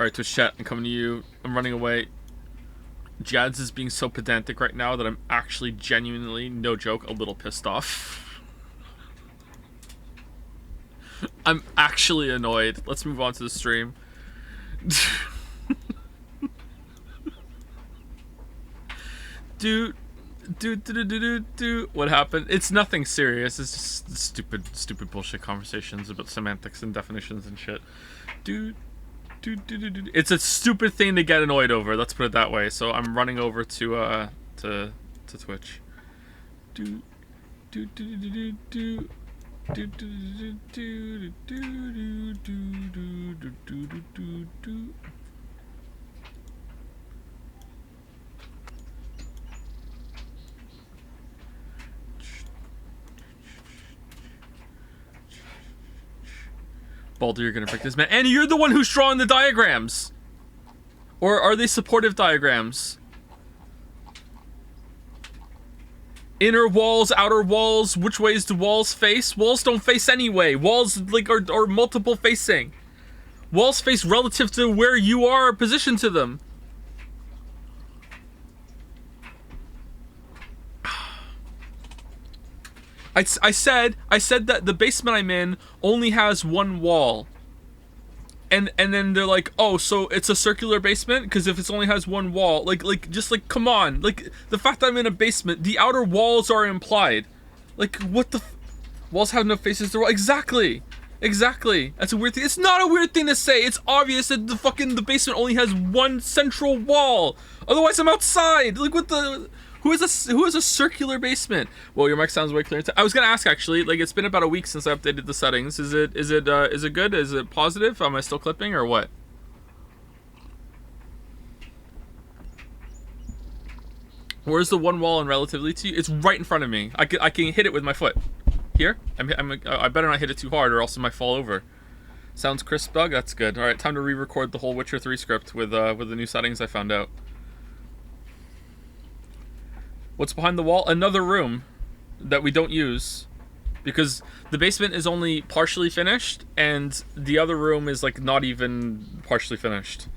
Alright, Twitch chat, I'm coming to you. I'm running away. Jads is being so pedantic right now that I'm actually genuinely, no joke, a little pissed off. I'm actually annoyed. Let's move on to the stream. Dude. What happened? It's nothing serious. It's just stupid bullshit conversations about semantics and definitions and shit. Dude. It's a stupid thing to get annoyed over. Let's put it that way. So I'm running over to Twitch. Baldur, you're gonna break this, man. And you're the one who's drawing the diagrams! Or are they supportive diagrams? Inner walls, outer walls, which ways do walls face? Walls don't face anyway. Walls, like, are multiple facing. Walls face relative to where you are positioned to them. I said that the basement I'm in only has one wall. And then they're like, oh, so it's a circular basement? Because if it only has one wall, just come on. Like, the fact that I'm in a basement, the outer walls are implied. Like, what the walls have no faces to wall. Exactly. That's a weird thing. It's not a weird thing to say. It's obvious that the basement only has one central wall. Otherwise, I'm outside. Like, what the... Who has a circular basement? Well, your mic sounds way clearer. I was gonna ask actually. Like, it's been about a week since I updated the settings. Is it good? Is it positive? Am I still clipping or what? Where's the one wall in relatively to you? It's right in front of me. I can hit it with my foot. Here? I better not hit it too hard or else it might fall over. Sounds crisp, Doug? That's good. Alright, time to re-record the whole Witcher 3 script with the new settings I found out. What's behind the wall? Another room that we don't use because the basement is only partially finished and the other room is like not even partially finished.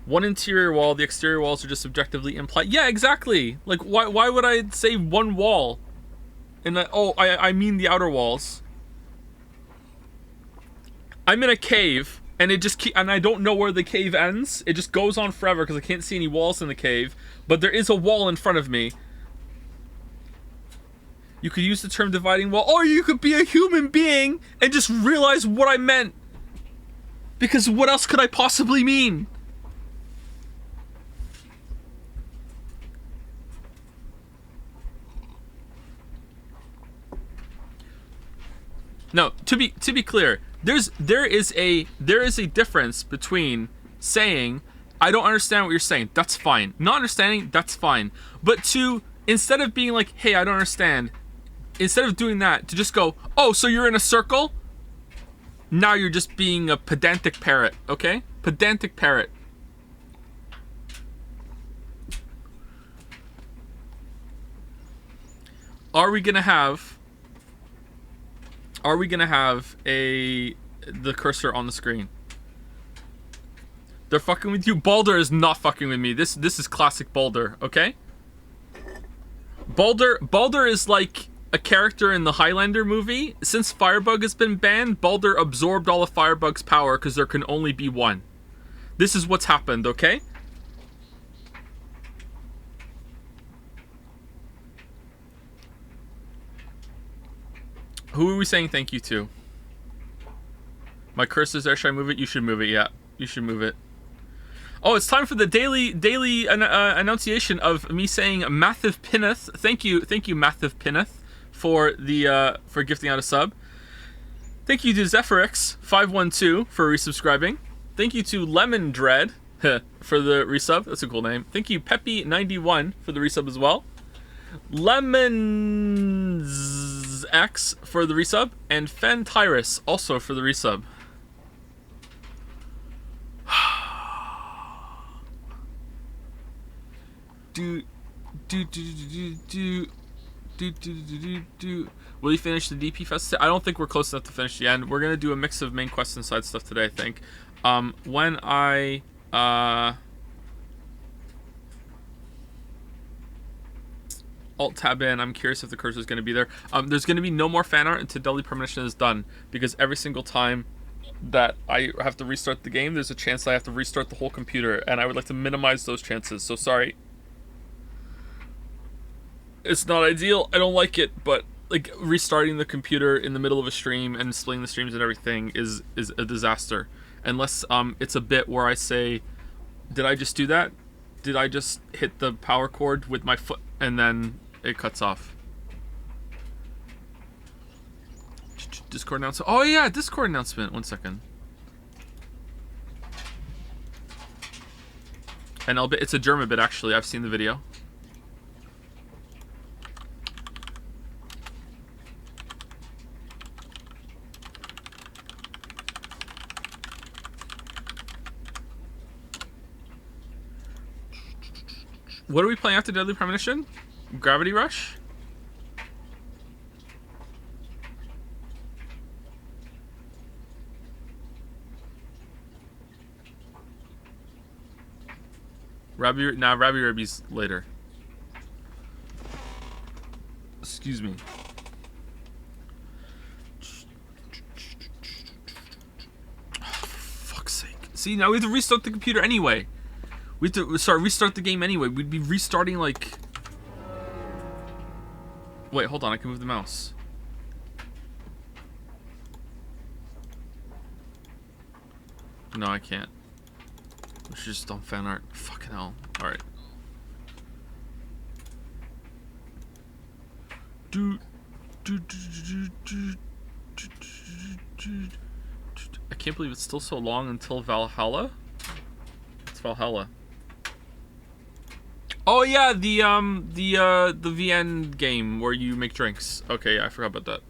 One interior wall, the exterior walls are just subjectively implied. Yeah, exactly. Like, why would I say one wall? And I mean the outer walls. I'm in a cave. And it just and I don't know where the cave ends. It just goes on forever because I can't see any walls in the cave. But there is a wall in front of me. You could use the term dividing wall. Or you could be a human being and just realize what I meant. Because what else could I possibly mean? No, to be clear, there is a difference between saying I don't understand what you're saying, that's fine. Not understanding, that's fine. But instead of being like, hey, I don't understand, instead of doing that, to just go, oh, so you're in a circle? Now you're just being a pedantic parrot, okay? Pedantic parrot. Are we gonna have the cursor on the screen? They're fucking with you. Baldur is not fucking with me. This is classic Baldur, okay? Baldur is like a character in the Highlander movie. Since Firebug has been banned, Baldur absorbed all of Firebug's power because there can only be one. This is what's happened, okay? Who are we saying thank you to? My cursor's there. Should I move it? You should move it, yeah. You should move it. Oh, it's time for the daily annunciation of me saying Mathiv Pinneth. Thank you, Mathiv Pinneth, for gifting out a sub. Thank you to Zephyrix512 for resubscribing. Thank you to Lemon Dread for the resub. That's a cool name. Thank you, Peppy91 for the resub as well. Lemons X for the resub, and Fen Tyrus also for the resub. Will you finish the DP Fest? I don't think we're close enough to finish the end. We're gonna do a mix of main quests and side stuff today, I think. When I alt tab in, I'm curious if the cursor is gonna be there. There's gonna be no more fan art until Deadly Premonition is done, because every single time that I have to restart the game, there's a chance I have to restart the whole computer, and I would like to minimize those chances. So sorry. It's not ideal. I don't like it, but like restarting the computer in the middle of a stream and splitting the streams and everything is a disaster. Unless it's a bit where I say, did I just do that? Did I just hit the power cord with my foot and then it cuts off? Discord announcement. Oh yeah, Discord announcement. 1 second. And it's a German bit actually. I've seen the video. What are we playing after Deadly Premonition? Gravity Rush? Rabby Rabby's later. Excuse me. Oh, for fuck's sake. See, now we have to restart the computer anyway. We have to restart the game anyway. We'd be restarting like... Wait, hold on. I can move the mouse. No, I can't. We should just dump fan art. Fucking hell. Alright. I can't believe it's still so long until Valhalla. It's Valhalla. Oh yeah, the VN game where you make drinks. Okay, yeah, I forgot about that.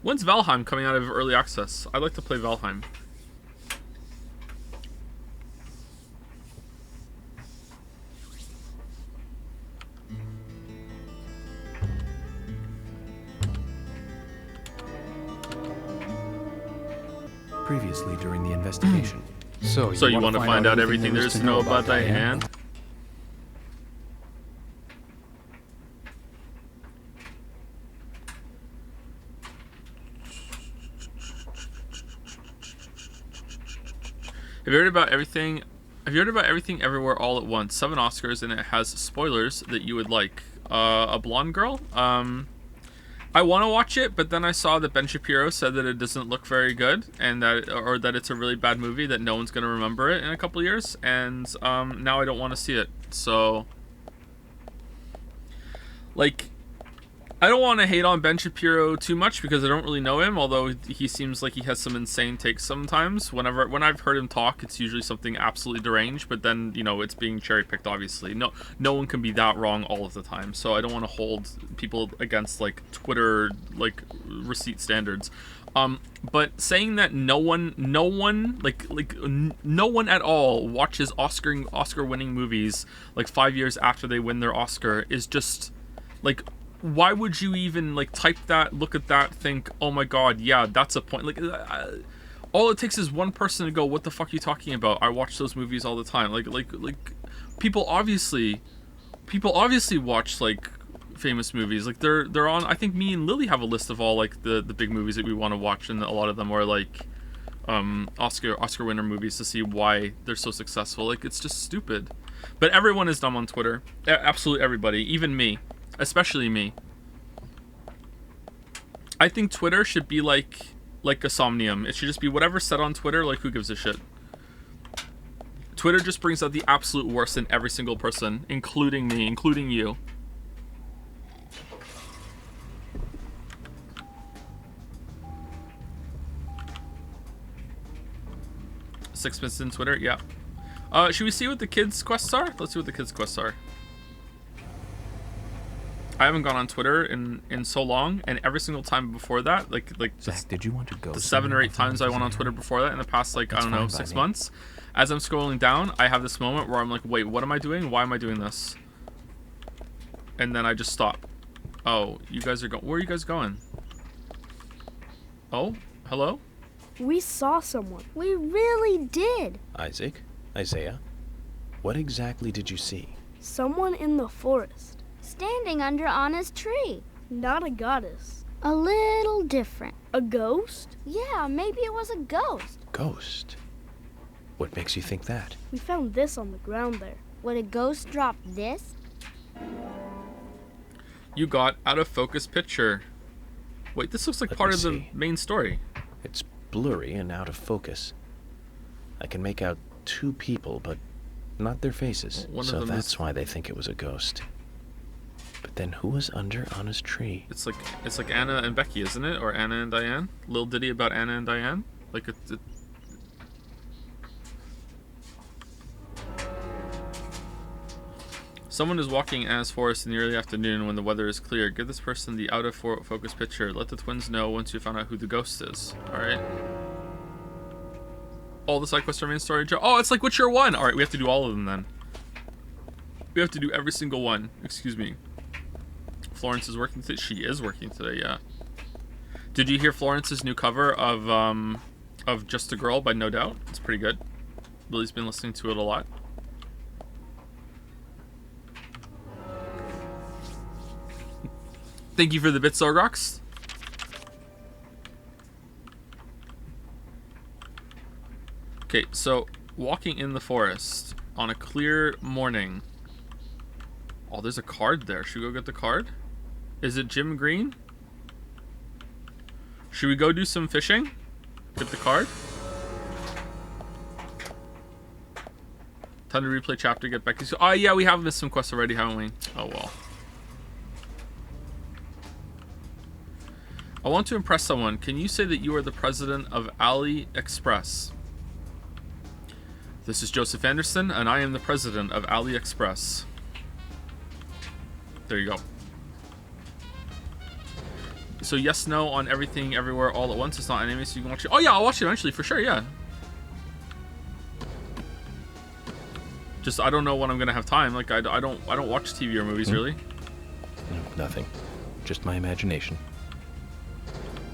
When's Valheim coming out of early access? I'd like to play Valheim. Previously during the investigation. So you want to find out everything there is to know about Diane? Have you heard about everything? Have you heard about Everything Everywhere All at Once? 7 Oscars, and it has spoilers that you would like. A blonde girl. I want to watch it, but then I saw that Ben Shapiro said that it doesn't look very good, and that it's a really bad movie that no one's gonna remember it in a couple years, and now I don't want to see it. So, like, I don't want to hate on Ben Shapiro too much because I don't really know him, although he seems like he has some insane takes sometimes. When I've heard him talk, it's usually something absolutely deranged, but then, you know, it's being cherry-picked, obviously. No one can be that wrong all of the time, so I don't want to hold people against, like, Twitter, like, receipt standards. But saying that no one at all watches Oscar-winning movies, like, 5 years after they win their Oscar is just, like... Why would you even, like, type that, look at that, think, oh my god, yeah, that's a point. Like, all it takes is one person to go, what the fuck are you talking about? I watch those movies all the time. Like, people obviously watch, like, famous movies. Like, they're on, I think me and Lily have a list of all, like, the big movies that we want to watch, and a lot of them are, like, Oscar winner movies to see why they're so successful. Like, it's just stupid. But everyone is dumb on Twitter. Absolutely everybody. Even me. Especially me. I think Twitter should be like a Somnium. It should just be whatever's said on Twitter, like, who gives a shit. Twitter just brings out the absolute worst in every single person, including me, including you. Sixpence in Twitter, yeah. Should we see what the kids' quests are? Let's see what the kids' quests are. I haven't gone on Twitter in so long, and every single time before that, like Zach, did you want to go? the 7 or 8 times I went on Twitter before that in the past, like, I don't know, 6 months, as I'm scrolling down, I have this moment where I'm like, wait, what am I doing? Why am I doing this? And then I just stop. Oh, you guys are going. Where are you guys going? Oh, hello? We saw someone. We really did. Isaiah, what exactly did you see? Someone in the forest. Standing under Anna's tree. Not a goddess. A little different. A ghost? Yeah, maybe it was a ghost. Ghost? What makes you think that? We found this on the ground there. Would a ghost drop this? You got out of focus picture. Wait, this looks like part of the main story. It's blurry and out of focus. I can make out 2 people, but not their faces. So that's why they think it was a ghost. But then who was under Anna's tree? It's like Anna and Becky, isn't it? Or Anna and Diane? Little ditty about Anna and Diane? Like it. Someone is walking Anna's forest in the early afternoon when the weather is clear. Give this person the out of focus picture. Let the twins know once you found out who the ghost is. Alright. All the side quests are main story. Oh, it's like Witcher 1! Alright, we have to do all of them then. We have to do every single one. Excuse me. Florence is working today. She is working today, yeah. Did you hear Florence's new cover of Just a Girl by No Doubt? It's pretty good. Lily's been listening to it a lot. Thank you for the bits, Zorgrox. Okay, so walking in the forest on a clear morning. Oh, there's a card there. Should we go get the card? Is it Jim Green? Should we go do some fishing? Get the card? Time to replay chapter, get back to... Oh, yeah, we have missed some quests already, haven't we? Oh, well. I want to impress someone. Can you say that you are the president of AliExpress? This is Joseph Anderson, and I am the president of AliExpress. There you go. So yes, no on everything, everywhere, all at once. It's not anime, so you can watch it. Oh yeah, I'll watch it eventually for sure. Yeah. Just I don't know when I'm gonna have time. Like I don't watch TV or movies really. No, nothing. Just my imagination.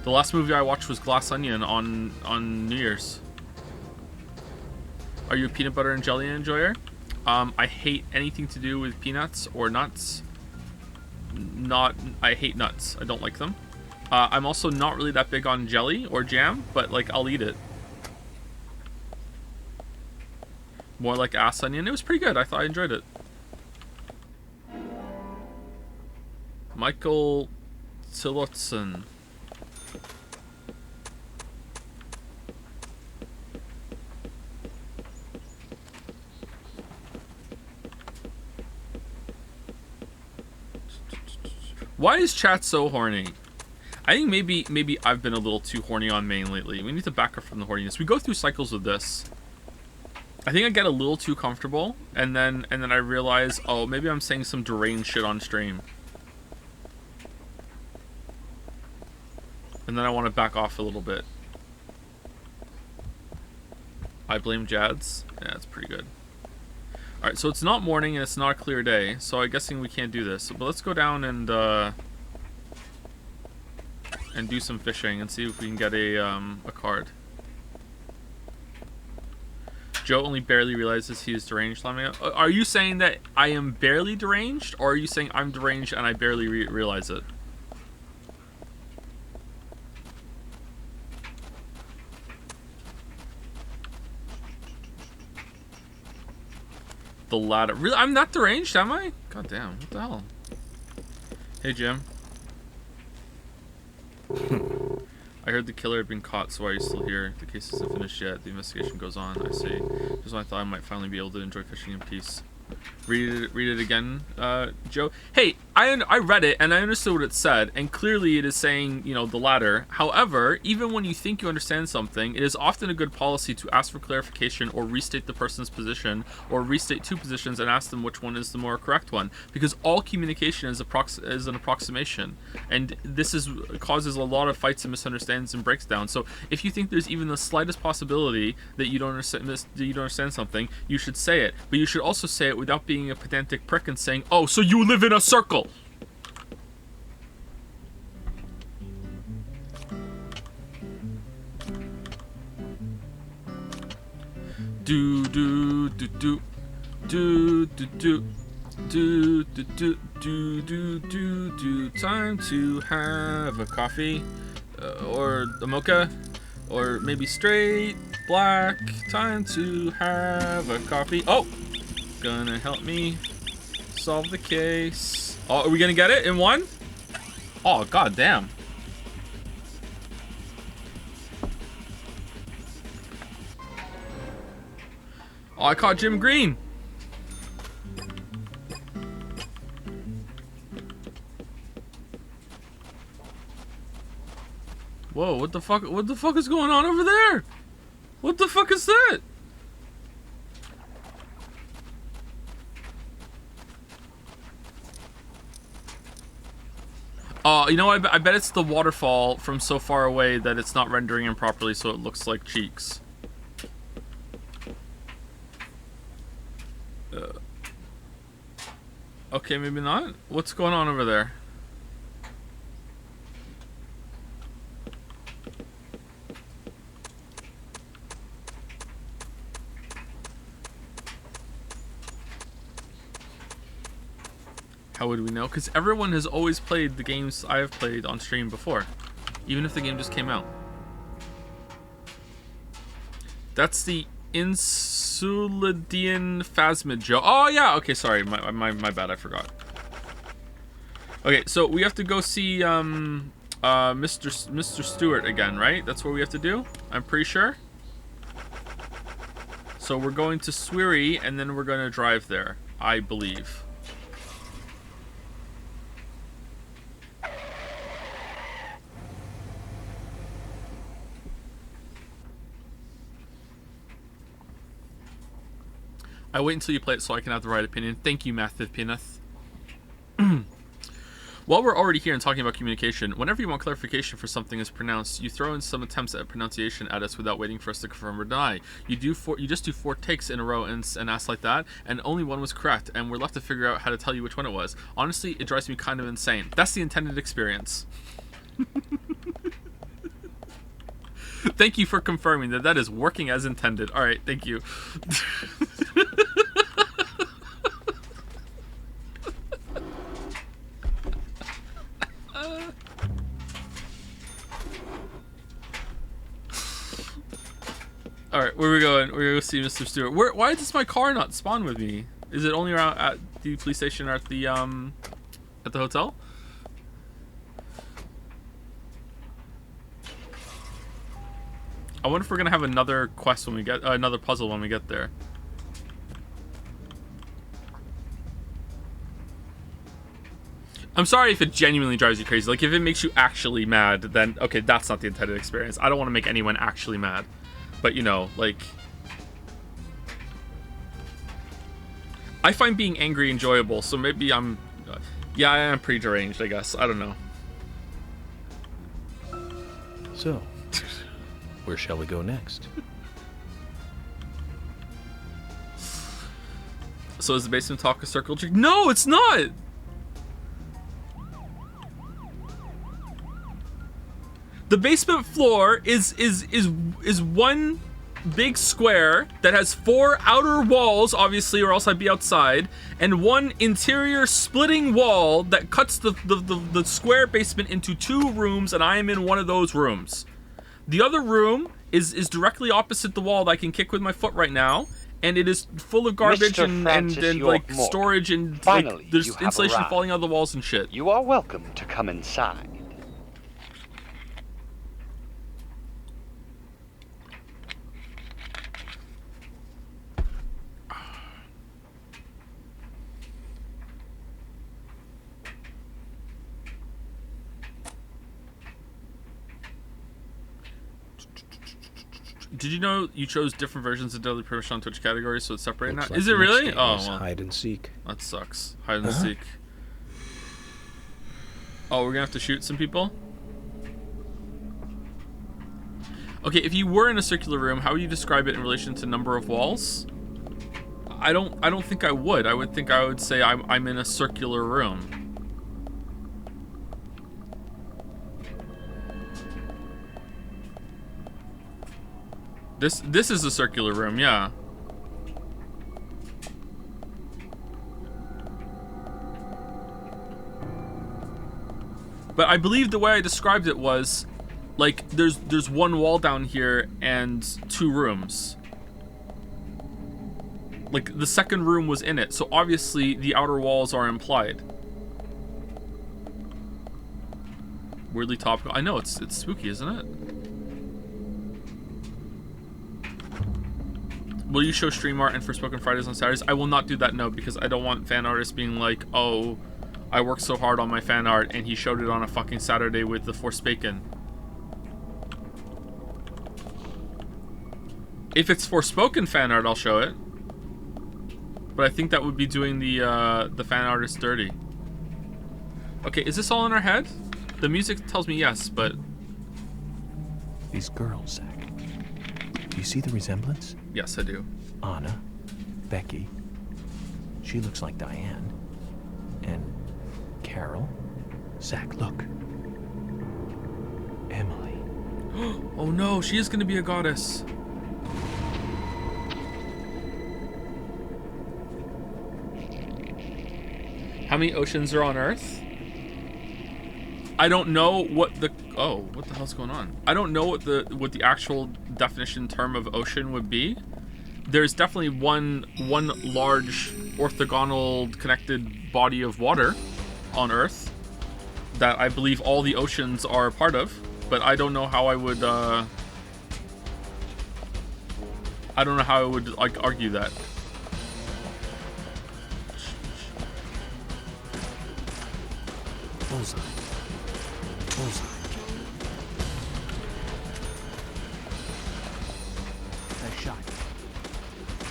The last movie I watched was Glass Onion on New Year's. Are you a peanut butter and jelly enjoyer? I hate anything to do with peanuts or nuts. I hate nuts. I don't like them. I'm also not really that big on jelly or jam, but like I'll eat it. More like ass onion. It was pretty good. I enjoyed it. Michael Tillotson. Why is chat so horny? I think maybe I've been a little too horny on main lately. We need to back up from the horniness. We go through cycles with this. I think I get a little too comfortable, and then I realize, oh, maybe I'm saying some deranged shit on stream. And then I want to back off a little bit. I blame Jads. Yeah, it's pretty good. Alright, so it's not morning and it's not a clear day, so I'm guessing we can't do this. But let's go down and do some fishing and see if we can get a card. Joe only barely realizes he is deranged. Are you saying that I am barely deranged, or are you saying I'm deranged and I barely realize it? The latter. Really? I'm not deranged, am I? God damn. What the hell? Hey, Jim. I heard the killer had been caught, so why are you still here? The case isn't finished yet. The investigation goes on. I see. Just when I thought I might finally be able to enjoy fishing in peace. Read it again, Joe. Hey, I read it and I understood what it said, and clearly it is saying, you know, the latter. However, even when you think you understand something, it is often a good policy to ask for clarification or restate the person's position, or restate two positions and ask them which one is the more correct one, because all communication is an approximation, and this causes a lot of fights and misunderstandings and breakdowns. So if you think there's even the slightest possibility that you don't understand something, you should say it, but you should also say it without being a pedantic prick and saying, "Oh, so you live in a circle." Do do do do do do do do do do do do do do. Time to have a coffee, or a mocha, or maybe straight black. Time to have a coffee. Oh, gonna help me solve the case. Oh, are we gonna get it in one? Oh, god damn. Oh, I caught Jim Green. Whoa, what the fuck is going on over there? What the fuck is that? You know, I bet it's the waterfall from so far away that it's not rendering in properly, so it looks like cheeks. Okay, maybe not. What's going on over there? How would we know? Because everyone has always played the games I have played on stream before, even if the game just came out. That's the Insulidian Phasmid Joe. Oh yeah, okay, sorry, my bad, I forgot. Okay, so we have to go see Mr. Stewart again, right? That's what we have to do, I'm pretty sure. So we're going to Sweary and then we're gonna drive there, I believe. I wait until you play it so I can have the right opinion. Thank you, Matthew Pineth. While we're already here and talking about communication, whenever you want clarification for something is pronounced, you throw in some attempts at pronunciation at us without waiting for us to confirm or deny. You just do 4 takes in a row and ask like that, and only one was correct, and we're left to figure out how to tell you which one it was. Honestly, it drives me kind of insane. That's the intended experience. Thank you for confirming that that is working as intended. All right, thank you. All right, where are we going? We're gonna go see Mr. Stewart. Why does my car not spawn with me? Is it only around at the police station or at the hotel? I wonder if we're gonna have another quest when we get another puzzle when we get there. I'm sorry if it genuinely drives you crazy. Like, if it makes you actually mad, then okay, that's not the intended experience. I don't want to make anyone actually mad, but you know, like, I find being angry enjoyable. So maybe I'm, yeah, I am pretty deranged, I guess. I don't know. So, where shall we go next? So is the basement talk a circle trick? No, it's not. The basement floor is one big square that has 4 outer walls, obviously, or else I'd be outside, and one interior splitting wall that cuts the square basement into 2 rooms, and I am in one of those rooms. The other room is directly opposite the wall that I can kick with my foot right now, and it is full of garbage and like storage and finally, like there's insulation falling out of the walls and shit. You are welcome to come inside. Did you know you chose different versions of Deadly Premonition on Twitch categories, so it's separated now? Looks like Is it the next really? game Oh, is well, hide and seek. that sucks. Hide and seek. Oh, we're gonna have to shoot some people? Okay, if you were in a circular room, how would you describe it in relation to number of walls? I don't think I would. I would say I'm in a circular room. This is a circular room, yeah. But I believe the way I described it was like there's one wall down here and 2 rooms. Like the second room was in it, so obviously the outer walls are implied. Weirdly topical. I know it's spooky, isn't it? Will you show stream art and Forspoken Fridays on Saturdays? I will not do that, no, because I don't want fan artists being like, oh, I worked so hard on my fan art and he showed it on a fucking Saturday with the Forspoken. If it's Forspoken fan art, I'll show it. But I think that would be doing the fan artist dirty. Okay, is this all in our head? The music tells me yes, but... These girls, Zach. Do you see the resemblance? Yes, I do. Anna, Becky. She looks like Diane. And Carol. Zach, look. Emily. Oh no, she is gonna be a goddess. How many oceans are on Earth? I don't know what the... Oh, what the hell's going on? I don't know what the actual definition term of ocean would be. There's definitely one large orthogonal connected body of water on Earth that I believe all the oceans are a part of, but I don't know how I would like argue that. Bullseye. Bullseye. Nice shot.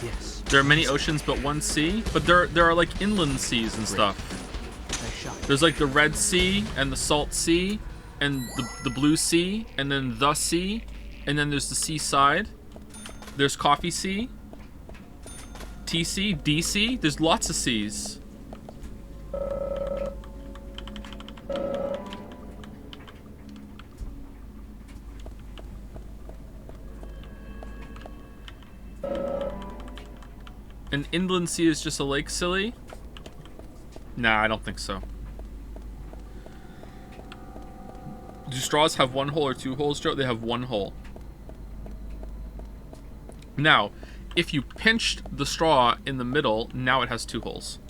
Yes. There are many oceans but one sea, but there are like inland seas and stuff. Nice shot. There's like the Red Sea and the Salt Sea and the Blue Sea and then the Sea, and then there's the seaside. There's Coffee Sea, TC, DC. There's lots of seas. An inland sea is just a lake, silly? Nah, I don't think so. Do straws have 1 hole or 2 holes, Joe? They have 1 hole. Now, if you pinched the straw in the middle, now it has 2 holes.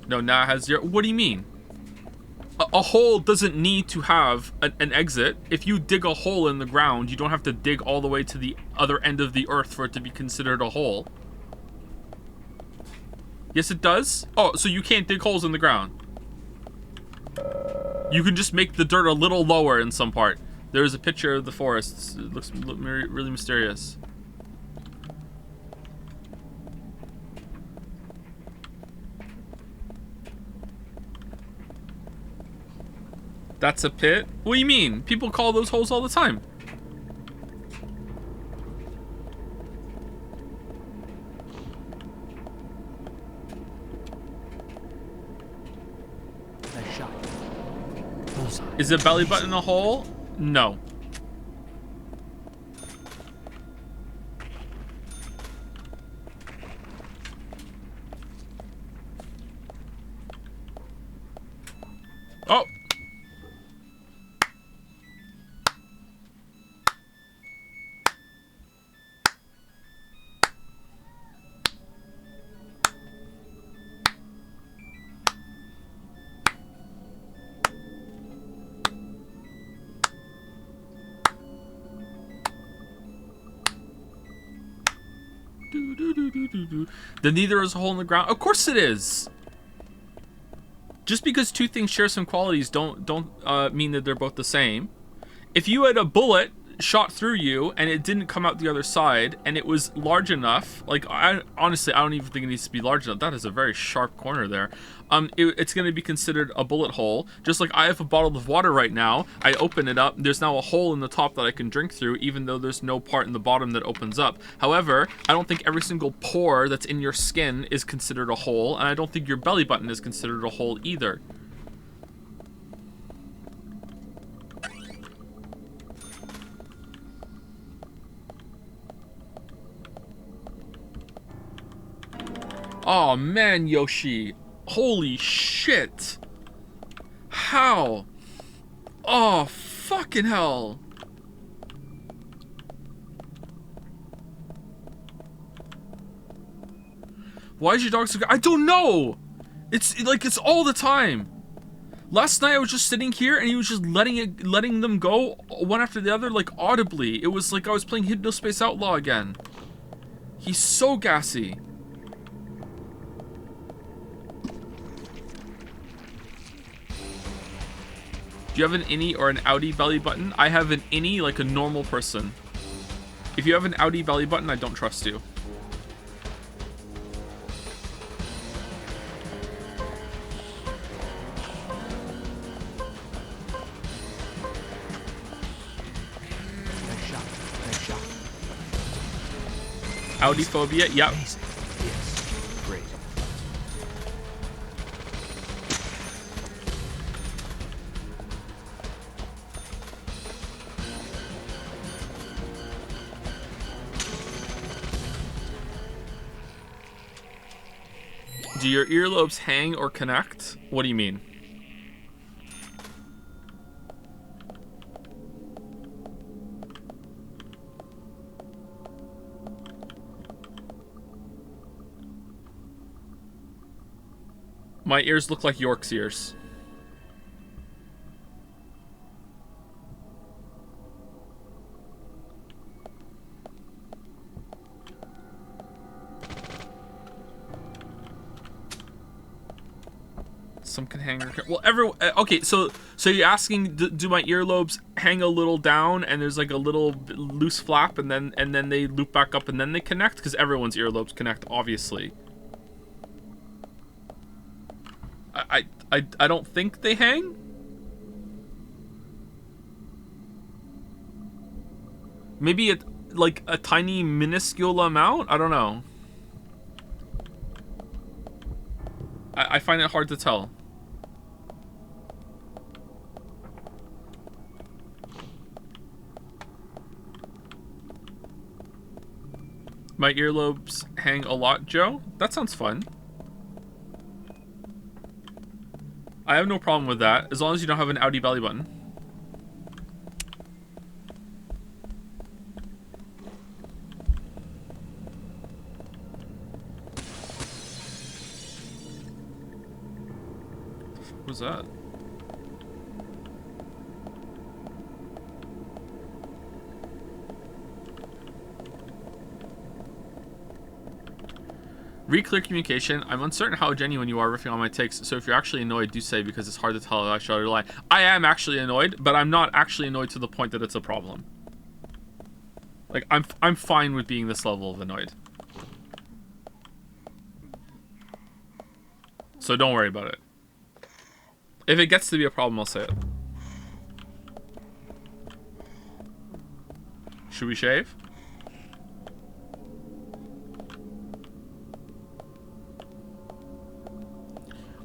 No, now it has 0. What do you mean? A hole doesn't need to have an exit. If you dig a hole in the ground, you don't have to dig all the way to the other end of the earth for it to be considered a hole. Yes, it does? Oh, so you can't dig holes in the ground. You can just make the dirt a little lower in some part. There's a picture of the forests. It looks really mysterious. That's a pit? What do you mean? People call those holes all the time. Nice shot. Bullseye. Is a belly button a hole? No. Oh! Then neither is a hole in the ground. Of course it is. Just because two things share some qualities don't mean that they're both the same. If you had a bullet shot through you and it didn't come out the other side and it was large enough, like honestly I don't even think it needs to be large enough. That is a very sharp corner there. It's going to be considered a bullet hole. Just like I have a bottle of water right now, I open it up, there's now a hole in the top that I can drink through, even though there's no part in the bottom that opens up. However, I don't think every single pore that's in your skin is considered a hole, and I don't think your belly button is considered a hole either. Oh man, Yoshi. Holy shit. How? Oh, fucking hell. Why is your dog so good? I don't know. It's like it's all the time. Last night I was just sitting here and he was just letting them go one after the other, like audibly. It was like I was playing Hypnospace Outlaw again. He's so gassy. Do you have an innie or an outie belly button? I have an innie like a normal person. If you have an outie belly button, I don't trust you. Outie phobia? Yep. Amazing. Yes. Great. Do your earlobes hang or connect? What do you mean? My ears look like York's ears. Some can hang or well, okay, so you're asking, do my earlobes hang a little down and there's like a little loose flap and then they loop back up and then they connect? Because everyone's earlobes connect, obviously. I don't think they hang. Maybe like a tiny minuscule amount? I don't know. I find it hard to tell. My earlobes hang a lot, Joe? That sounds fun. I have no problem with that, as long as you don't have an outie belly button. What was that? Read clear communication. I'm uncertain how genuine you are riffing on my takes, so if you're actually annoyed, do say, because it's hard to tell if I should lie. I am actually annoyed, but I'm not actually annoyed to the point that it's a problem. Like, I'm fine with being this level of annoyed. So don't worry about it. If it gets to be a problem, I'll say it. Should we shave?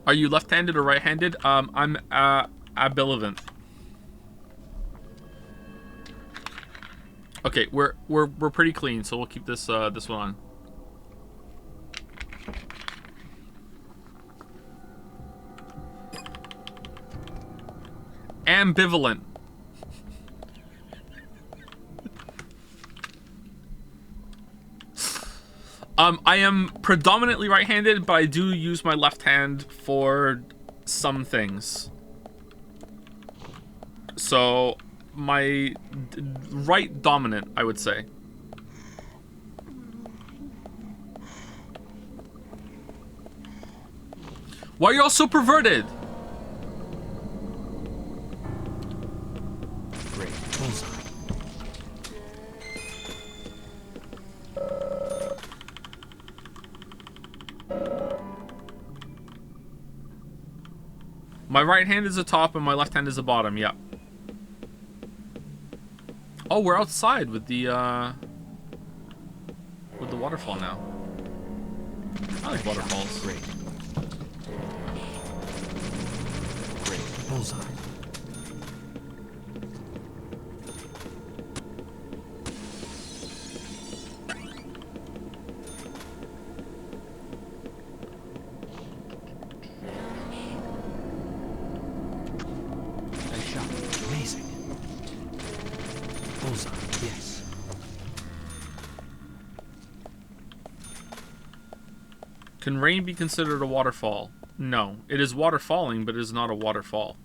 Are you left-handed or right-handed? I'm ambivalent. Okay, we're pretty clean, so we'll keep this this one on. Ambivalent. I am predominantly right-handed, but I do use my left hand for some things. So, my right dominant, I would say. Why are y'all so perverted? Great. Bullseye. My right hand is the top and my left hand is the bottom. Yep. Oh, we're outside with the waterfall now. I like waterfalls. Great. Great. Bullseye. Nice shot. Amazing. Bullseye. Yes. Can rain be considered a waterfall? No. It is water falling, but it is not a waterfall.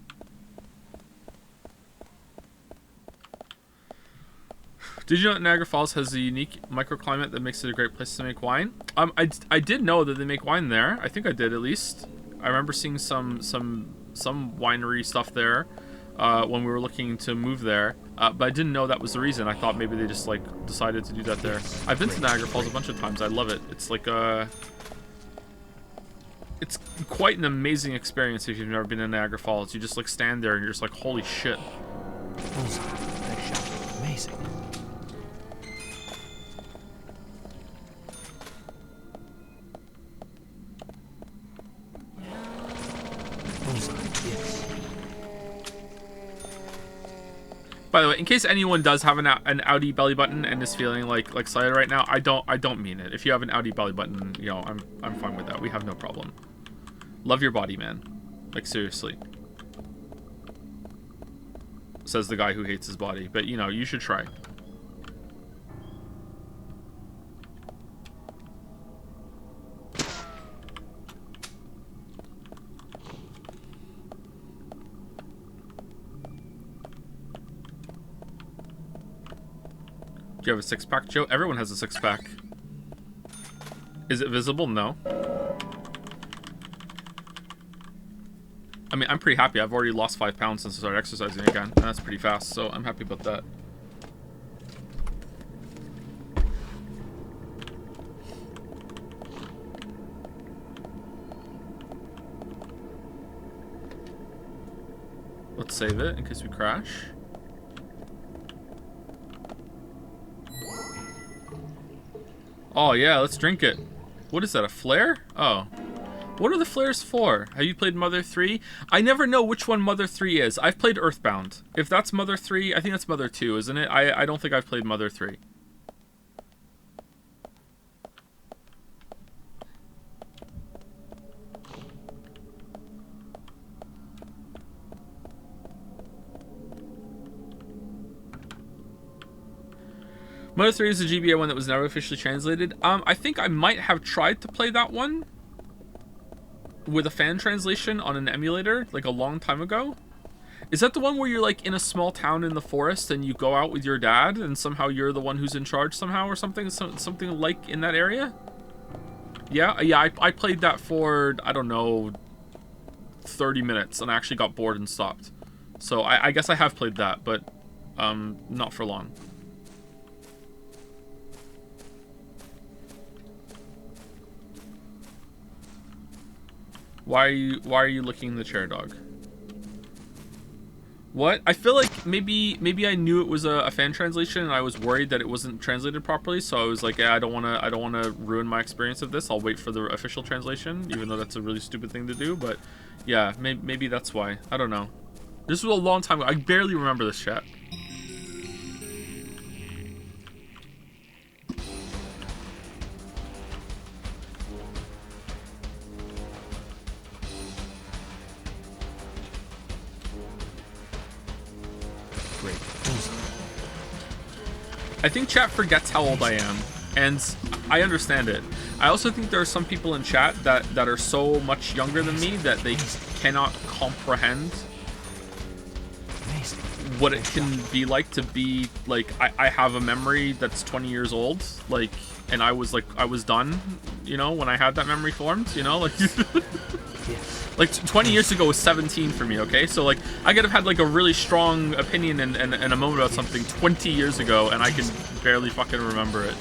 Did you know that Niagara Falls has a unique microclimate that makes it a great place to make wine? I did know that they make wine there. I think I did, at least. I remember seeing some winery stuff there when we were looking to move there. But I didn't know that was the reason. I thought maybe they just like decided to do that there. I've been to Niagara Falls a bunch of times. I love it. It's like it's quite an amazing experience if you've never been in Niagara Falls. You just like stand there and you're just like, holy shit. Bullseye. Nice shot. Amazing. Bullseye. Yes. By the way, in case anyone does have an outie belly button and is feeling like excited right now, I don't mean it. If you have an outie belly button, you know, I'm fine with that. We have no problem. Love your body, man. Like, seriously. Says the guy who hates his body. But, you know, you should try. Do you have a six-pack, Joe? Everyone has a six-pack. Is it visible? No. I mean, I'm pretty happy. I've already lost 5 pounds since I started exercising again, and that's pretty fast, so I'm happy about that. Let's save it in case we crash. Oh yeah, let's drink it. What is that, a flare? Oh. What are the flares for? Have you played Mother 3? I never know which one Mother 3 is. I've played Earthbound. If that's Mother 3, I think that's Mother 2, isn't it? I don't think I've played Mother 3. Mother 3 is the GBA one that was never officially translated. I think I might have tried to play that one with a fan translation on an emulator, like a long time ago. Is that the one where you're like in a small town in the forest and you go out with your dad and somehow you're the one who's in charge somehow or something? Something like in that area? Yeah, I played that for, I don't know, 30 minutes and I actually got bored and stopped. So I guess I have played that, but not for long. Why are you licking the chair, dog? What? I feel like maybe I knew it was a fan translation and I was worried that it wasn't translated properly, so I was like, yeah, I don't wanna ruin my experience of this. I'll wait for the official translation, even though that's a really stupid thing to do. But yeah, maybe that's why. I don't know. This was a long time ago. I barely remember this chat. I think chat forgets how old I am, and I understand it. I also think there are some people in chat that are so much younger than me that they cannot comprehend what it can be like to be, like, I have a memory that's 20 years old, like, and I was done, you know, when I had that memory formed, you know, like... Like 20 years ago was 17 for me, okay? So like I could have had like a really strong opinion and a moment about something 20 years ago, and I can barely fucking remember it.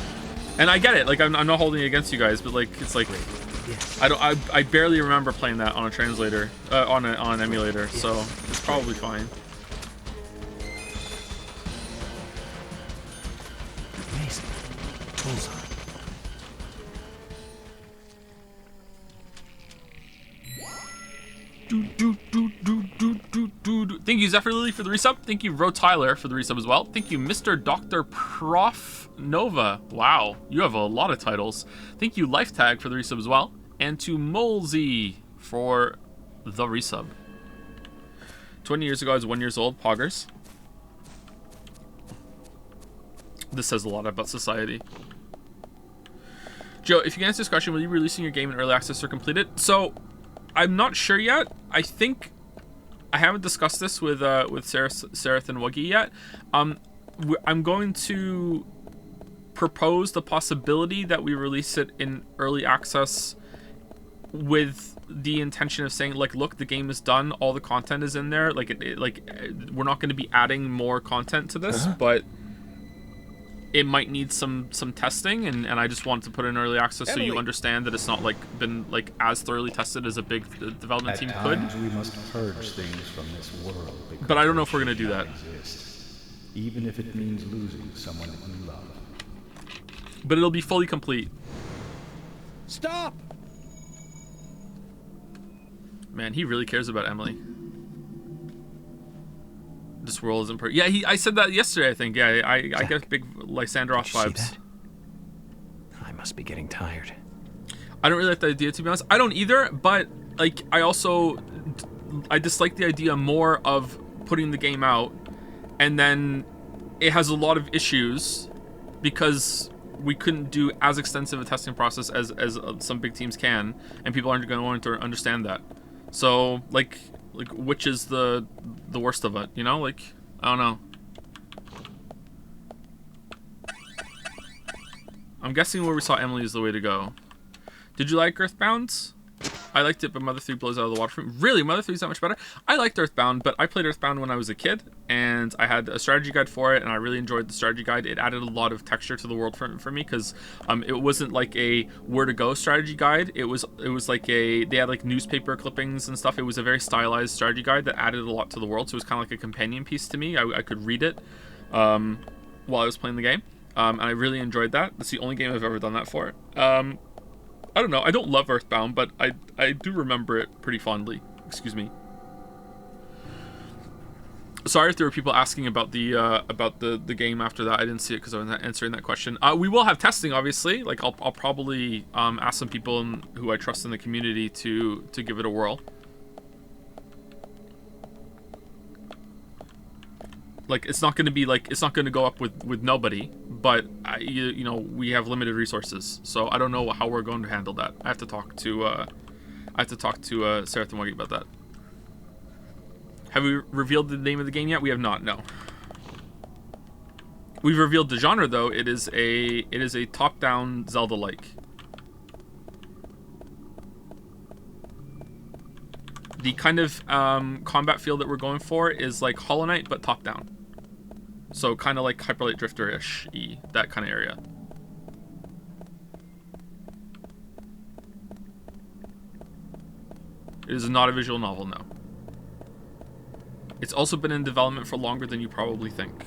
And I get it, like I'm not holding it against you guys, but like it's like I barely remember playing that on a translator, on an emulator, so it's probably fine. Amazing. Bullseye. Thank you, Zephyr Lily, for the resub. Thank you, Ro Tyler, for the resub as well. Thank you, Mr. Dr. Prof Nova. Wow, you have a lot of titles. Thank you, Lifetag, for the resub as well. And to Molesy for the resub. 20 years ago, I was 1 year old. Poggers. This says a lot about society. Joe, if you can answer this question, will you be releasing your game in early access or complete it? So, I'm not sure yet. I think I haven't discussed this with Sereth and Wuggy yet. I'm going to propose the possibility that we release it in early access with the intention of saying, like, look, the game is done, all the content is in there. Like, we're not going to be adding more content to this, but it might need some testing, and I just want to put it in early access so you understand that it's not like been like as thoroughly tested as a big development team could. We must purge things from this world. But I don't know if we're gonna do that. Even if it means losing someone that you love. But it'll be fully complete. Stop! Man, he really cares about Emily. This world isn't perfect. Yeah, I said that yesterday, I think. Yeah, I get big Lysandros vibes. I must be getting tired. I don't really like the idea, to be honest. I don't either, but like I dislike the idea more of putting the game out and then it has a lot of issues because we couldn't do as extensive a testing process as some big teams can, and people aren't going to want to understand that. So like which is the worst of it, you know? Like, I don't know. I'm guessing where we saw Emily is the way to go. Did you like Earthbound? I liked it, but Mother 3 blows out of the water for me. Really? Mother 3 is that much better? I liked Earthbound, but I played Earthbound when I was a kid, and I had a strategy guide for it, and I really enjoyed the strategy guide. It added a lot of texture to the world for me, because it wasn't like a where-to-go strategy guide. It was like they had like newspaper clippings and stuff. It was a very stylized strategy guide that added a lot to the world, so it was kind of like a companion piece to me. I could read it while I was playing the game, and I really enjoyed that. That's the only game I've ever done that for. I don't know. I don't love Earthbound, but I do remember it pretty fondly. Excuse me. Sorry if there were people asking about the game after that. I didn't see it because I was not answering that question. We will have testing, obviously. Like I'll probably ask some people who I trust in the community to give it a whirl. Like it's not going to go up with nobody, but you know, we have limited resources, so I don't know how we're going to handle that. I have to talk to Sarah Thamwagi about that. Have we revealed the name of the game yet? We have not. No. We've revealed the genre though. It is a top-down Zelda-like. The kind of combat feel that we're going for is like Hollow Knight, but top-down. So kind of like Hyper Light Drifter-ish, that kind of area. It is not a visual novel, no. It's also been in development for longer than you probably think.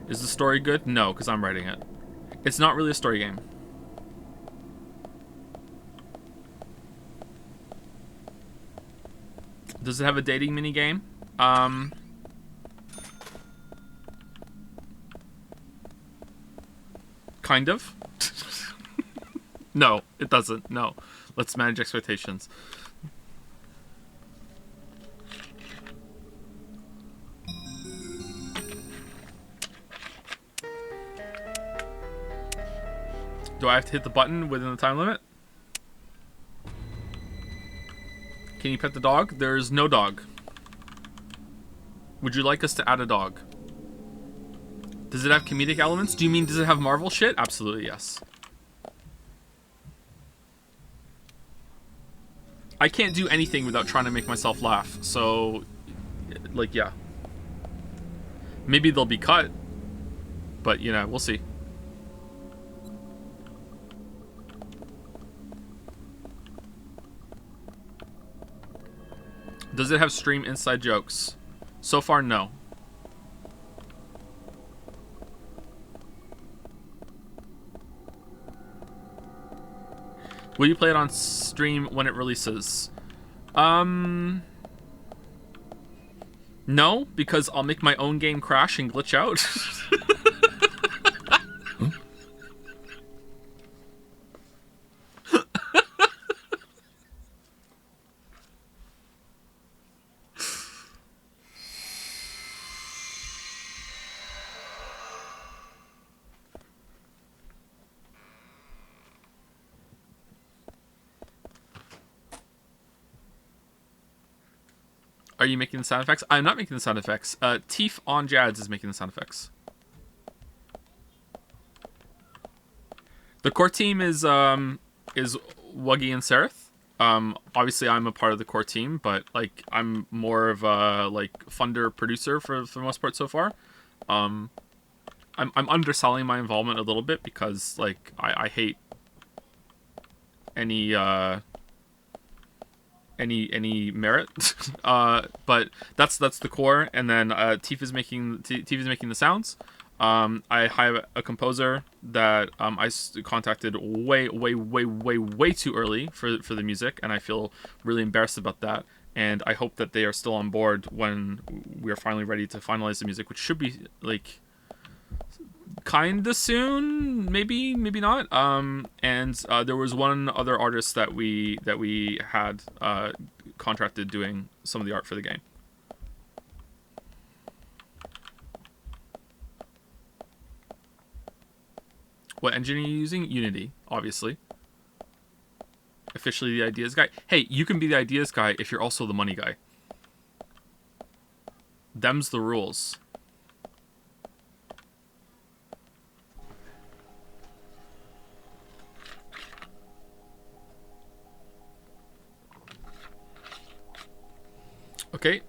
Is the story good? No, because I'm writing it. It's not really a story game. Does it have a dating minigame? Kind of. No, it doesn't. No. Let's manage expectations. Do I have to hit the button within the time limit? Can you pet the dog? There's no dog. Would you like us to add a dog? Does it have comedic elements? Do you mean does it have Marvel shit? Absolutely, yes. I can't do anything without trying to make myself laugh. So, like, yeah. Maybe they'll be cut. But, you know, we'll see. Does it have stream inside jokes? So far, no. Will you play it on stream when it releases? No, because I'll make my own game crash and glitch out. Are you making the sound effects? I'm not making the sound effects. Teef on Jads is making the sound effects. The core team is Wuggy and Sereth. Obviously, I'm a part of the core team, but like I'm more of a like funder producer for the most part so far. I'm underselling my involvement a little bit because like I hate any merit, but that's the core. And then Teef is making the sounds. I have a composer that I contacted way too early for the music, and I feel really embarrassed about that. And I hope that they are still on board when we are finally ready to finalize the music, which should be like kinda soon, maybe not. And there was one other artist that we had contracted doing some of the art for the game. What engine are you using? Unity, obviously. Officially the ideas guy. Hey, you can be the ideas guy if you're also the money guy. Them's the rules. Okay.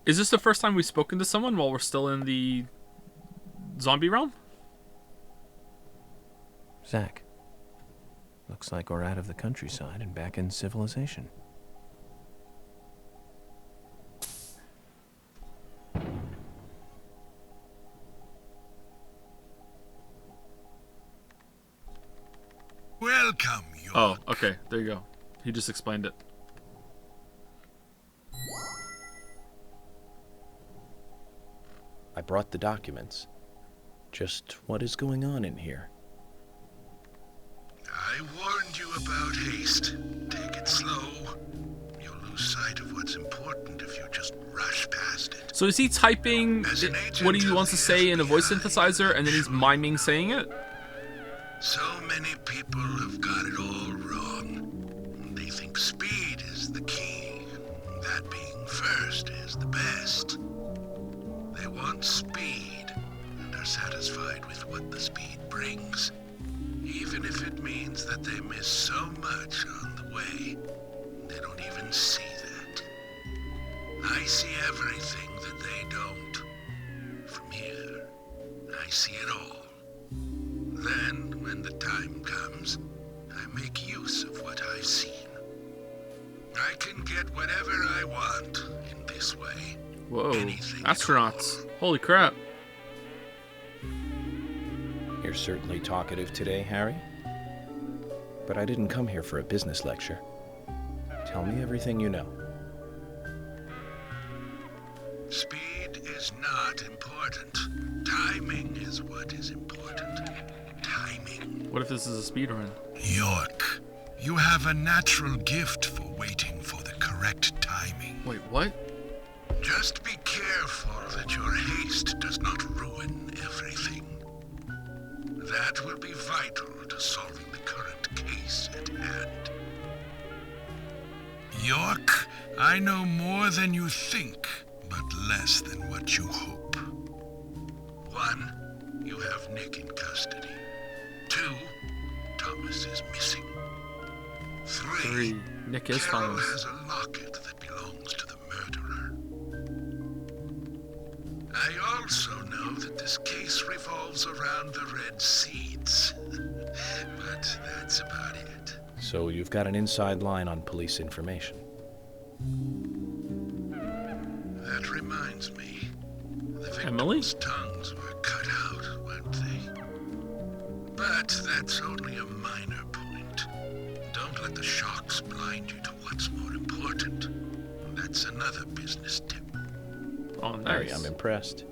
Is this the first time we've spoken to someone while we're still in the zombie realm? Zach. Looks like we're out of the countryside and back in civilization. Welcome, York. Oh, okay. There you go. He just explained it. I brought the documents. Just what is going on in here? I warned you about haste. Take it slow. You'll lose sight of what's important if you just rush past it. So is he typing what he wants to say in a voice synthesizer and then he's miming saying it? So many people have got it all wrong. They think speed is the key. That being first is the best. They want speed and are satisfied with what the speed brings. Even if it means that they miss so much on the way, they don't even see that. I see everything that they don't. From here, I see it all. Then, when the time comes, I make use of what I've seen. I can get whatever I want in this way. Whoa, Anything astronauts. Holy crap. You're certainly talkative today, Harry. But I didn't come here for a business lecture. Tell me everything you know. Speed is not important. Timing is what is important. Timing. What if this is a speedrun? York, you have a natural gift for waiting for the correct timing. Wait, what? Just be careful that your haste does not ruin everything. That will be vital to solving the current case at hand. York, I know more than you think, but less than what you hope. 1, you have Nick in custody. 2, Thomas is missing. 3, Nick is Carol Thomas. has a locket that belongs to the murderer. I also know that this case revolves around the red seeds. But that's about it. So you've got an inside line on police information. That reminds me. The Emily? victims' tongues were cut out, weren't they? But that's only a minor point. Don't let the shocks blind you to what's more important. That's another business tip. Oh, Harry, nice. I'm impressed.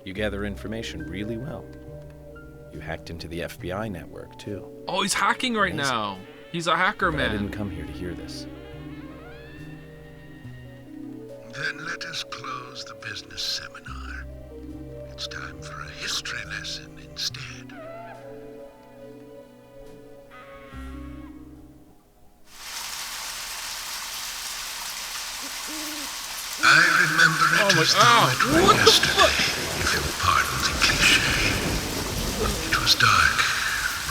You gather information really well. You hacked into the FBI network, too. Oh, he's hacking right Amazing. now. He's a hacker, But I man. didn't come here to hear this. Then let us close the business seminar. It's time for a history lesson instead. I remember it as though it were yesterday, if you'll pardon the cliche. It was dark,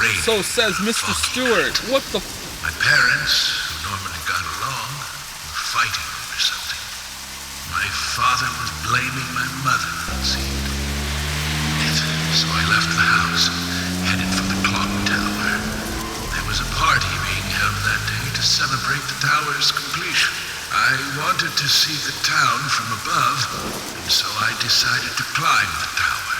rainy, So says Mr. Stewart. What the my parents, who normally got along, were fighting over something. My father was blaming my mother, it seemed. So I left the house, headed for the clock tower. There was a party being held that day to celebrate the tower's completion. I wanted to see the town from above, and so I decided to climb the tower.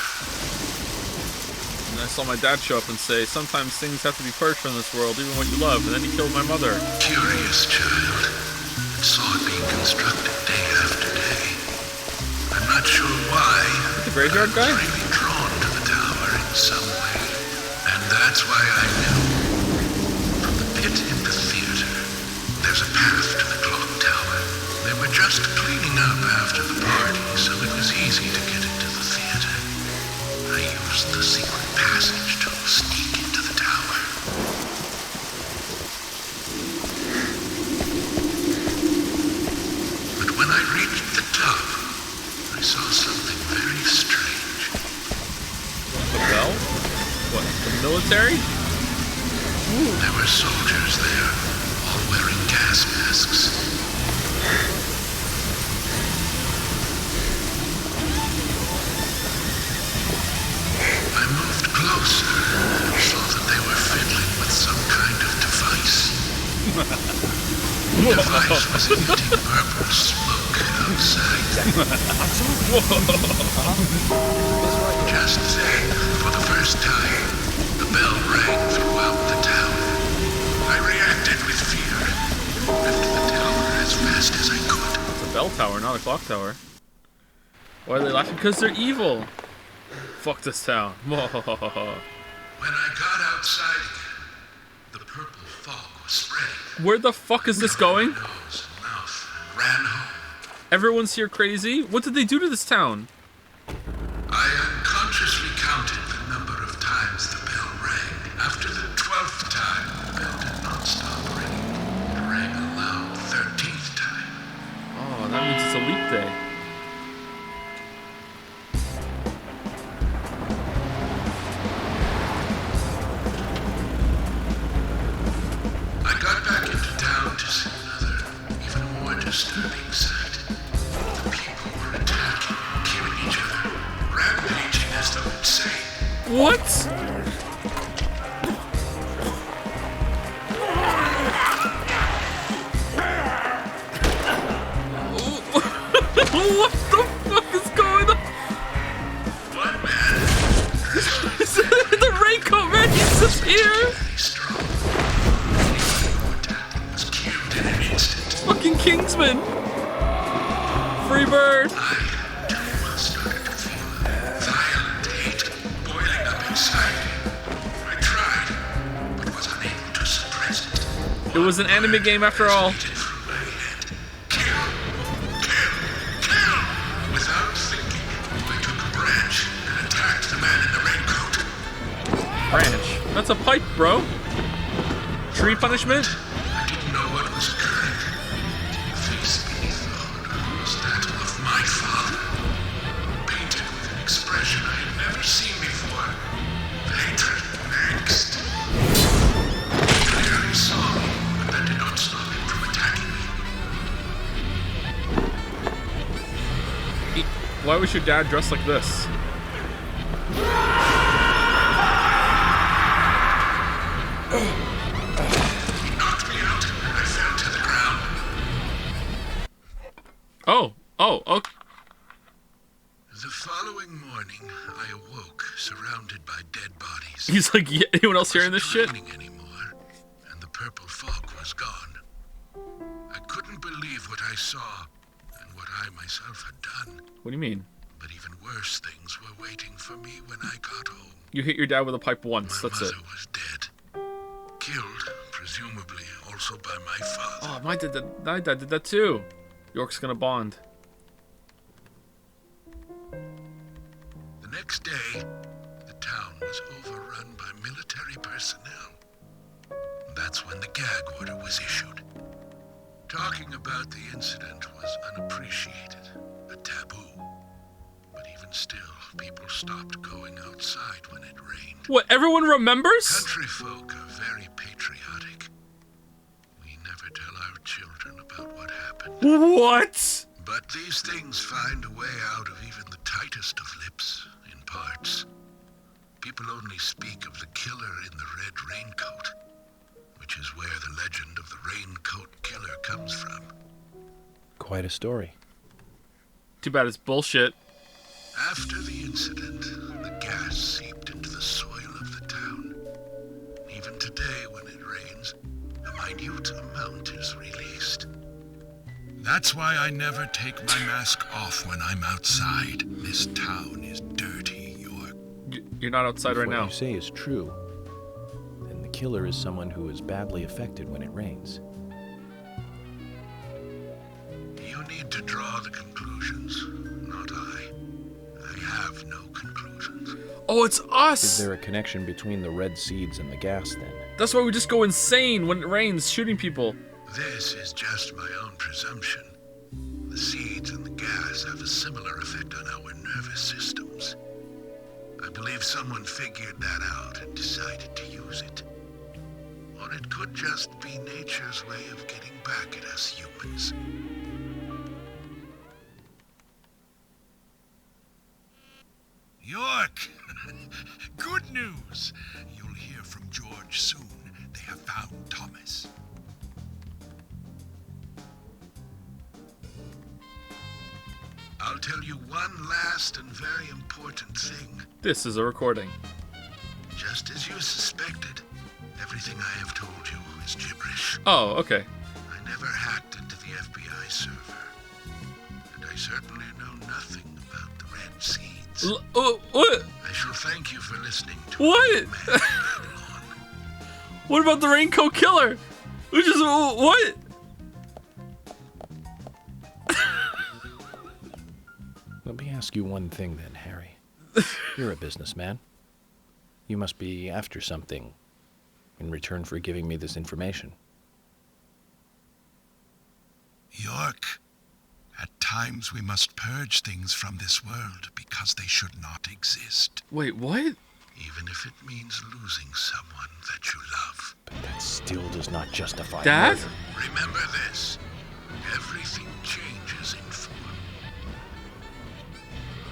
And I saw my dad show up and say, sometimes things have to be purged from this world, even what you love, and then he killed my mother. Curious child, and saw it being constructed day after day. I'm not sure why. The graveyard guy? I was really drawn to the tower in some way, and that's why I knew. From the pit in the theater, there's a path to the clock tower. They were just cleaning up after the party, so it was easy to get into the theater. I used the secret passage to sneak into the tower. But when I reached the top, I saw something very strange. The bell? What, the military? There were soldiers there, all wearing gas masks. I moved closer and saw that they were fiddling with some kind of device. The device was emitting purple smoke outside. Just then, for the first time, the bell rang throughout the town. I reacted with fear, left the tower as fast as I could. It's a bell tower, not a clock tower. Why are they laughing? Because they're evil. Fuck this town. When I got outside again, the purple fog was spreading. Where the fuck is this going? Nose and mouth, and ran home. Everyone's here crazy? What did they do to this town? I unconsciously counted the number of times the bell rang. After the 12th time, the bell did not stop ringing. It rang a loud 13th time. Oh, that means it's a leap day. I got back into town to see another, even more disturbing sight. The people were attacking, killing each other, rampaging as though insane. What? What the fuck is going on? One man, The raincoat man, he's just here. very strong. Anybody who attacked him was killed in an instant. Fucking Kingsman. Free bird. I, too, started to feel violent hate boiling up inside me. I tried, but was unable to suppress it. It was an anime game after all. Resonated through my head. Kill! Kill! Kill! Without thinking, I took a branch and attacked the man in the raincoat. Branch. That's a pipe, bro. Tree punishment? I didn't know what was occurring. The face beneath the hood was that of my father, painted with an expression I Why was your dad dressed like this? Knocked me out. I fell to the ground. Oh. The following morning, I awoke surrounded by dead bodies. He's like, yeah, anyone else hearing this shit? It wasn't raining anymore, and the purple fog was gone. I couldn't believe what I saw and what I myself had done. What do you mean? But even worse things were waiting for me when I got home. You hit your dad with a pipe once. My That's it. mother was dead. Killed, presumably, also by my father. Oh, my dad did that too. York's gonna bond. The next day, the town was overrun by military personnel. That's when the gag order was issued. Talking about the incident was unappreciated, a taboo. But even still, people stopped going outside when it rained. What, everyone remembers? Country folk are very patriotic. We never tell our children about what happened. What? But these things find a way out of even the tightest of lips, in parts. People only speak of the killer in the red raincoat, which is where the legend of the raincoat killer comes from. Quite a story. Too bad it's bullshit. After the incident, the gas seeped into the soil of the town. Even today, when it rains, a minute amount is released. That's why I never take my mask off when I'm outside. This town is dirty, York. You're not outside right now. What you say is true, then the killer is someone who is badly affected when it rains. You need to draw the conclusions, not I. I have no conclusions. Oh, it's us! Is there a connection between the red seeds and the gas, then? That's why we just go insane when it rains, shooting people. This is just my own presumption. The seeds and the gas have a similar effect on our nervous systems. I believe someone figured that out and decided to use it. Or it could just be nature's way of getting back at us humans. York! Good news! You'll hear from George soon. They have found Thomas. I'll tell you one last and very important thing. This is a recording. Just as you suspected, everything I have told you is gibberish. Oh, okay. I never hacked into the FBI server. And I certainly know nothing about the red seeds. What? I shall thank you for listening to What? Man battle on. What about the Raincoat Killer? Which is what? Let me ask you one thing then, Harry. You're a businessman. You must be after something in return for giving me this information. York, at times we must purge things from this world because they should not exist. Wait, what? Even if it means losing someone that you love. But that still does not justify Dad? murder. Remember this. Everything changes in form.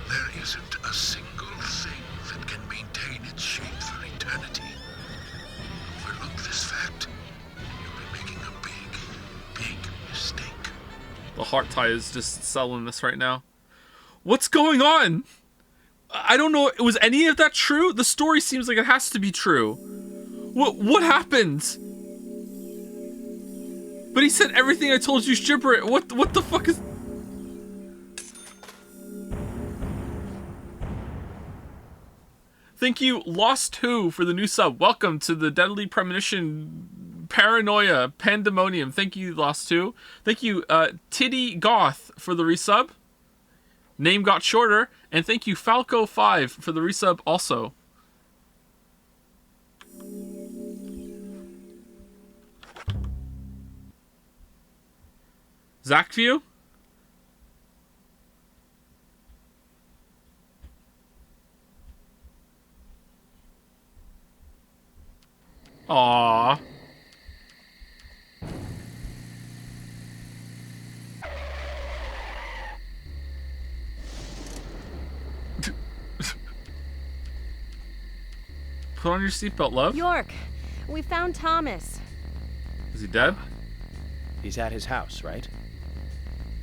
There isn't a single thing that can maintain its shape for eternity. Overlook this fact, you'll be making a big mistake. The heart tie is just selling this right now. What's going on? I don't know. Was any of that true? The story seems like it has to be true. What happened? But he said everything I told you is gibberish. What the fuck is... Thank you, Lost Who, for the new sub. Welcome to the Deadly Premonition Paranoia Pandemonium. Thank you, Lost Who. Thank you, Titty Goth, for the resub. Name got shorter. And thank you, Falco5, for the resub also. Zach View? Aww. Put on your seatbelt, love. York, we found Thomas. Is he dead? He's at his house, right?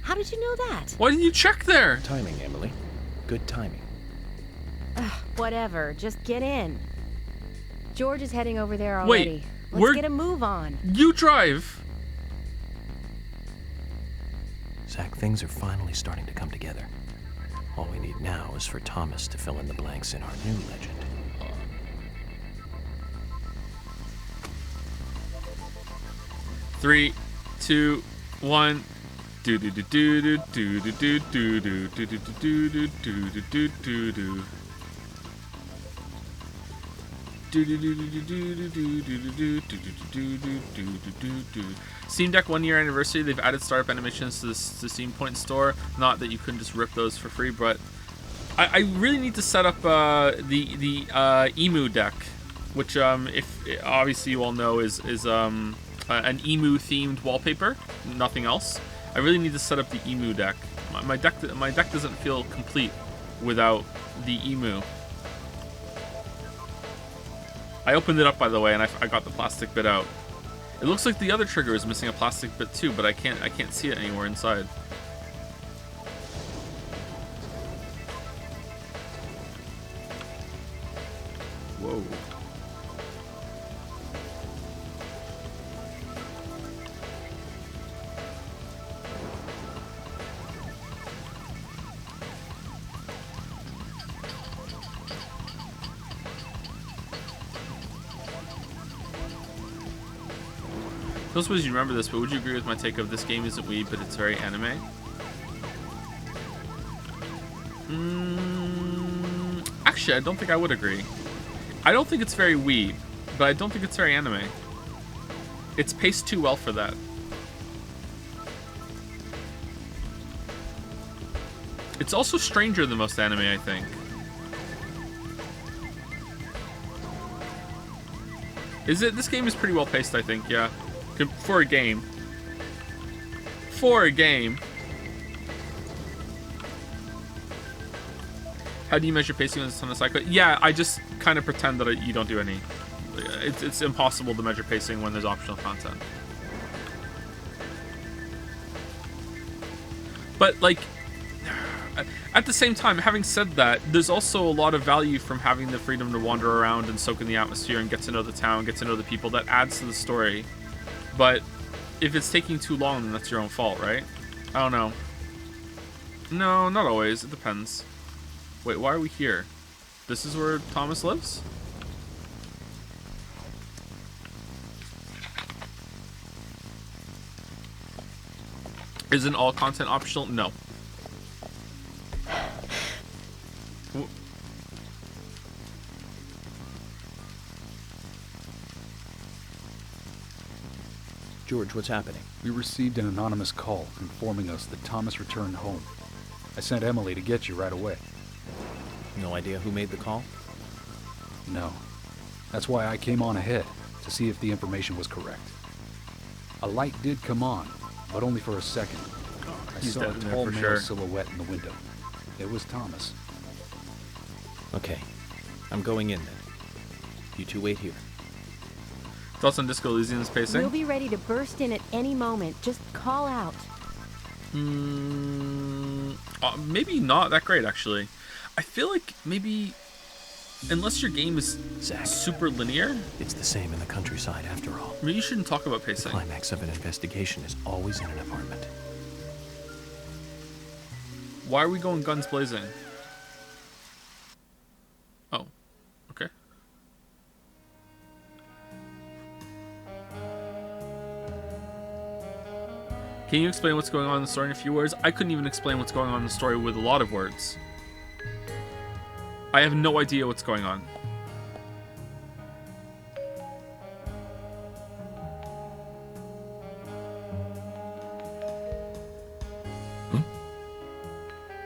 How did you know that? Why didn't you check there? Timing, Emily. Good timing. Whatever, just get in. George is heading over there Wait, already. Let's get a move on. You drive. Zach, things are finally starting to come together. All we need now is for Thomas to fill in the blanks in our new legend. 3, 2, 1. Do do do do do do do do do do do do do do do do do. Steam Deck 1 year anniversary. They've added startup animations to the Steam Point store. Not that you couldn't just rip those for free, but I really need to set up the emu deck, which if obviously you all know is an emu themed wallpaper, nothing else. I really need to set up the emu deck. My deck doesn't feel complete without the emu. I opened it up, by the way, and I got the plastic bit out. It looks like the other trigger is missing a plastic bit too, but I can't see it anywhere inside. Whoa. I don't suppose you remember this, but would you agree with my take of this game isn't weeb, but it's very anime? Actually, I don't think I would agree. I don't think it's very weeb, but I don't think it's very anime. It's paced too well for that. It's also stranger than most anime, I think. Is it? This game is pretty well paced, I think, yeah. For a game. For a game. How do you measure pacing when it's on a cycle? Yeah, I just kind of pretend that you don't do any. It's impossible to measure pacing when there's optional content. But, like, at the same time, having said that, there's also a lot of value from having the freedom to wander around and soak in the atmosphere and get to know the town, get to know the people. That adds to the story. But if it's taking too long, then that's your own fault, right? I don't know. No, not always. It depends. Wait, why are we here? This is where Thomas lives? Isn't all content optional? No. George, what's happening? We received an anonymous call informing us that Thomas returned home. I sent Emily to get you right away. No idea who made the call? No. That's why I came on ahead, to see if the information was correct. A light did come on, but only for a second. I saw a tall male silhouette in the window. It was Thomas. Okay. I'm going in then. You two wait here. Thoughts on Disco Elysium's pacing? We'll be ready to burst in at any moment. Just call out. Maybe not that great, actually. I feel like maybe, unless your game is Zach, super linear, it's the same in the countryside after all. Maybe you shouldn't talk about The pacing. climax of an investigation is always in an apartment. Why are we going guns blazing? Oh, okay. Can you explain what's going on in the story in a few words? I couldn't even explain what's going on in the story with a lot of words. I have no idea what's going on.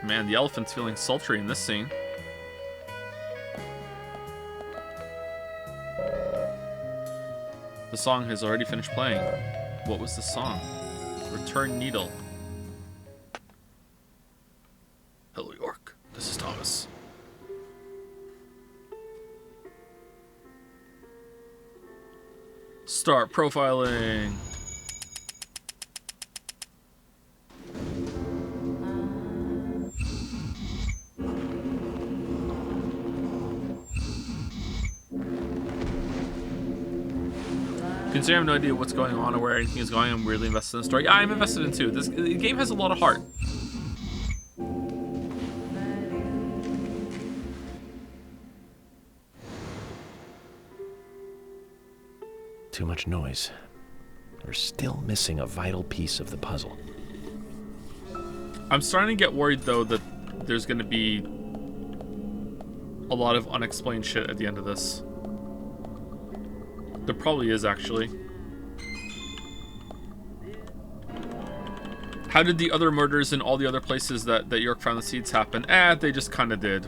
Man, the elephant's feeling sultry in this scene. The song has already finished playing. What was the song? Return Needle. Hello, York. This is Thomas. Start profiling. Considering I have no idea what's going on or where anything is going, I'm weirdly invested in the story. Yeah, I'm invested in too. The game has a lot of heart. Too much noise. We're still missing a vital piece of the puzzle. I'm starting to get worried, though, that there's going to be a lot of unexplained shit at the end of this. There probably is, actually. How did the other murders in all the other places that York found the seeds happen? They just kind of did.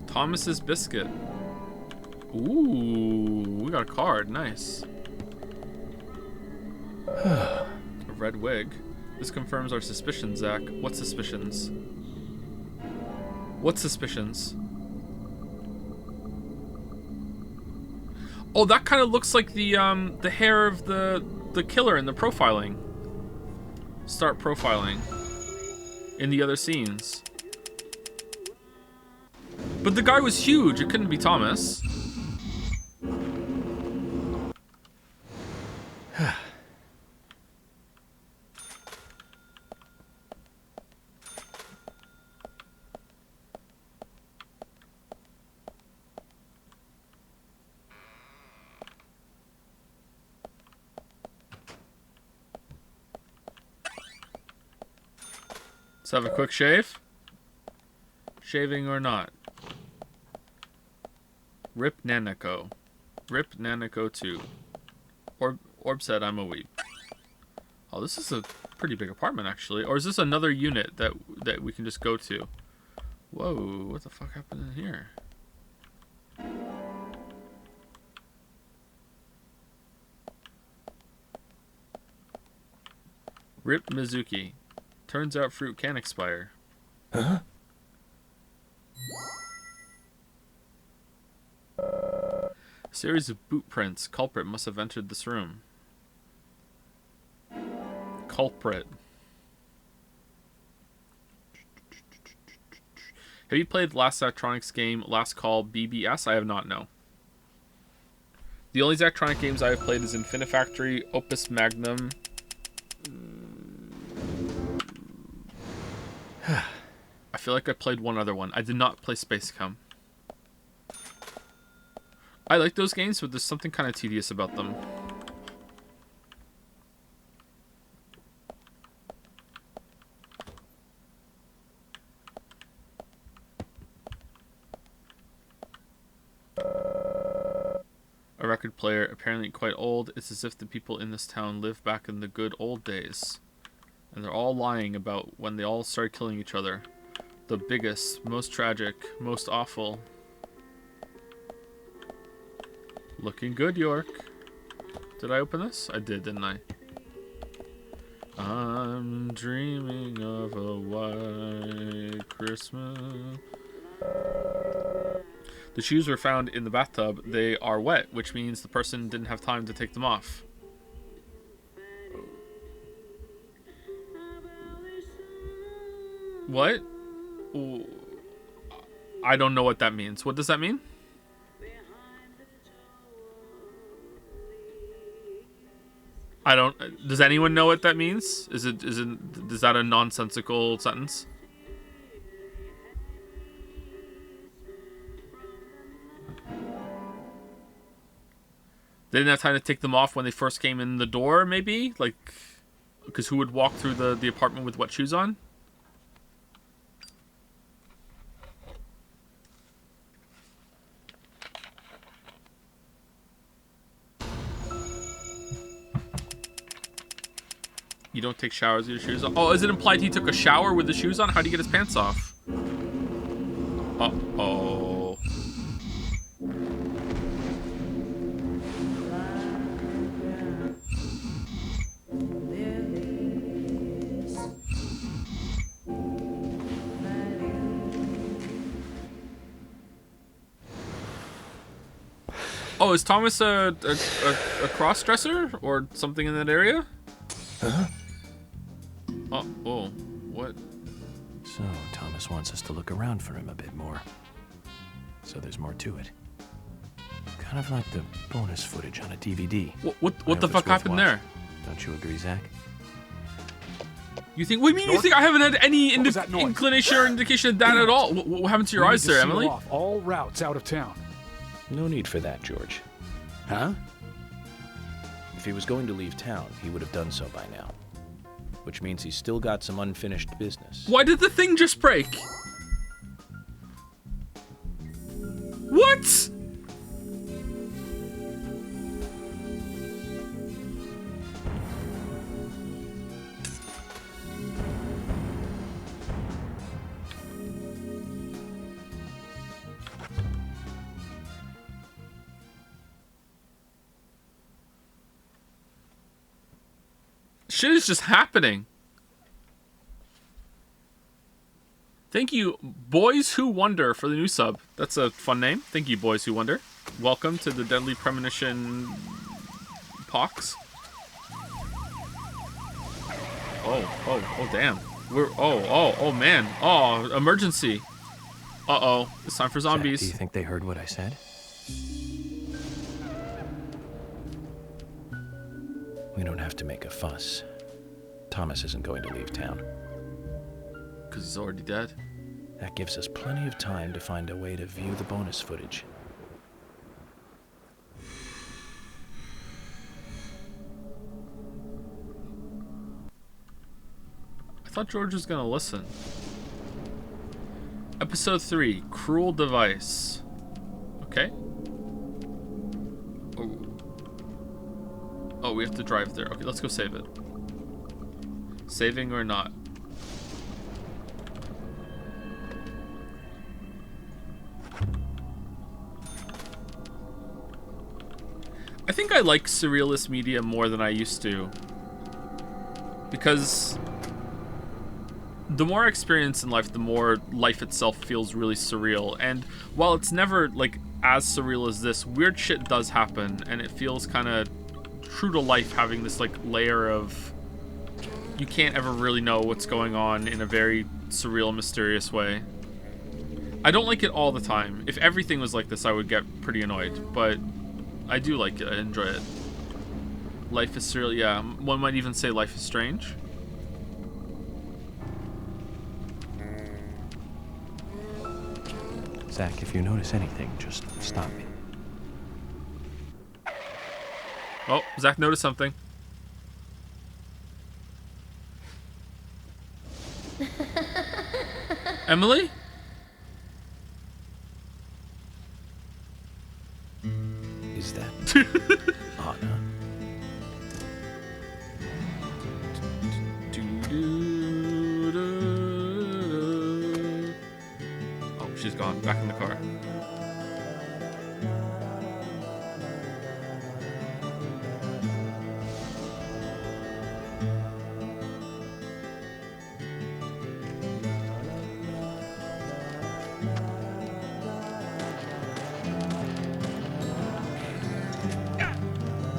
Thomas's biscuit. Ooh, we got a card. Nice. A red wig. This confirms our suspicions, Zach. What suspicions? What suspicions? Oh, that kind of looks like the hair of the killer in the profiling. Start profiling. In the other scenes. But the guy was huge. It couldn't be Thomas. Let's have a quick shave. Shaving or not. Rip Nanako. Rip Nanako 2. Orb said I'm a weep. Oh, this is a pretty big apartment, actually. Or is this another unit that we can just go to? Whoa, what the fuck happened in here? Rip Mizuki. Turns out fruit can expire. Huh? Series of boot prints. Culprit must have entered this room. Culprit. Have you played the last Zachtronics game, Last Call BBS? I have not, no. The only Zachtronic games I have played is Infinifactory, Opus Magnum. I feel like I played one other one. I did not play Spacecom. I like those games, but there's something kind of tedious about them. A record player, apparently quite old. It's as if the people in this town lived back in the good old days. And they're all lying about when they all started killing each other. The biggest, most tragic, most awful. Looking good, York. Did I open this? I did, didn't I? I'm dreaming of a white Christmas. The shoes were found in the bathtub. They are wet, which means the person didn't have time to take them off. What? I don't know what that means. What does that mean? I don't. Does anyone know what that means? Is that a nonsensical sentence? They didn't have time to take them off when they first came in the door, maybe? Like, because who would walk through the apartment with wet shoes on? You don't take showers with your shoes on? Oh, is it implied he took a shower with the shoes on? How'd he get his pants off? Uh-oh. Oh, is Thomas a cross-dresser or something in that area? Huh? Oh, what? So, Thomas wants us to look around for him a bit more. So there's more to it. Kind of like the bonus footage on a DVD. What the fuck happened there? Don't you agree, Zach? You think? What do you mean? You think I haven't had any inclination or indication of that at all? What happened to your eyes there, Emily? Off all routes out of town. No need for that, George. Huh? If he was going to leave town, he would have done so by now. Which means he's still got some unfinished business. Why did the thing just break? What? Shit is just happening. Thank you, Boys Who Wonder, for the new sub. That's a fun name. Thank you, Boys Who Wonder. Welcome to the Deadly Premonition Pox. Oh, damn. Oh, man. Oh, emergency. Uh-oh. It's time for zombies. Zach, do you think they heard what I said? We don't have to make a fuss. Thomas isn't going to leave town. Because he's already dead. That gives us plenty of time to find a way to view the bonus footage. I thought George was going to listen. Episode 3, Cruel Device. Okay. Oh, we have to drive there. Okay, let's go save it. Saving or not? I think I like surrealist media more than I used to. Because the more I experience in life, the more life itself feels really surreal. And while it's never, like, as surreal as this, weird shit does happen. And it feels kind of true to life, having this, like, layer of... You can't ever really know what's going on in a very surreal, mysterious way. I don't like it all the time. If everything was like this, I would get pretty annoyed. But I do like it. I enjoy it. Life is surreal. Yeah, one might even say life is strange. Zach, if you notice anything, just stop me. Oh, Zach noticed something. Emily? Is that Anna? Oh, she's gone. Back in the car.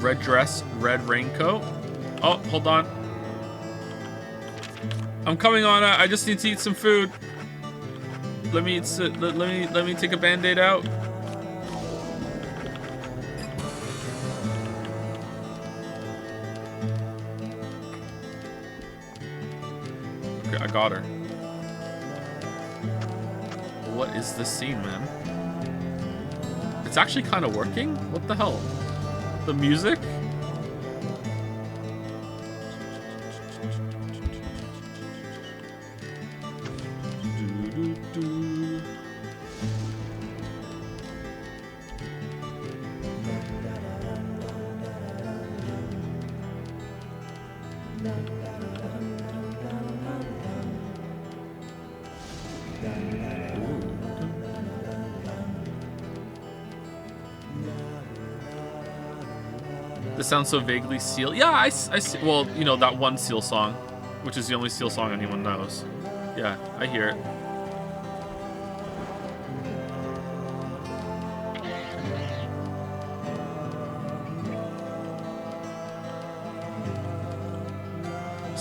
Red dress, red raincoat. Oh, hold on. I'm coming on. I just need to eat some food. Let me take a band-aid out. Okay, I got her. What is this scene, man? It's actually kind of working? What the hell? The music? This sounds so vaguely Seal. Yeah, I see. Well, you know, that one Seal song, which is the only Seal song anyone knows. Yeah, I hear it.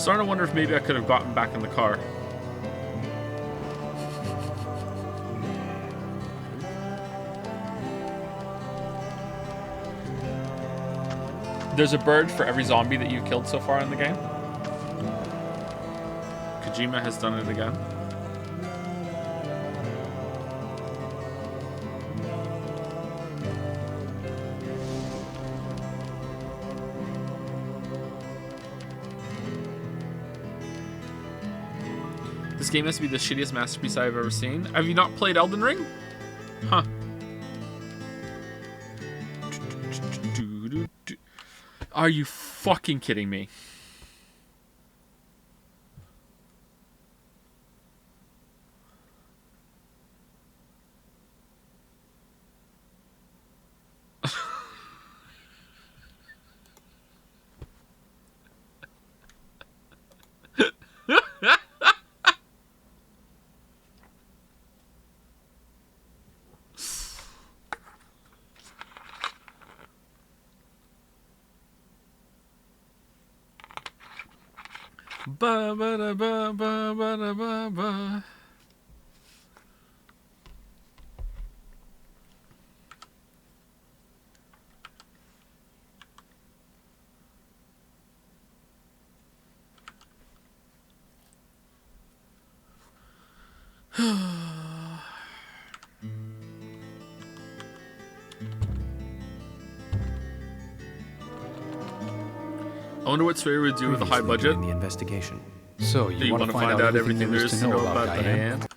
starting to wonder if maybe I could have gotten back in the car. There's a bird for every zombie that you've killed so far in the game. Kojima has done it again. This game has to be the shittiest masterpiece I've ever seen. Have you not played Elden Ring? Huh. Are you fucking kidding me? Ba ba da ba ba ba da ba ba. I wonder what Sawyer would do with a high budget. In the investigation. So you want to find out everything there is to know about Diane?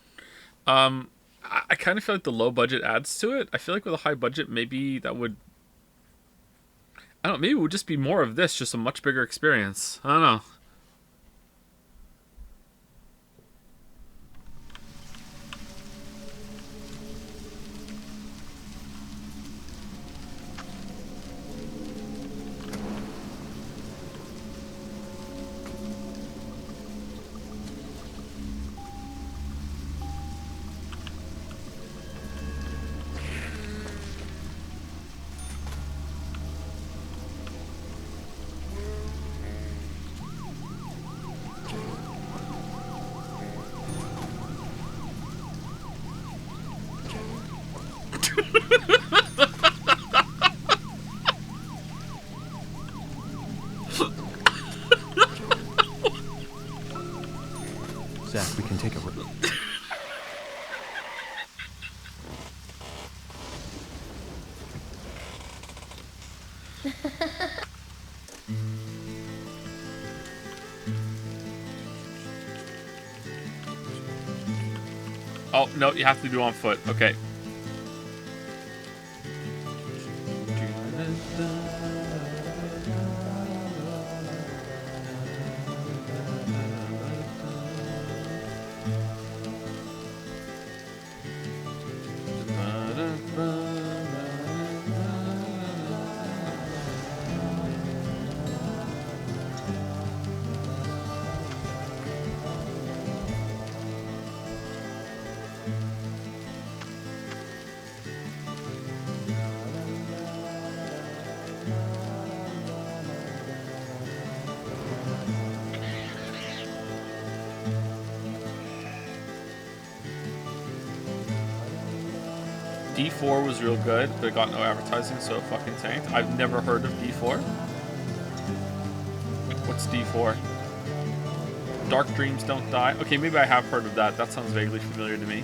I kind of feel like the low budget adds to it. I feel like with a high budget, maybe that would... I don't know, maybe it would just be more of this, just a much bigger experience. I don't know. Zach, we can take a look. Oh, no, you have to do on foot. Okay. D4 was real good, but it got no advertising, so it fucking tanked. I've never heard of D4. What's D4? Dark Dreams Don't Die. Okay, maybe I have heard of that. That sounds vaguely familiar to me.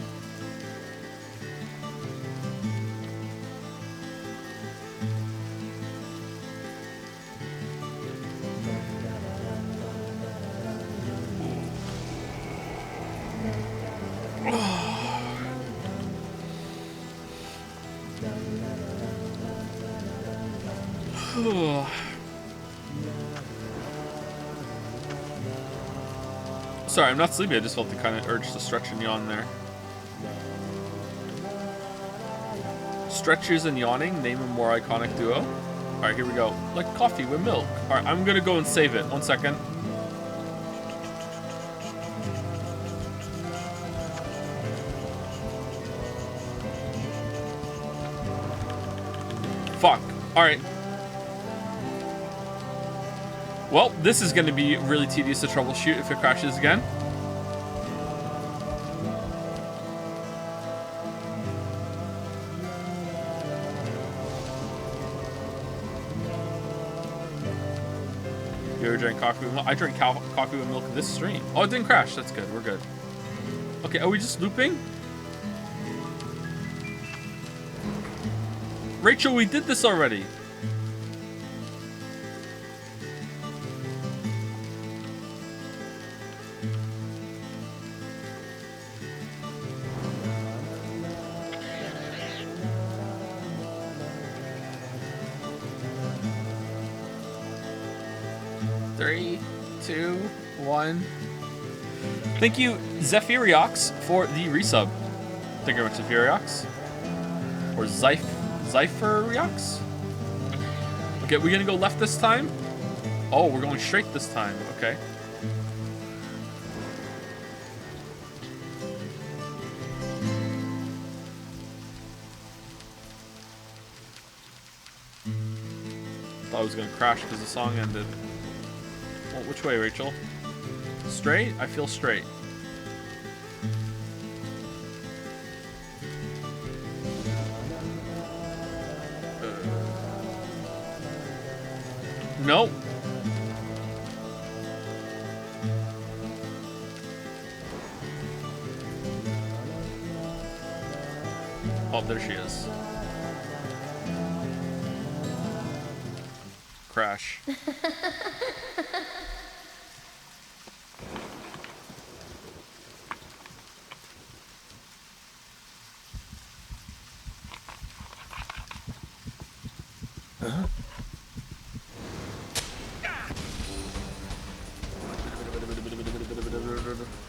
Sorry, I'm not sleepy. I just felt the kind of urge to stretch and yawn there. Stretches and yawning, name a more iconic duo. Alright, here we go. Like coffee with milk. Alright, I'm gonna go and save it. 1 second. Fuck. Alright. Well, this is going to be really tedious to troubleshoot if it crashes again. You ever drink coffee with milk? I drink coffee with milk in this stream. Oh, it didn't crash. That's good. We're good. Okay, are we just looping? Rachel, we did this already. Three, two, one. Thank you, Zephyriox, for the resub. Thank you very much, Zephyriox. Or Zephyriox? Okay, we're gonna go left this time? Oh, we're going straight this time. Okay. Thought I was gonna crash because the song ended. Well, which way, Rachel? Straight? I feel straight. Nope. Oh, there she is. Crash.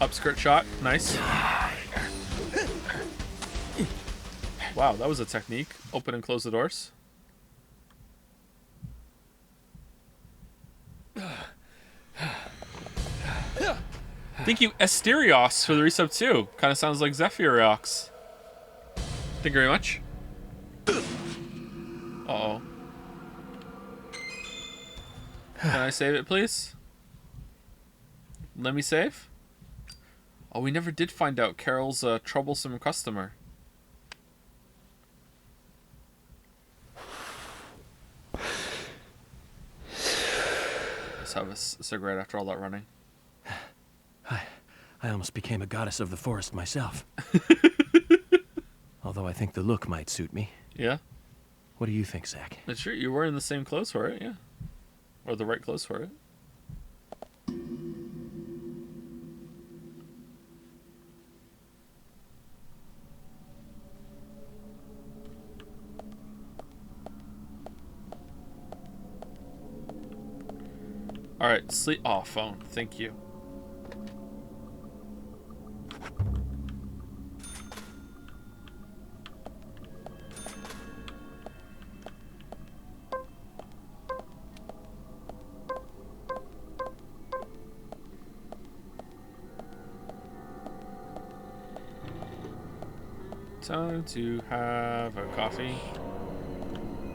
Upskirt shot. Nice. Wow, that was a technique. Open and close the doors. Thank you, Asterios, for the resub too. Kind of sounds like Zephyriox. Thank you very much. Uh-oh. Can I save it, please? Let me save. Oh, we never did find out Carol's a troublesome customer. Let's have a cigarette after all that running. I almost became a goddess of the forest myself. Although I think the look might suit me. Yeah? What do you think, Zach? That's true. You're wearing the same clothes for it, yeah. Or the right clothes for it. Alright, sleep. Oh, phone. Thank you. Time to have a coffee.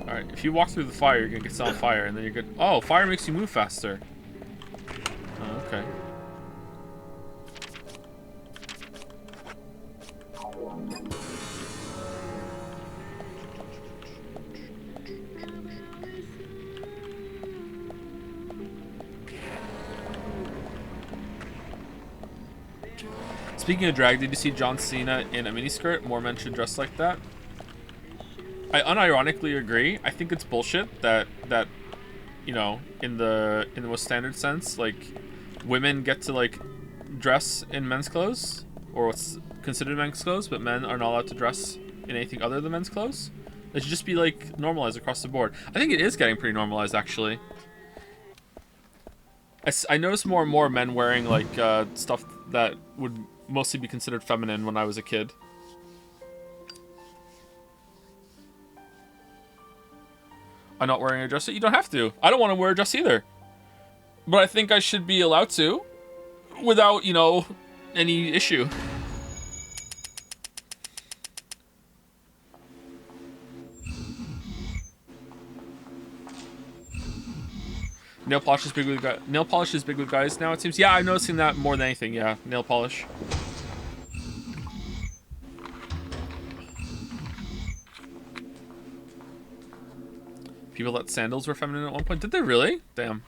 Alright, if you walk through the fire, you're gonna get set on fire, and then you're good. Oh, fire makes you move faster. Oh, okay. Speaking of drag, did you see John Cena in a miniskirt? More men should dress like that. I unironically agree. I think it's bullshit that you know, in the most standard sense, like, women get to like dress in men's clothes, or what's considered men's clothes, but men are not allowed to dress in anything other than men's clothes. It should just be like normalized across the board. I think it is getting pretty normalized, actually. I noticed more and more men wearing like stuff that would mostly be considered feminine when I was a kid. I'm not wearing a dress. You don't have to. I don't want to wear a dress either. But I think I should be allowed to without, you know, any issue. Nail polish is big with guys. Nail polish is big with guys now, it seems. Yeah, I'm noticing that more than anything. Yeah, nail polish. People thought sandals were feminine at one point. Did they really? Damn.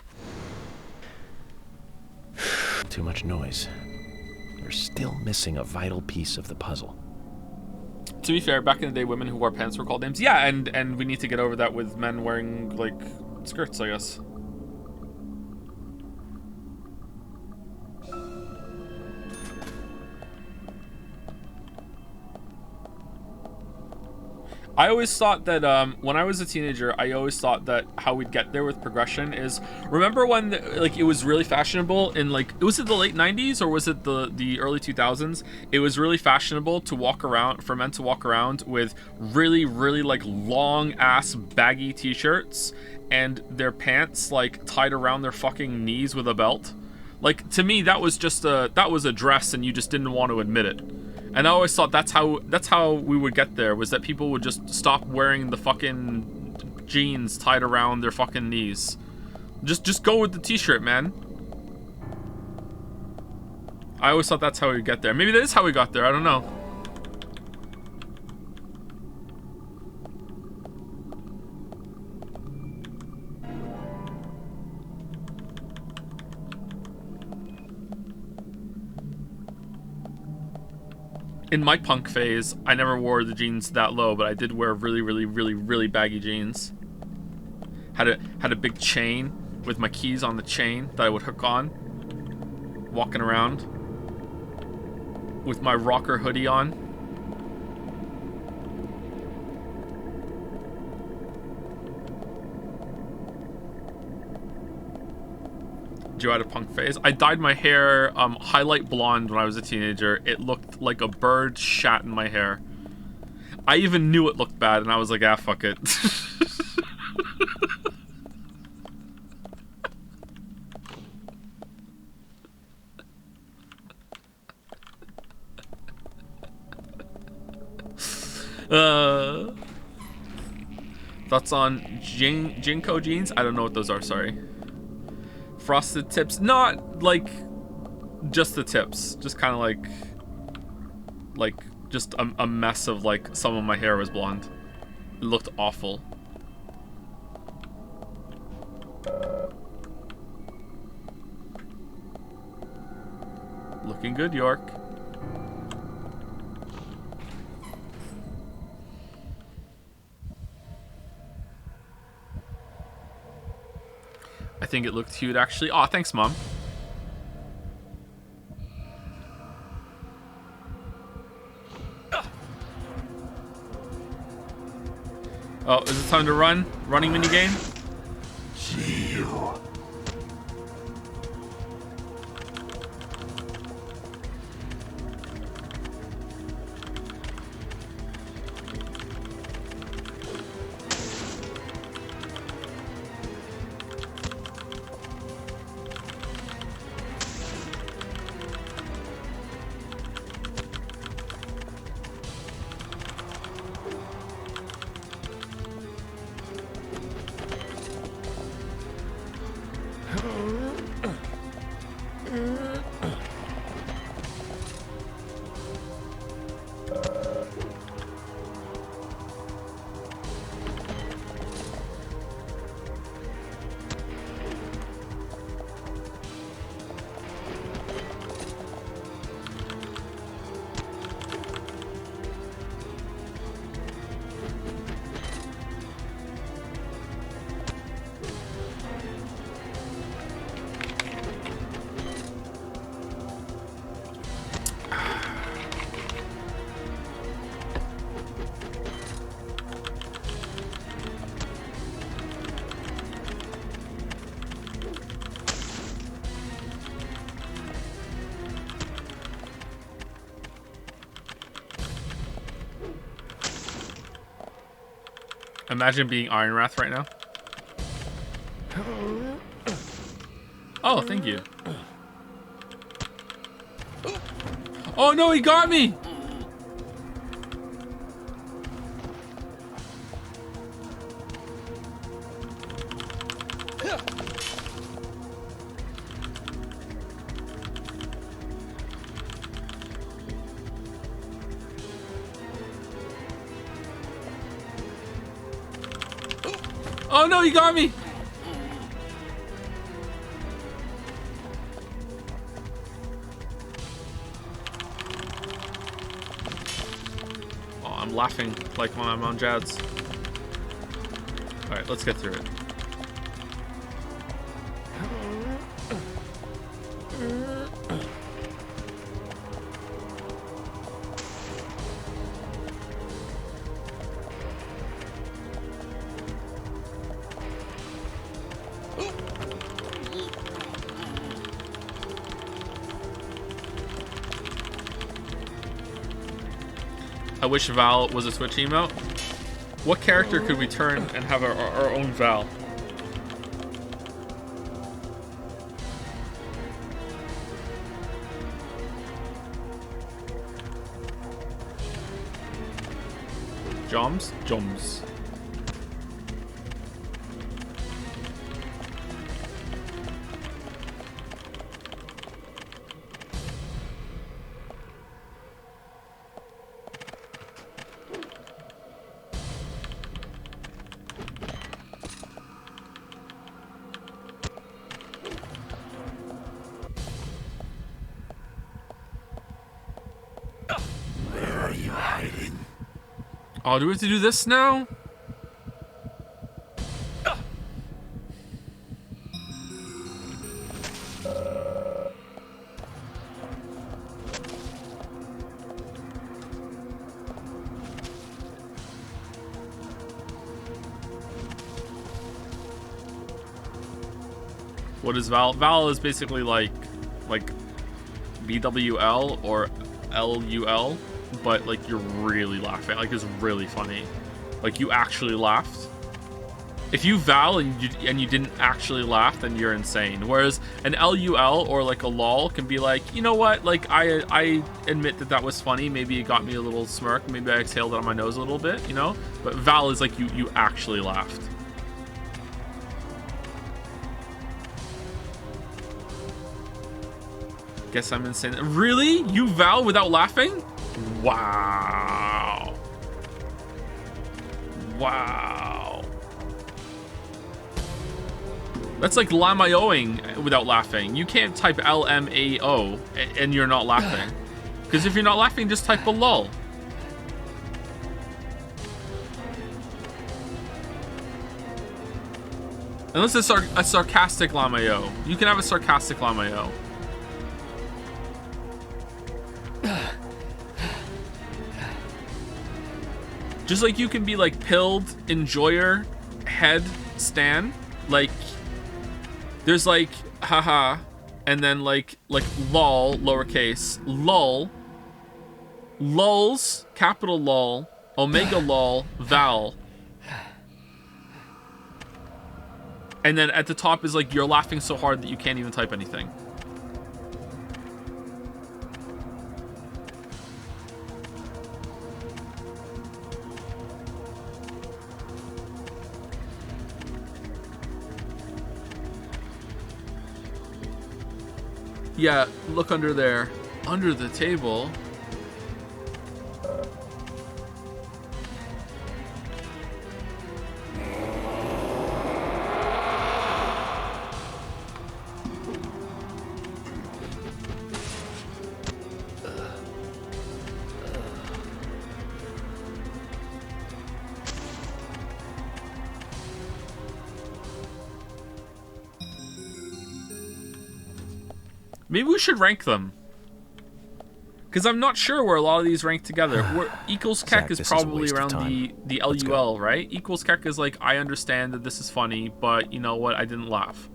Too much noise. We're still missing a vital piece of the puzzle. To be fair, back in the day, women who wore pants were called names. Yeah, and we need to get over that with men wearing, like, skirts, I guess. I always thought that when I was a teenager, I always thought that how we'd get there with progression is, remember when like it was really fashionable in like, was it the late 90s or was it the early 2000s? It was really fashionable to walk around, for men to walk around with really like long ass baggy t-shirts and their pants like tied around their fucking knees with a belt. Like, to me, that was a dress and you just didn't want to admit it. And I always thought that's how we would get there, was that people would just stop wearing the fucking jeans tied around their fucking knees. Just go with the t-shirt, man. I always thought that's how we would get there. Maybe that is how we got there, I don't know. In my punk phase, I never wore the jeans that low, but I did wear really baggy jeans. Had a big chain with my keys on the chain that I would hook on. Walking around with my rocker hoodie on. Joe had a punk phase. I dyed my hair highlight blonde when I was a teenager. It looked like a bird shat in my hair. I even knew it looked bad, and I was like, ah, fuck it. Thoughts on Jinko jeans? I don't know what those are, sorry. Frosted tips, not like just the tips, just kind of like just a mess of like some of my hair was blonde. It looked awful. Looking good, York. I think it looked cute, actually. Aw, thanks, Mom. Oh, is it time to run? Running minigame? See you. Imagine being Iron Wrath right now. Oh, thank you. Oh no, he got me! Oh no, you got me! Oh, I'm laughing like when I'm on Jads. Alright, let's get through it. I wish Val was a Twitch emote. What character could we turn and have our own Val? Joms? Joms. Oh, do we have to do this now? What is Val? Val is basically like BWL or LUL, but like you're really laughing. Like it's really funny. Like you actually laughed. If you Val and you didn't actually laugh, then you're insane. Whereas an LUL or like a LOL can be like, you know what? Like I admit that was funny. Maybe it got me a little smirk. Maybe I exhaled it on my nose a little bit, you know? But Val is like you actually laughed. Guess I'm insane. Really? You Val without laughing? Wow. Wow. That's like lamaoing without laughing. You can't type LMAO and you're not laughing. Because if you're not laughing, just type a lol. Unless it's a sarcastic lamao. You can have a sarcastic lamao. Just like you can be like pilled, enjoyer, head, stan. Like there's like haha, and then like lol, lowercase, lol, lulz, capital lol, omega lol, val. And then at the top is like you're laughing so hard that you can't even type anything. Yeah, look under there. Under the table. Maybe we should rank them. Because I'm not sure where a lot of these rank together. Where equals Keck is probably around the LUL, right? Equals Keck is like, I understand that this is funny, but you know what? I didn't laugh.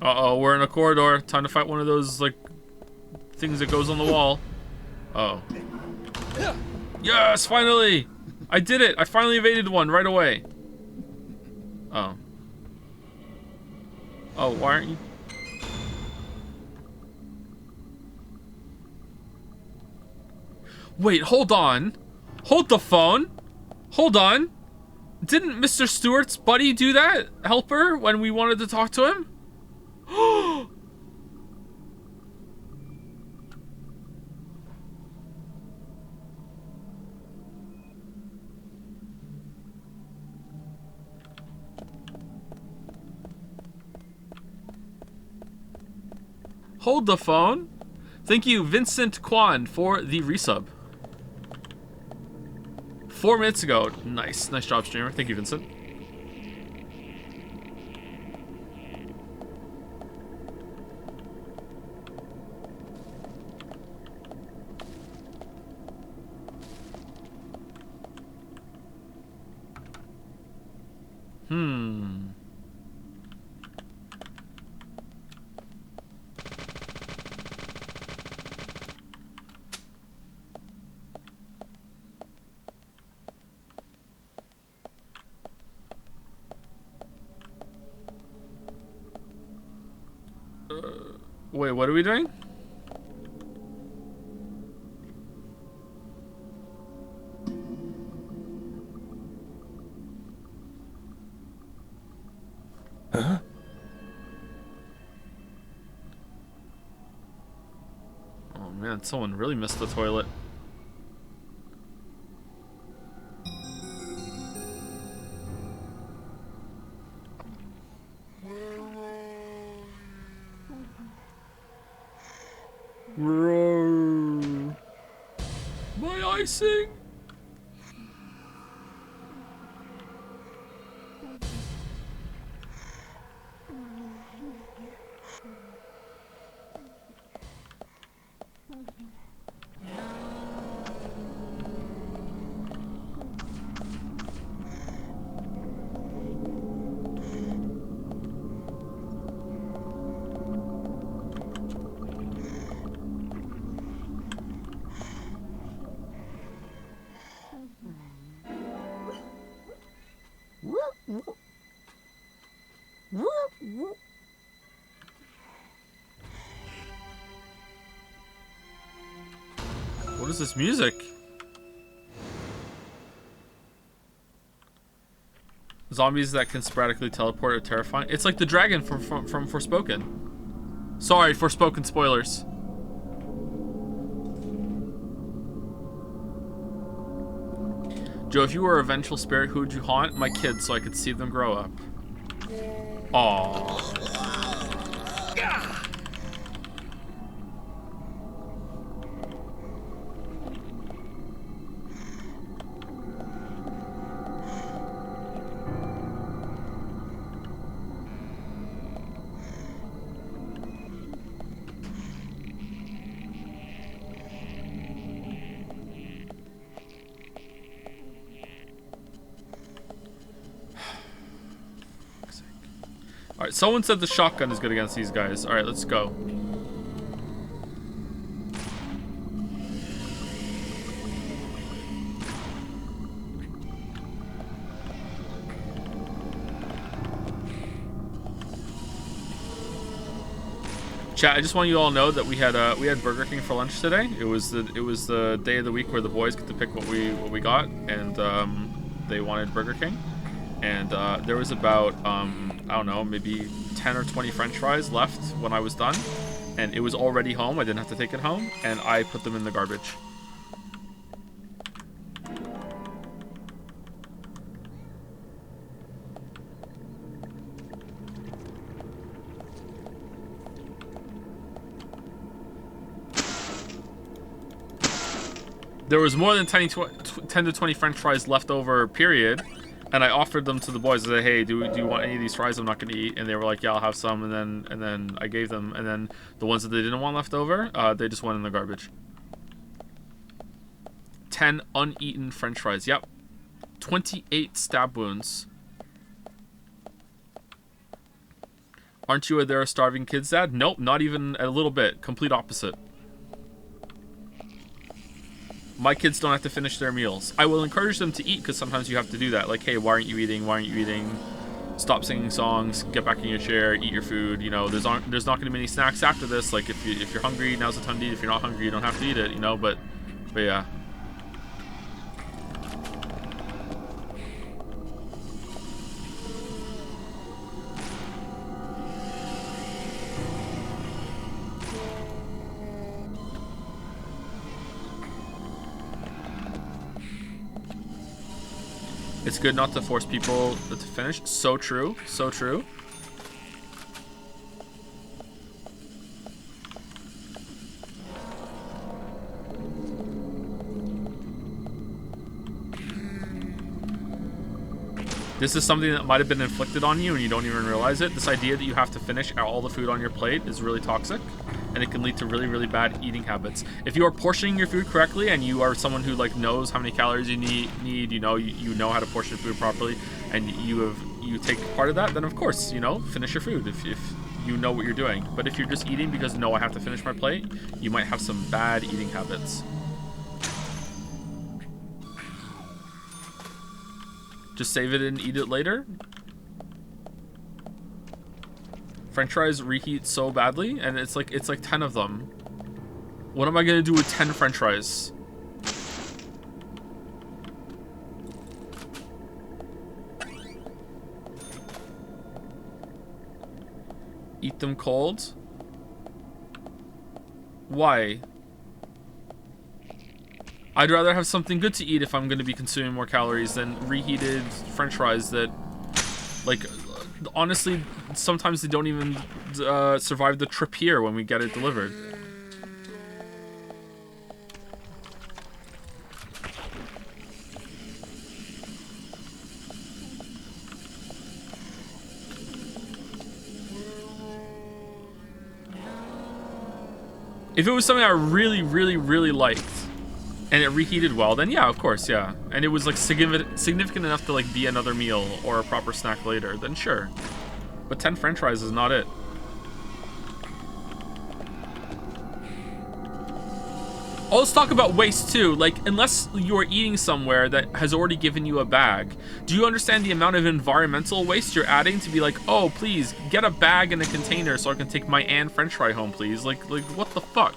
Uh-oh, we're in a corridor. Time to fight one of those, like, things that goes on the wall. Uh-oh. Yes, finally! I did it! I finally evaded one right away. Oh. Oh, why aren't you? Wait, hold on. Hold the phone. Hold on. Didn't Mr. Stewart's buddy do that? Helper, when we wanted to talk to him? Hold the phone. Thank you, Vincent Kwan, for the resub. 4 minutes ago. Nice. Nice job, streamer. Thank you, Vincent. Wait, what are we doing? Huh? Oh man, someone really missed the toilet. My icing. What is this music? Zombies that can sporadically teleport are terrifying. It's like the dragon from Forspoken. Sorry, Forspoken spoilers. Joe, if you were a vengeful spirit, who would you haunt? My kids, so I could see them grow up. Aww. Alright, someone said the shotgun is good against these guys. Alright, let's go. Chat, I just want you all to know that we had Burger King for lunch today. It was the day of the week where the boys get to pick what we got, and they wanted Burger King. And there was about I don't know, maybe 10 or 20 French fries left when I was done, and it was already home. I didn't have to take it home, and I put them in the garbage. There was more than 10 to 20 French fries left over, period. And I offered them to the boys. I said, "Hey, do you want any of these fries? I'm not going to eat." And they were like, "Yeah, I'll have some." And then I gave them. And then the ones that they didn't want left over, they just went in the garbage. 10 uneaten French fries. Yep. 28 stab wounds. Aren't you a there are starving kids, Dad? Nope, not even a little bit. Complete opposite. My kids don't have to finish their meals. I will encourage them to eat because sometimes you have to do that. Like, hey, why aren't you eating? Why aren't you eating? Stop singing songs. Get back in your chair. Eat your food. You know, there's not going to be any snacks after this. Like, if you're hungry, now's the time to eat. If you're not hungry, you don't have to eat it. You know, but yeah. It's good not to force people to finish. So true. So true. This is something that might have been inflicted on you and you don't even realize it. This idea that you have to finish all the food on your plate is really toxic, and it can lead to really, really bad eating habits. If you are portioning your food correctly and you are someone who like knows how many calories you need, you know how to portion food properly, and you take part of that, then of course, finish your food if you know what you're doing. But if you're just eating because no, I have to finish my plate, you might have some bad eating habits. Just save it and eat it later. French fries reheat so badly, and it's like 10 of them. What am I gonna do with 10 French fries? Eat them cold? Why? I'd rather have something good to eat if I'm going to be consuming more calories than reheated French fries that, like, honestly, sometimes they don't even survive the trip here when we get it delivered. If it was something I really, really, really liked, and it reheated well, then yeah, of course, yeah. And it was like significant enough to like be another meal or a proper snack later, then sure. But 10 French fries is not it. Oh, let's talk about waste too. Like, unless you're eating somewhere that has already given you a bag, do you understand the amount of environmental waste you're adding to be like, oh, please get a bag and a container so I can take my Anne French fry home, please? Like what the fuck?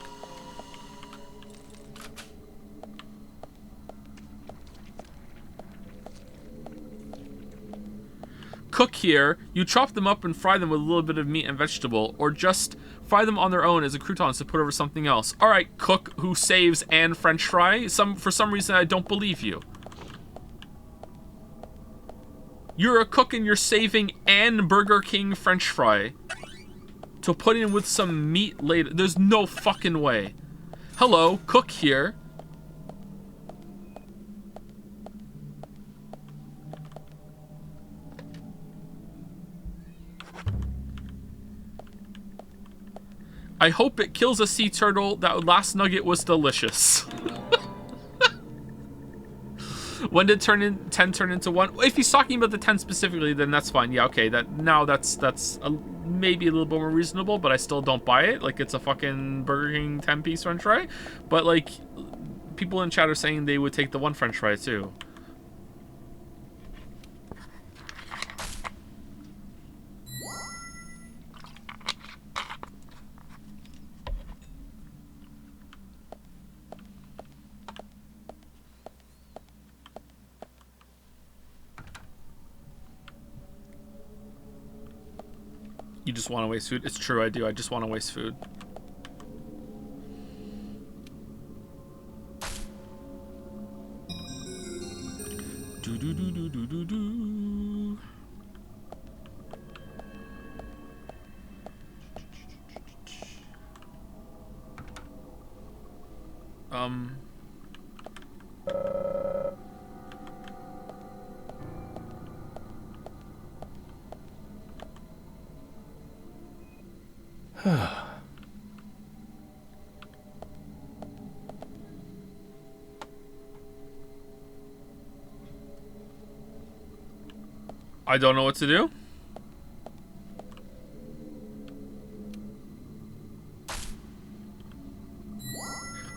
Cook here, you chop them up and fry them with a little bit of meat and vegetable, or just fry them on their own as a croutons to put over something else. All right, cook who saves Anne French fry. For some reason, I don't believe you. You're a cook and you're saving Anne Burger King French fry to put in with some meat later. There's no fucking way. Hello, cook here. I hope it kills a sea turtle. That last nugget was delicious. When did 10 turn into 1? If he's talking about the 10 specifically, then that's fine. Yeah, okay. That's maybe a little bit more reasonable, but I still don't buy it. Like, it's a fucking Burger King 10-piece French fry. But like, people in chat are saying they would take the 1 French fry too. You just want to waste food? It's true, I do. I just want to waste food. Do do do do do do do. I don't know what to do.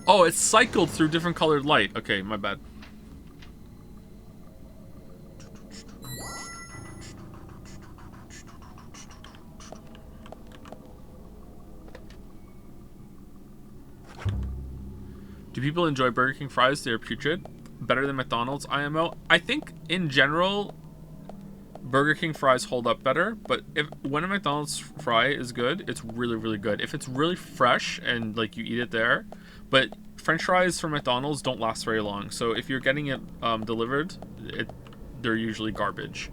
Oh, it's cycled through different colored light. Okay, my bad. Do people enjoy Burger King fries? They're putrid. Better than McDonald's IMO? I think in general, Burger King fries hold up better, but when a McDonald's fry is good, it's really, really good. If it's really fresh and like you eat it there, but French fries from McDonald's don't last very long. So if you're getting it delivered, they're usually garbage.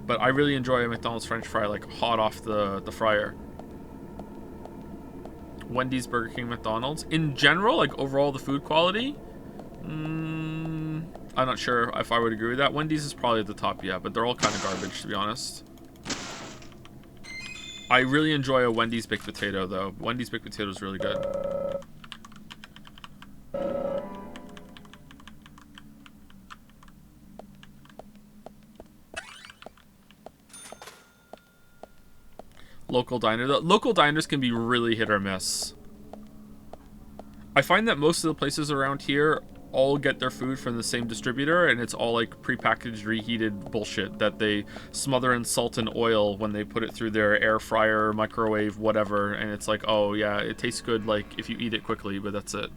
But I really enjoy a McDonald's French fry, like hot off the fryer. Wendy's, Burger King, McDonald's. In general, like overall the food quality, I'm not sure if I would agree with that. Wendy's is probably at the top, yeah, but they're all kind of garbage, to be honest. I really enjoy a Wendy's baked potato, though. Wendy's baked potato is really good. Local diner. The local diners can be really hit or miss. I find that most of the places around here all get their food from the same distributor, and it's all like prepackaged, reheated bullshit that they smother in salt and oil when they put it through their air fryer, microwave, whatever, and it's like, oh yeah, it tastes good like if you eat it quickly, but that's it.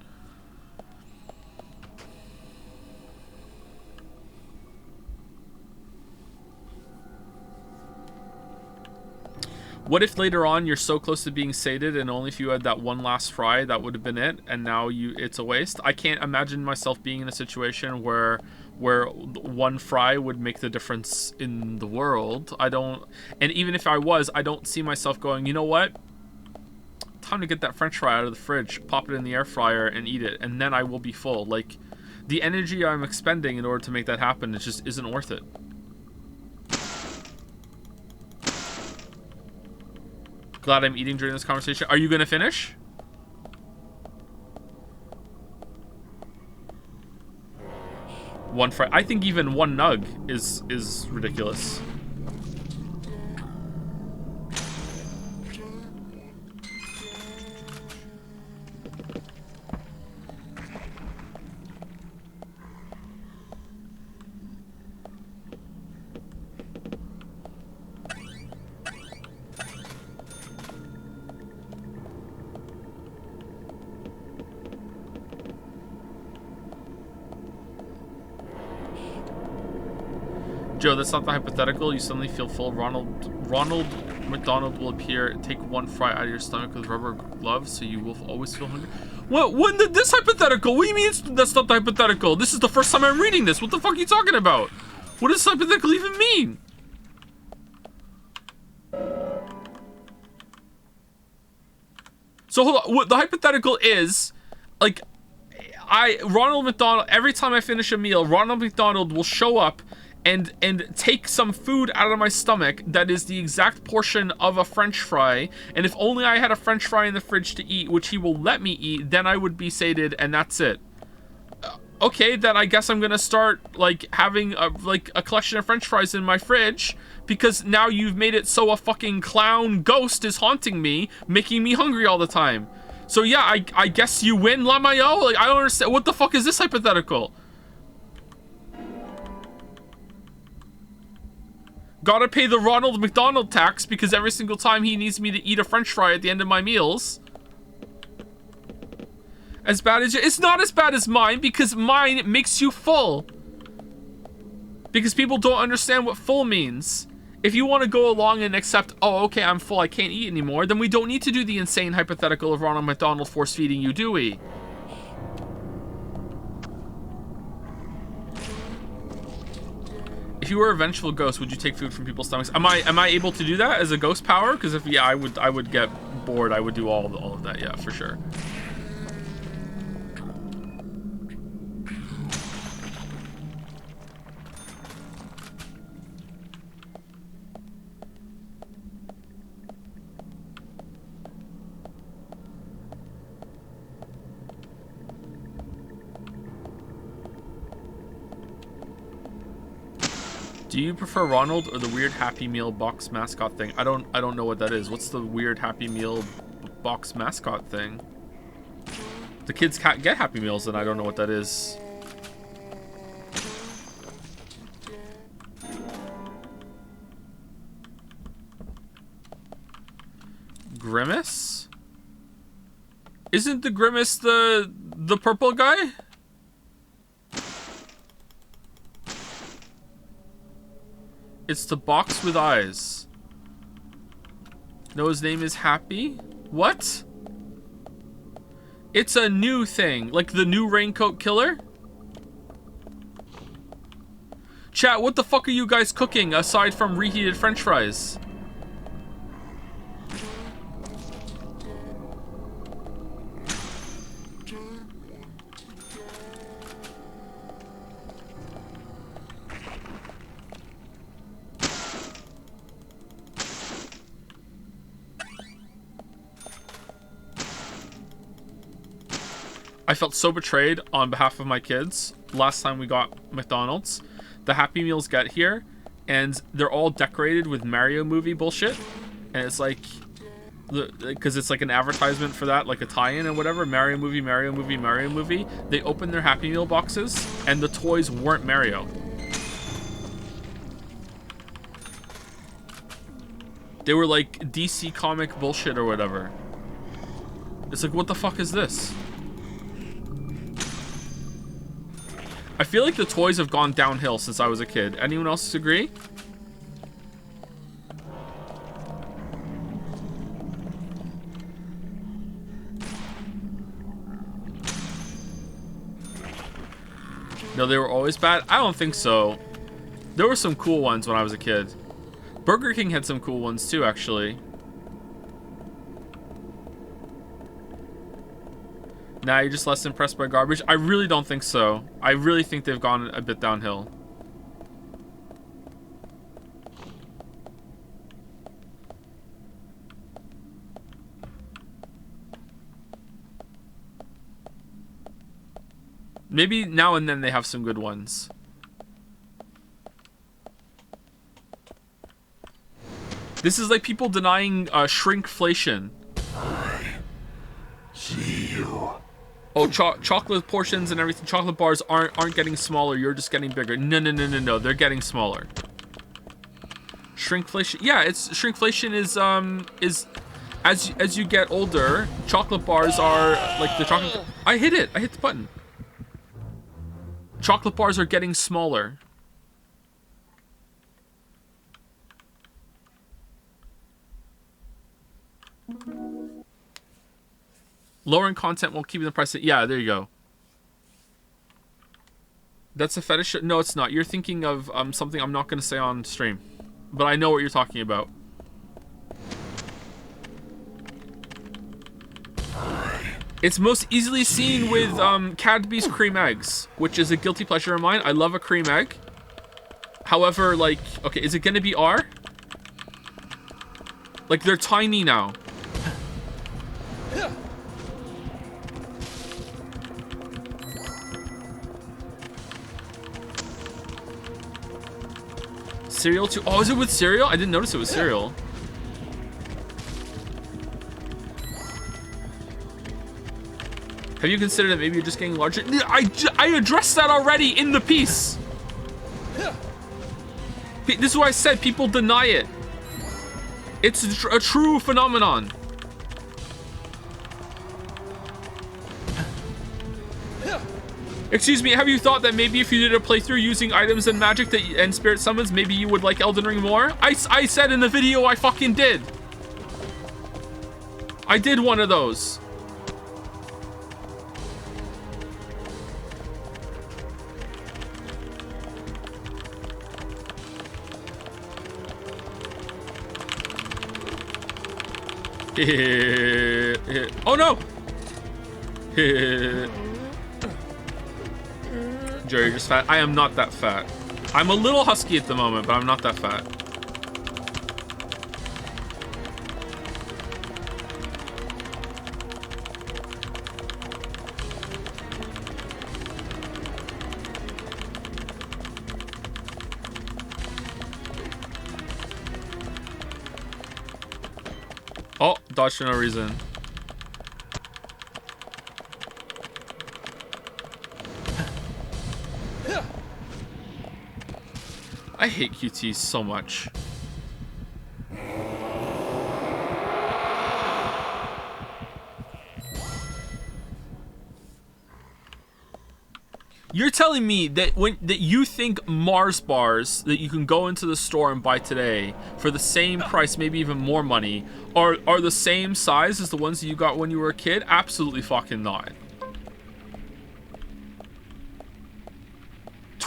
What if later on you're so close to being sated and only if you had that one last fry, that would have been it, and now it's a waste? I can't imagine myself being in a situation where one fry would make the difference in the world. And even if I was, I don't see myself going, you know what? Time to get that French fry out of the fridge, pop it in the air fryer and eat it, and then I will be full. Like, the energy I'm expending in order to make that happen, it just isn't worth it. Glad I'm eating during this conversation. Are you gonna finish? One fry. I think even one nug is ridiculous. Joe, that's not the hypothetical. You suddenly feel full. Ronald McDonald will appear, take one fry out of your stomach with rubber gloves, so you will always feel hungry. What? When did this hypothetical? What do you mean that's not the hypothetical? This is the first time I'm reading this. What the fuck are you talking about? What does hypothetical even mean? So hold on. What the hypothetical is, like, Ronald McDonald, every time I finish a meal, Ronald McDonald will show up and take some food out of my stomach that is the exact portion of a French fry, and if only I had a French fry in the fridge to eat, which he will let me eat, then I would be sated, and that's it. Okay, then I guess I'm gonna start, like, having a collection of French fries in my fridge, because now you've made it so a fucking clown ghost is haunting me, making me hungry all the time. So yeah, I guess you win, Lamayo? Like, I don't understand. What the fuck is this hypothetical? Gotta pay the Ronald McDonald tax because every single time he needs me to eat a French fry at the end of my meals. As bad as it's not as bad as mine, because mine makes you full. Because people don't understand what full means. If you want to go along and accept, oh, okay, I'm full, I can't eat anymore, then we don't need to do the insane hypothetical of Ronald McDonald force feeding you, do we? If you were a vengeful ghost, would you take food from people's stomachs? Am I able to do that as a ghost power? Because if yeah, I would get bored. I would do all of that. Yeah, for sure. Do you prefer Ronald or the weird Happy Meal box mascot thing? I don't know what that is. What's the weird Happy Meal box mascot thing? The kids can't get Happy Meals, and I don't know what that is. Grimace? Isn't the Grimace the purple guy? It's the box with eyes. No, his name is Happy? What? It's a new thing. Like the new Raincoat Killer? Chat, what the fuck are you guys cooking aside from reheated French fries? I felt so betrayed on behalf of my kids last time we got McDonald's. The Happy Meals get here, and they're all decorated with Mario movie bullshit. And it's like, because it's like an advertisement for that, like a tie-in and whatever. Mario movie, Mario movie, Mario movie. They opened their Happy Meal boxes, and the toys weren't Mario. They were like DC comic bullshit or whatever. It's like, what the fuck is this? I feel like the toys have gone downhill since I was a kid. Anyone else agree? No, they were always bad? I don't think so. There were some cool ones when I was a kid. Burger King had some cool ones too, actually. Now you're just less impressed by garbage? I really don't think so. I really think they've gone a bit downhill. Maybe now and then they have some good ones. This is like people denying shrinkflation. I see you. Oh, chocolate portions and everything. Chocolate bars aren't getting smaller. You're just getting bigger. No. They're getting smaller. Shrinkflation. Yeah, it's shrinkflation is as you get older, chocolate bars are like the chocolate. I hit it. I hit the button. Chocolate bars are getting smaller. Lowering content while keeping the price. Yeah, there you go. That's a fetish. No, it's not. You're thinking of something I'm not going to say on stream, but I know what you're talking about. It's most easily seen with Cadbury's cream eggs, which is a guilty pleasure of mine. I love a cream egg. However, like, okay, is it going to be R? Like, they're tiny now. Cereal too. Oh, is it with cereal? I didn't notice it was cereal. Have you considered that maybe you're just getting larger? I addressed that already in the piece. This is why I said people deny it. It's a true phenomenon. Excuse me, have you thought that maybe if you did a playthrough using items and magic and spirit summons, maybe you would like Elden Ring more? I said in the video I fucking did. I did one of those. Oh no! Jerry, you're just fat. I am not that fat. I'm a little husky at the moment, but I'm not that fat. Oh, dodge for no reason. I hate QTs so much. You're telling me that that you think Mars bars that you can go into the store and buy today for the same price, maybe even more money, are the same size as the ones that you got when you were a kid? Absolutely fucking not.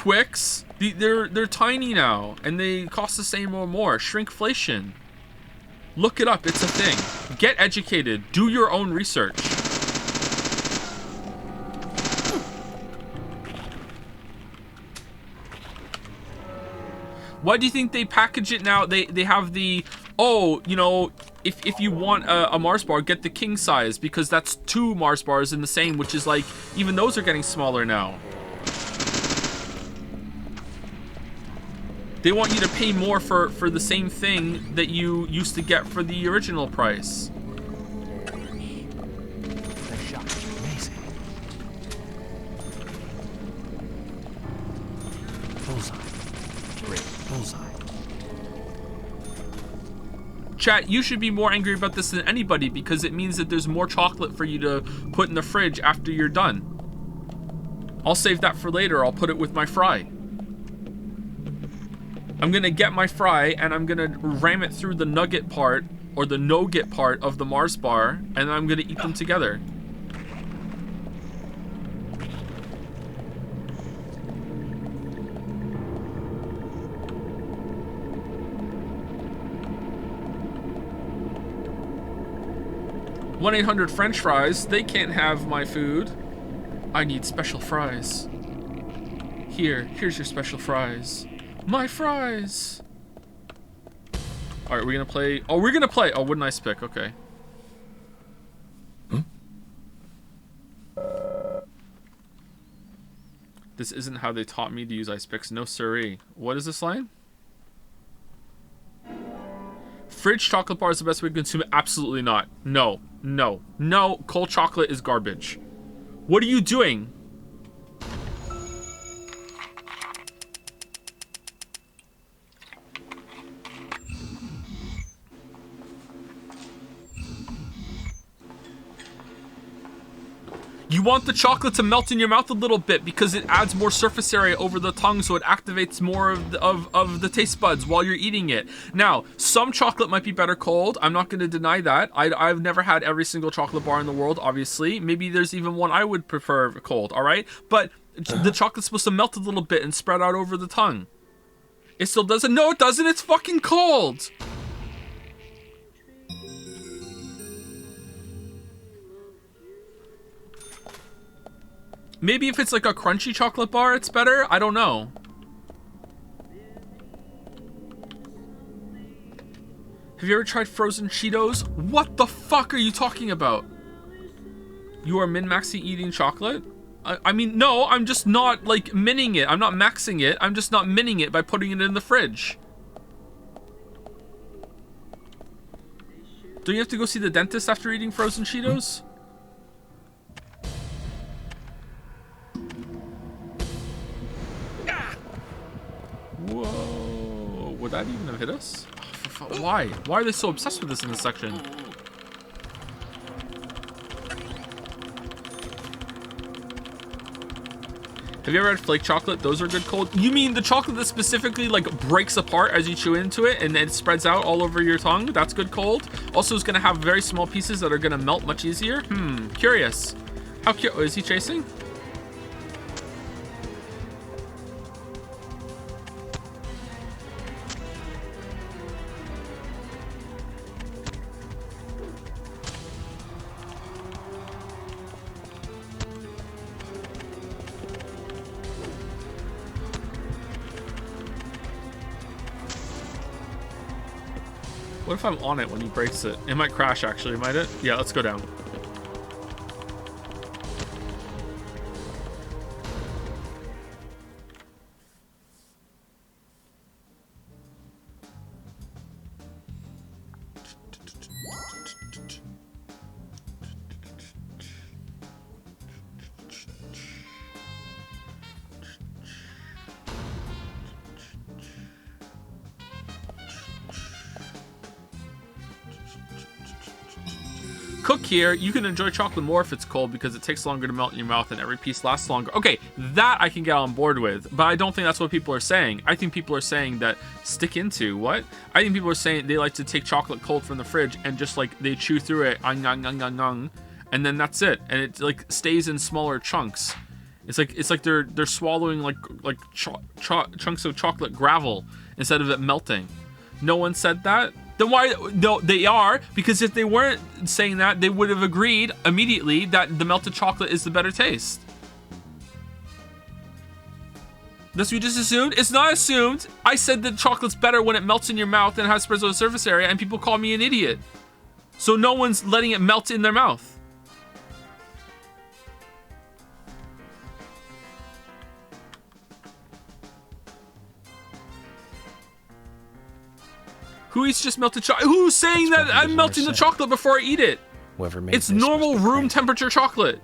Twix. They're tiny now, and they cost the same or more. Shrinkflation. Look it up. It's a thing. Get educated. Do your own research. Why do you think they package it now? They have the, oh, you know, if you want a Mars bar, get the king size, because that's 2 Mars bars in the same, which is like, even those are getting smaller now. They want you to pay more for the same thing that you used to get for the original price. That shot was amazing. Bullseye. Great. Bullseye. Chat, you should be more angry about this than anybody, because it means that there's more chocolate for you to put in the fridge after you're done. I'll save that for later. I'll put it with my fry. I'm gonna get my fry and I'm gonna ram it through the nugget part or the nougat part of the Mars bar, and I'm gonna eat them together. (1-800 French fries). They can't have my food. I need special fries. Here's your special fries. My fries. All right, we're gonna play. Oh, we're gonna play. Oh, what a nice pick. Okay. This isn't how they taught me to use ice picks. No siree. What is this line? Fridge chocolate bar is the best way to consume it. Absolutely not. No. No. No. Cold chocolate is garbage. What are you doing? You want the chocolate to melt in your mouth a little bit because it adds more surface area over the tongue, so it activates more of the taste buds while you're eating it. Now, some chocolate might be better cold. I'm not going to deny that. I've never had every single chocolate bar in the world, obviously. Maybe there's even one I would prefer cold, all right? But the chocolate's supposed to melt a little bit and spread out over the tongue. It still doesn't. No, it doesn't. It's fucking cold. Maybe if it's like a crunchy chocolate bar, it's better. I don't know. Have you ever tried frozen Cheetos? What the fuck are you talking about? You are min-maxing eating chocolate? I mean, no, I'm just not like minning it. I'm not maxing it. I'm just not minning it by putting it in the fridge. Do you have to go see the dentist after eating frozen Cheetos? Whoa, would that even have hit us? Oh, why? Why are they so obsessed with this in this section? Have you ever had flake chocolate? Those are good cold. You mean the chocolate that specifically like breaks apart as you chew into it and then it spreads out all over your tongue? That's good cold. Also, it's gonna have very small pieces that are gonna melt much easier. Curious. How cute? Oh, is he chasing? What if I'm on it when he breaks it? It might crash, actually, might it? Yeah, let's go down. Cook here, you can enjoy chocolate more if it's cold because it takes longer to melt in your mouth and every piece lasts longer. Okay, that I can get on board with, but I don't think that's what people are saying. I think people are saying that stick into what? I think people are saying they like to take chocolate cold from the fridge and just like they chew through it, and then that's it, and it like stays in smaller chunks. It's like they're swallowing like chunks of chocolate gravel instead of it melting. No one said that. Then why? No, they are, because if they weren't saying that, they would have agreed immediately that the melted chocolate is the better taste. That's what you just assumed? It's not assumed. I said that chocolate's better when it melts in your mouth and has spreads over the surface area, and people call me an idiot. So no one's letting it melt in their mouth. Who eats just melted chocolate? Who's saying that I'm melting the chocolate before I eat it? Whoever made it's normal room temperature chocolate.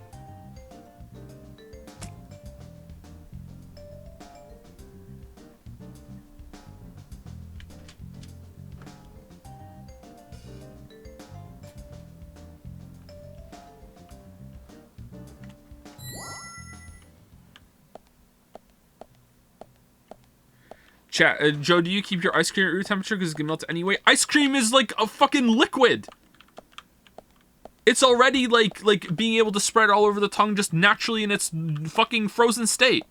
Chat, Joe, do you keep your ice cream at room temperature because it can melt anyway? Ice cream is like a fucking liquid. It's already like being able to spread all over the tongue just naturally in its fucking frozen state.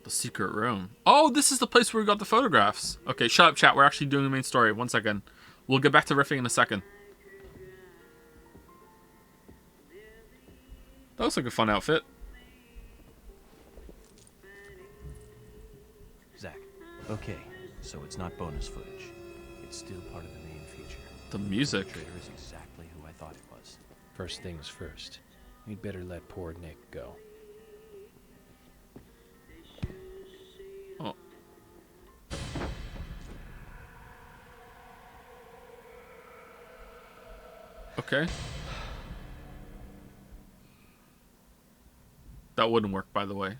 The secret room. Oh, this is the place where we got the photographs. Okay, shut up, chat. We're actually doing the main story. 1 second. We'll get back to riffing in a second. That looks like a fun outfit. Zach, okay, so it's not bonus footage. It's still part of the main feature. The music. The trailer is exactly who I thought it was. First things first. We'd better let poor Nick go. Oh. Okay. That wouldn't work, by the way.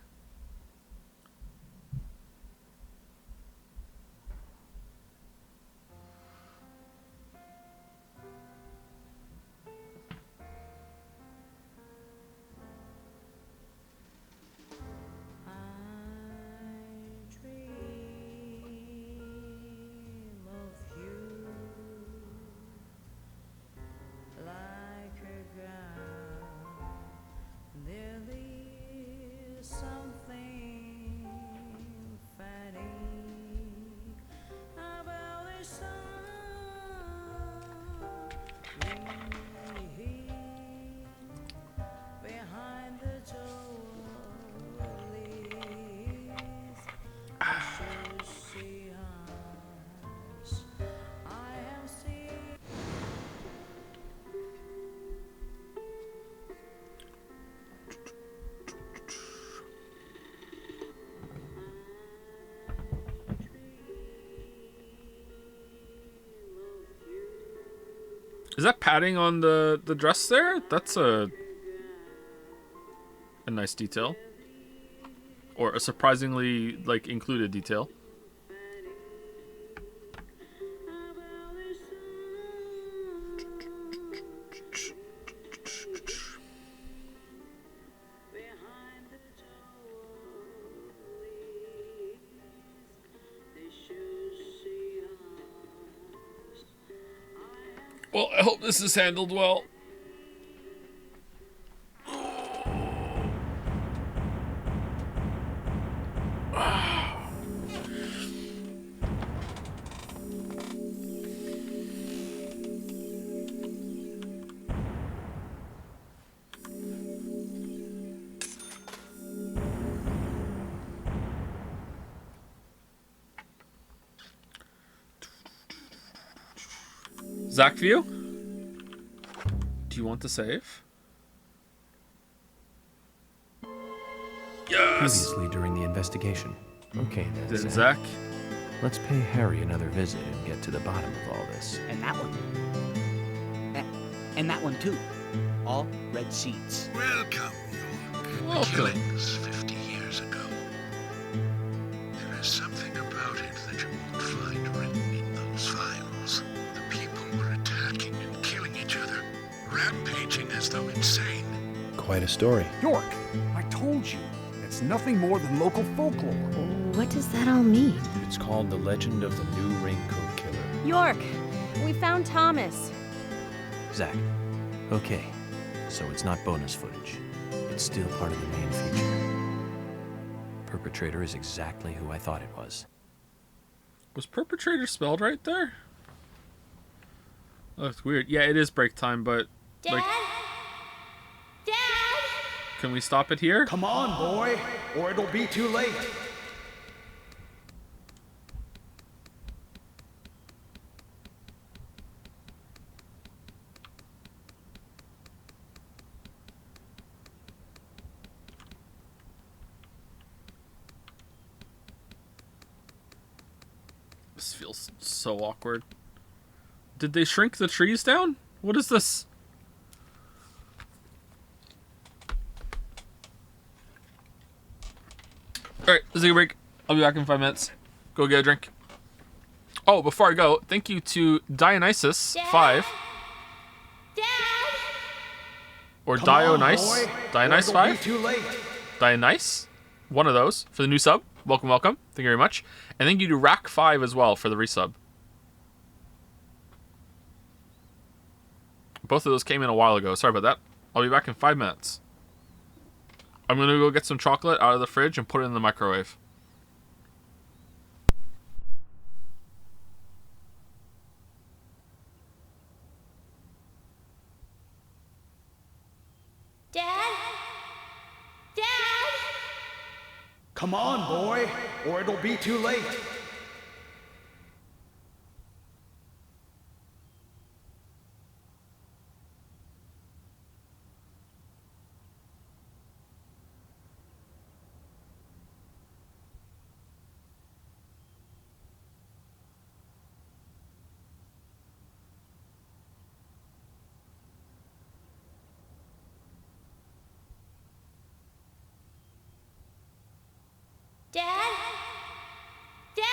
Is that padding on the dress there? That's a nice detail. Or a surprisingly, like, included detail. Well, I hope this is handled well. Zach View? Do you want to save? Yes! Previously during the investigation. Okay then, Then Zach. Let's pay Harry another visit and get to the bottom of all this. And that one. And that one too. All red seeds. Welcome, York. Welcome. Killings 50 years ago. There is something rampaging as though insane. Quite a story. York, I told you, it's nothing more than local folklore. What does that all mean? It's called The Legend of the New Raincoat Killer. York, we found Thomas. Zach, okay, so it's not bonus footage. It's still part of the main feature. Perpetrator is exactly who I thought it was. Was perpetrator spelled right there? Oh, that's weird. Yeah, it is break time, but... Dad? Like, Dad? can we stop it here? Come on, boy, or it'll be too late. This feels so awkward. Did they shrink the trees down? What is this? Alright, let's take a break. I'll be back in 5 minutes. Go get a drink. Oh, before I go, thank you to Dionysus5. Dad? Or Come on, Dionyse. boy, Dionyse or it'll be 5? too late. Dionyse? One of those for the new sub. Welcome, welcome. Thank you very much. And thank you to Rack5 as well for the resub. Both of those came in a while ago. Sorry about that. I'll be back in 5 minutes. I'm going to go get some chocolate out of the fridge and put it in the microwave. Dad? Dad? Come on, boy, or it'll be too late. Dad? Dad?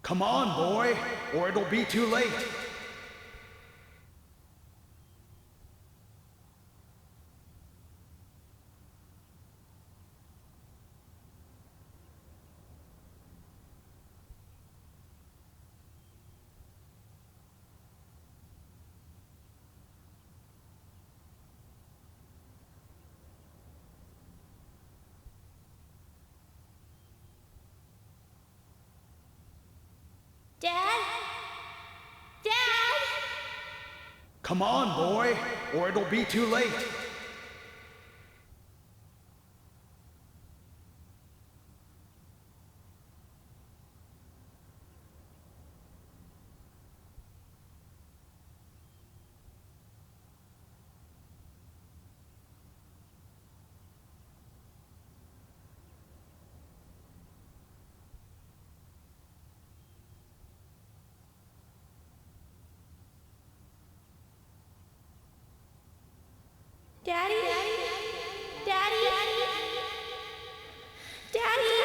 Come on, boy, or it'll be too late. Dad? Dad? Come on, boy, or it'll be too late. Daddy? Daddy? Daddy?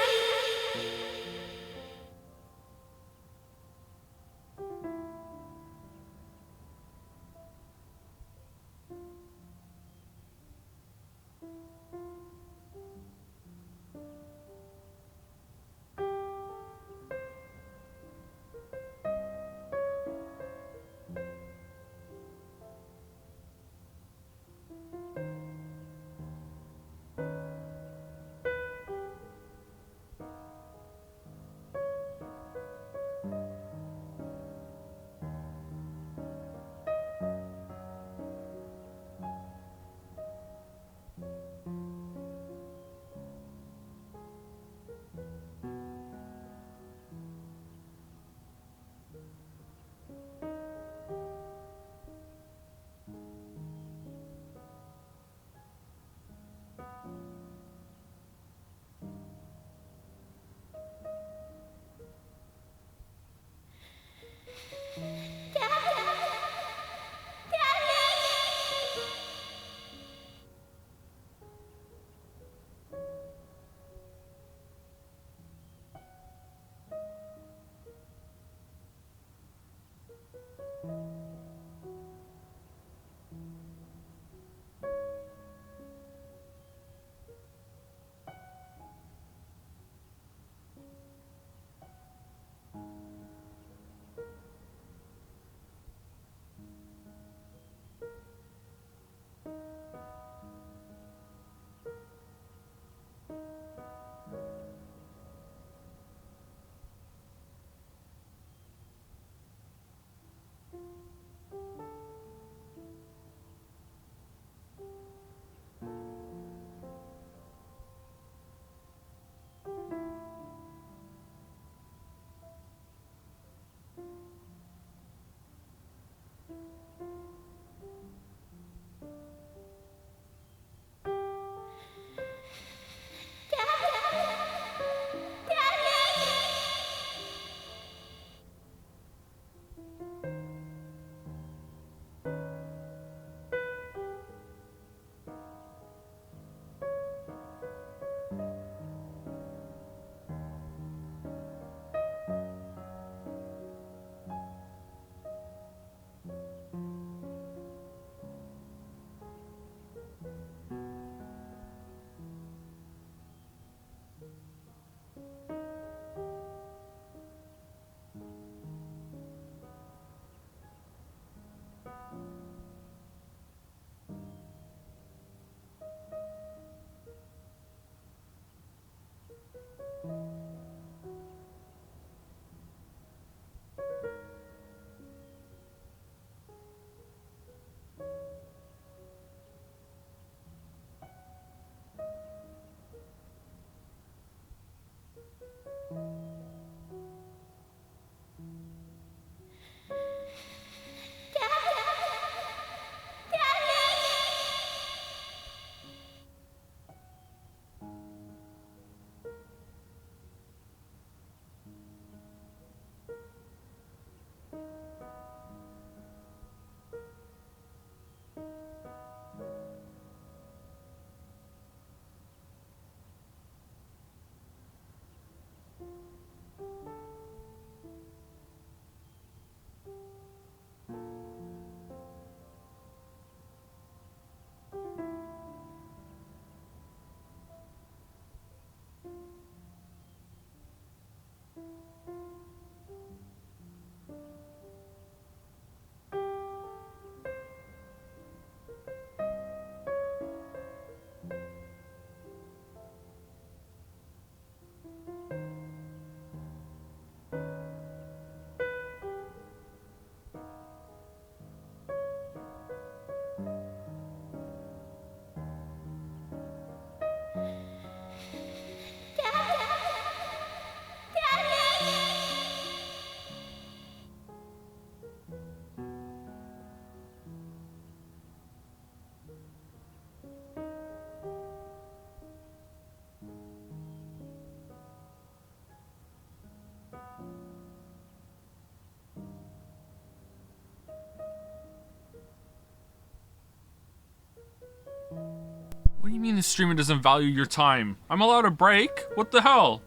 What do you mean the streamer doesn't value your time? I'm allowed a break? What the hell?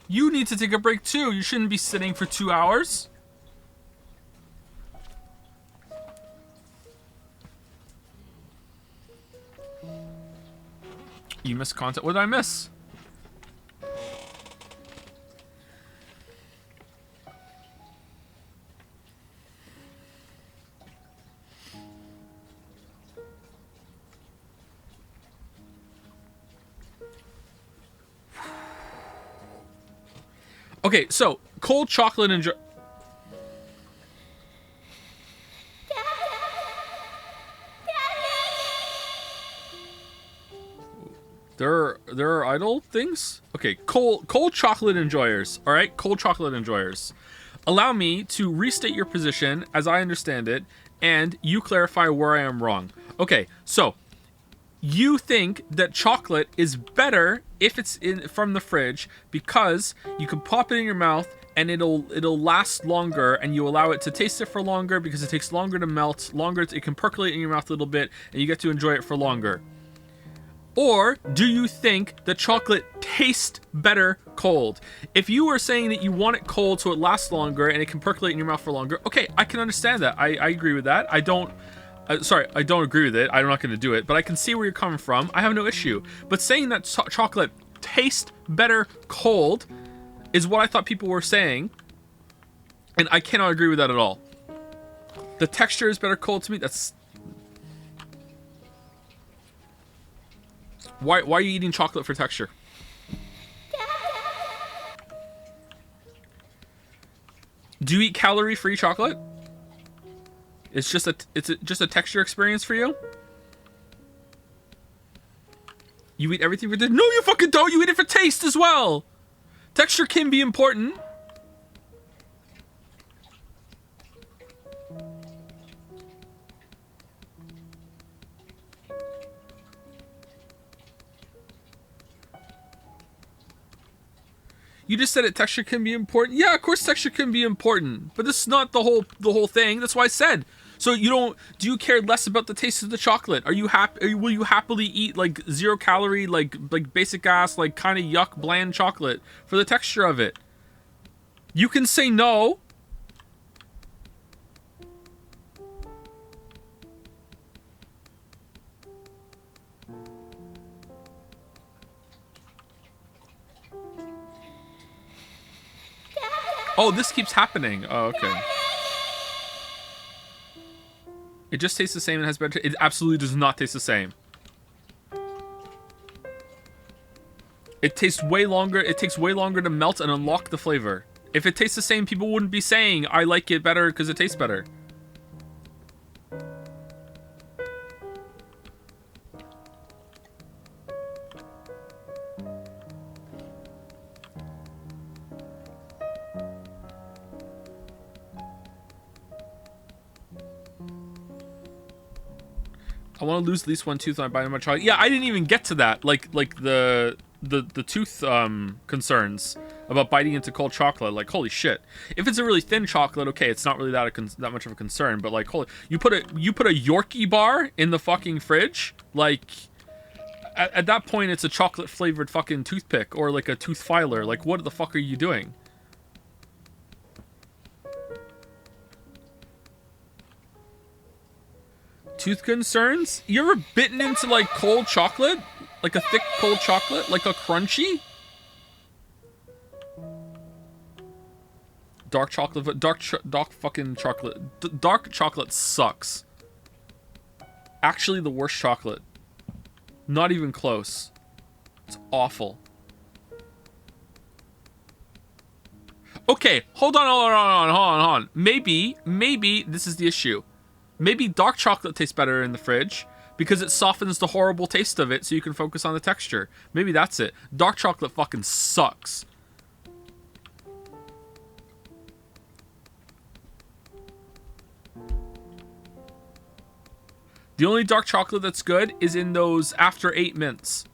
You need to take a break too. You shouldn't be sitting for 2 hours. You missed content. What did I miss? Okay, so cold chocolate and There are idle things? Okay, cold chocolate enjoyers. All right, cold chocolate enjoyers. Allow me to restate your position as I understand it, and you clarify where I am wrong. Okay, so you think that chocolate is better if it's from the fridge because you can pop it in your mouth and it'll last longer, and you allow it to taste it for longer because it takes longer to melt, it can percolate in your mouth a little bit, and you get to enjoy it for longer. Or do you think that chocolate tastes better cold? If you were saying that you want it cold so it lasts longer and it can percolate in your mouth for longer, okay, I can understand that. I agree with that. I don't agree with it. I'm not going to do it, but I can see where you're coming from. I have no issue. But saying that chocolate tastes better cold is what I thought people were saying, and I cannot agree with that at all. The texture is better cold to me. That's... Why are you eating chocolate for texture? Do you eat calorie-free chocolate? It's just a texture experience for you? You eat everything for taste? No, you fucking don't! You eat it for taste as well! Texture can be important. You just said it. Texture can be important. Yeah, of course texture can be important, but this is not the whole thing. That's why I said. So you don't. Do you care less about the taste of the chocolate? Are you happy? Will you happily eat like 0 calorie, like basic ass, like kind of yuck bland chocolate for the texture of it? You can say no. Oh, this keeps happening. Oh, okay. It just tastes the same and has better... It absolutely does not taste the same. It tastes way longer. It takes way longer to melt and unlock the flavor. If it tastes the same, people wouldn't be saying, I like it better because it tastes better. I want to lose at least one tooth when I bite my chocolate. Yeah, I didn't even get to that. Like the tooth concerns about biting into cold chocolate. Like, holy shit. If it's a really thin chocolate, okay, it's not really that much of a concern. But like, holy, you put a Yorkie bar in the fucking fridge. Like, at that point, it's a chocolate flavored fucking toothpick or like a tooth filer. Like, what the fuck are you doing? Tooth concerns? You ever bitten into like cold chocolate? Like a thick cold chocolate? Like a crunchy? Dark chocolate, dark fucking chocolate. Dark chocolate sucks. Actually the worst chocolate. Not even close. It's awful. Okay, hold on. Maybe this is the issue. Maybe dark chocolate tastes better in the fridge because it softens the horrible taste of it so you can focus on the texture. Maybe that's it. Dark chocolate fucking sucks. The only dark chocolate that's good is in those after 8 mints.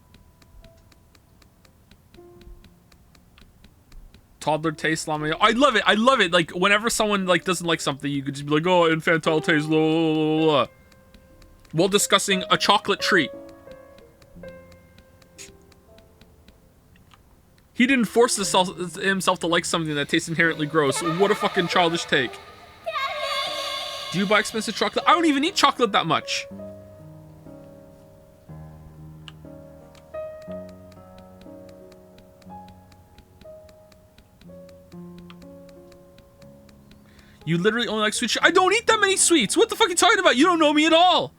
Toddler taste llama. I love it. Like, whenever someone like doesn't like something, you could just be like, oh, infantile taste, blah, blah, blah, blah. While discussing a chocolate treat. He didn't force himself to like something that tastes inherently gross. What a fucking childish take. Do you buy expensive chocolate? I don't even eat chocolate that much. You literally only like sweet shit. I don't eat that many sweets. What the fuck are you talking about? You don't know me at all.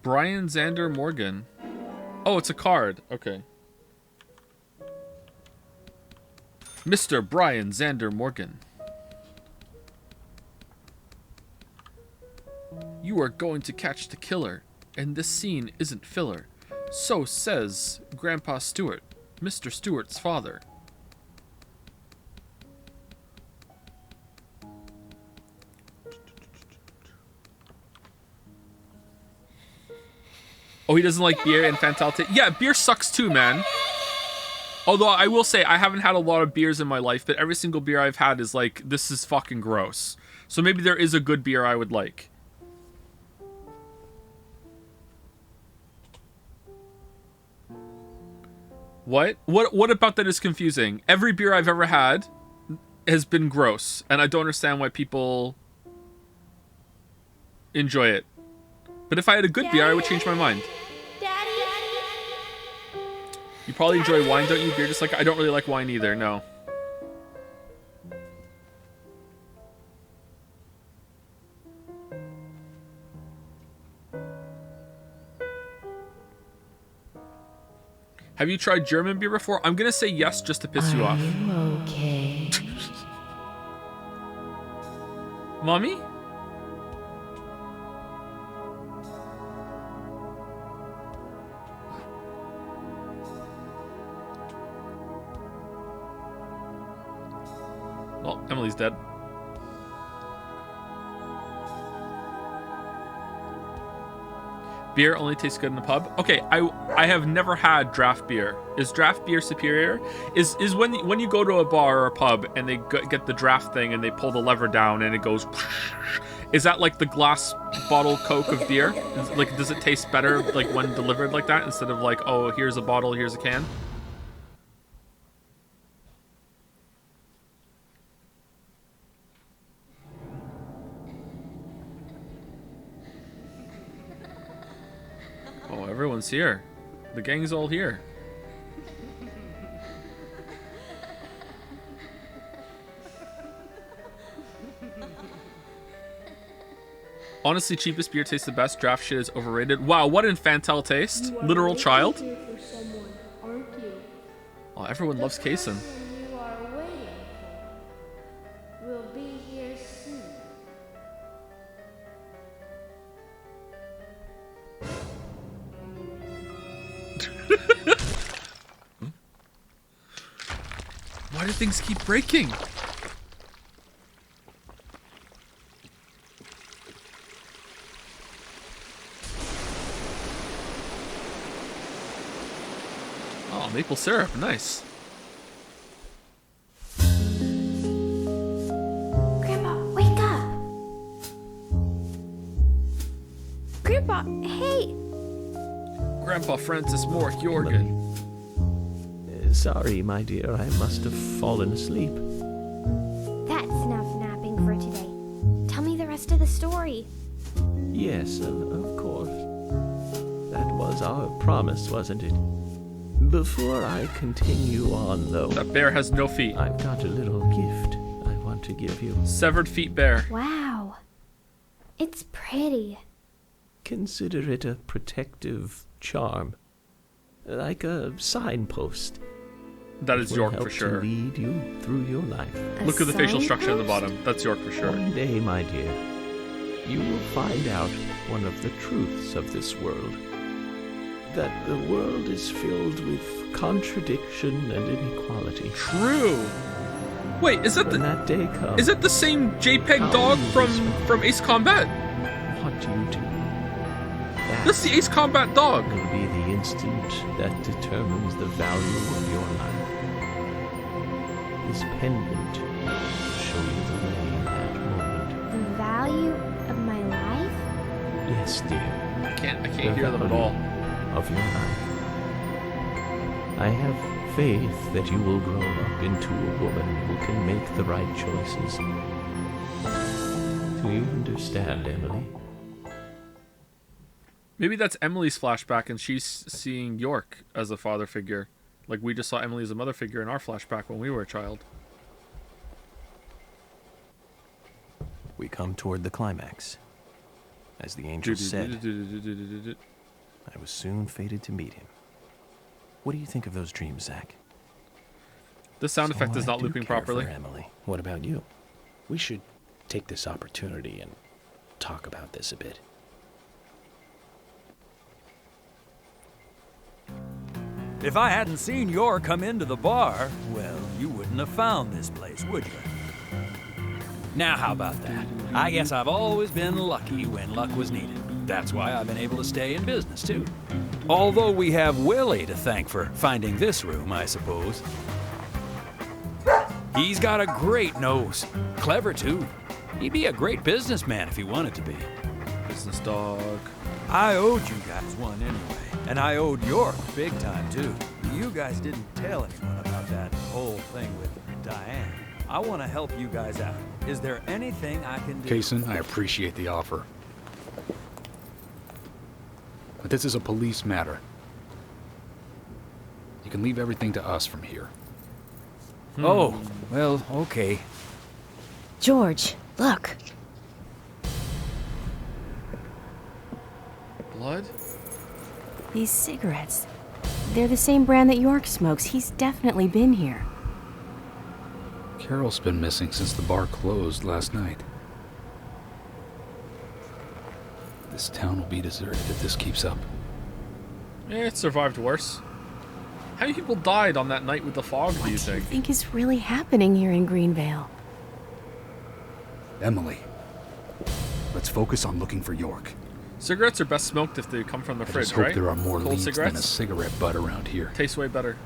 Brian Xander Morgan. Oh, it's a card. Okay. Mr. Brian Xander Morgan. You are going to catch the killer, and this scene isn't filler. So says Grandpa Stewart, Mr. Stewart's father. Oh, he doesn't like beer and Fantality. Yeah, beer sucks too, man. Although I will say I haven't had a lot of beers in my life, but every single beer I've had is like, this is fucking gross. So maybe there is a good beer I would like. What? What about that is confusing? Every beer I've ever had has been gross, and I don't understand why people enjoy it. But if I had a good beer, I would change my mind. You probably enjoy wine, don't you? Beer, just like I don't really like wine either. No. Have you tried German beer before? I'm gonna say yes just to piss you off. Okay. Mommy? Well, Emily's dead. Beer only tastes good in the pub. Okay, I have never had draft beer. Is draft beer superior? Is when you go to a bar or a pub and they get the draft thing and they pull the lever down and it goes, is that like the glass bottle Coke of beer? Like, does it taste better like when delivered like that instead of like, oh, here's a bottle, here's a can? Oh, everyone's here. The gang's all here. Honestly, cheapest beer tastes the best. Draft shit is overrated. Wow, what infantile taste. Literal child. Here for someone, aren't you? Oh, everyone loves Kaysen. You are waiting for will be here soon. Why do things keep breaking? Oh, maple syrup, nice. Grandma, wake up! Grandpa, hey! Grandpa Francis Moore Jorgen. Sorry, my dear, I must have fallen asleep. That's enough napping for today. Tell me the rest of the story. Yes, of course. That was our promise, wasn't it? Before I continue on, though... That bear has no feet. I've got a little gift I want to give you. Severed feet bear. Wow. It's pretty. Consider it a protective charm. Like a signpost. That is York for sure. To lead you through your life. Look at the facial structure at the bottom. That's York for sure. One day, my dear, you will find out one of the truths of this world. That the world is filled with contradiction and inequality. True. Wait, is that that day comes, is it the same JPEG dog from Ace Combat? What do you do? That's the Ace Combat dog. Will be the instant that determines the value of your life. This pendant will show you the way in that moment. The value of my life? Yes, dear. I can't hear them at all. Of your life. I have faith that you will grow up into a woman who can make the right choices. Do you understand, Emily? Maybe that's Emily's flashback and she's seeing York as a father figure. Like we just saw Emily as a mother figure in our flashback when we were a child. We come toward the climax. As the angel said, I was soon fated to meet him. What do you think of those dreams, Zach? The sound effect is not looping properly. Emily. What about you? We should take this opportunity and talk about this a bit. If I hadn't seen York come into the bar, well, you wouldn't have found this place, would you? Now, how about that? I guess I've always been lucky when luck was needed. That's why I've been able to stay in business, too. Although we have Willie to thank for finding this room, I suppose. He's got a great nose. Clever, too. He'd be a great businessman if he wanted to be. Business dog. I owed you guys one anyway. And I owed York big time, too. You guys didn't tell anyone about that whole thing with Diane. I want to help you guys out. Is there anything I can do? Kaysen, I appreciate the offer. But this is a police matter. You can leave everything to us from here. Oh, well, okay. George, look. Blood? These cigarettes. They're the same brand that York smokes. He's definitely been here. Carol's been missing since the bar closed last night. This town will be deserted if this keeps up. Yeah, it survived worse. How many people died on that night with the fog, do you What do you think? think is really happening here in Greenvale? Emily, let's focus on looking for York. Cigarettes are best smoked if they come from the I fridge, just hope right? there are more Cold leads than a cigarettes? cigarette butt around here. Tastes way better.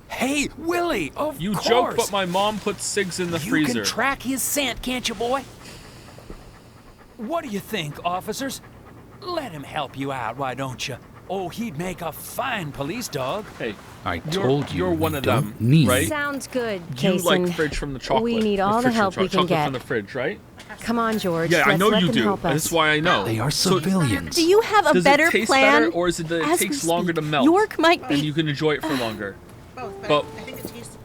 Hey, Willie, of You course. joke, but my mom put cigs in the freezer. You can track his scent, can't you, boy? What do you think, officers? Let him help you out, why don't you? Oh, he'd make a fine police dog. Hey, I told you you're one we of don't them, need. right? Sounds good, You Jason. like fridge from the chocolate. We need all the fridge from help we can chocolate get. from the fridge, right? Come on, George. Yeah, I Let's know let you them do. help us. That's why I know. They are So, civilians. Do you have a does better it taste plan? better, or is it that it As we takes longer to speak, melt? York might And be. you can enjoy it for longer. Both, but But I think it tastes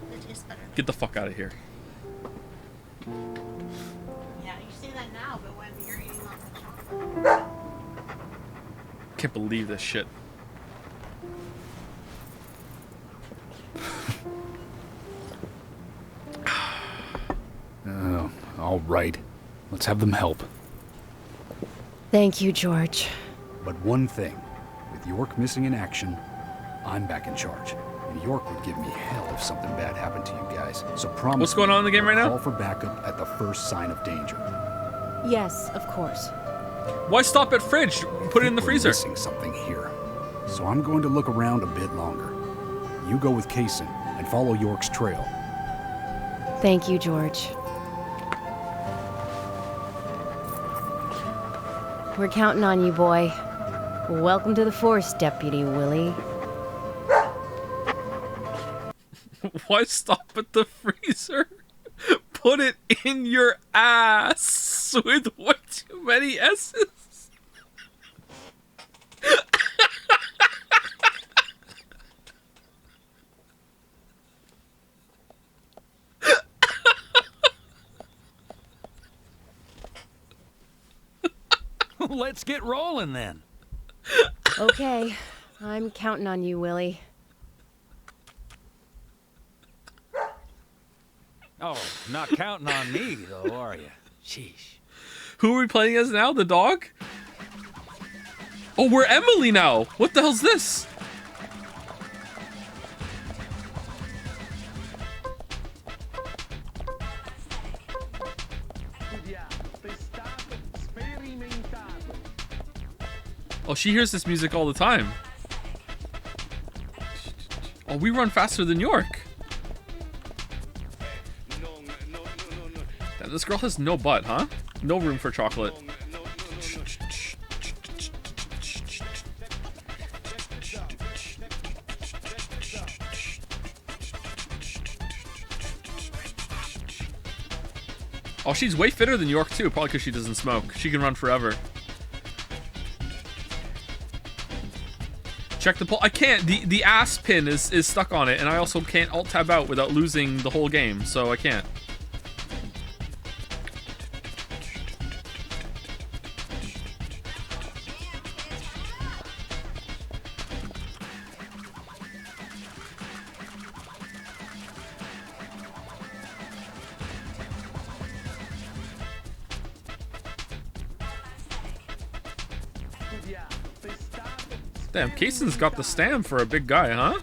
better. get the fuck out of here. Yeah, you say that now, but when you're eating lots of chocolate. Can't believe this shit. Oh, all right. Let's have them help. Thank you, George. But one thing, with York missing in action, I'm back in charge. And York would give me hell if something bad happened to you guys. So promise What's going on in the game right now? Call for backup at the first sign of danger. Yes, of course. Why stop at fridge? Put it in the We're freezer. missing something here. So I'm going to look around a bit longer. You go with Kaysen and follow York's trail. Thank you, George. We're counting on you, boy. Welcome to the force, Deputy Willie. Why stop at the freezer? Put it in your ass with way too many S's. Let's get rolling then. Okay, I'm counting on you, Willie. Oh, not counting on me, though, are you? Sheesh. Who are we playing as now? The dog? Oh, we're Emily now. What the hell's this? Oh, she hears this music all the time. Oh, we run faster than York. Damn, this girl has no butt, huh? No room for chocolate. Oh, she's way fitter than York too, probably because she doesn't smoke. She can run forever. Check the poll. I can't. The ass pin is stuck on it, and I also can't alt tab out without losing the whole game, so I can't. Damn, Kaysen's got the stamp for a big guy, huh?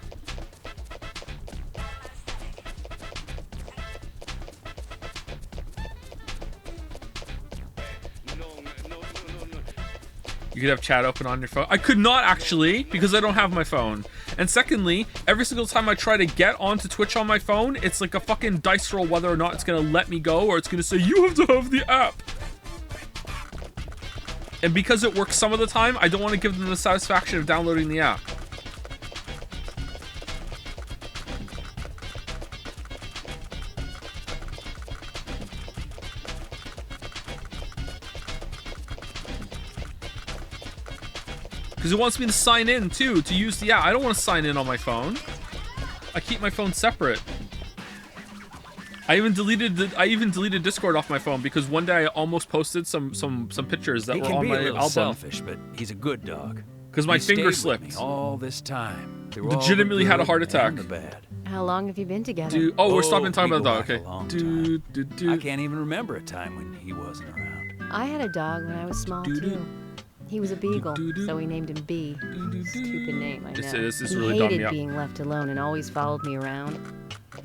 You could have chat open on your phone. I could not actually, because I don't have my phone. And secondly, every single time I try to get onto Twitch on my phone, it's like a fucking dice roll whether or not it's gonna let me go, or it's gonna say, you have to have the app. And because it works some of the time, I don't want to give them the satisfaction of downloading the app. Because it wants me to sign in too, to use the app. I don't want to sign in on my phone. I keep my phone separate. I even deleted Discord off my phone because one day I almost posted some pictures that were on my album. He can be a little selfish, but he's a good dog. Because my finger slipped. All this time. Legitimately had a heart attack. How long have you been together? Dude, oh, we're stopping talking about the dog. Okay. I can't even remember a time when he wasn't around. I had a dog when I was small too. He was a beagle, so we named him B. Stupid name, I know. This he really hated being left alone and always followed me around.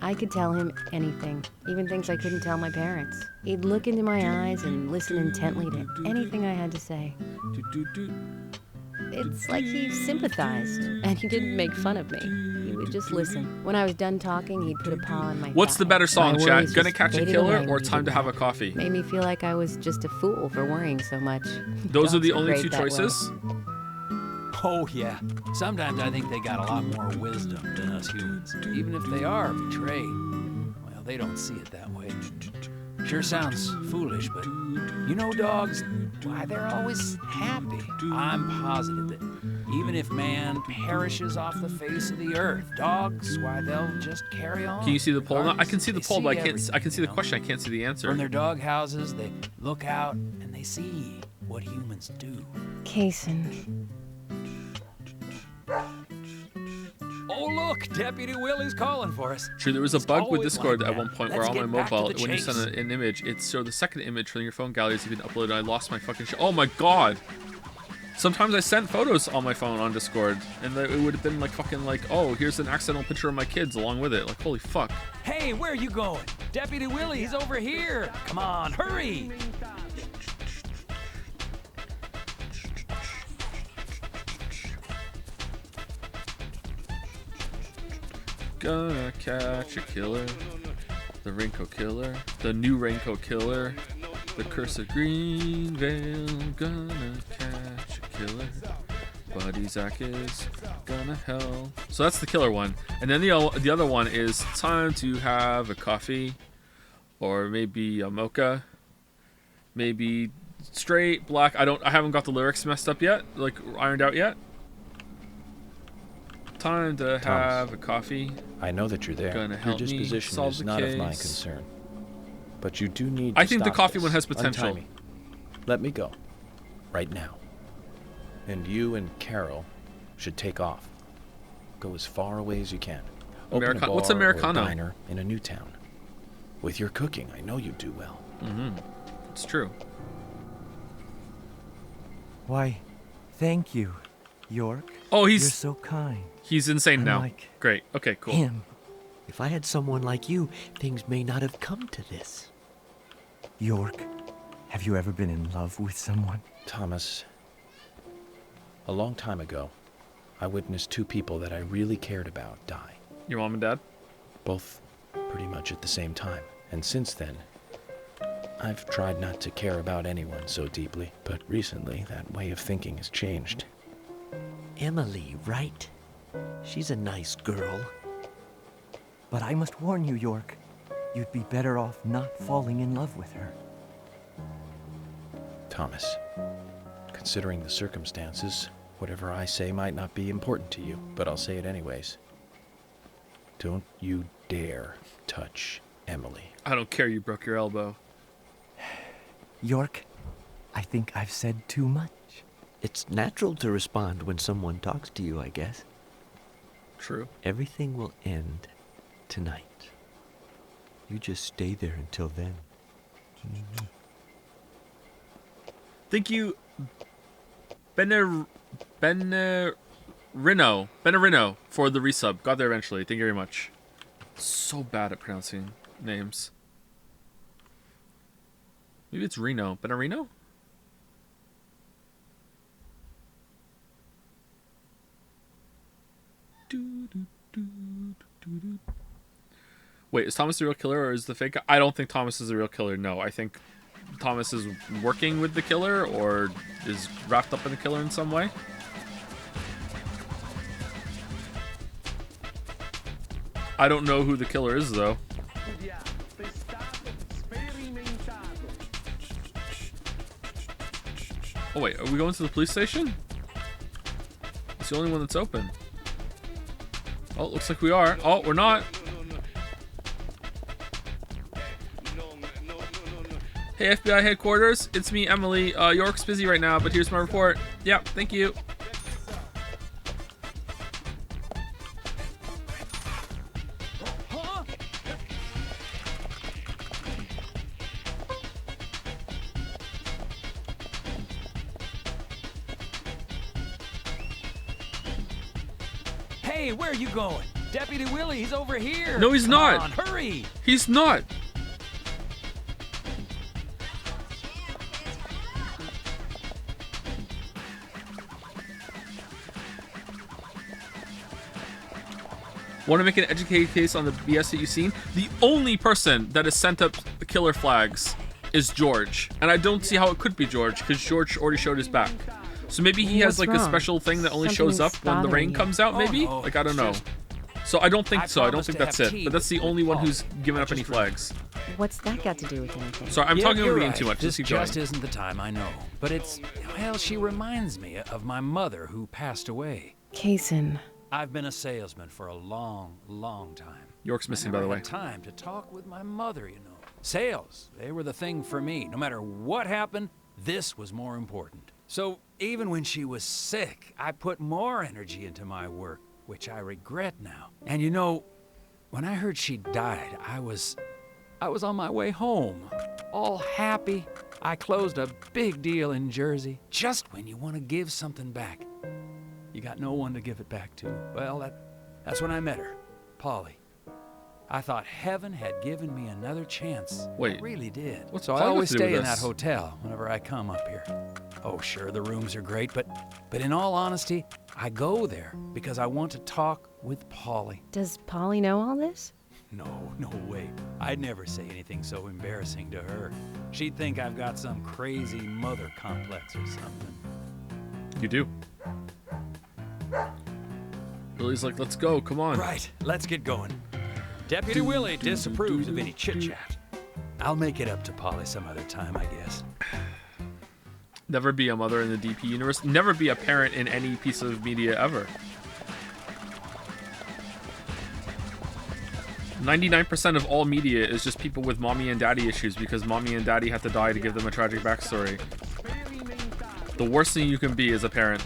I could tell him anything, even things I couldn't tell my parents. He'd look into my eyes and listen intently to anything I had to say. It's like he sympathized, and he didn't make fun of me. He would just listen. When I was done talking, he'd put a paw on my What's thigh. the better song, My chat? worries Gonna just Catch a faded Killer away or when he Time did to Have a that. Coffee? Made me feel like I was just a fool for worrying so much. Those are Dogs the only great two that way. choices? Oh, yeah. Sometimes I think they got a lot more wisdom than us humans. Even if they are betrayed, well, they don't see it that way. Sure sounds foolish, but you know dogs, why, they're always happy. I'm positive that even if man perishes off the face of the earth, dogs, why, they'll just carry on. Can you see the poll now? I can see the poll, but I everything, can see the question. I can't see the answer. From their dog houses, they look out and they see what humans do. Kaysen. Oh, look, Deputy Willie's calling for us. Sure, there was a He's bug with always Discord like at that. one point Let's where on my get back to mobile, the when you chase. send an image, it's so the second image from your phone gallery has been uploaded. I lost my fucking shit. Oh my god. Sometimes I sent photos on my phone on Discord, and it would have been like fucking like, oh, here's an accidental picture of my kids along with it. Like, holy fuck. Hey, where are you going? Deputy Willie, he's over here. Come on, hurry. Gonna catch a killer. The Raincoat Killer. The new Raincoat Killer. The Cursed Green Veil. Gonna catch a killer. Buddy Zach is gonna hell. So that's the killer one. And then the other one is time to have a coffee. Or maybe a mocha. Maybe straight, black. I haven't got the lyrics messed up yet. Like ironed out yet. Time to have a coffee. I know that you're there. Gonna Your help me disposition solve is the not of my case. concern. But you do need to I think the stop coffee this. one has potential. Untie me. Let me go. Right now. And you and Carol should take off. Go as far away as you can. Open a bar What's or a Americano? diner in a new town. With your cooking, I know you do well. Mm-hmm. It's true. Why, thank you, York. Oh, You're so kind. He's insane now. Unlike Great. Okay, cool. him. If I had someone like you, things may not have come to this. York, have you ever been in love with someone? Thomas, A long time ago, I witnessed two people that I really cared about die. Your mom and dad? Both pretty much at the same time. And since then, I've tried not to care about anyone so deeply. But recently, that way of thinking has changed. Emily, right? She's a nice girl. But I must warn you, York. You'd be better off not falling in love with her. Thomas, considering the circumstances, whatever I say might not be important to you, but I'll say it anyways. Don't you dare touch Emily. I don't care you broke your elbow. York, I think I've said too much. It's natural to respond when someone talks to you, I guess. True. Everything will end tonight. You just stay there until then. Thank you, Benerino, for the resub. Got there eventually. Thank you very much. So bad at pronouncing names. Maybe it's Reno. Benerino? Wait, is Thomas the real killer or is the fake guy? I don't think Thomas is the real killer. No, I think Thomas is working with the killer or is wrapped up in the killer in some way. I don't know who the killer is, though. Oh, wait, are we going to the police station? It's the only one that's open. Oh, looks like we are. Oh, we're not. Hey, FBI headquarters. It's me, Emily. York's busy right now, but here's my report. Yeah, thank you. Hey, where are you going? Deputy Willie, he's over here. No, he's not. Come on, hurry. He's not. Want to make an educated case on the BS that you've seen? The only person that has sent up the killer flags is George. And I don't see how it could be George, because George already showed his back. So maybe he has like a special thing that only shows up when the rain comes out, maybe? Like, I don't know. So I don't think so. I don't think that's it. But that's the only one who's given up any flags. What's that got to do with anything? Sorry, I'm talking over you too much. This just isn't the time, I know. But it's, well, she reminds me of my mother who passed away. Kaysen. I've been a salesman for a long, long time. York's missing, by the way. I never had time to talk with my mother, you know. Sales, they were the thing for me. No matter what happened, this was more important. So even when she was sick, I put more energy into my work, which I regret now. And you know, when I heard she died, I was on my way home, all happy. I closed a big deal in Jersey. Just when you want to give something back, you got no one to give it back to. Well, that's when I met her, Polly. I thought heaven had given me another chance. Wait, it really did. What's so I Polly always got to do stay with in that this? hotel whenever I come up here. Oh, sure, the rooms are great, but in all honesty, I go there because I want to talk with Polly. Does Polly know all this? No way. I'd never say anything so embarrassing to her. She'd think I've got some crazy mother complex or something. You do. Willie's like, let's go, come on. Right, let's get going. Deputy Willie disapproves of any chit-chat. I'll make it up to Polly some other time, I guess. Never be a mother in the DP universe. Never be a parent in any piece of media ever. 99% of all media is just people with mommy and daddy issues because mommy and daddy had to die to give them a tragic backstory. The worst thing you can be is a parent.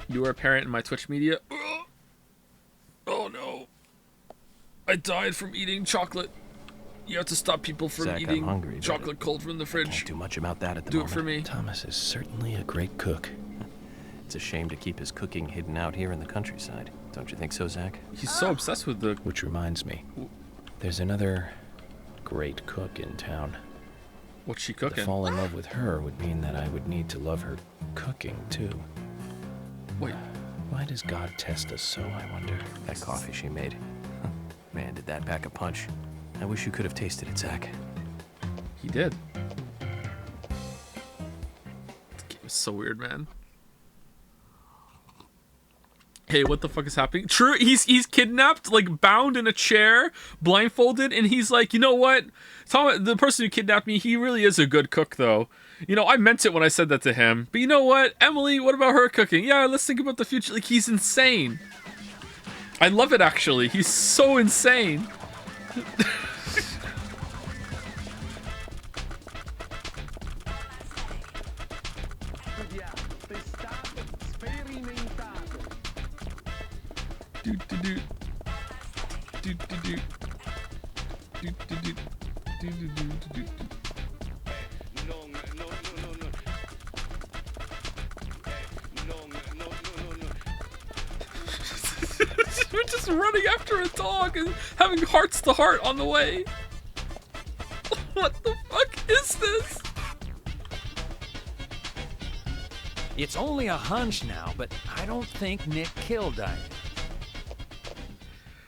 You were a parent in my Twitch media. Oh no. I died from eating chocolate. You have to stop people from Zach, eating I'm hungry, chocolate cold from the fridge. Can't do much about that at the Do moment. it for me. Thomas is certainly a great cook. It's a shame to keep his cooking hidden out here in the countryside. Don't you think so, Zach? He's so obsessed with the... Which reminds me, there's another great cook in town. What's she cooking? To fall in love with her would mean that I would need to love her cooking, too. Wait. Why does God test us so, I wonder? That coffee she made. Man, did that pack a punch. I wish you could have tasted it, Zach. He did. This game is so weird, man. Hey, what the fuck is happening? True, he's kidnapped, like bound in a chair, blindfolded, and he's like, you know what? Tom, the person who kidnapped me, he really is a good cook, though. You know, I meant it when I said that to him. But you know what? Emily, what about her cooking? Yeah, let's think about the future. Like, he's insane. I love it, actually. He's so insane. We're just running after a dog and having hearts to heart on the way. What the fuck is this? It's only a hunch now, but I don't think Nick killed Diane.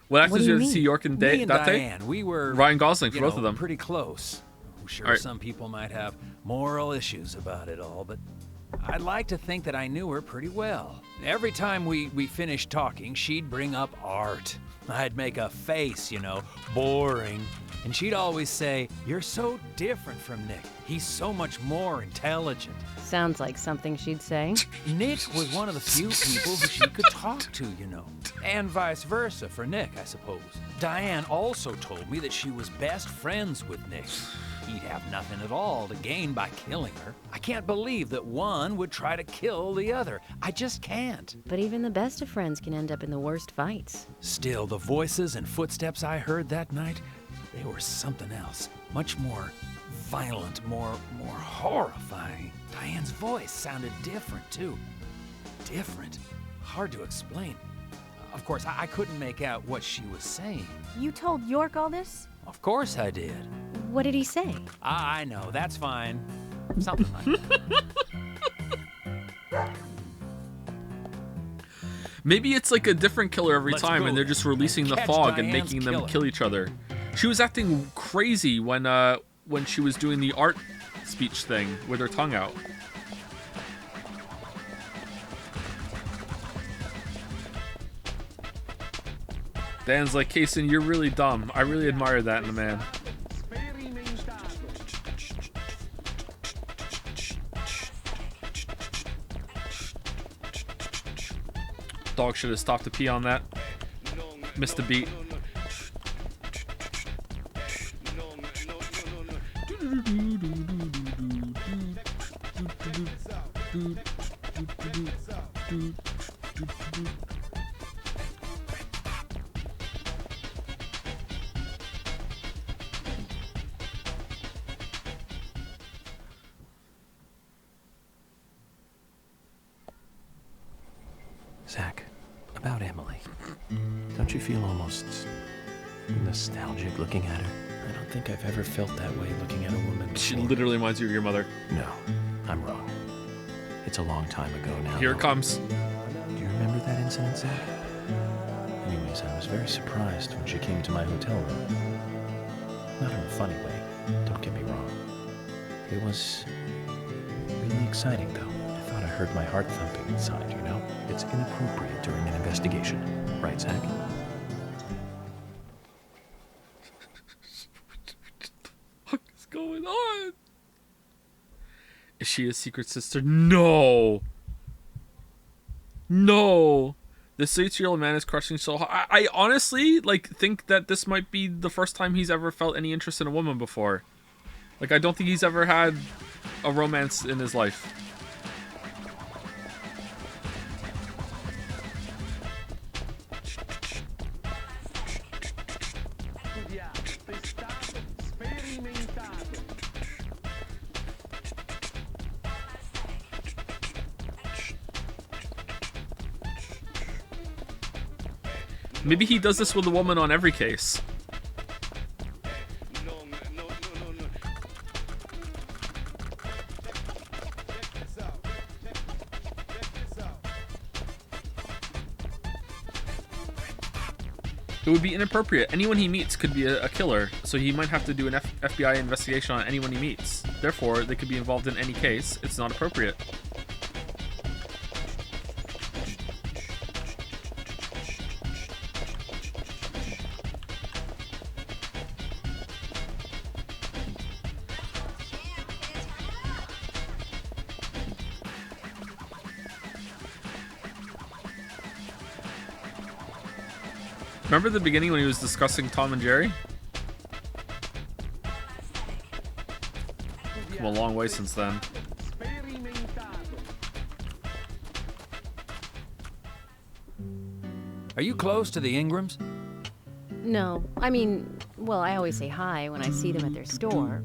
What actors did you see York and Me and that Diane, day? we were Ryan Gosling for both of them. Pretty close. I'm sure Right. some people might have moral issues about it all, but I'd like to think that I knew her pretty well. Every time we finished talking, she'd bring up art. I'd make a face, boring. And she'd always say, "You're so different from Nick. He's so much more intelligent." Sounds like something she'd say. Nick was one of the few people who she could talk to, And vice versa for Nick, I suppose. Diane also told me that she was best friends with Nick. He'd have nothing at all to gain by killing her. I can't believe that one would try to kill the other. I just can't. But even the best of friends can end up in the worst fights. Still, the voices and footsteps I heard that night, they were something else. Much more violent, more horrifying. Diane's voice sounded different, too. Different. Hard to explain. Of course, I couldn't make out what she was saying. You told York all this? Of course I did. What did he say? I know, that's fine. Something like that. Maybe it's like a different killer every Let's time, go and they're just releasing the catch fog and Diane's making them killer. kill each other. She was acting crazy when she was doing the art speech thing with her tongue out. Dan's like, Kaysen, you're really dumb. I really admire that in a man. Dog should have stopped to pee on that. Missed the beat. Zach, about Emily. Don't you feel almost nostalgic looking at her? I don't think I've ever felt that way looking at a woman before. She literally reminds you of your mother. No, I'm wrong. It's a long time ago now. Here it comes. Do you remember that incident, Zach? Anyways, I was very surprised when she came to my hotel room. Not in a funny way, don't get me wrong. It was really exciting, though. I thought I heard my heart thumping inside, It's inappropriate during an investigation. Right, Zach? What is going on? Is she a secret sister? No. No. This 8-year-old man is crushing so hard. I honestly think that this might be the first time he's ever felt any interest in a woman before. I don't think he's ever had a romance in his life. Maybe he does this with a woman on every case. It would be inappropriate. Anyone he meets could be a killer, so he might have to do an FBI investigation on anyone he meets. Therefore, they could be involved in any case. It's not appropriate. Remember the beginning when he was discussing Tom and Jerry? Come a long way since then. Are you close to the Ingrams? No, I mean, well, I always say hi when I see them at their store.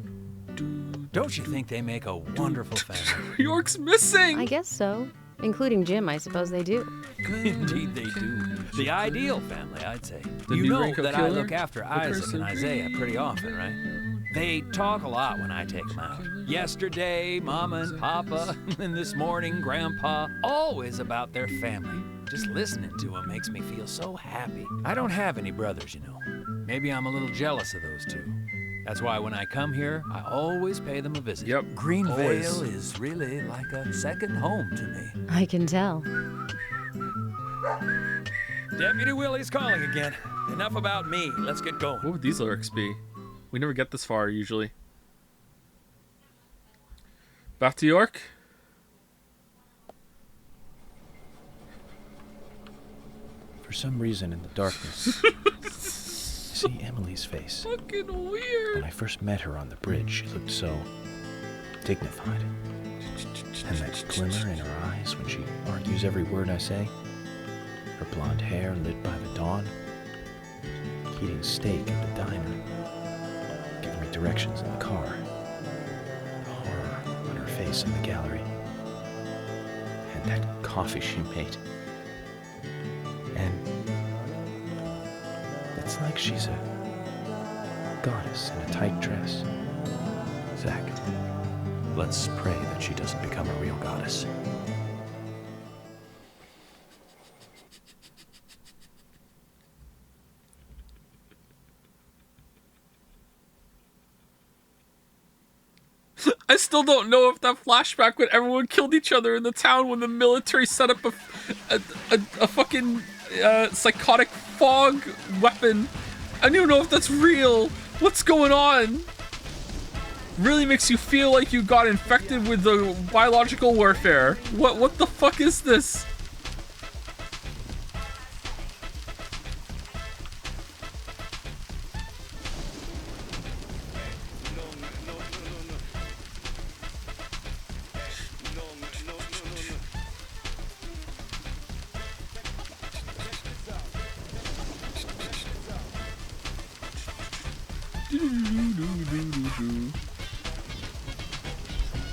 Don't you think they make a wonderful family? York's missing! I guess so. Including Jim, I suppose they do. Indeed they do. The ideal family, I'd say. The You know Raincoat that I Killer? look after Isaac and Isaiah pretty often, right? They talk a lot when I take them out. Yesterday, Mama and Papa, and this morning, Grandpa, always about their family. Just listening to them makes me feel so happy. I don't have any brothers, you know. Maybe I'm a little jealous of those two. That's why when I come here, I always pay them a visit. Yep. Greenvale is really like a second home to me. I can tell. Deputy Willie's calling again. Enough about me. Let's get going. What would these lyrics be? We never get this far, usually. Back to York? For some reason in the darkness, I see Emily's face. Fucking weird. When I first met her on the bridge, she looked so dignified. And that glimmer in her eyes when she argues every word I say. Her blonde hair lit by the dawn. Eating steak at the diner. Giving me directions in the car. The horror on her face in the gallery. And that coffee she made. And it's like she's a goddess in a tight dress. Zach, let's pray that she doesn't become a real goddess. I still don't know if that flashback when everyone killed each other in the town when the military set up a fucking psychotic fog weapon. I don't even know if that's real. What's going on? Really makes you feel like you got infected with the biological warfare. What the fuck is this?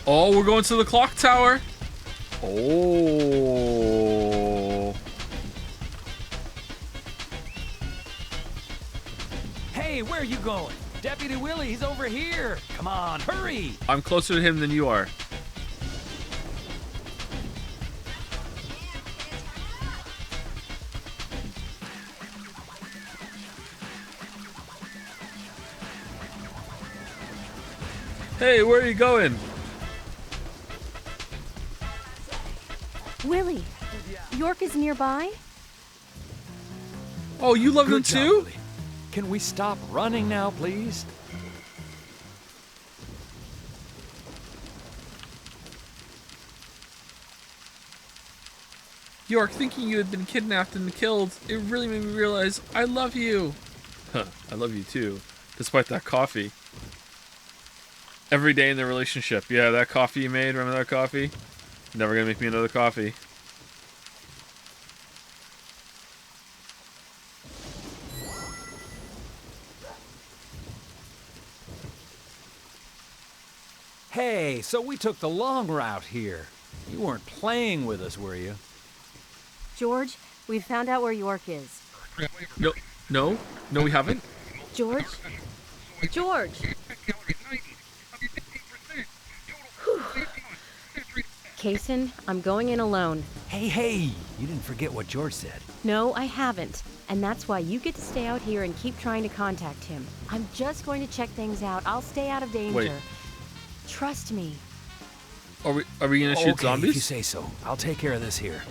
Oh, we're going to the clock tower. Oh. Hey, where are you going? Deputy Willie, he's over here. Come on, hurry. I'm closer to him than you are. Hey, where are you going? Willie, York is nearby? Oh, you love him Good job, too? Willie. Can we stop running now, please? York, thinking you had been kidnapped and killed, it really made me realize I love you. Huh, I love you too, despite that coffee. Every day in the relationship. Yeah, that coffee you made, remember that coffee? Never gonna make me another coffee. Hey, so we took the long route here. You weren't playing with us, were you? George, we've found out where York is. No, we haven't. George? George! Whew. Kaysen, I'm going in alone. Hey, you didn't forget what George said. No, I haven't. And that's why you get to stay out here and keep trying to contact him. I'm just going to check things out. I'll stay out of danger. Wait. Trust me. Are we gonna shoot zombies? If you say so. I'll take care of this here.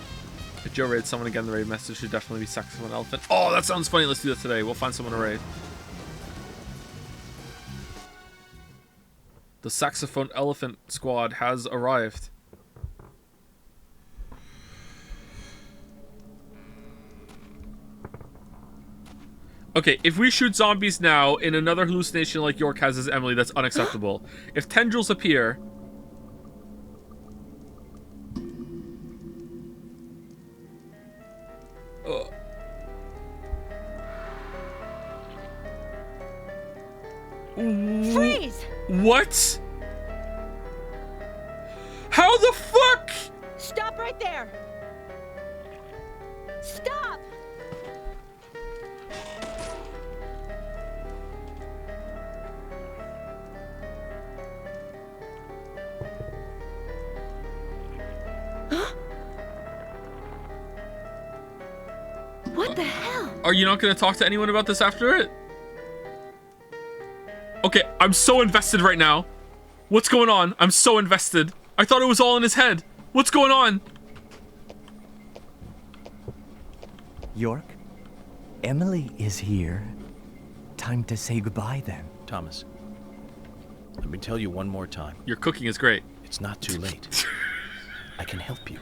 If Joe raid someone again, the raid message should definitely be Saxophone Elephant. Oh, that sounds funny. Let's do that today. We'll find someone to raid. The Saxophone Elephant squad has arrived. Okay, if we shoot zombies now in another hallucination like York has as Emily, that's unacceptable. If tendrils appear... Freeze! What? How the fuck? Stop right there! Stop! What the hell? Are you not going to talk to anyone about this after it? Okay, I'm so invested right now. What's going on? I'm so invested. I thought it was all in his head. What's going on? York, Emily is here. Time to say goodbye then. Thomas, let me tell you one more time. Your cooking is great. It's not too late. I can help you.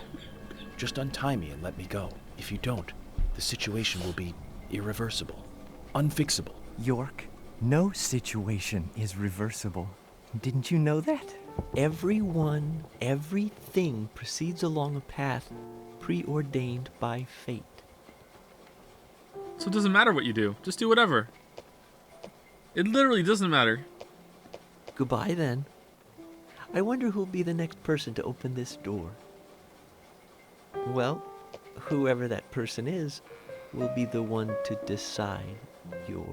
Just untie me and let me go. If you don't, the situation will be irreversible, unfixable. York, no situation is reversible. Didn't you know that? Everyone, everything proceeds along a path preordained by fate. So it doesn't matter what you do. Just do whatever. It literally doesn't matter. Goodbye then. I wonder who'll be the next person to open this door. Well, whoever that person is will be the one to decide your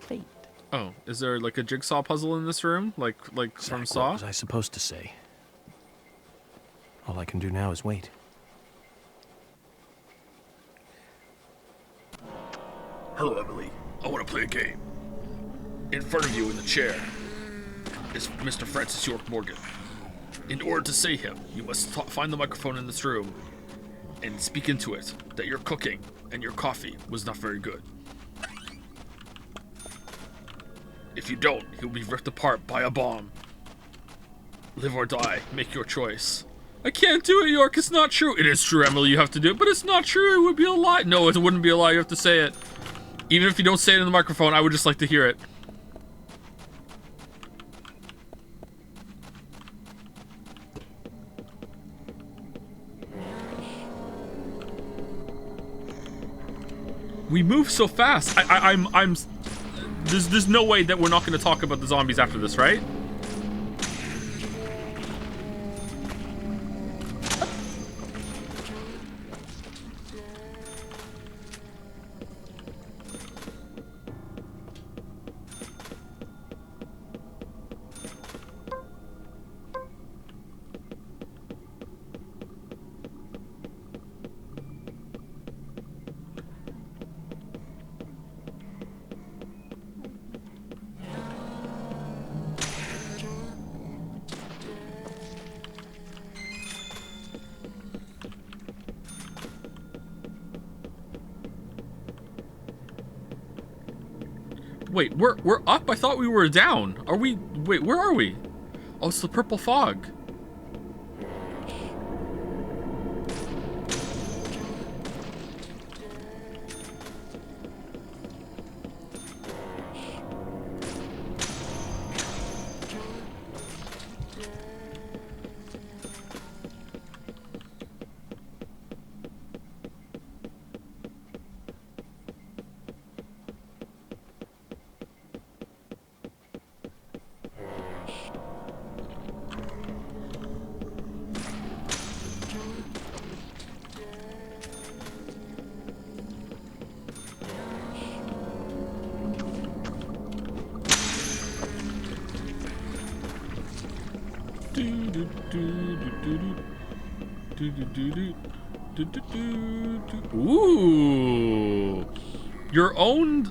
fate. Oh, is there like a jigsaw puzzle in this room? Like from Saw? What was I supposed to say? All I can do now is wait. Hello, Emily. I want to play a game. In front of you in the chair is Mr. Francis York Morgan. In order to say him, you must find the microphone in this room and speak into it that your cooking and your coffee was not very good. If you don't, he'll be ripped apart by a bomb. Live or die, make your choice. I can't do it, York, it's not true. It is true, Emily, you have to do it, but it's not true, it would be a lie. No, it wouldn't be a lie, you have to say it. Even if you don't say it in the microphone, I would just like to hear it. We move so fast. There's no way that we're not going to talk about the zombies after this, right? Wait, we're up? I thought we were down. Are we? Wait, where are we? Oh, it's the purple fog. Ooh. Your own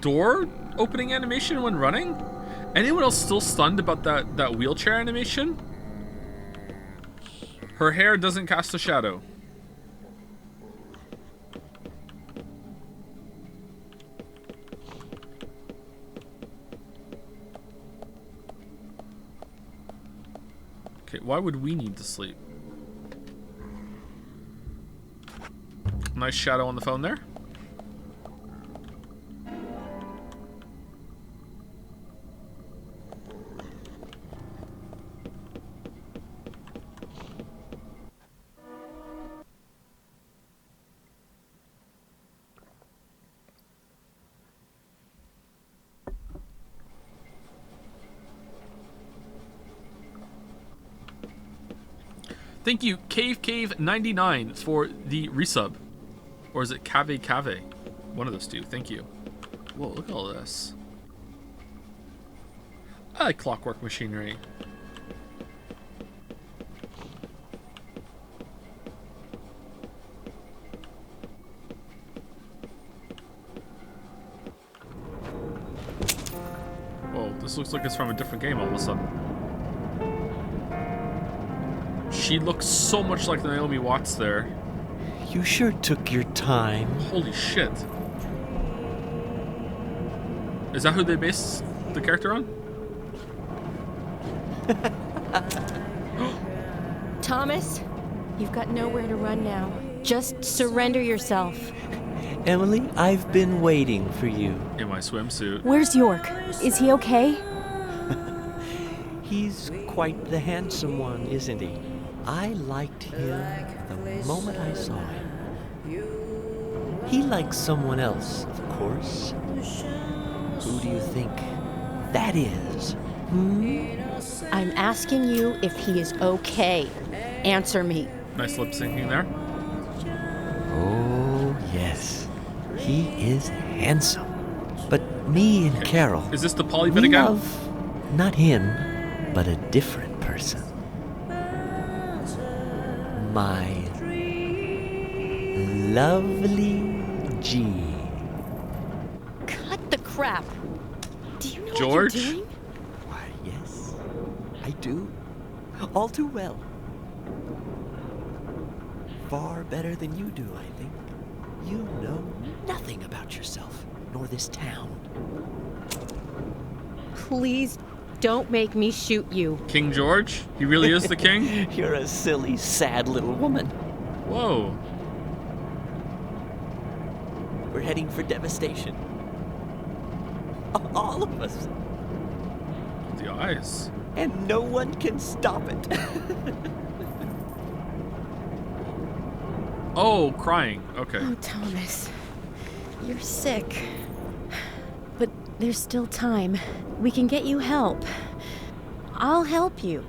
door opening animation when running? Anyone else still stunned about that wheelchair animation? Her hair doesn't cast a shadow. Okay, why would we need to sleep? Nice shadow on the phone there. Thank you, Cave 99 for the resub. Or is it Cave? One of those two. Thank you. Whoa, look at all this. I like clockwork machinery. Whoa, this looks like it's from a different game all of a sudden. She looks so much like Naomi Watts there. You sure took your time. Holy shit. Is that who they based the character on? Thomas, you've got nowhere to run now. Just surrender yourself. Emily, I've been waiting for you. In my swimsuit. Where's York? Is he okay? He's quite the handsome one, isn't he? I liked him the moment I saw him. He likes someone else, of course. Who do you think that is? I'm asking you if he is okay. Answer me. Nice lip syncing there. Oh, yes. He is handsome. But me and Carol... Is this the poly we bit again? love not him, but a different person. My lovely Jean. Cut the crap. Do you know George? what you're doing? Why, yes, I do. All too well. Far better than you do, I think. You know nothing about yourself, nor this town. Please don't make me shoot you. King George? He really is the king? You're a silly, sad little woman. Whoa. We're heading for devastation. All of us. The eyes. And no one can stop it. Oh, crying. Okay. Oh, Thomas. You're sick. But there's still time. We can get you help. I'll help you.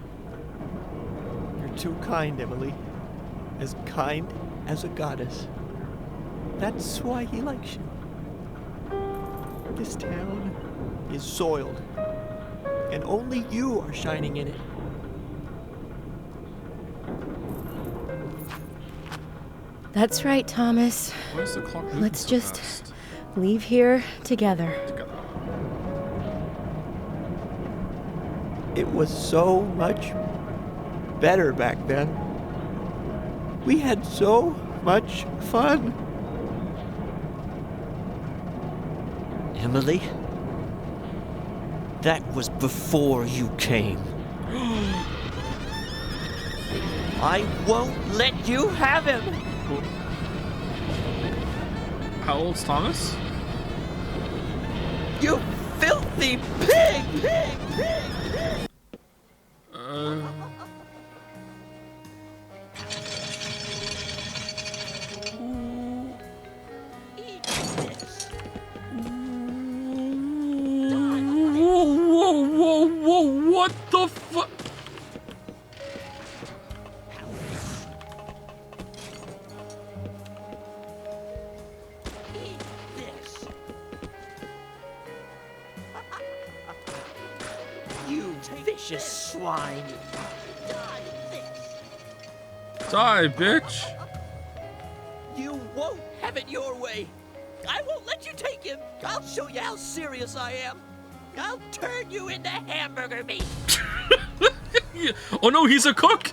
You're too kind, Emily. As kind as a goddess. That's why he likes you. This town is soiled, and only you are shining in it. That's right, Thomas. Why is the clock moving Let's so just fast? leave here together. It was so much better back then. We had so much fun. Emily, that was before you came. I won't let you have him. How old's Thomas? You filthy pig! Whoa, what the fuck? You vicious swine. Die, bitch. You won't have it your way. I won't let you take him. I'll show you how serious I am. I'll turn you into hamburger meat. Oh no, he's a cook!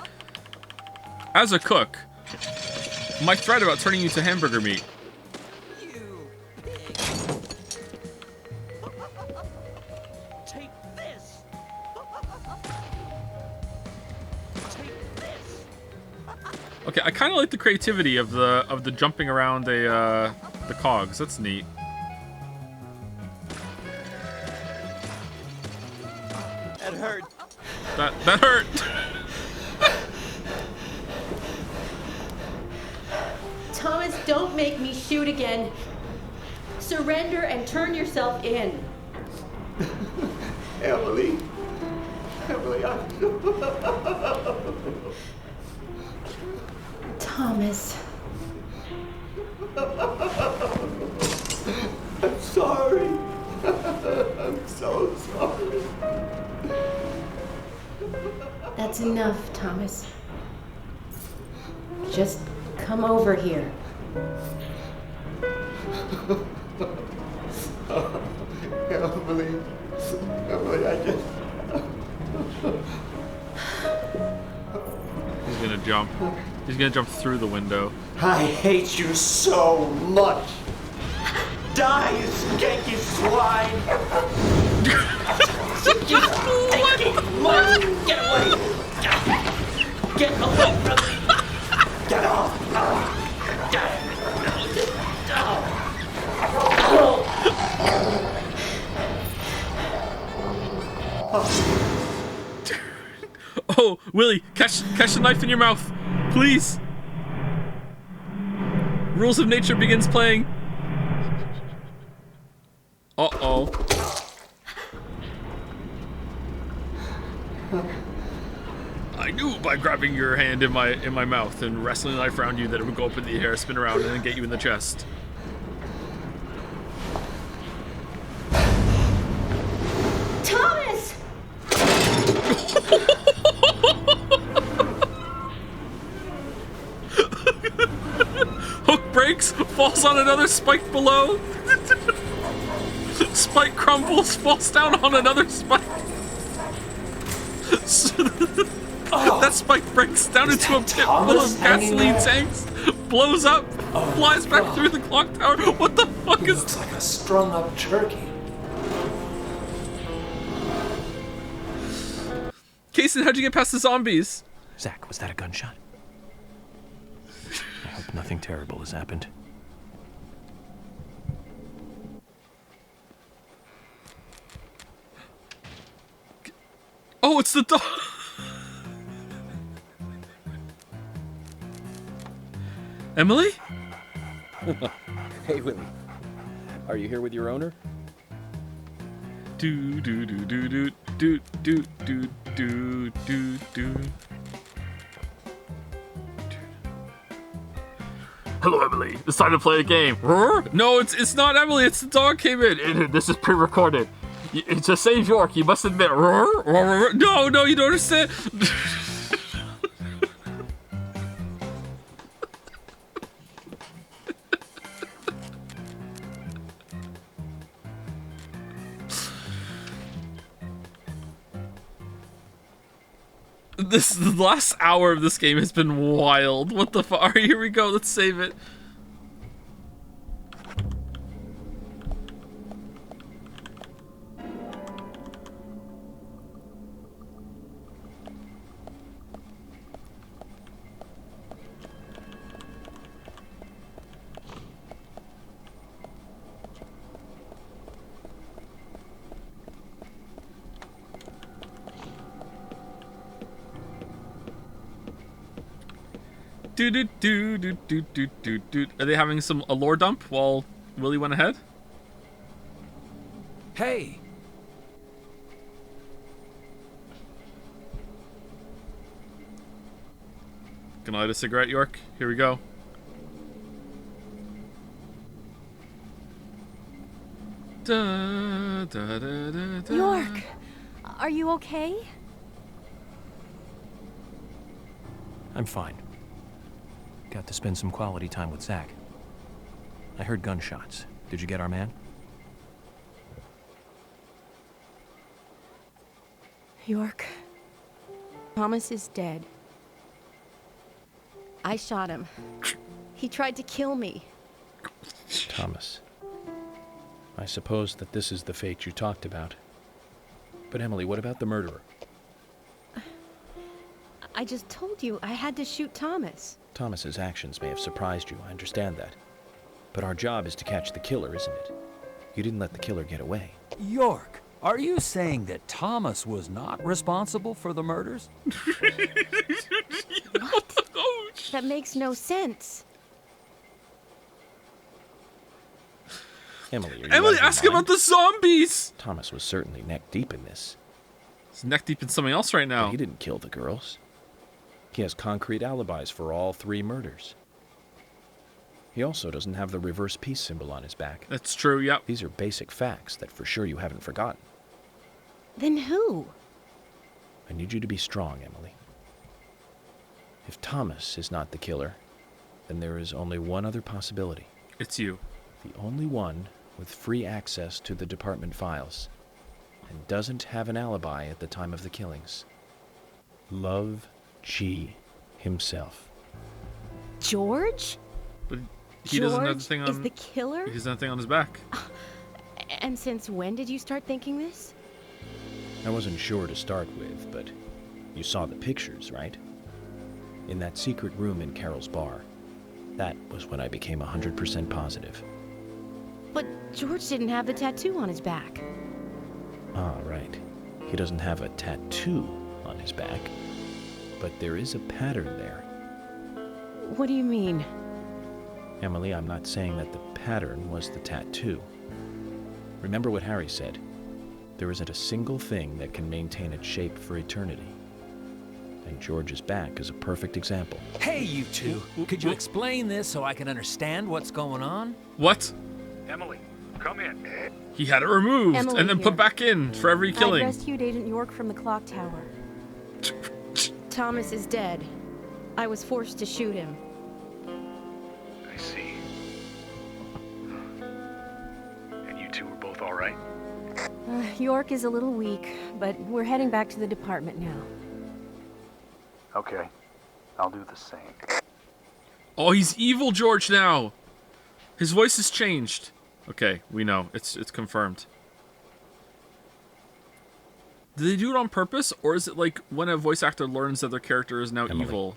As a cook, my threat about turning you to hamburger meat. You pig. Take this. Take this. Okay, I kind of like the creativity of the jumping around the cogs. That's neat. That hurt. That hurt. Thomas, don't make me shoot again. Surrender and turn yourself in. Emily. Thomas. I'm sorry. I'm so sorry. That's enough, Thomas. Just come over here. Emily, I just... He's gonna jump. He's gonna jump through the window. I hate you so much. Die, you skanky swine! You stinky monkey! Get away! Get away from me! Get off! Oh, Willie, catch the knife in your mouth, please. Rules of Nature begins playing. Uh-oh. I knew by grabbing your hand in my mouth and wrestling the knife around you that it would go up in the air, spin around, and then get you in the chest. Thomas! Hook breaks, falls on another spike below. Spike crumbles, falls down on another spike. That spike breaks down into a pit full of gasoline tanks, blows up, flies back through the clock tower. What the fuck is Looks like a strung up turkey. Kason, how'd you get past the zombies? Zach, was that a gunshot? I hope nothing terrible has happened. Oh, it's the dog. Emily? Hey, Willie. Are you here with your owner? Do do do do do do do do do do do. Hello, Emily. It's time to play a game. No, it's not Emily. It's the dog came in. This is pre-recorded. It's a save York. You must admit. No, you don't understand. The last hour of this game has been wild. What the fuck? Alright, here we go. Let's save it. Are they having a lore dump while Willie went ahead? Hey! Can I light a cigarette, York? Here we go. York, are you okay? I'm fine. out to spend some quality time with Zach. I heard gunshots. Did you get our man? York, Thomas is dead. I shot him. He tried to kill me. Thomas. I suppose that this is the fate you talked about. But Emily, what about the murderer? I just told you I had to shoot Thomas. Thomas's actions may have surprised you, I understand that. But our job is to catch the killer, isn't it? You didn't let the killer get away. York, are you saying that Thomas was not responsible for the murders? What? That makes no sense. Emily, ask him about the zombies! Thomas was certainly neck deep in this. He's neck deep in something else right now. But he didn't kill the girls. He has concrete alibis for all 3 murders. He also doesn't have the reverse peace symbol on his back. That's true, yep. These are basic facts that for sure you haven't forgotten. Then who? I need you to be strong, Emily. If Thomas is not the killer, then there is only one other possibility. It's you. The only one with free access to the department files and doesn't have an alibi at the time of the killings. Love G himself. George? But he doesn't have the thing on... is the killer? He doesn't have the thing on his back. And since when did you start thinking this? I wasn't sure to start with, but you saw the pictures, right? In that secret room in Carol's bar. That was when I became 100% positive. But George didn't have the tattoo on his back. Ah, right. He doesn't have a tattoo on his back, but there is a pattern there. What do you mean? Emily, I'm not saying that the pattern was the tattoo. Remember what Harry said. There isn't a single thing that can maintain its shape for eternity. And George's back is a perfect example. Hey, you two! Could you explain this so I can understand what's going on? What? Emily, come in. He had it removed Emily and then here. put back in for every killing. I rescued Agent York from the clock tower. Thomas is dead. I was forced to shoot him. I see. And you two are both all right? York is a little weak, but we're heading back to the department now. Okay. I'll do the same. Oh, he's evil George now. His voice has changed. Okay, we know. It's confirmed. Do they do it on purpose, or is it like when a voice actor learns that their character is now Emily, evil?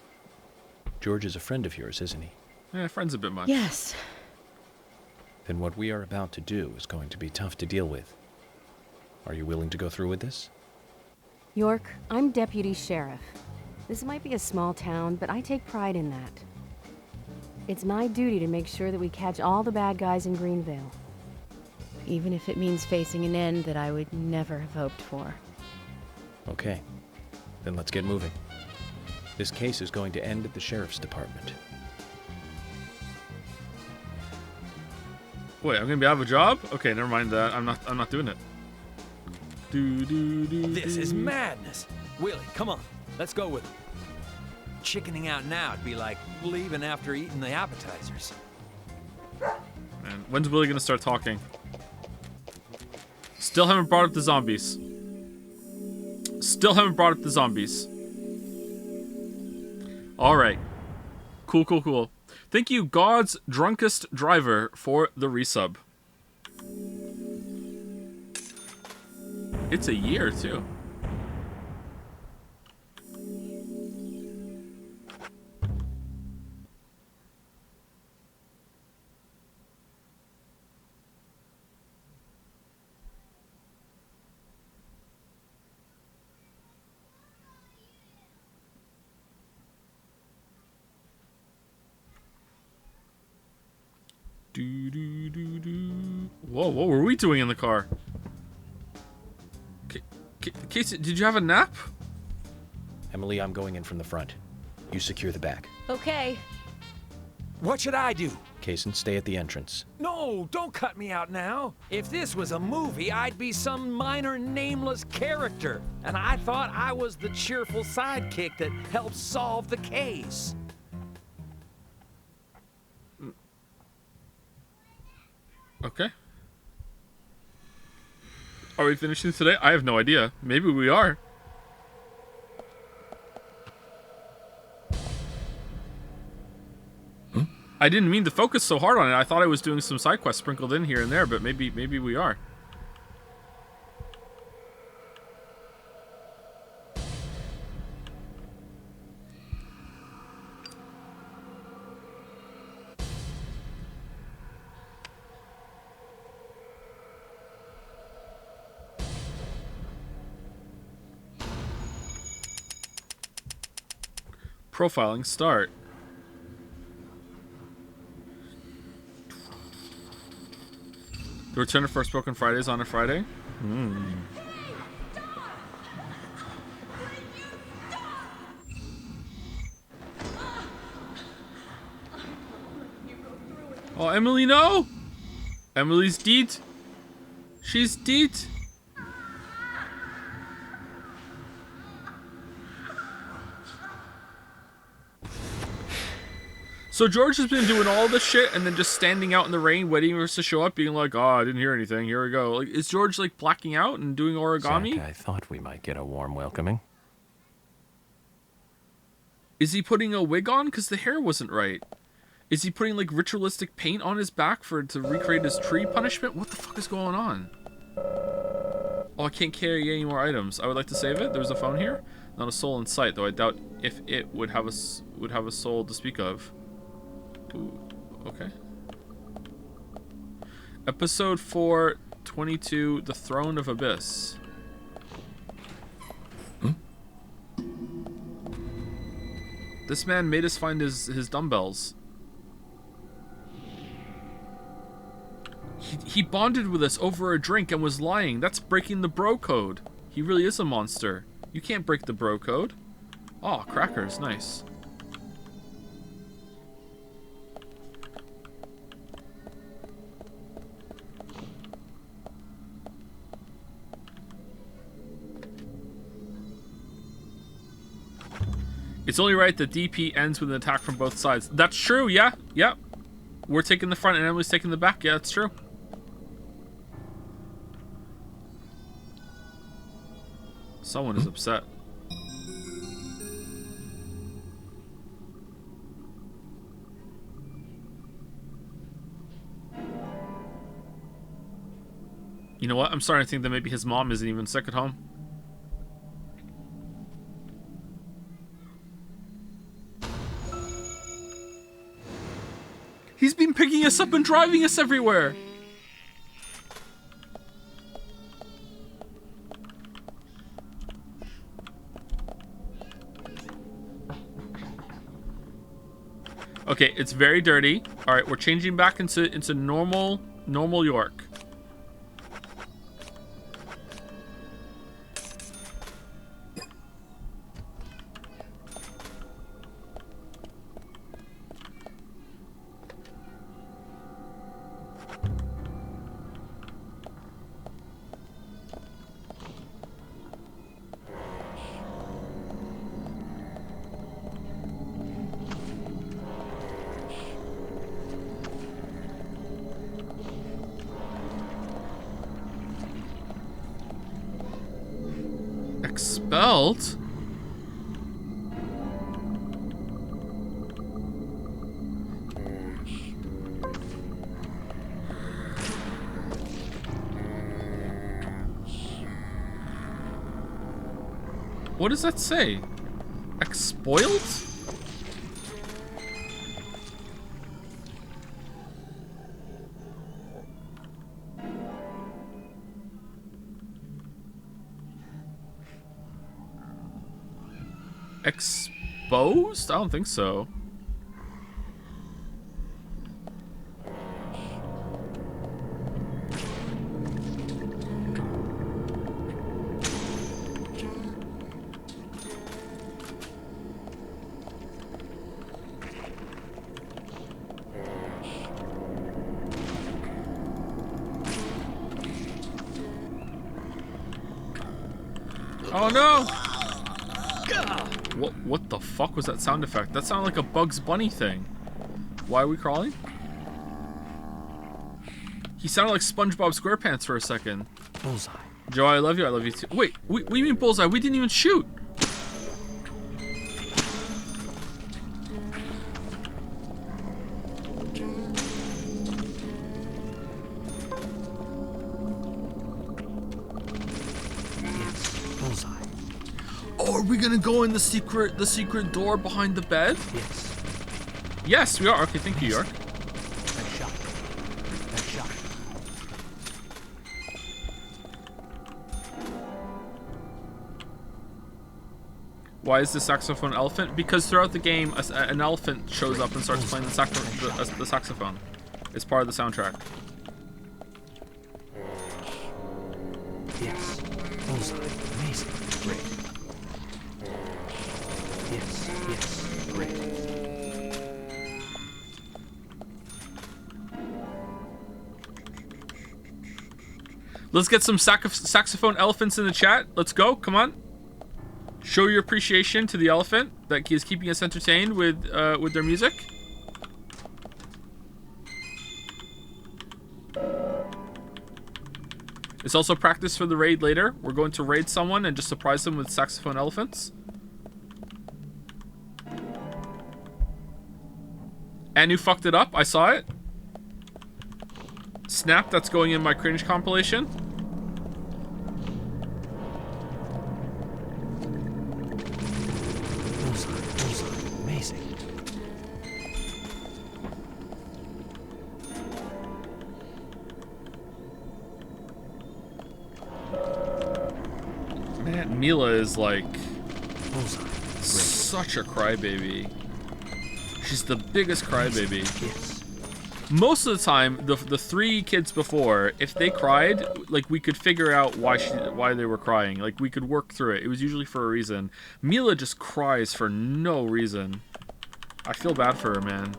George is a friend of yours, isn't he? Yeah, friend's a bit much. Yes. Then what we are about to do is going to be tough to deal with. Are you willing to go through with this? York, I'm deputy sheriff. This might be a small town, but I take pride in that. It's my duty to make sure that we catch all the bad guys in Greenvale. Even if it means facing an end that I would never have hoped for. Okay. Then let's get moving. This case is going to end at the sheriff's department. Wait, I'm gonna be out of a job? Okay, never mind that. I'm not doing it. This is madness. Willie, come on. Let's go with him. Chickening out now would be like leaving after eating the appetizers. Man, when's Willie gonna start talking? Still haven't brought up the zombies. Still haven't brought up the zombies. Alright. Cool. Thank you, God's Drunkest Driver, for the resub. It's a year, too. Whoa, what were we doing in the car? Casey, did you have a nap? Emily, I'm going in from the front. You secure the back. Okay. What should I do? Kaysen, stay at the entrance. No, don't cut me out now. If this was a movie, I'd be some minor nameless character. And I thought I was the cheerful sidekick that helps solve the case. Okay. Are we finishing today? I have no idea. Maybe we are. I didn't mean to focus so hard on it. I thought I was doing some side quests sprinkled in here and there, but maybe we are. Profiling start. The return of Forspoken Fridays on a Friday? Oh, Emily, no! Emily's dead. She's dead. So George has been doing all this shit and then just standing out in the rain waiting for us to show up being like, oh, I didn't hear anything, here we go. Like, is George like blacking out and doing origami? Zach, I thought we might get a warm welcoming. Is he putting a wig on? Because the hair wasn't right. Is he putting like ritualistic paint on his back to recreate his tree punishment? What the fuck is going on? Oh, I can't carry any more items. I would like to save it. There's a phone here. Not a soul in sight, though I doubt if it would have a soul to speak of. Ooh, okay. Episode 4, 22, The Throne of Abyss. This man made us find his dumbbells. He bonded with us over a drink and was lying. That's breaking the bro code. He really is a monster. You can't break the bro code. Oh, crackers, nice. It's only right that DP ends with an attack from both sides. That's true, yeah. Yep. We're taking the front and Emily's taking the back. Yeah, that's true. Someone is upset. You know what? I'm starting to think that maybe his mom isn't even sick at home. He's been picking us up and driving us everywhere. Okay, it's very dirty. All right, we're changing back into normal York. Expelled? What does that say? Expoiled? Exposed? I don't think so. Oh no! What the fuck was that sound effect? That sounded like a Bugs Bunny thing. Why are we crawling? He sounded like SpongeBob SquarePants for a second. Bullseye. Joe, I love you. I love you too. Wait, what do you mean bullseye? We didn't even shoot. Bullseye. Oh, are we gonna go in the secret door behind the bed? Yes. Yes, we are. Okay, thank you, York. Nice shot. Nice shot. Why is the saxophone elephant? Because throughout the game, an elephant shows up and starts playing the saxophone. It's part of the soundtrack. Yes. Bullseye. Amazing. Great. Yes. Yes. Great. Let's get some saxophone elephants in the chat. Let's go. Come on. Show your appreciation to the elephant that is keeping us entertained with their music. It's also practice for the raid later. We're going to raid someone and just surprise them with saxophone elephants. And who fucked it up? I saw it. Snap, that's going in my cringe compilation. Bullseye. Amazing. Man, Mila is like Bullseye. such a crybaby. She's the biggest crybaby. Yes. Most of the time, the three kids before, if they cried, like we could figure out why they were crying. Like we could work through it. It was usually for a reason. Mila just cries for no reason. I feel bad for her, man.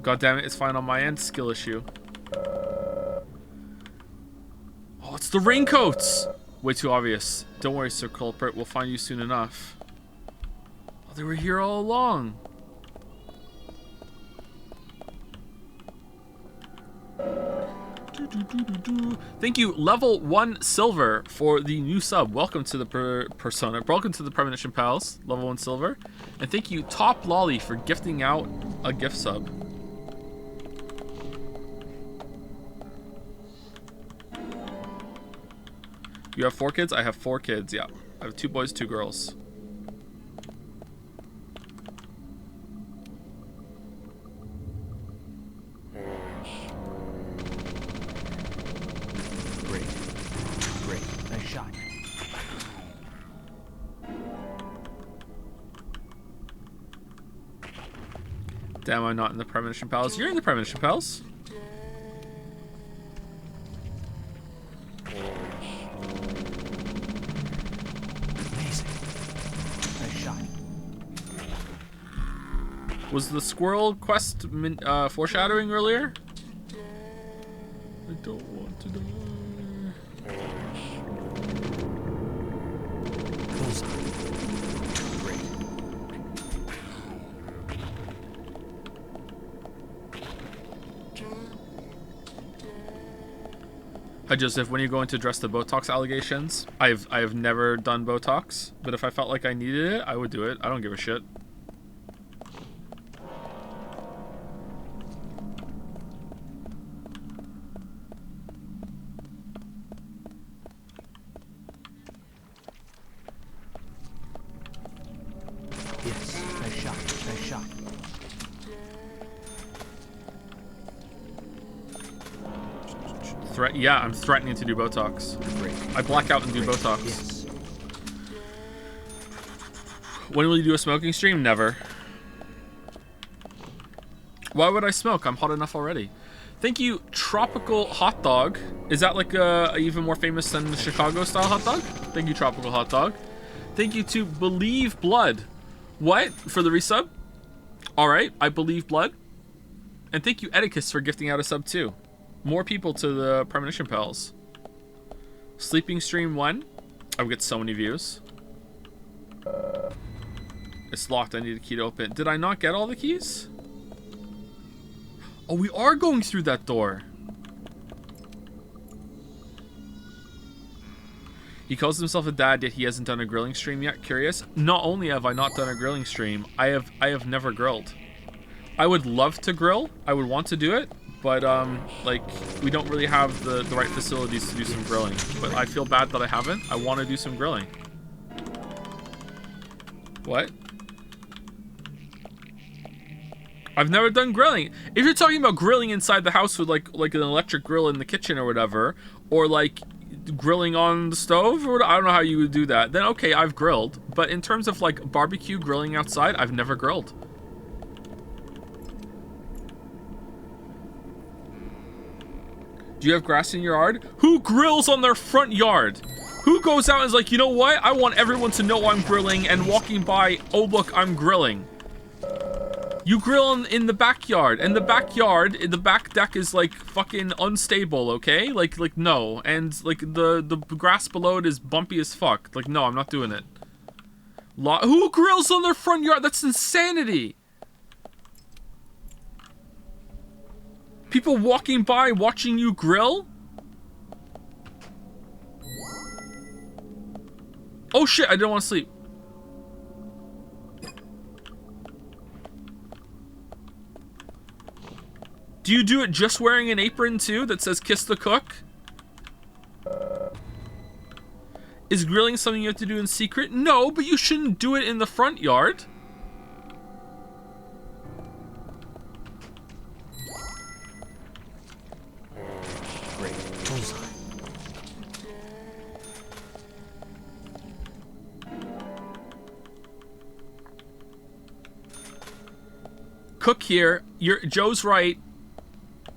God damn it, it's fine on my end. Skill issue. Oh, it's the raincoats! Way too obvious. Don't worry, Sir Culprit. We'll find you soon enough. Oh, they were here all along. Thank you, level 1 silver for the new sub. Welcome to the persona. Welcome to the Premonition Pals. Level 1 silver. And thank you, Top Lolly, for gifting out a gift sub. You have 4 kids? I have 4 kids, yeah. I have 2 boys, 2 girls. Great. Great. Nice shot. Damn, I'm not in the Premonition Palace. You're in the Premonition Palace. Was the squirrel quest foreshadowing earlier? I don't want to die. Hi Joseph, when are you going to address the Botox allegations? I have never done Botox, but if I felt like I needed it, I would do it. I don't give a shit. Yes, nice shot, nice shot. Yeah, I'm threatening to do Botox. Great. I black out and do Botox. Yes. When will you do a smoking stream? Never. Why would I smoke? I'm hot enough already. Thank you, Tropical Hot Dog. Is that like even more famous than the Chicago style hot dog? Thank you, Tropical Hot Dog. Thank you to Believe Blood. What? For the resub? Alright, I believe blood. And thank you, Edicus, for gifting out a sub too. More people to the Premonition Pals. Sleeping Stream 1. I would get so many views. It's locked. I need a key to open it. Did I not get all the keys? Oh, we are going through that door. He calls himself a dad, yet he hasn't done a grilling stream yet. Curious. Not only have I not done a grilling stream, I have never grilled. I would love to grill. I would want to do it, but like we don't really have the right facilities to do some grilling. But I feel bad that I haven't. I want to do some grilling. What? I've never done grilling. If you're talking about grilling inside the house with like an electric grill in the kitchen or whatever, or like grilling on the stove, or I don't know how you would do that, then okay, I've grilled. But in terms of like barbecue grilling outside, I've never grilled. Do you have grass in your yard? Who grills on their front yard? Who goes out and is like, you know what? I want everyone to know I'm grilling, and walking by, oh look, I'm grilling. You grill in the backyard, and the back deck is like fucking unstable, okay? Like no, and like the grass below it is bumpy as fuck. Like no, I'm not doing it. Who grills on their front yard? That's insanity. People walking by watching you grill? Oh shit, I didn't want to sleep. Do you do it just wearing an apron too that says kiss the cook? Is grilling something you have to do in secret? No, but you shouldn't do it in the front yard. Great. Bullseye. Cook here. Joe's right.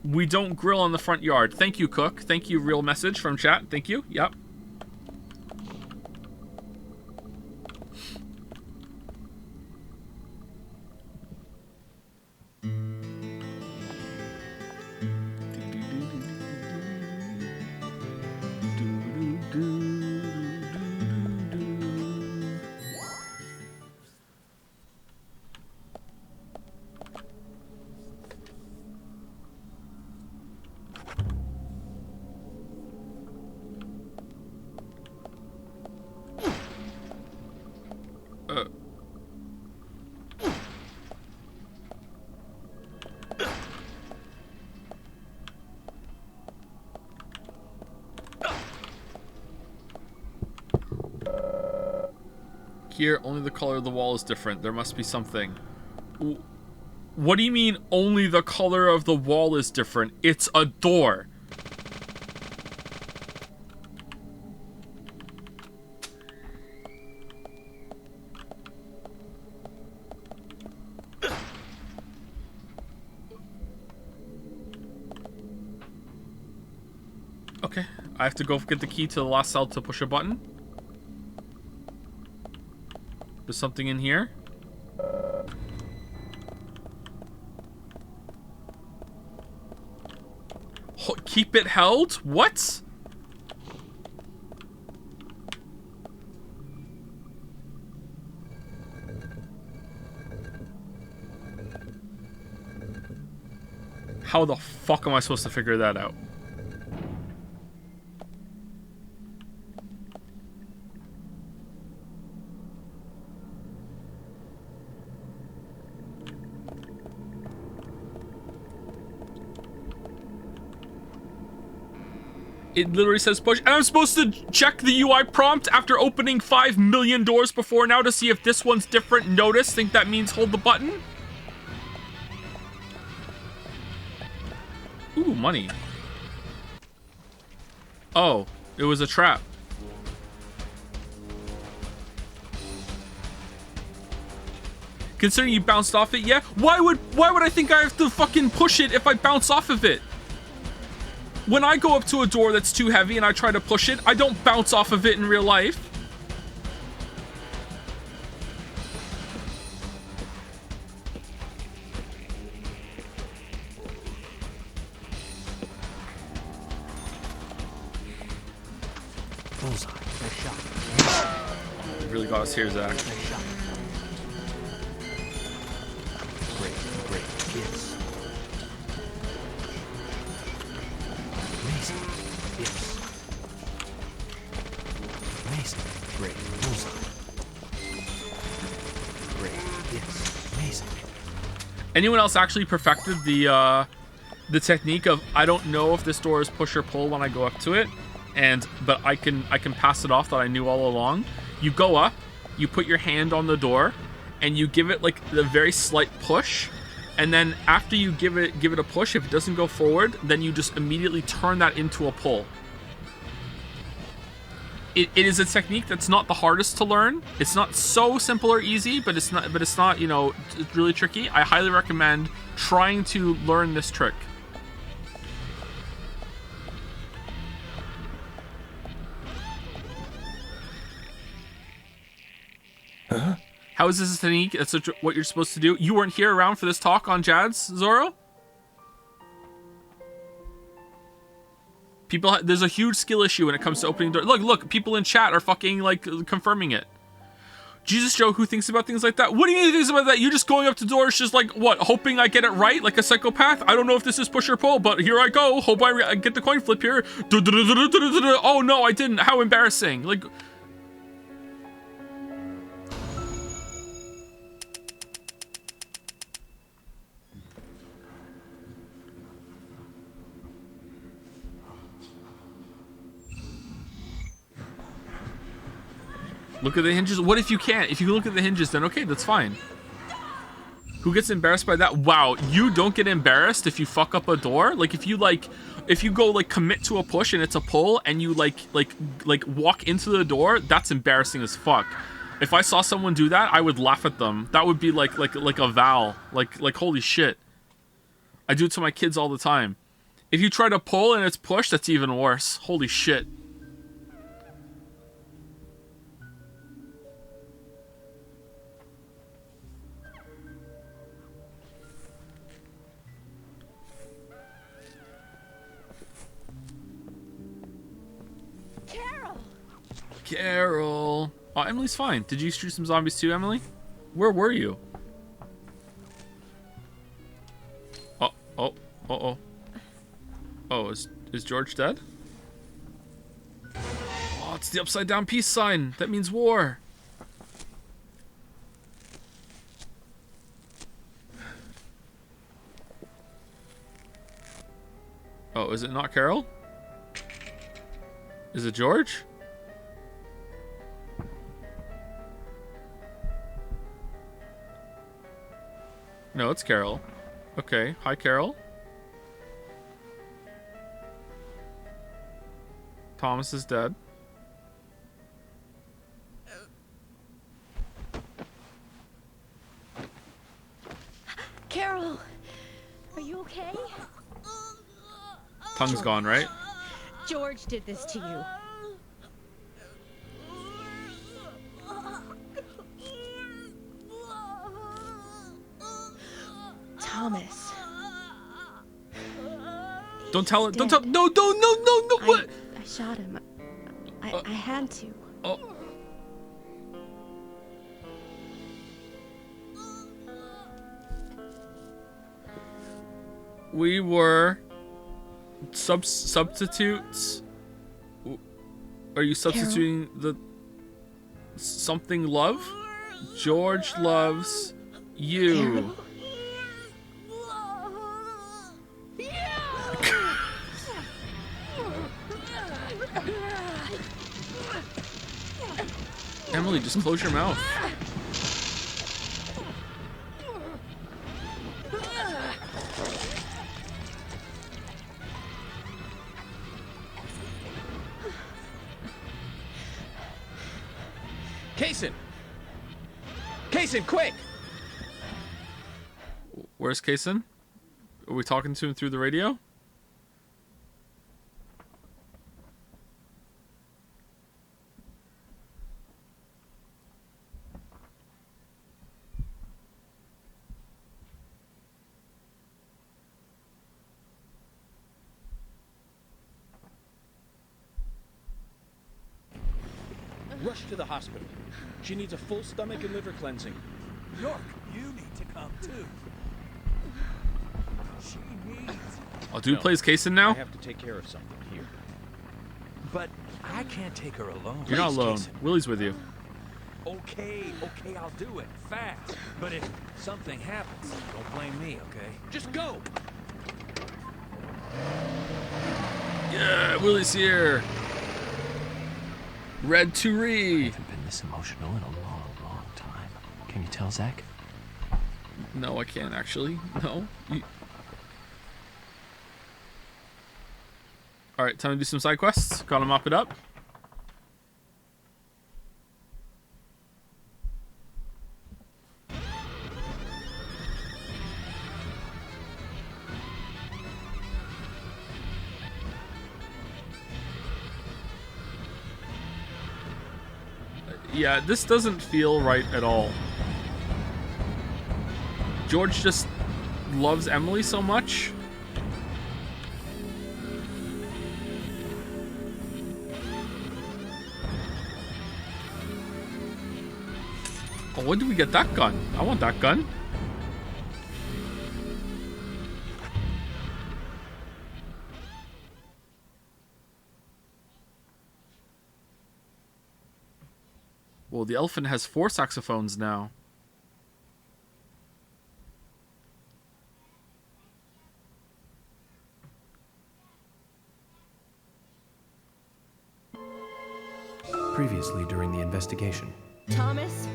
We don't grill on the front yard. Thank you, Cook. Thank you, real message from chat. Thank you. Yep. Here, only the color of the wall is different. There must be something. What do you mean, only the color of the wall is different? It's a door. Okay, I have to go get the key to the last cell to push a button. There's something in here. Keep it held? What? How the fuck am I supposed to figure that out? It literally says push, and I'm supposed to check the UI prompt after opening 5 million doors before now to see if this one's different. Notice, think that means hold the button? Ooh, money. Oh, it was a trap. Considering you bounced off it, yeah? Why would I think I have to fucking push it if I bounce off of it? When I go up to a door that's too heavy and I try to push it, I don't bounce off of it in real life. Bullseye. Nice shot. You really got us here, Zach. Nice shot. break, yes. Mason, yes. Mason, break, bullseye. Break, yes. Mason. Anyone else actually perfected the technique of I don't know if this door is push or pull when I go up to it, but I can pass it off that I knew all along. You go up, you put your hand on the door, and you give it like the very slight push, and then after you give it a push, if it doesn't go forward, then you just immediately turn that into a pull. It is a technique that's not the hardest to learn. It's not so simple or easy, but it's not, you know, it's really tricky. I highly recommend trying to learn this trick. Huh? How is this a technique? That's what you're supposed to do. You weren't here around for this talk on Jads, Zoro? There's a huge skill issue when it comes to opening doors. Look, people in chat are fucking, like, confirming it. Jesus Joe, who thinks about things like that? What do you mean thinks about that? You're just going up to doors just like, what, hoping I get it right? Like a psychopath? I don't know if this is push or pull, but here I go. Hope I get the coin flip here. Oh, no, I didn't. How embarrassing. Like... Look at the hinges. What if you can't? If you look at the hinges, then okay, that's fine. Who gets embarrassed by that? Wow, you don't get embarrassed if you fuck up a door? Like if you go like commit to a push and it's a pull and you like walk into the door, that's embarrassing as fuck. If I saw someone do that, I would laugh at them. That would be like a vow. Like holy shit. I do it to my kids all the time. If you try to pull and it's push, that's even worse. Holy shit. Carol. Oh, Emily's fine. Did you shoot some zombies too, Emily? Where were you? Oh, is George dead? Oh, it's the upside down peace sign. That means war. Oh, is it not Carol? Is it George? No, it's Carol. Okay. Hi, Carol. Thomas is dead. Carol, are you okay? Tongue's gone, right? George did this to you. Thomas. Don't tell it. Don't tell. No, what? I shot him. I had to. Oh. We were substitutes. Are you substituting the something love? George loves you. Carol? Emily, just close your mouth. Kaysen! Kaysen, quick! Where's Kaysen? Are we talking to him through the radio? Rush to the hospital. She needs a full stomach and liver cleansing. York, you need to come too. Oh, dude plays Kaysen now? I have to take care of something here. But I can't take her alone. You're not alone. Willie's with you. Okay, I'll do it. Fast. But if something happens, don't blame me, okay? Just go. Yeah, Willie's here. Red Turi. I haven't been this emotional in a long, long time. Can you tell, Zach? No, I can't actually. No. Alright, time to do some side quests. Gotta mop it up. Yeah, this doesn't feel right at all. George just loves Emily so much. Oh, when do we get that gun? I want that gun. Well, the elephant has 4 saxophones now. Previously during the investigation. Thomas,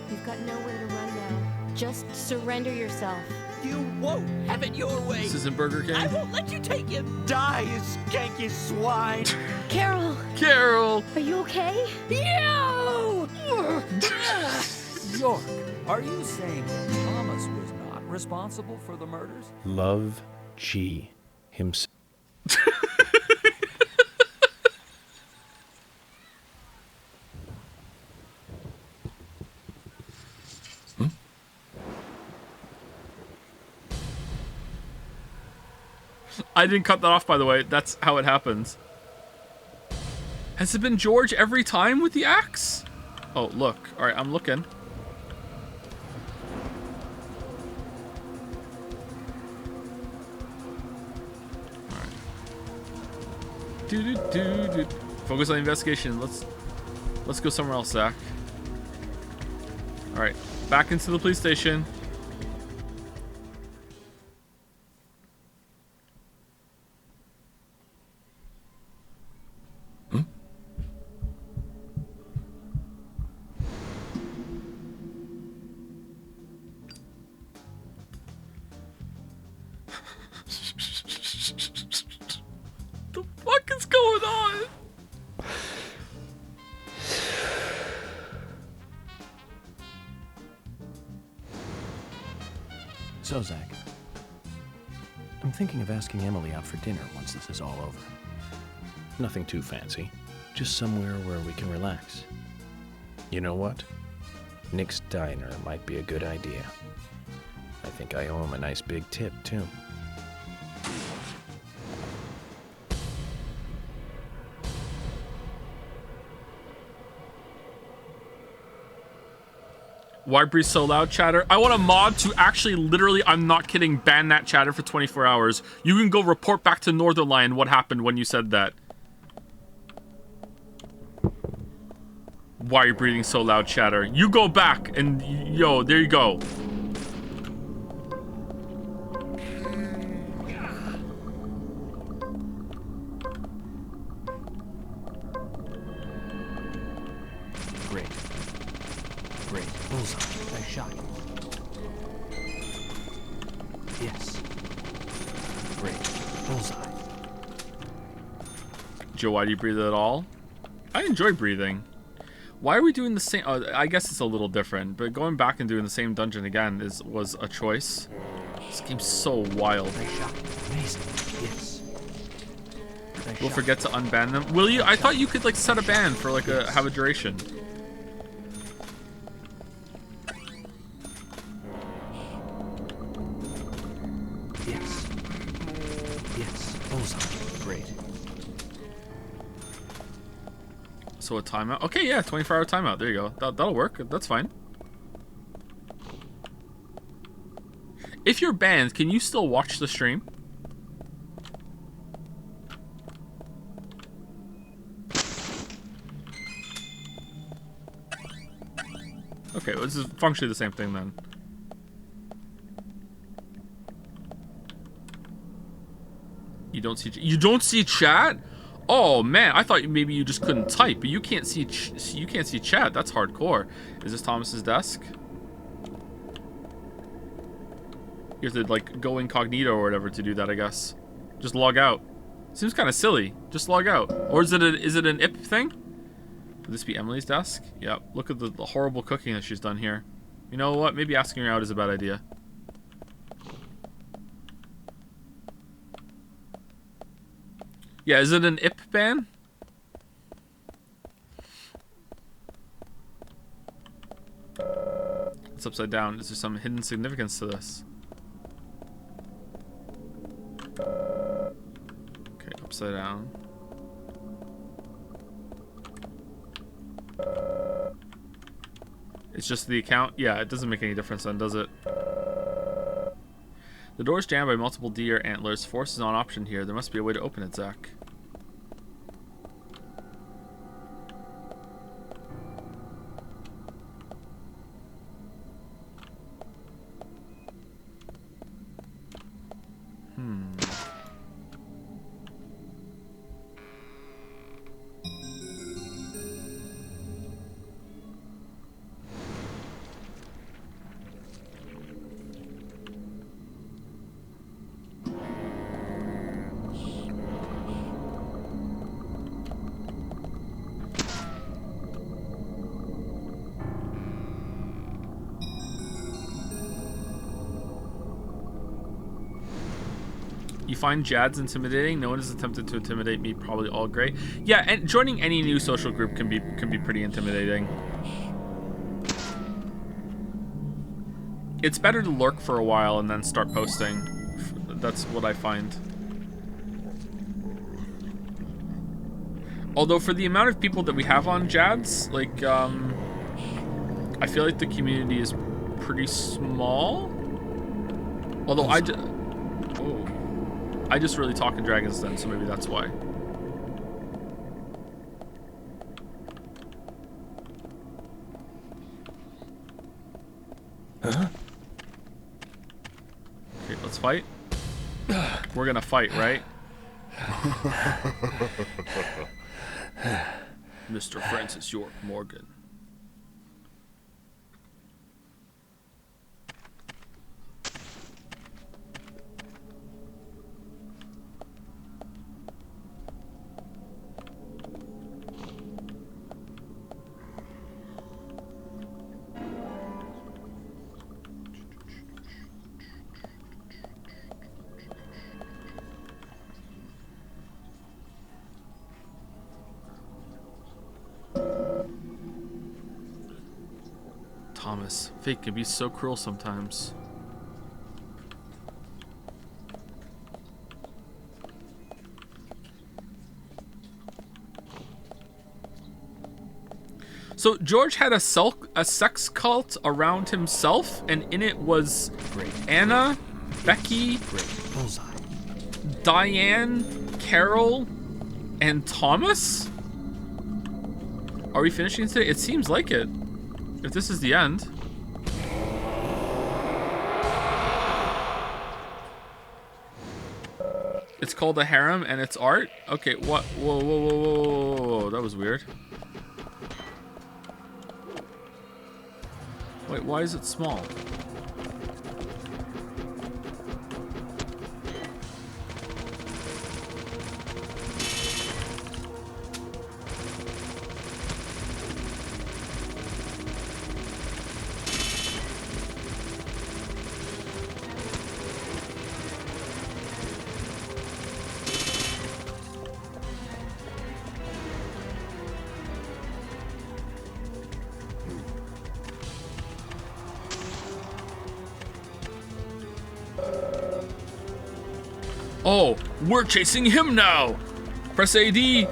you've got nowhere to run now. Just surrender yourself. You won't have it your way. This isn't Burger King. I won't let you take him. Die, you skanky swine. Carol! Carol! Are you okay? No! York, are you saying Thomas was not responsible for the murders? Love G himself. I didn't cut that off, by the way. That's how it happens. Has it been George every time with the axe? Oh, look. Alright, I'm looking. Alright. Focus on the investigation. Let's go somewhere else, Zach. Alright. Back into the police station. The fuck is going on? So, Zach, I'm thinking of asking Emily out for dinner once this is all over. Nothing too fancy. Just somewhere where we can relax. You know what? Nick's Diner might be a good idea. I think I owe him a nice big tip, too. Why breathe so loud, chatter? I want a mod to actually, literally, I'm not kidding, ban that chatter for 24 hours. You can go report back to Northernlion what happened when you said that. Why are you breathing so loud, chatter? You go back and, yo, there you go. Great. Great. Bullseye. Nice shot. Yes. Great. Bullseye. Joe, why do you breathe at all? I enjoy breathing. Why are we doing the same? Oh, I guess it's a little different, but going back and doing the same dungeon again was a choice. This game's so wild. Nice shot. Amazing. Yes. We'll forget to unban them. Will you? I thought you could like set a ban for like have a duration. Yes. Yes. Bullseye. Great. So a timeout. Okay, yeah, 24-hour timeout. There you go. That'll work. That's fine. If you're banned, can you still watch the stream? Okay, well, this is functionally the same thing then. You don't see chat? Oh man, I thought maybe you just couldn't type, but you can't see chat. That's hardcore. Is this Thomas's desk? You have to like go incognito or whatever to do that, I guess. Just log out. Seems kind of silly. Just log out. Or is it an IP thing? Would this be Emily's desk? Yeah. Look at the horrible cooking that she's done here. You know what? Maybe asking her out is a bad idea. Yeah, is it an IP ban? It's upside down. Is there some hidden significance to this? Okay, upside down. It's just the account? Yeah, it doesn't make any difference then, does it? The door is jammed by multiple deer antlers. Force is not an option here. There must be a way to open it, Zach. You find Jad's intimidating? No one has attempted to intimidate me. Probably all great. Yeah, and joining any new social group can be pretty intimidating. It's better to lurk for a while and then start posting. That's what I find. Although for the amount of people that we have on Jad's, like, I feel like the community is pretty small. Although I just really talk in Dragon's Den, so maybe that's why. Huh? Okay, let's fight. We're gonna fight, right? Mr. Francis York Morgan. Thomas, fate can be so cruel sometimes. So George had a sex cult around himself, and in it was Anna, Becky, Diane, Carol, and Thomas? Are we finishing today? It seems like it. If this is the end. It's called a harem and it's art? Okay, what? Whoa, whoa, whoa, whoa, whoa, whoa. That was weird. Wait, why is it small? Oh, we're chasing him now! Press AD!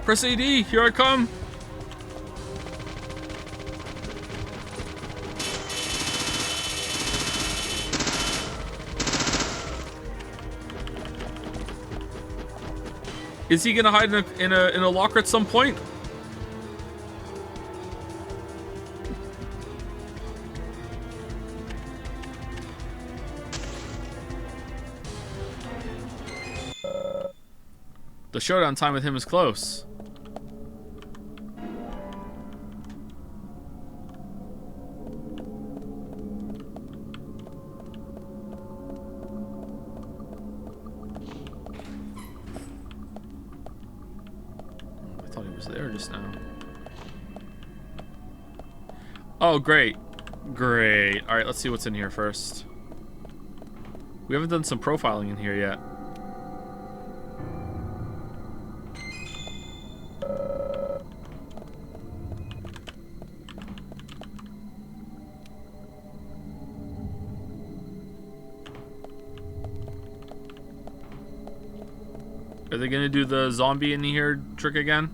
Press AD, here I come! Is he gonna hide in a locker at some point? The showdown time with him is close. I thought he was there just now. Oh, great. Great. Alright, let's see what's in here first. We haven't done some profiling in here yet. Are they gonna do the zombie in here trick again?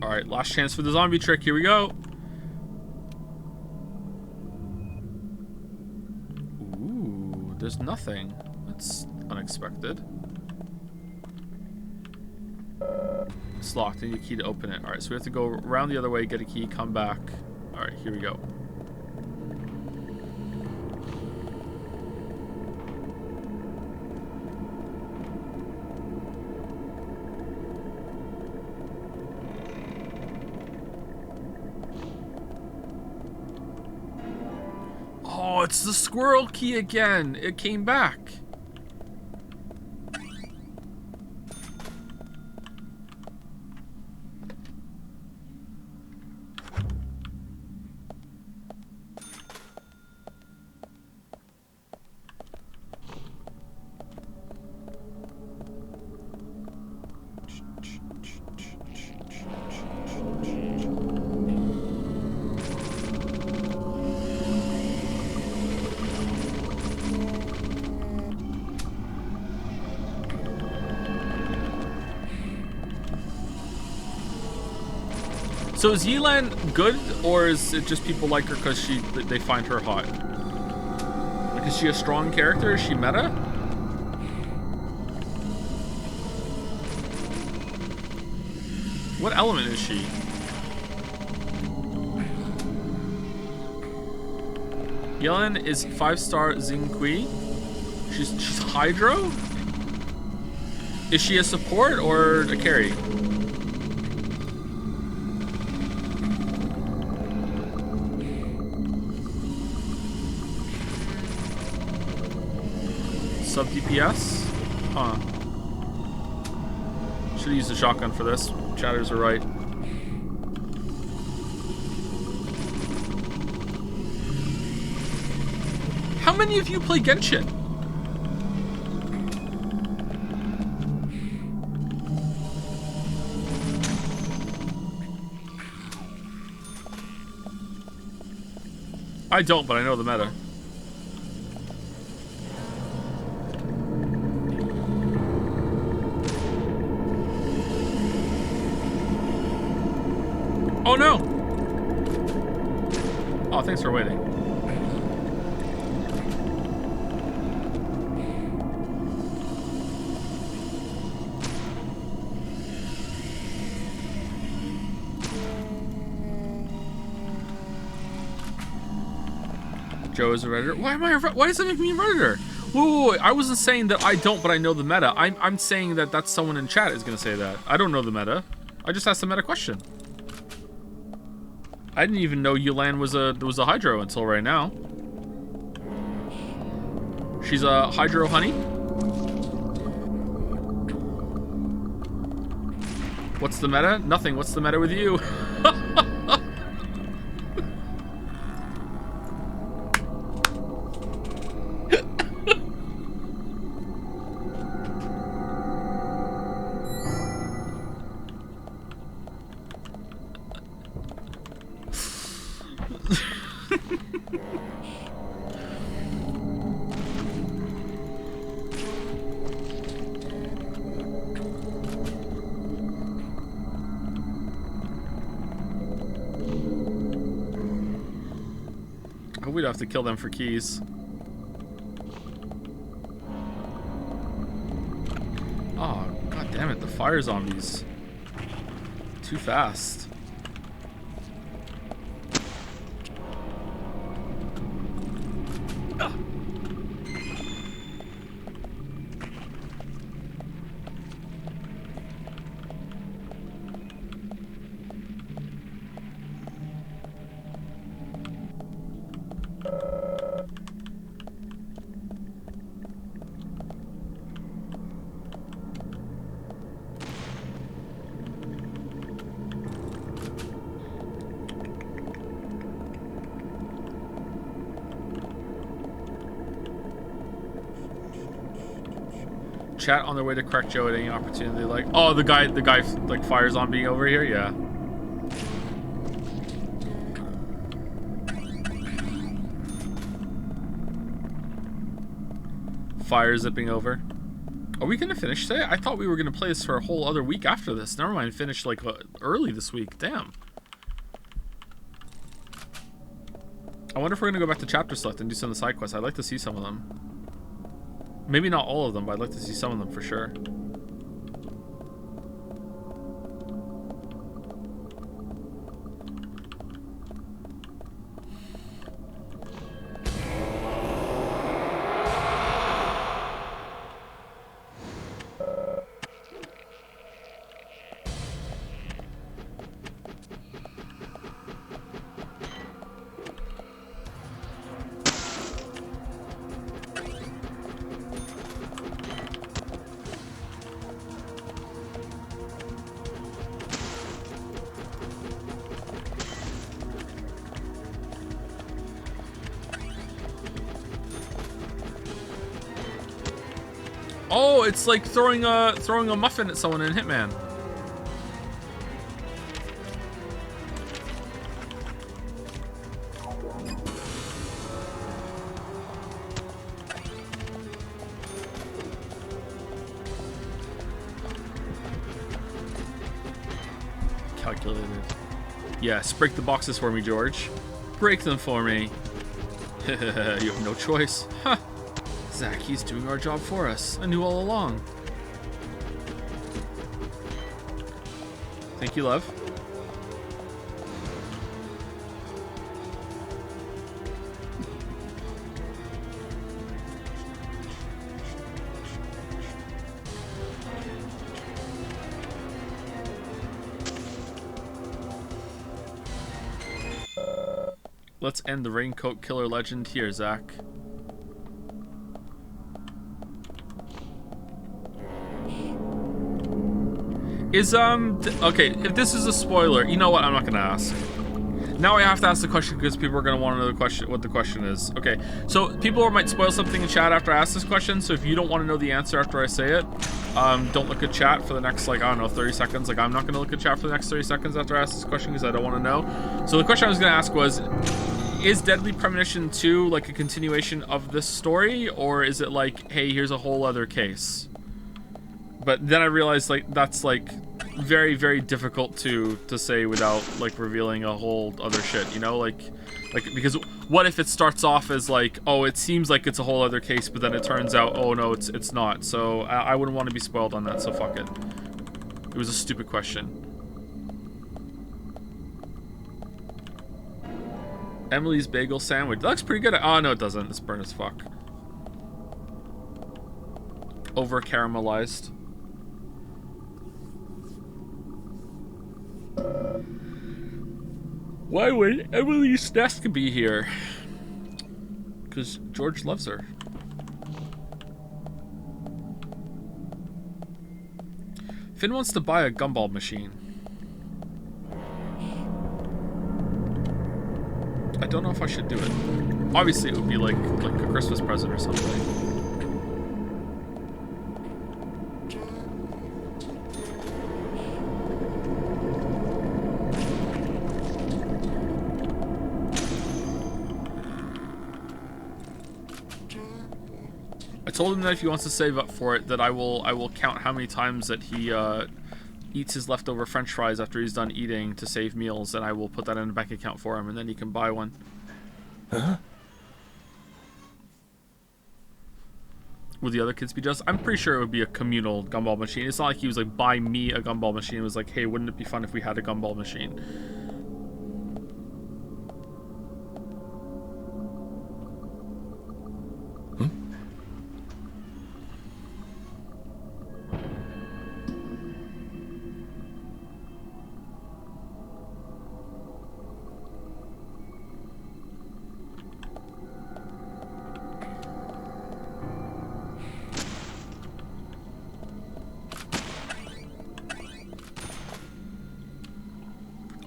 Alright, last chance for the zombie trick. Here we go. Ooh, there's nothing. That's unexpected. It's locked. I need a key to open it. Alright, so we have to go around the other way, get a key, come back. Alright, here we go. Oh, it's the squirrel key again. It came back. So is Yelan good, or is it just people like her because they find her hot? Like, is she a strong character? Is she meta? What element is she? Yelan is 5-star Xing Kui. She's Hydro? Is she a support or a carry? Sub DPS? Huh. Should've used a shotgun for this. Chatters are right. How many of you play Genshin? I don't, but I know the meta. Oh no! Oh, thanks for waiting. Joe is a Redditor. Why does that make me a Redditor? Whoa, I wasn't saying that I don't, but I know the meta. I'm saying that that's someone in chat is gonna say that. I don't know the meta. I just asked the meta question. I didn't even know Yelan was a Hydro until right now. She's a Hydro Honey. What's the meta? Nothing. What's the meta with you? we'd have to kill them for keys. Oh, god damn it, the fire zombies. Too fast. Ah. Chat on their way to correct Joe at any opportunity. Like, oh, the guy like fires on being over here. Yeah. Fire zipping over. Are we gonna finish today? I thought we were gonna play this for a whole other week after this. Never mind, finish like early this week. Damn. I wonder if we're gonna go back to chapter select and do some of the side quests. I'd like to see some of them. Maybe not all of them, but I'd like to see some of them for sure. Oh, it's like throwing a muffin at someone in Hitman. Calculated. Yes, break the boxes for me, George. Break them for me. You have no choice. Huh. Zach, he's doing our job for us. I knew all along. Thank you, love. Let's end the Raincoat Killer legend here, Zach. Is, okay, if this is a spoiler, you know what, I'm not gonna ask. Now I have to ask the question because people are gonna want to know the question, what the question is. Okay, so people might spoil something in chat after I ask this question, so if you don't want to know the answer after I say it, don't look at chat for the next, like, I don't know, 30 seconds. Like, I'm not gonna look at chat for the next 30 seconds after I ask this question because I don't want to know. So the question I was gonna ask was, is Deadly Premonition 2 like a continuation of this story, or is it like, hey, here's a whole other case? But then I realized, like, that's like very, very difficult to say without like revealing a whole other shit, you know, like because what if it starts off as like, oh, it seems like it's a whole other case, but then it turns out, oh no, it's not. So I wouldn't want to be spoiled on that. So fuck it. It was a stupid question. Emily's bagel sandwich. That looks pretty good. Oh no, it doesn't. It's burnt as fuck. Over caramelized. Why would Emily's desk be here? Because George loves her. Finn wants to buy a gumball machine. I don't know if I should do it. Obviously, it would be like a Christmas present or something. I told him that if he wants to save up for it, that I will count how many times that he eats his leftover French fries after he's done eating to save meals, and I will put that in a bank account for him, and then he can buy one. Huh? would the other kids be just? I'm pretty sure it would be a communal gumball machine. It's not like he was like, buy me a gumball machine. It was like, hey, wouldn't it be fun if we had a gumball machine?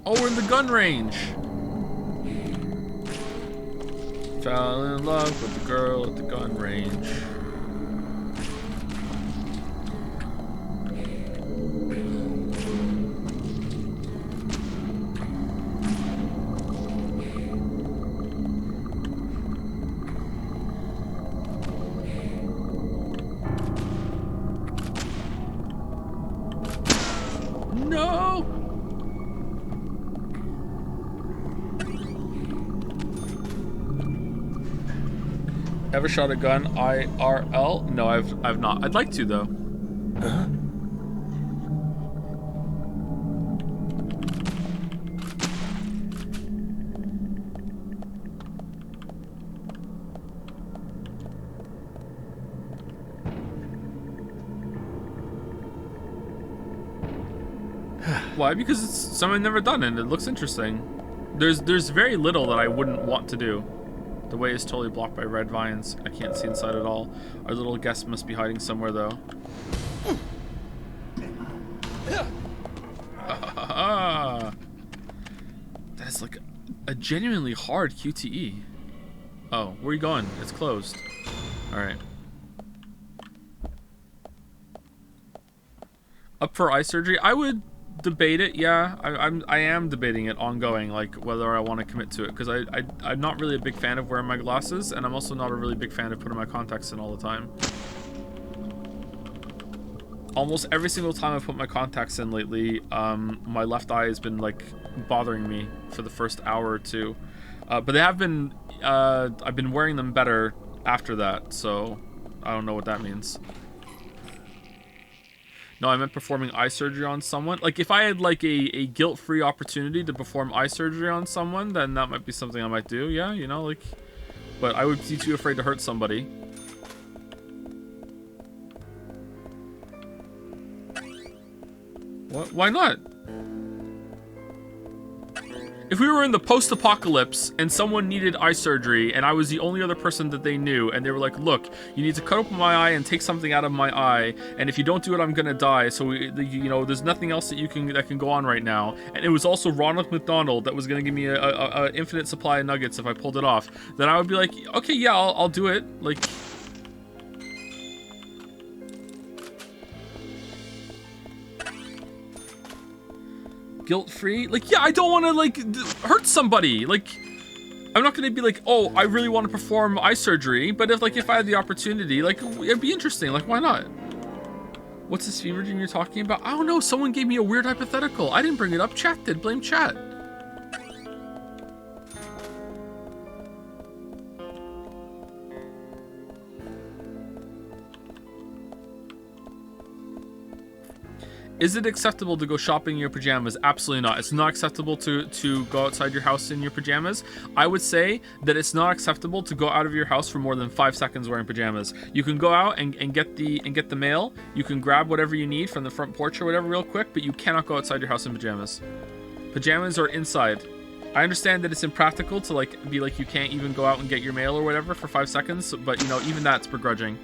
Oh, we're in the gun range. Fell in love with the girl at the gun range. No! Ever shot a gun IRL? No, I've not. I'd like to though. Huh? Why? Because it's something I've never done and it looks interesting. There's very little that I wouldn't want to do. The way is totally blocked by red vines. I can't see inside at all. Our little guest must be hiding somewhere though. That is like a genuinely hard QTE. Oh, where are you going? It's closed. Alright. Up for eye surgery? I would debate it, yeah. I am debating it ongoing, like whether I want to commit to it, because I'm not really a big fan of wearing my glasses, and I'm also not a really big fan of putting my contacts in all the time. Almost every single time I've put my contacts in lately, my left eye has been like bothering me for the first hour or two, but they have been I've been wearing them better after that, so I don't know what that means. No, I meant performing eye surgery on someone. Like, if I had, like, a guilt-free opportunity to perform eye surgery on someone, then that might be something I might do, yeah, you know, like... But I would be too afraid to hurt somebody. What? Why not? If we were in the post-apocalypse and someone needed eye surgery and I was the only other person that they knew and they were like, look, you need to cut open my eye and take something out of my eye, and if you don't do it, I'm gonna die, so you know, there's nothing else that can go on right now, and it was also Ronald McDonald that was gonna give me a infinite supply of nuggets if I pulled it off, then I would be like, okay, yeah, I'll do it. Like, guilt-free? Like, yeah, I don't want to, like, hurt somebody. Like, I'm not going to be like, oh, I really want to perform eye surgery, but if I had the opportunity, like, it'd be interesting. Like, why not? What's this fever dream you're talking about? I don't know. Someone gave me a weird hypothetical. I didn't bring it up. Chat did. Blame chat. Is it acceptable to go shopping in your pajamas? Absolutely not. It's not acceptable to go outside your house in your pajamas. I would say that it's not acceptable to go out of your house for more than 5 seconds wearing pajamas. You can go out and get the mail. You can grab whatever you need from the front porch or whatever real quick, but you cannot go outside your house in pajamas. Pajamas are inside. I understand that it's impractical to like be like you can't even go out and get your mail or whatever for 5 seconds, but you know, even that's begrudging.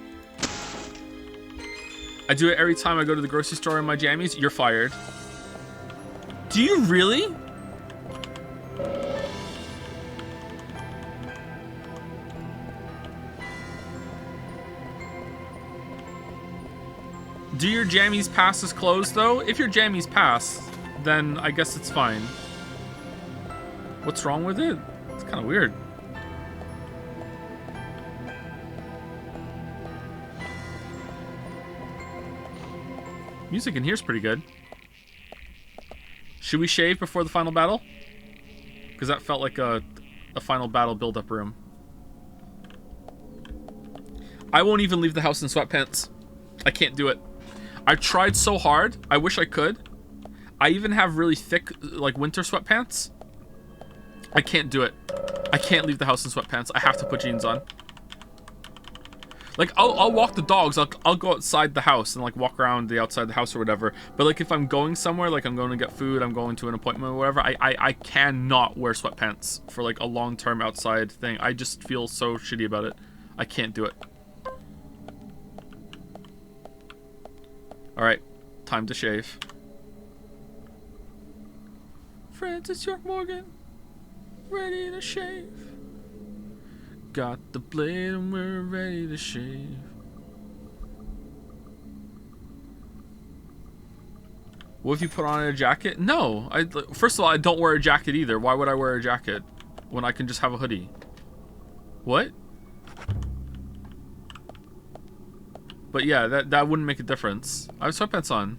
I do it every time I go to the grocery store in my jammies. You're fired. Do you really? Do your jammies passes close though? If your jammies pass, then I guess it's fine. What's wrong with it? It's kind of weird. Music in here's pretty good. Should we shave before the final battle? Because that felt like a final battle build-up room. I won't even leave the house in sweatpants. I can't do it. I tried so hard. I wish I could. I even have really thick, like, winter sweatpants. I can't do it. I can't leave the house in sweatpants. I have to put jeans on. Like, I'll walk the dogs. I'll go outside the house and, like, walk around the outside the house or whatever. But, like, if I'm going somewhere, like I'm going to get food, I'm going to an appointment or whatever, I cannot wear sweatpants for, like, a long-term outside thing. I just feel so shitty about it. I can't do it. Alright, time to shave. Francis York Morgan, ready to shave. Got the blade and we're ready to shave. What if you put on a jacket? No, first of all, I don't wear a jacket either. Why would I wear a jacket when I can just have a hoodie? What? But yeah, that wouldn't make a difference. I have sweatpants on.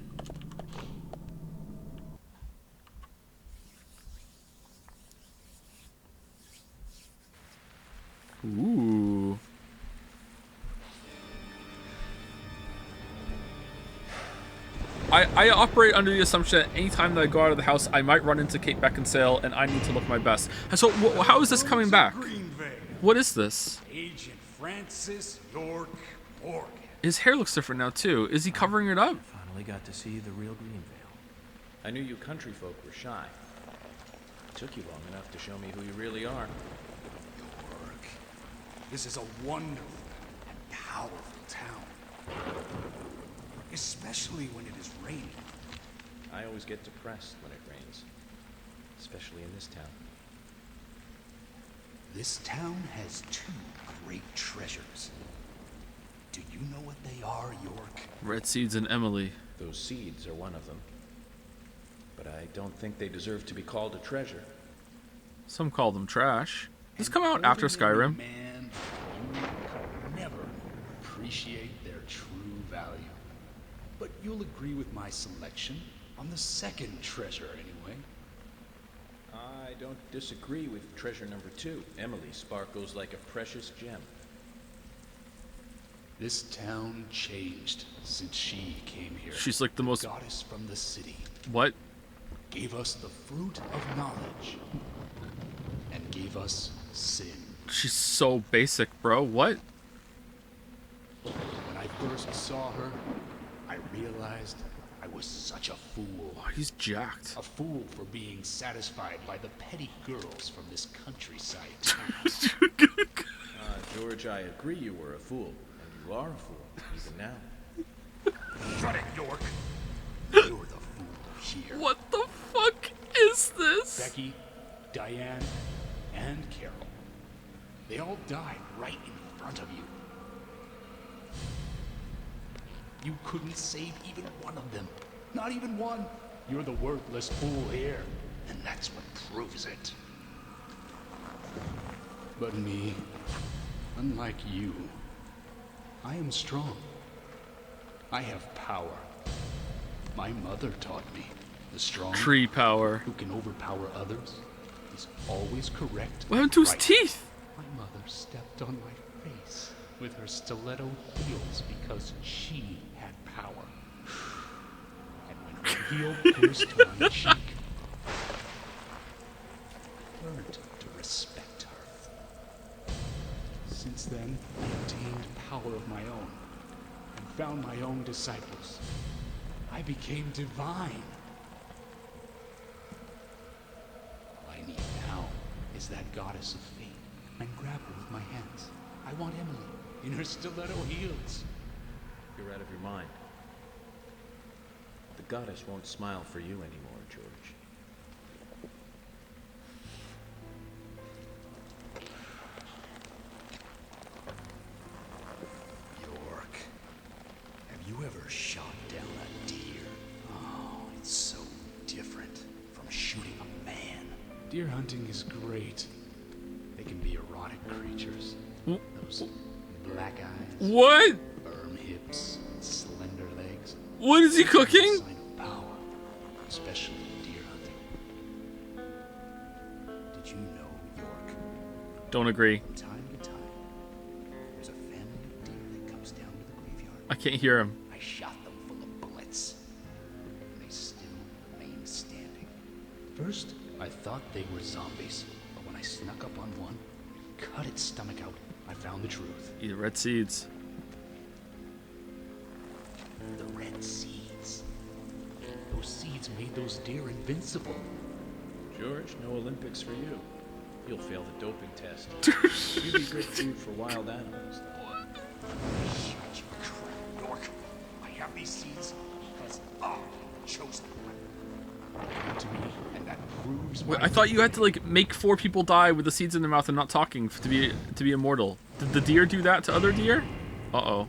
Ooh. I operate under the assumption that anytime that I go out of the house, I might run into Kate Beckinsale, and I need to look my best. So how is this coming back? What is this? Agent Francis York Morgan. His hair looks different now too. Is he covering it up? Finally got to see the real Greenvale. I knew you country folk were shy. It took you long enough to show me who you really are. York. This is a wonderful and powerful town. Especially when it is raining. I always get depressed when it rains. Especially in this town. This town has two great treasures. Do you know what they are, York? Red seeds and Emily. Those seeds are one of them. But I don't think they deserve to be called a treasure. Some call them trash. Does this come out after Skyrim? Man, you could never appreciate their true value. But you'll agree with my selection on the second treasure anyway. I don't disagree with treasure number 2. Emily sparkles like a precious gem. This town changed since she came here. She's like the most... goddess from the city. What? Gave us the fruit of knowledge. And gave us sin. She's so basic, bro. What? When I first saw her, I realized I was such a fool. Oh, he's jacked. A fool for being satisfied by the petty girls from this countryside. George, I agree you were a fool. And you are a fool, even now. Shut it, York. You're the fool here. What the fuck is this? Becky, Diane, and Carol. They all died right in front of you. You couldn't save even one of them. Not even one. You're the worthless fool here. And that's what proves it. But me, unlike you, I am strong. I have power. My mother taught me. The strong tree power who can overpower others is always correct. What happened to his teeth? My mother stepped on my face with her stiletto heels because she had power. And when her heel pierced my cheek, I learned to respect her. Since then, I obtained power of my own and found my own disciples. I became divine. All I need now is that goddess of fate and grab her with my hands. I want Emily in her stiletto heels. You're out of your mind. The goddess won't smile for you anymore, George. York, have you ever shot down a deer? Oh, it's so different from shooting a man. Deer hunting is great. They can be erotic creatures. Those black eyes. What? Firm hips, slender legs. What is he cooking? Sign of power, especially in deer hunting. Did you know, York? Don't agree. From time to time, there's a family of deer that I can't hear him. I shot them full of bullets. And they still remain standing. First, I thought they were zombies. But when I snuck up on one and cut its stomach out, I found the truth. Eat red seeds. The red seeds. Those seeds made those deer invincible. George, no Olympics for you. You'll fail the doping test. You'd be good food for wild animals. Shut your crap, York. I have these seeds because I'm the chosen one. To me, and that proves Wait, I thought you had to like make 4 people die with the seeds in their mouth and not talking to be immortal. Did the deer do that to other deer? Uh-oh.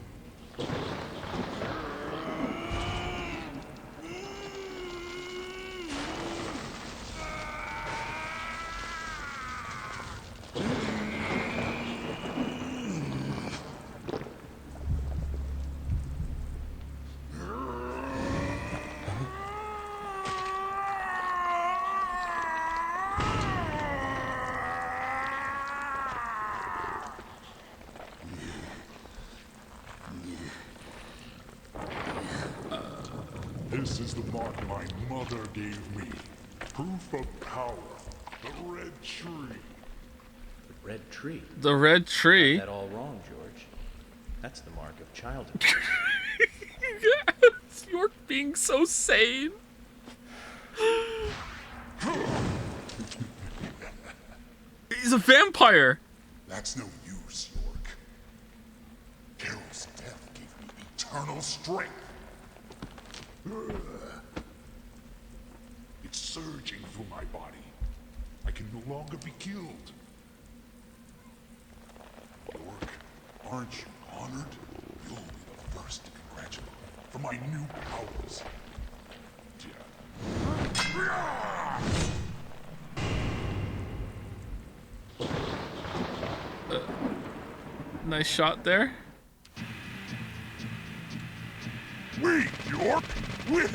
This is the mark my mother gave me. Proof of power. The red tree. The red tree? The red tree? Got that all wrong, George. That's the mark of childhood. Yes, York being so sane. He's a vampire. That's no use, York. Carol's death gave me eternal strength. It's surging through my body. I can no longer be killed. York, aren't you honored? You'll be the first to congratulate me for my new powers. Nice shot there. Wait, York! Wait!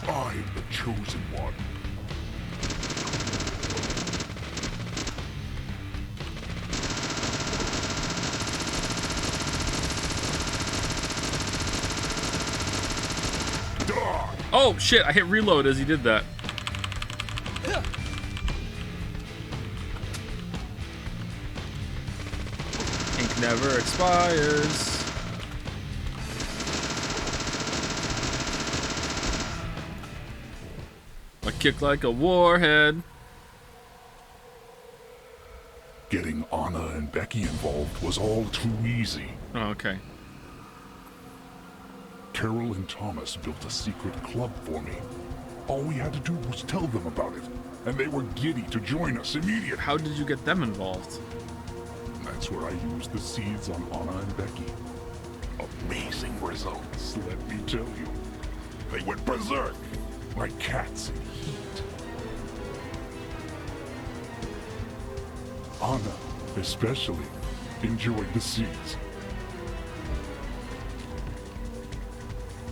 I'm the chosen one. Oh shit, I hit reload as he did that. Ink never expires. I kick like a warhead. Getting Anna and Becky involved was all too easy. Oh, okay. Carol and Thomas built a secret club for me. All we had to do was tell them about it, and they were giddy to join us immediately. How did you get them involved? That's where I used the seeds on Anna and Becky. Amazing results, let me tell you. They went berserk, like cats in heat. Anna, especially, enjoyed the seeds.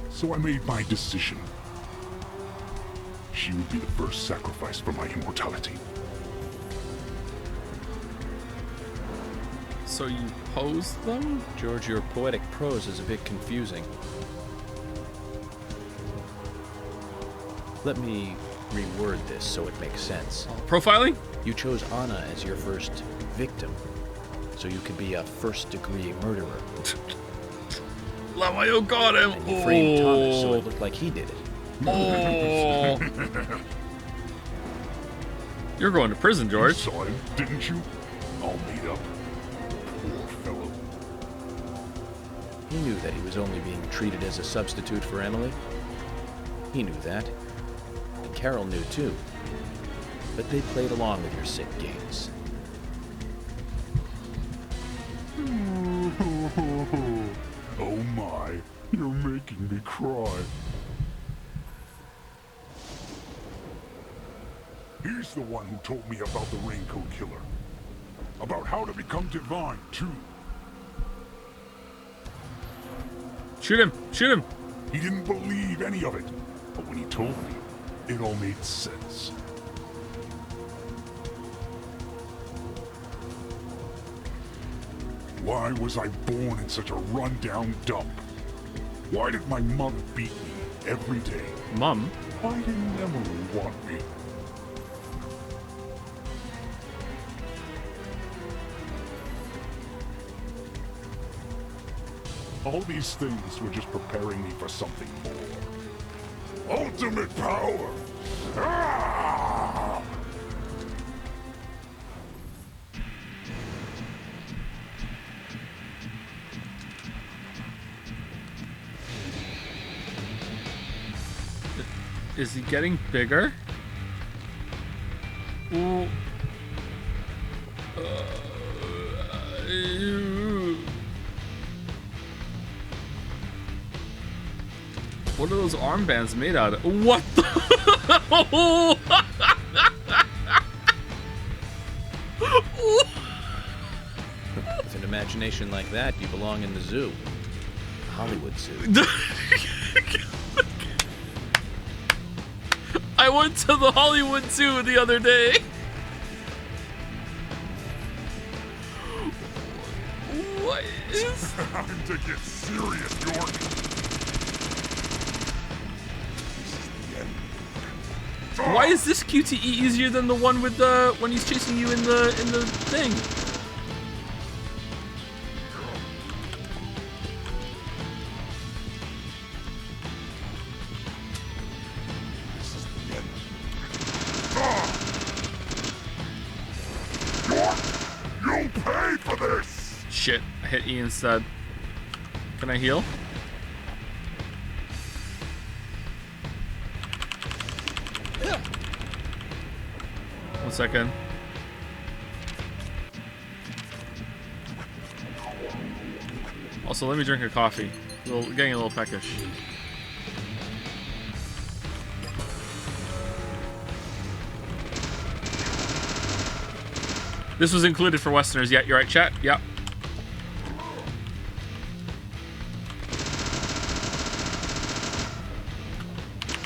So I made my decision. She would be the first sacrifice for my immortality. So you posed them? George, your poetic prose is a bit confusing. Let me reword this so it makes sense. Profiling? You chose Anna as your first victim, so you could be a first-degree murderer. Lamayo got him. And you framed Thomas so it looked like he did it. Oh. You're going to prison, George. You saw him, didn't you? All made up. Poor fellow. He knew that he was only being treated as a substitute for Emily. He knew that. And Carol knew too. But they played along with your sick games. Oh my, you're making me cry. He's the one who told me about the Raincoat Killer. About how to become divine, too. Shoot him! Shoot him! He didn't believe any of it. But when he told me, It all made sense. Why was I born in such a rundown dump? Why did my mother beat me every day? Mom? Why didn't Emily want me? All these things were just preparing me for something more. Ultimate power! Ah! Is he getting bigger? Ooh. What are those armbands made out of? What the? With an imagination like that, you belong in the zoo. Hollywood Zoo. I went to the Hollywood Zoo the other day. What is... Time to get serious, York. Why is this QTE easier than the one with the when he's chasing you in the thing? You'll pay for this! Shit, I hit E instead. Can I heal? One second. Also, let me drink a coffee. Getting a little peckish. This was included for Westerners. Yeah, you're right, chat. Yep.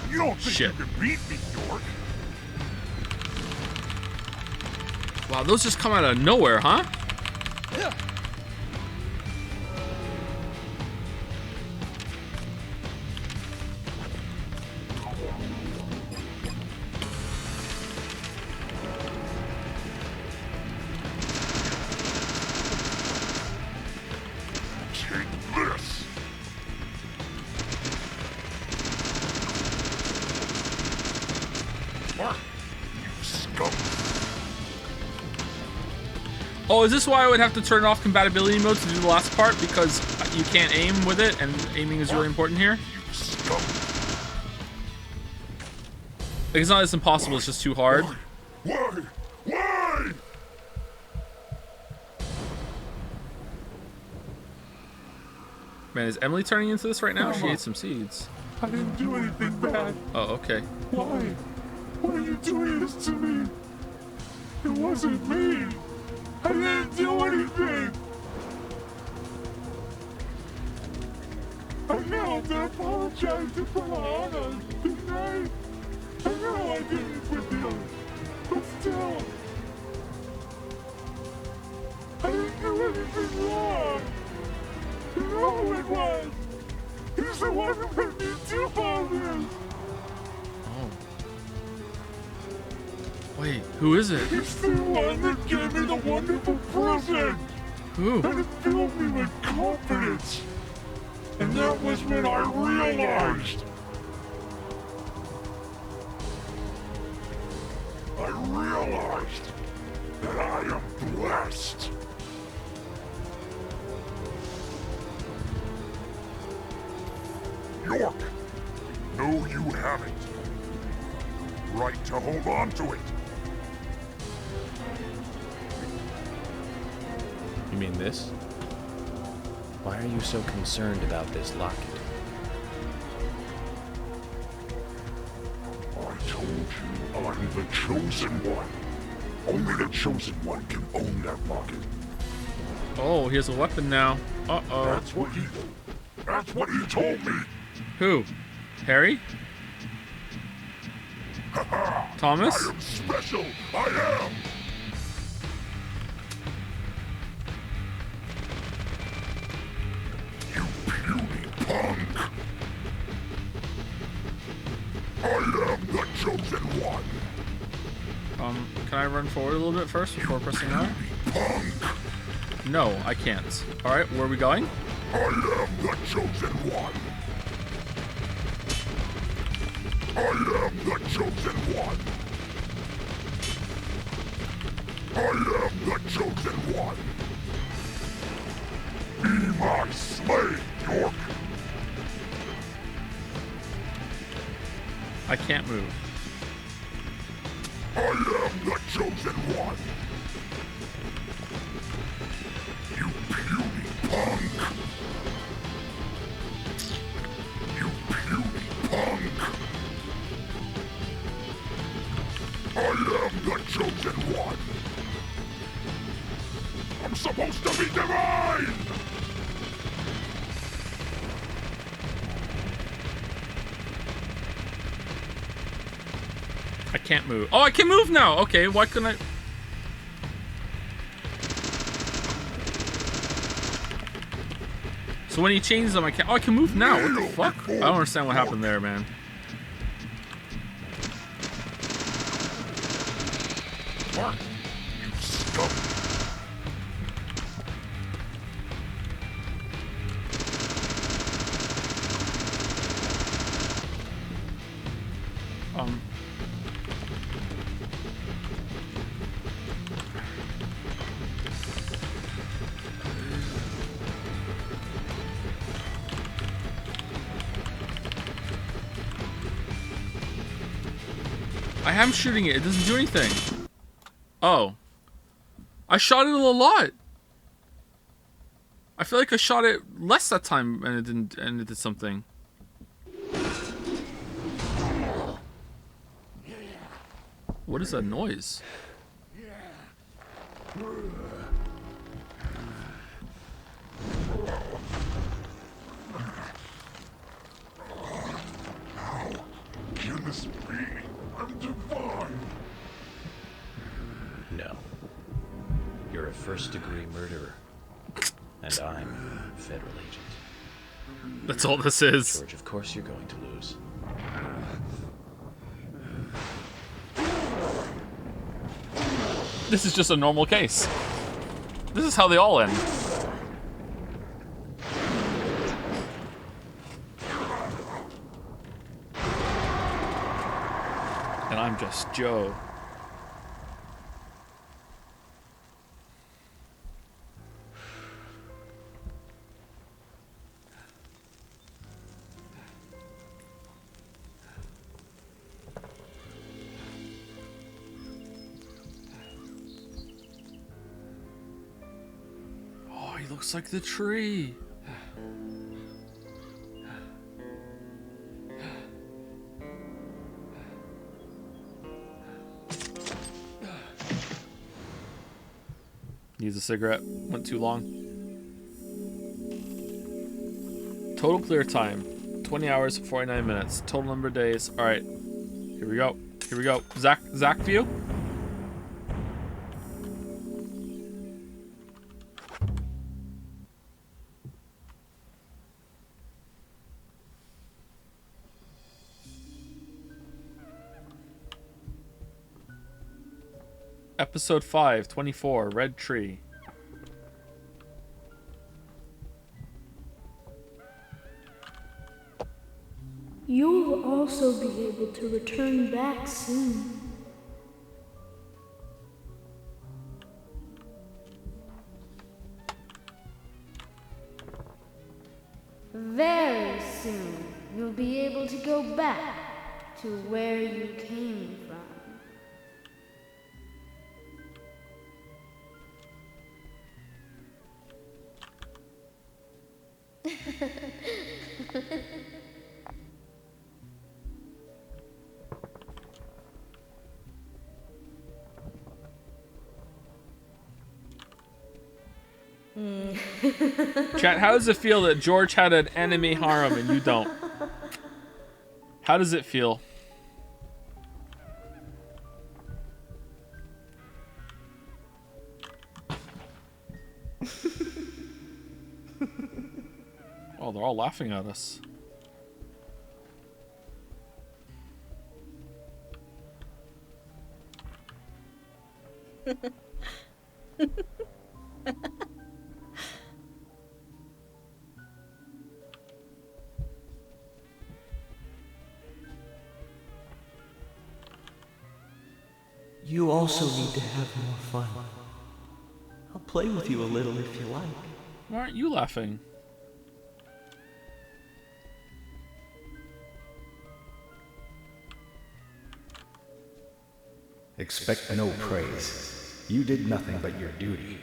You don't think Shit. you can beat me, York? Wow, those just come out of nowhere, huh? Oh, is this why I would have to turn off compatibility mode to do the last part? Because you can't aim with it, and aiming is really important here? Like, it's not as impossible, it's just too hard. Why? Why? Man, is Emily turning into this right now? She ate some seeds. I didn't do anything bad. Oh, okay. Why? Why are you doing this to me? It wasn't me. I didn't do anything. I know to apologize to Anna, didn't I? I know I didn't with you, but still, I didn't do anything wrong. You know who it was. He's the one who made me do all this. Wait, who is it? He's the one that gave me the wonderful present. Who? And it filled me with confidence. And that was when I realized. That I am blessed. York, no, you haven't. Right to hold on to it. You mean this? Why are you so concerned about this locket? I told you I'm the chosen one. Only the chosen one can own that locket. Oh, he has a weapon now. Uh-oh. That's what he told me. Who? Harry? Thomas? I am special. I am. You puny punk. I am the chosen one. Can I run forward a little bit first before pressing R? No, I can't. Alright, where are we going? I am the chosen one. I am the chosen one. I am the chosen one. Be my slave, York. I can't move. I am the chosen one. You puny punk. You puny punk. I am the chosen one. I'm supposed to be divine. I can't move. Oh, I can move now. Okay, why couldn't I? So when he changes them, I can't. Oh, I can move now. What the fuck? I don't understand what happened there, man. Mark, you scum. I am shooting it. It doesn't do anything. Oh. I shot it a lot. I feel like I shot it less that time and it didn't, and it did something. What is that noise? Can this be? I'm divine. No. You're a first-degree murderer. And I'm a federal agent. That's all this is. George, of course you're going to lose. This is just a normal case. This is how they all end. And I'm just Joe. Oh, he looks like the tree. Needs a cigarette. Went too long. Total clear time. 20 hours, 49 minutes. Total number of days. Alright. Here we go. Here we go. Zach view? Episode 5, 24, Red Tree. You will also be able to return back soon. Very soon, you'll be able to go back to where you came from. Chat, how does it feel that George had an anime harem and you don't? How does it feel? Oh, they're all laughing at us. You also need to have more fun. I'll play with you a little if you like. Why aren't you laughing? Expect no praise. You did nothing but your duty.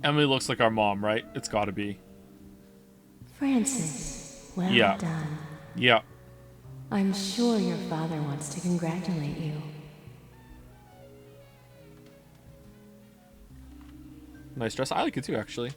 Emily looks like our mom, right? It's gotta be. Francis, well Yeah. done. Yeah. I'm sure your father wants to congratulate you. Nice dress. I like it too, actually.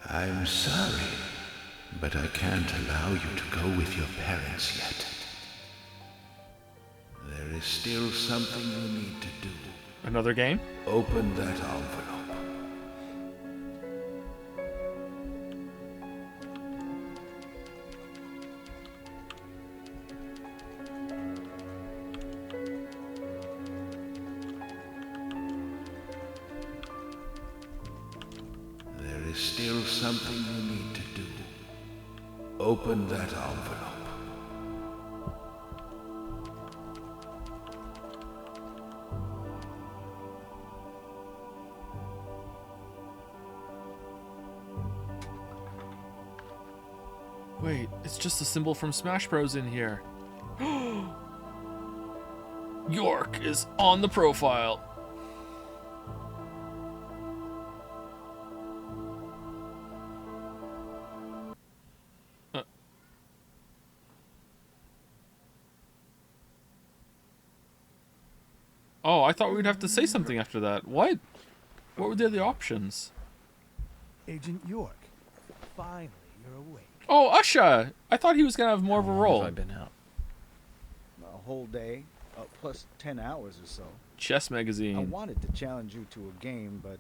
I'm sorry, but I can't allow you to go with your parents yet. There is still something you need to do. Another game? Open that envelope. There is still something you need to do. Open that envelope. Wait, it's just a symbol from Smash Bros in here. York is on the profile. Oh, I thought we'd have to say something after that. What? What were the other options? Agent York, finally you're awake. Oh, Usha! I thought he was gonna have more of a role. Have I been out? A whole day, plus 10 hours or so. Chess I magazine. wanted to challenge you to a game, but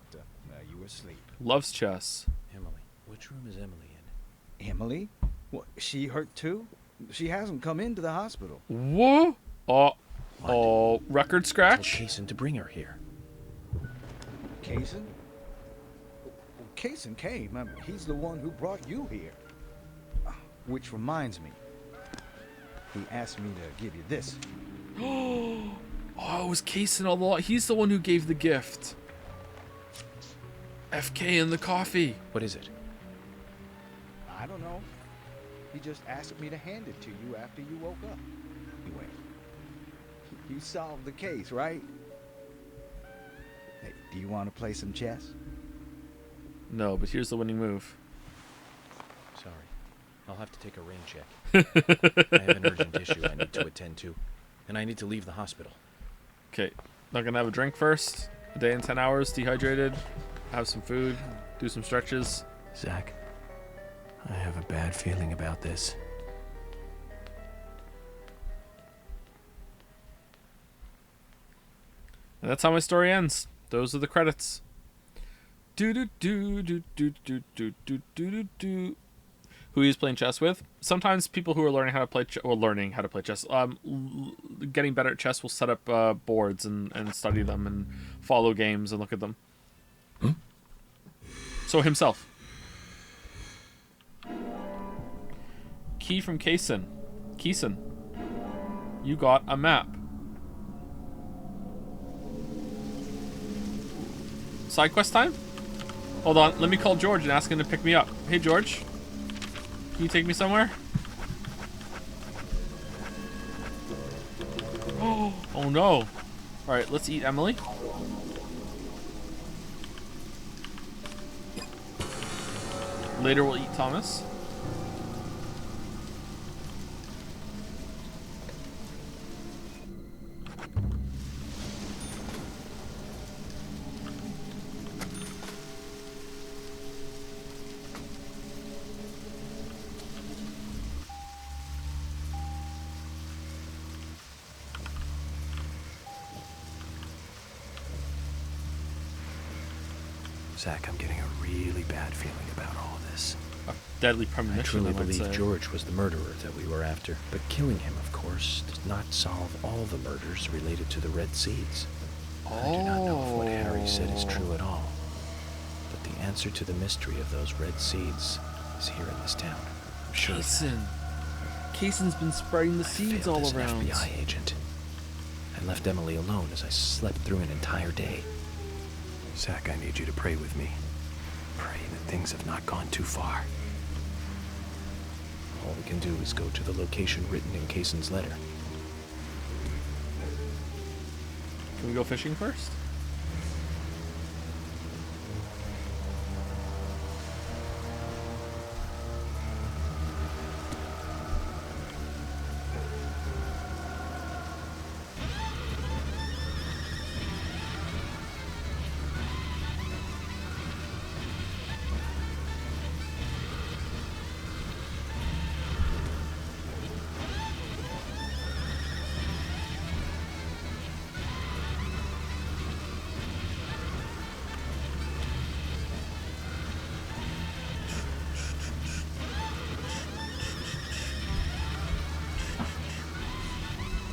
you were asleep. Loves chess. Emily. Which room is Emily in? Emily? What, she hurt too? She hasn't come into the hospital. Whoa! Oh, record scratch? Tell Kaysen to bring her here. Kaysen? Well, Kaysen came. He's the one who brought you here. Which reminds me, he asked me to give you this. Oh, it was Kaysen all along. He's the one who gave the gift. FK in the coffee. What is it? I don't know. He just asked me to hand it to you after you woke up. Anyway, you solved the case, right? Hey, do you want to play some chess? No, but here's the winning move. Sorry. I'll have to take a rain check. I have an urgent issue I need to attend to, and I need to leave the hospital. Okay, not gonna have a drink first. A day and 10 hours, dehydrated. Have some food, do some stretches. Zach, I have a bad feeling about this. And that's how my story ends. Those are the credits. Do do do do do do do do do do. Who he's playing chess with? Sometimes people who are learning how to play chess, getting better at chess will set up boards and study them and follow games and look at them. So himself. Key from Kaysen. Kaysen. You got a map. Side quest time? Hold on, let me call George and ask him to pick me up. Hey George, can you take me somewhere? Oh no. Alright, let's eat Emily. Later we'll eat Thomas. Zach, I'm getting a really bad feeling about all this. A deadly premonition. I truly might believe say. George was the murderer that we were after, but killing him, of course, does not solve all the murders related to the Red Seeds. I do not know if what Harry said is true at all, but the answer to the mystery of those Red Seeds is here in this town. I'm sure of that. Kaysen's been spreading the seeds all As an around. FBI agent. I left Emily alone as I slept through an entire day. Zach, I need you to pray with me. Pray that things have not gone too far. All we can do is go to the location written in Kaysen's letter. Can we go fishing first?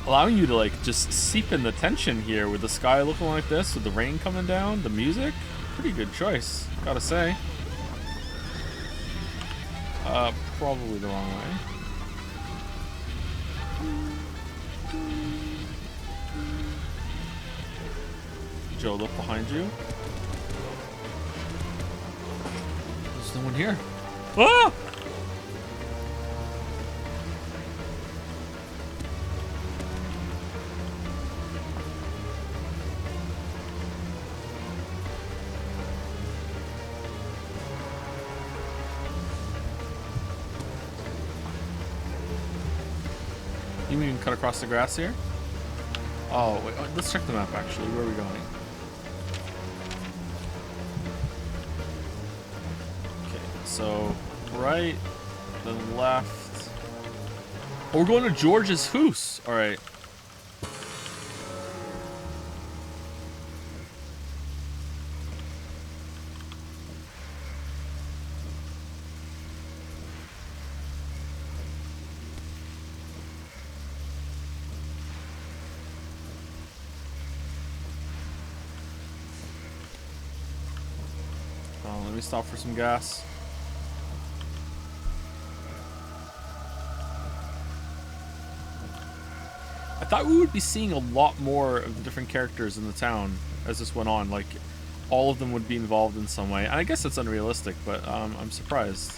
Allowing you to like just seep in the tension here with the sky looking like this, with the rain coming down, the music. Pretty good choice, gotta say. Probably the wrong way. Joe, look behind you. There's no one here. Ah! You mean cut across the grass here? Oh, wait, let's check the map actually. Where are we going? Okay, so right, then left. Oh, we're going to George's house. All right. Let me stop for some gas. I thought we would be seeing a lot more of the different characters in the town as this went on. Like, all of them would be involved in some way. And I guess that's unrealistic, but I'm surprised.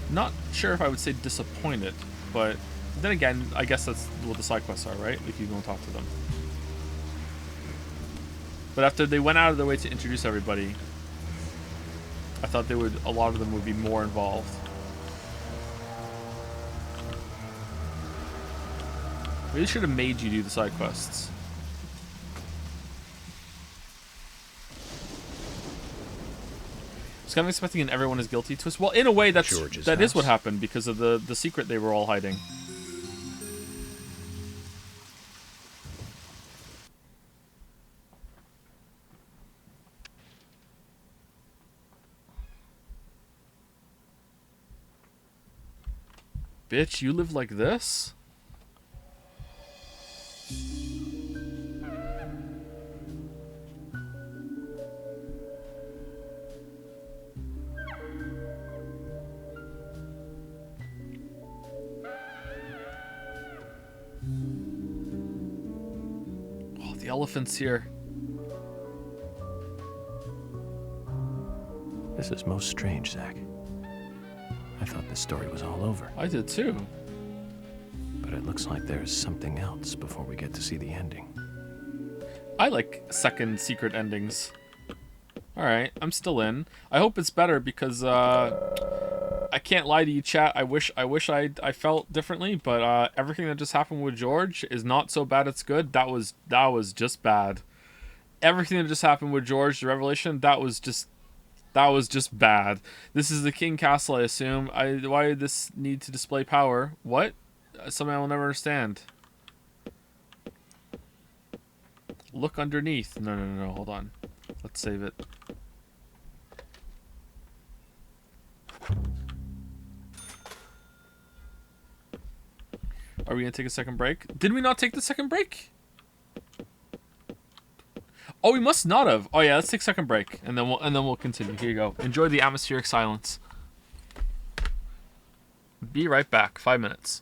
Not sure if I would say disappointed, but then again, I guess that's what the side quests are, right? If you go and talk to them. But after they went out of their way to introduce everybody, I thought a lot of them would be more involved. Maybe they should have made you do the side quests. I was kind of expecting an everyone is guilty twist. Well, in a way, that is what happened because of the secret they were all hiding. Bitch, you live like this? Oh, the elephant's here. This is most strange, Zach. I thought this story was all over. I did too. But it looks like there's something else before we get to see the ending. I like second secret endings. Alright, I'm still in. I hope it's better because I can't lie to you, chat. I wish I felt differently, but everything that just happened with George is not so bad it's good. That was just bad. Everything that just happened with George, the revelation, that was just bad. This is the King Castle, I assume. Why did this need to display power? What? Something I will never understand. Look underneath. No, hold on. Let's save it. Are we gonna take a second break? Did we not take the second break? Oh, we must not have. Oh yeah, let's take a second break, and then we'll continue. Here you go. Enjoy the atmospheric silence. Be right back. 5 minutes.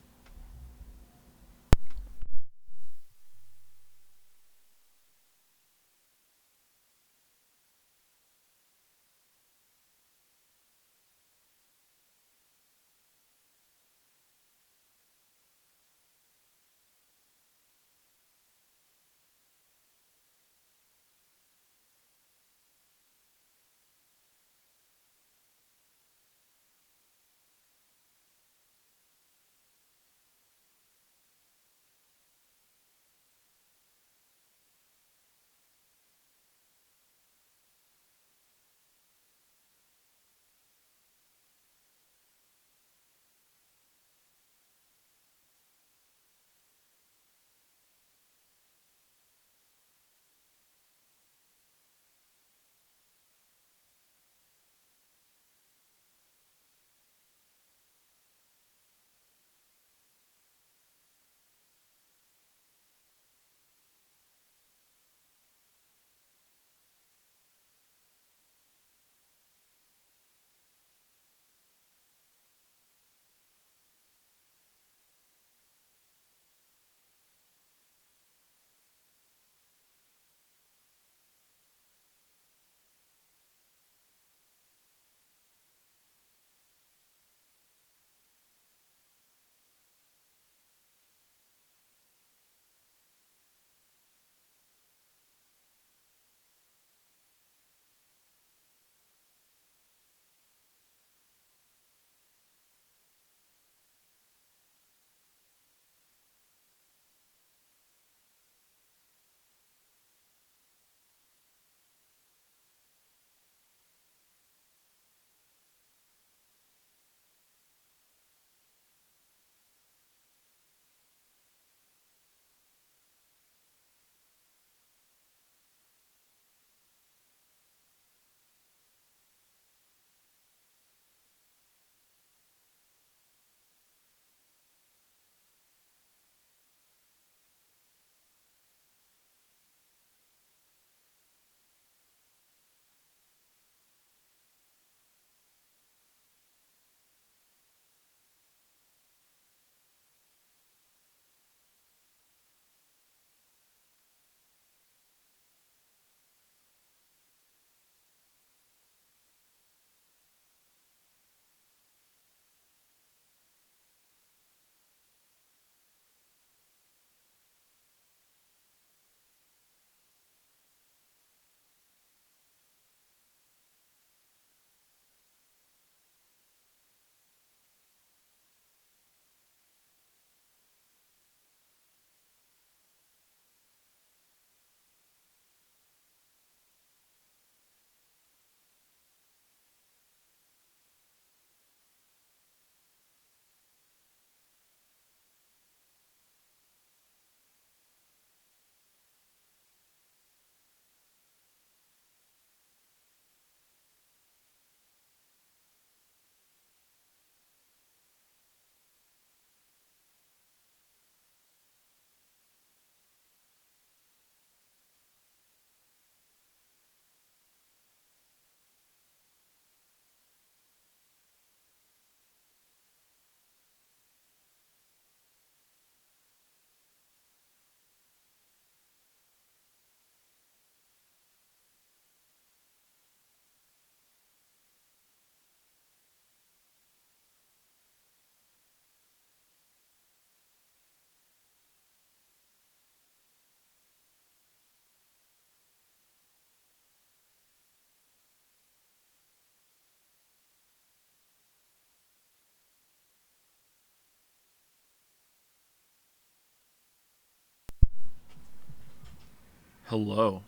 Hello.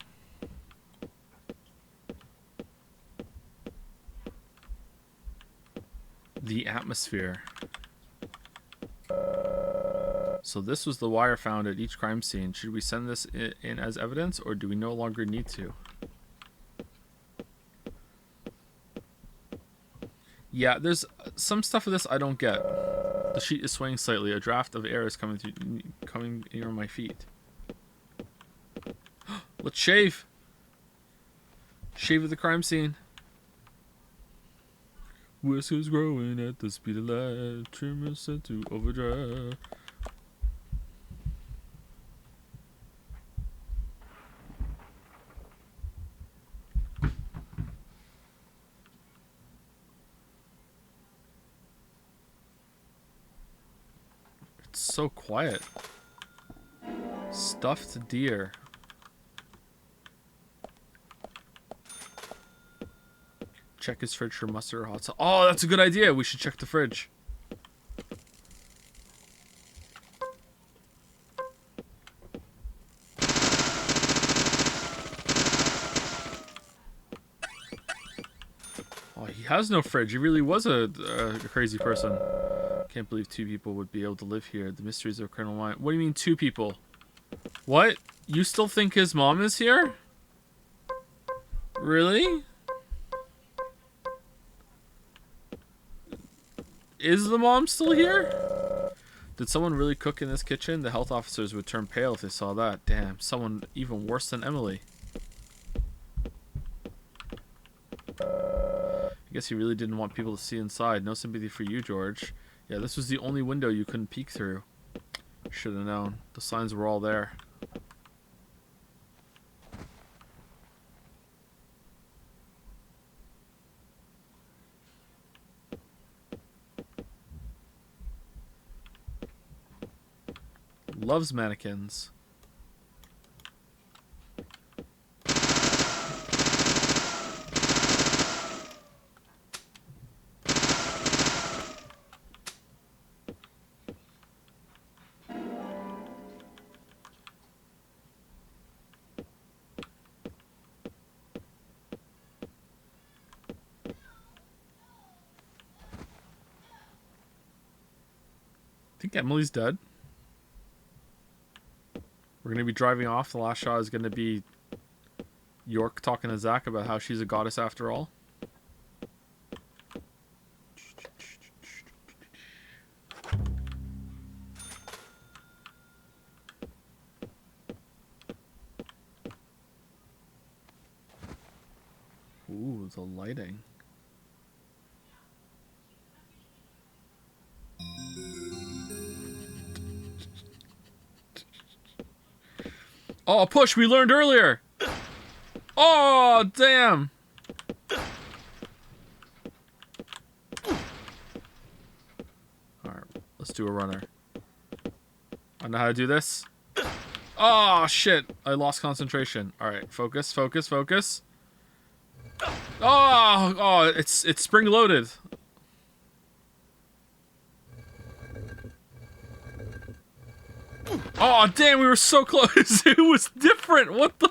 The atmosphere. So this was the wire found at each crime scene. Should we send this in as evidence, or do we no longer need to? Yeah, there's some stuff of this I don't get. The sheet is swaying slightly. A draft of air is coming near my feet. Let's shave. Shave at the crime scene. Whiskers growing at the speed of light. Trimmer set to overdrive. It's so quiet. Stuffed deer. Check his fridge for mustard or hot sauce. Oh, that's a good idea. We should check the fridge. Oh, he has no fridge. He really was a crazy person. Can't believe 2 people would be able to live here. The mysteries of Colonel Wine. What do you mean 2 people? What? You still think his mom is here? Really? Is the mom still here? Did someone really cook in this kitchen? The health officers would turn pale if they saw that. Damn, someone even worse than Emily. I guess he really didn't want people to see inside. No sympathy for you, George. Yeah, this was the only window you couldn't peek through. Should have known. The signs were all there. Loves mannequins. I think Emily's dead. We're going to be driving off. The last shot is going to be York talking to Zach about how she's a goddess after all. Ooh, the lighting. Oh, push, we learned earlier. Oh, damn. Alright, let's do a runner. I know how to do this. Oh, shit. I lost concentration. Alright, focus, focus, focus. Oh, it's spring-loaded. Oh, damn, we were so close. It was different. What the...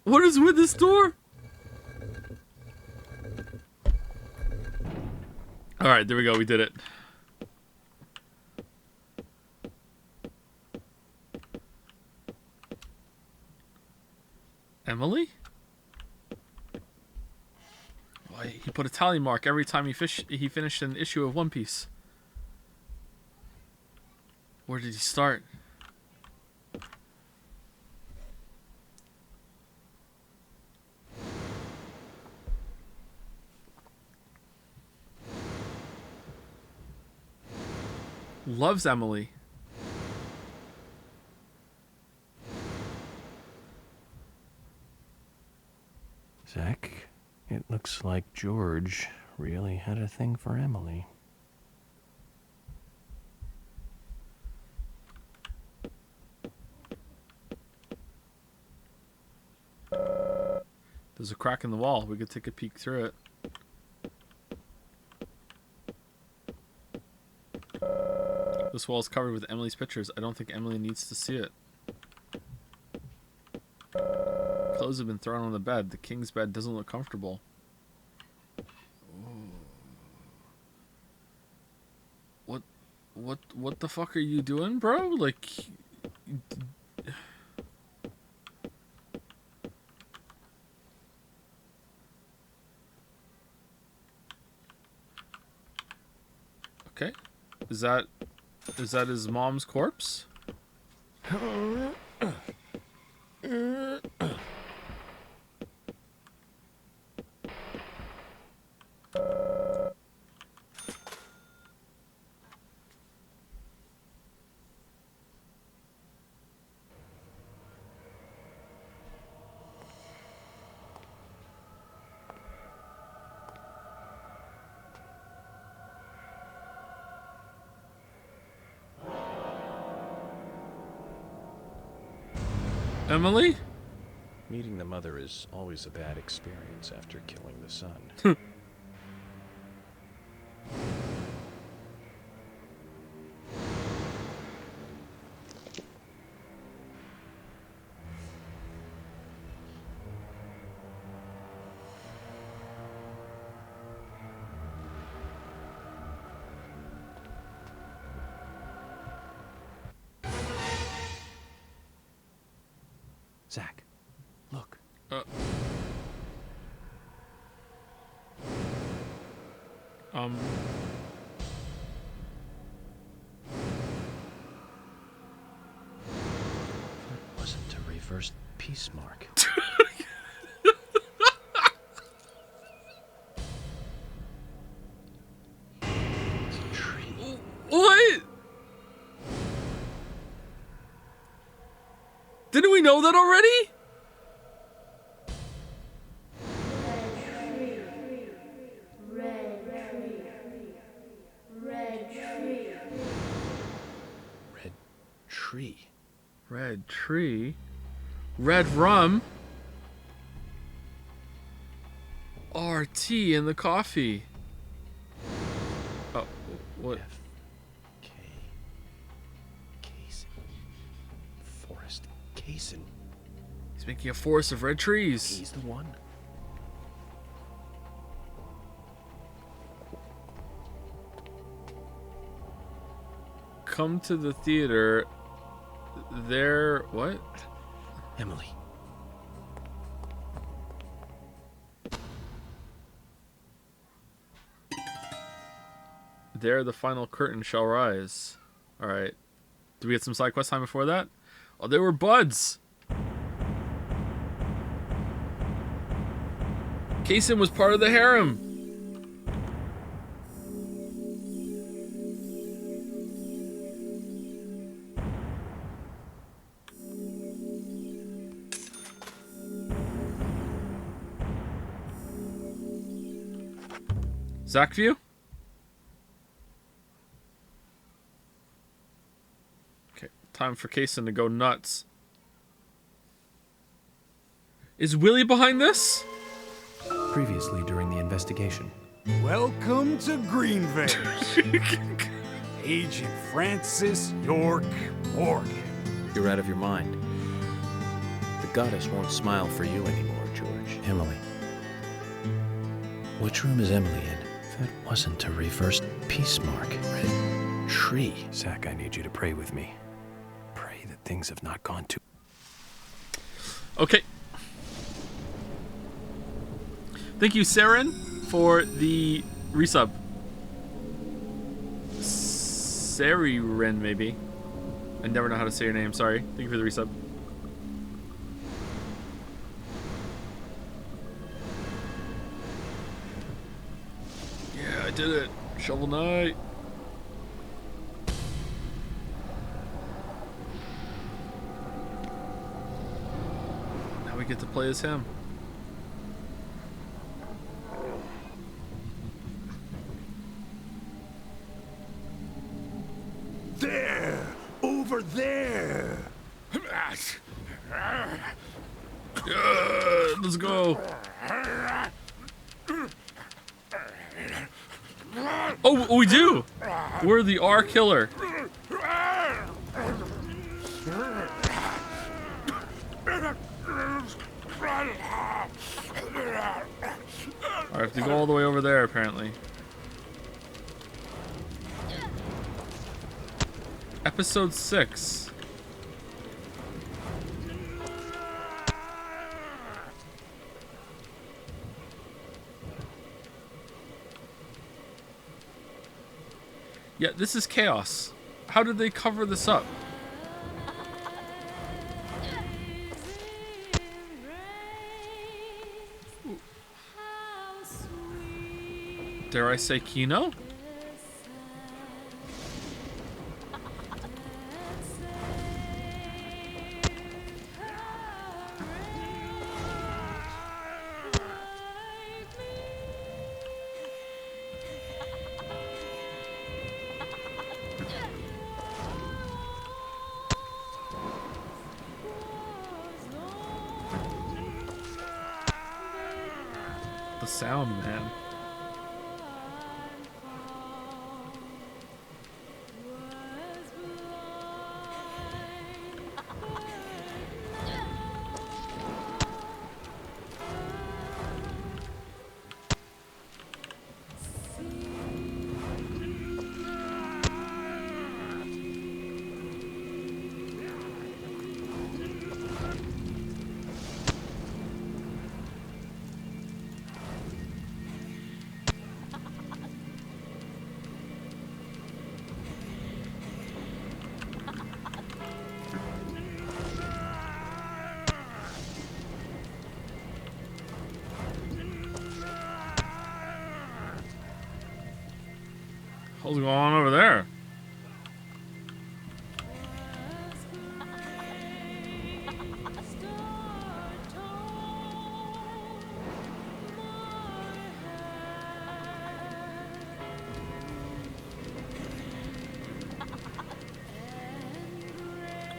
What is with this door? Alright, there we go. We did it. Emily? Why, he put a tally mark every time he finished an issue of One Piece. Where did he start? Loves Emily. Zach, it looks like George really had a thing for Emily. There's a crack in the wall. We could take a peek through it. This wall is covered with Emily's pictures. I don't think Emily needs to see it. Clothes have been thrown on the bed. The king's bed doesn't look comfortable. What the fuck are you doing, bro? Like... Okay. Is that his mom's corpse? Emily? Meeting the mother is always a bad experience after killing the son. Zach, look. That wasn't a reversed peace mark. It's a tree. What? Didn't we know that already? Red tree. Red rum. RT in the coffee. Oh, what? Forest Kaysen. He's making a forest of red trees. He's the one. Come to the theater. There, what? Emily. There the final curtain shall rise. Alright. Do we get some side quest time before that? Oh, they were buds! Kaysen was part of the harem! Zach view? Okay, time for Kaysen to go nuts. Is Willie behind this? Previously during the investigation. Welcome to Greenvale. Agent Francis York Morgan. You're out of your mind. The goddess won't smile for you anymore, George. Emily. Which room is Emily in? That wasn't a reversed peace mark. Red tree. Zach, I need you to pray with me. Pray that things have not gone too... Okay. Thank you, Saren, for the resub. Sariren, maybe. I never know how to say your name, sorry. Thank you for the resub. Yeah, I did it. Shovel Knight. Now we get to play as him. There! Over there! Let's go. Oh, we do. We're the R killer. I have to go all the way over there, apparently. Episode 6. Yeah, this is chaos. How did they cover this up? Dare I say Kino? The sound, man. What's going on over there?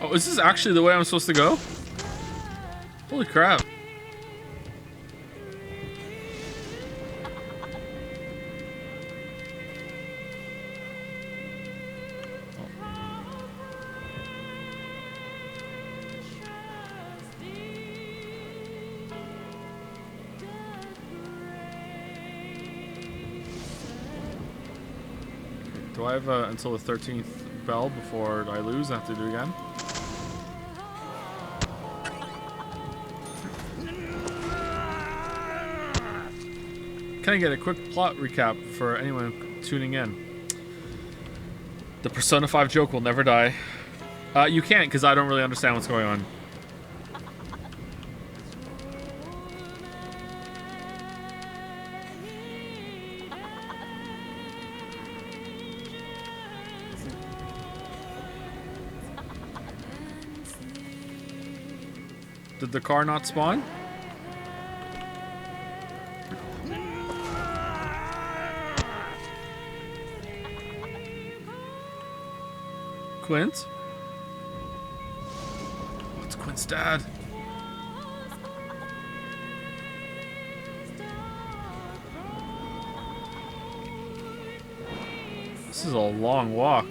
Oh, is this actually the way I'm supposed to go? Holy crap. Do I have until the 13th bell before I lose? I have to do it again? Can I get a quick plot recap for anyone tuning in? The Persona 5 joke will never die. You can't, because I don't really understand what's going on. Did the car not spawn? Quint? What's Quint's dad? This is a long walk.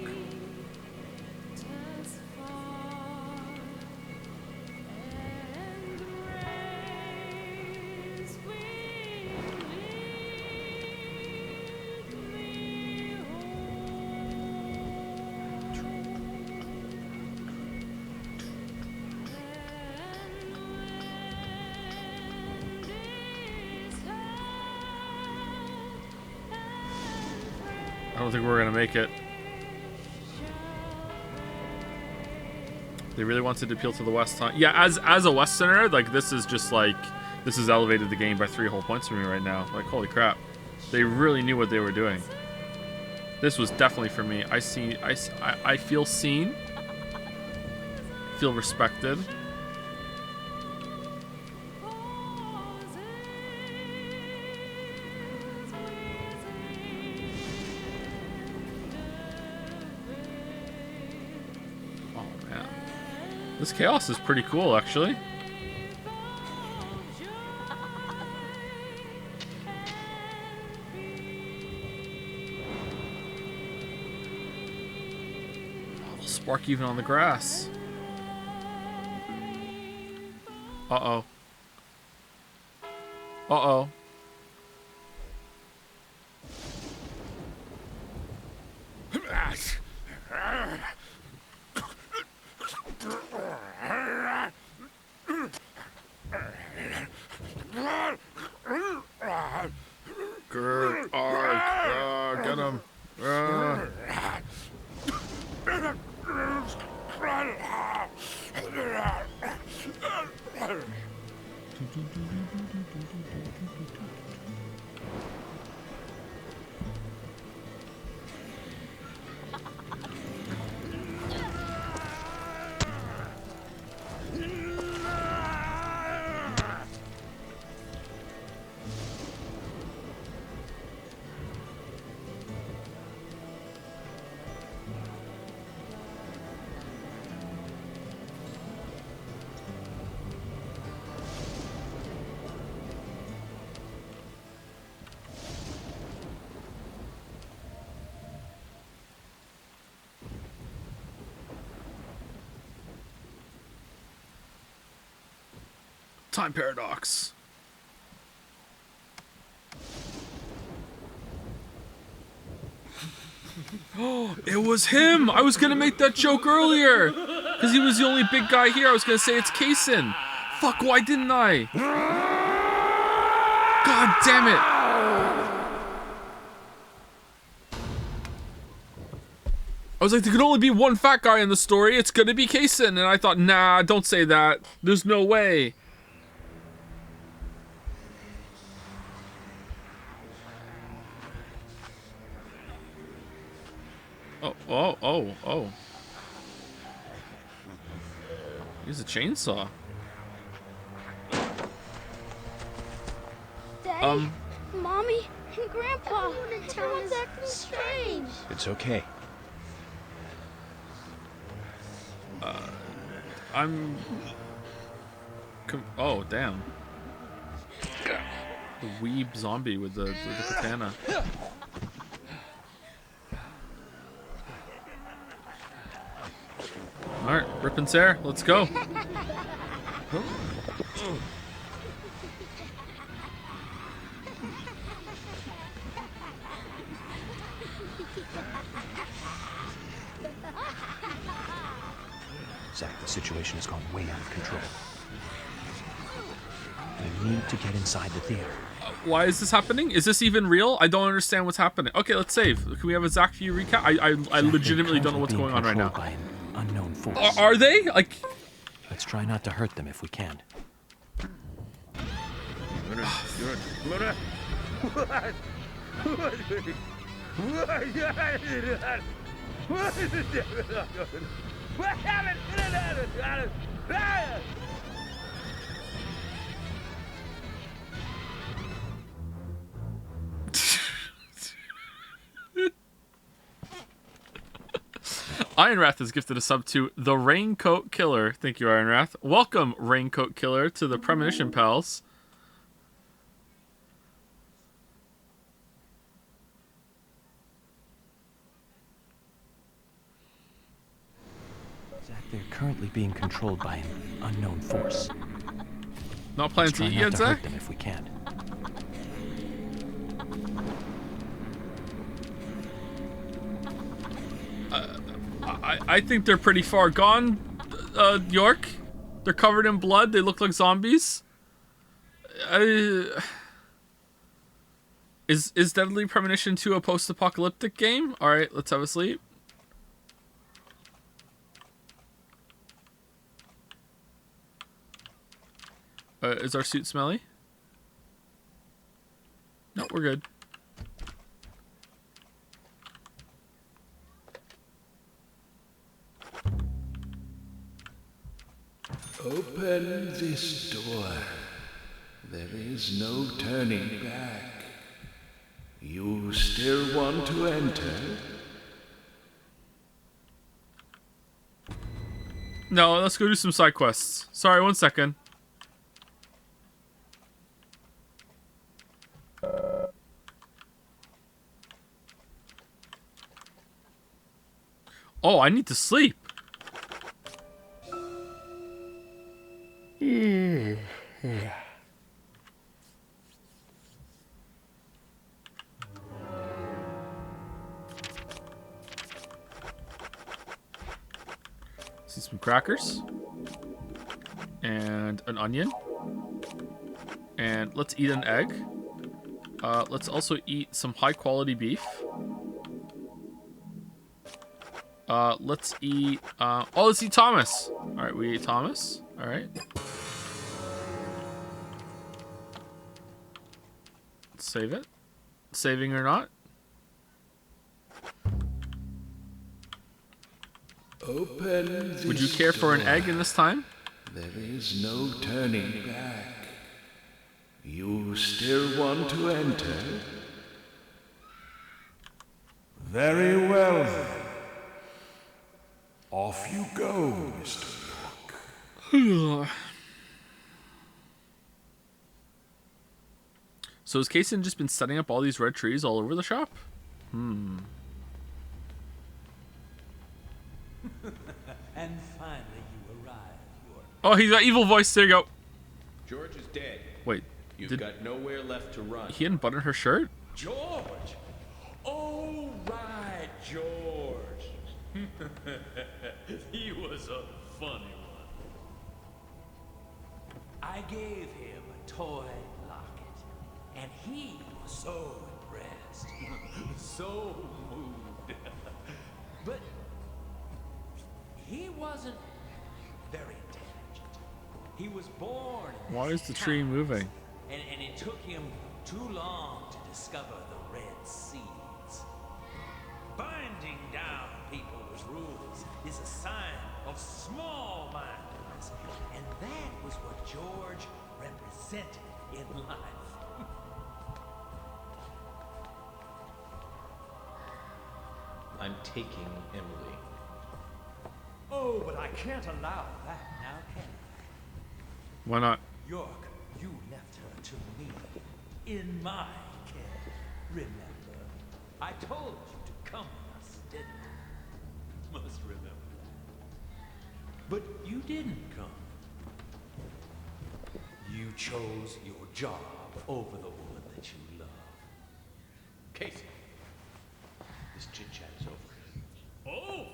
I don't think we're gonna make it. They really wanted to appeal to the West, huh? Yeah, as a Westerner, like this is just like this has elevated the game by 3 whole points for me right now. Like holy crap, they really knew what they were doing. This was definitely for me. I feel seen, feel respected. This chaos is pretty cool, actually. Bark even on the grass. Uh-oh. Uh-oh. Good. Get him. Time paradox. Oh, it was him! I was gonna make that joke earlier! Because he was the only big guy here. I was gonna say it's Kaysen. Fuck, why didn't I? God damn it! I was like, there could only be one fat guy in the story. It's gonna be Kaysen. And I thought, nah, don't say that. There's no way. Oh. Use a chainsaw. Daddy, Mommy, and Grandpa, everyone's acting strange. It's okay. Oh, damn. The weeb zombie with the katana. Alright, rip and tear, let's go. Zach, the situation has gone way out of control. We need to get inside the theater. Why is this happening? Is this even real? I don't understand what's happening. Okay, let's save. Can we have a Zach view recap? I legitimately don't know what's going on right now. By an unknown force. Are they? Like, let's try not to hurt them if we can. Ironwrath has gifted a sub to the Raincoat Killer. Thank you, Ironwrath. Welcome, Raincoat Killer, to the Premonition Pals. Zach, they're currently being controlled by an unknown force. Not planning to eat yet, Zach? Hurt them if we can. I think they're pretty far gone, York. They're covered in blood. They look like zombies. Is Deadly Premonition 2 a post-apocalyptic game? All right, let's have a sleep. Is our suit smelly? No, we're good. Open this door. There is no turning back. You still want to enter? No, let's go do some side quests. Sorry, 1 second. Oh, I need to sleep. See some crackers. And an onion. And let's eat an egg. Let's also eat some high quality beef. Let's eat, let's eat Thomas. All right, we ate Thomas. All right. Let's save it. Saving or not. Open. Would you care for an egg in this time? There is no turning back. You still want to enter? Very well then. Off you go, Mr. York. So has Kaysen just been setting up all these red trees all over the shop? And finally you arrived, York. Oh, he's got evil voice. There you go. George is dead. Wait. You've got nowhere left to run. He unbuttoned her shirt? George! Oh, right, George. He was a funny one. I gave him a toy locket, and he was so impressed, so moved. But he wasn't very intelligent. He was born in Why is the tree moving? and it took him too long to discover the red seeds. Binding down people's rules is a sign of small-mindedness, and that was what George represented in life. I'm taking Emily. Oh, but I can't allow that now, can I? Why not? York, you left her to me, in my care. Remember, I told you to come with us, didn't I? Must remember that. But you didn't come. You chose your job over the woman that you love. Casey, this chit-chat is over. Oh,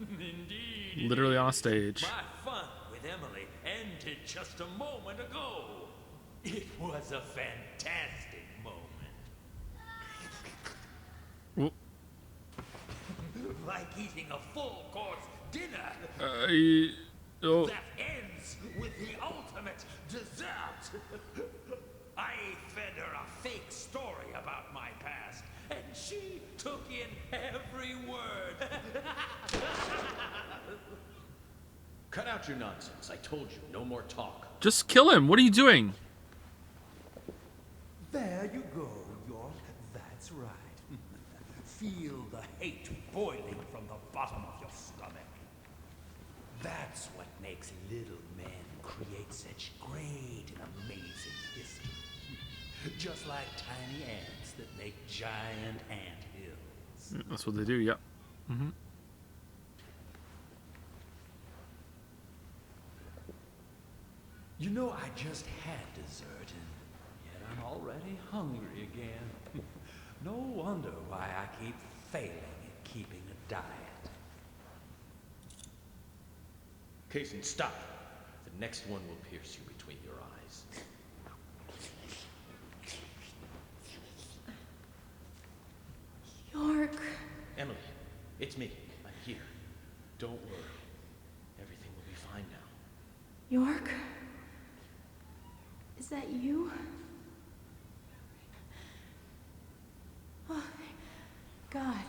indeed. Literally on a stage. My fun with Emily ended just a moment ago. It was a fantastic moment. Whoop. Like eating a full-course dinner. That ends with the ultimate dessert. I fed her a fake story about my past, and she took in every word. Cut out your nonsense. I told you, no more talk. Just kill him. What are you doing? There you go, York. That's right. Feel the hate boiling from the bottom of your stomach. That's what makes little men create such great and amazing history. Just like tiny ants that make giant ant hills. That's what they do, yep. Mm-hmm. You know, I just had dessert, and yet I'm already hungry again. No wonder why I keep failing at keeping a diet. Kaysen, stop. The next one will pierce you between your eyes. York. Emily, it's me. I'm here. Don't worry. Everything will be fine now. York? Is that you? Oh, God.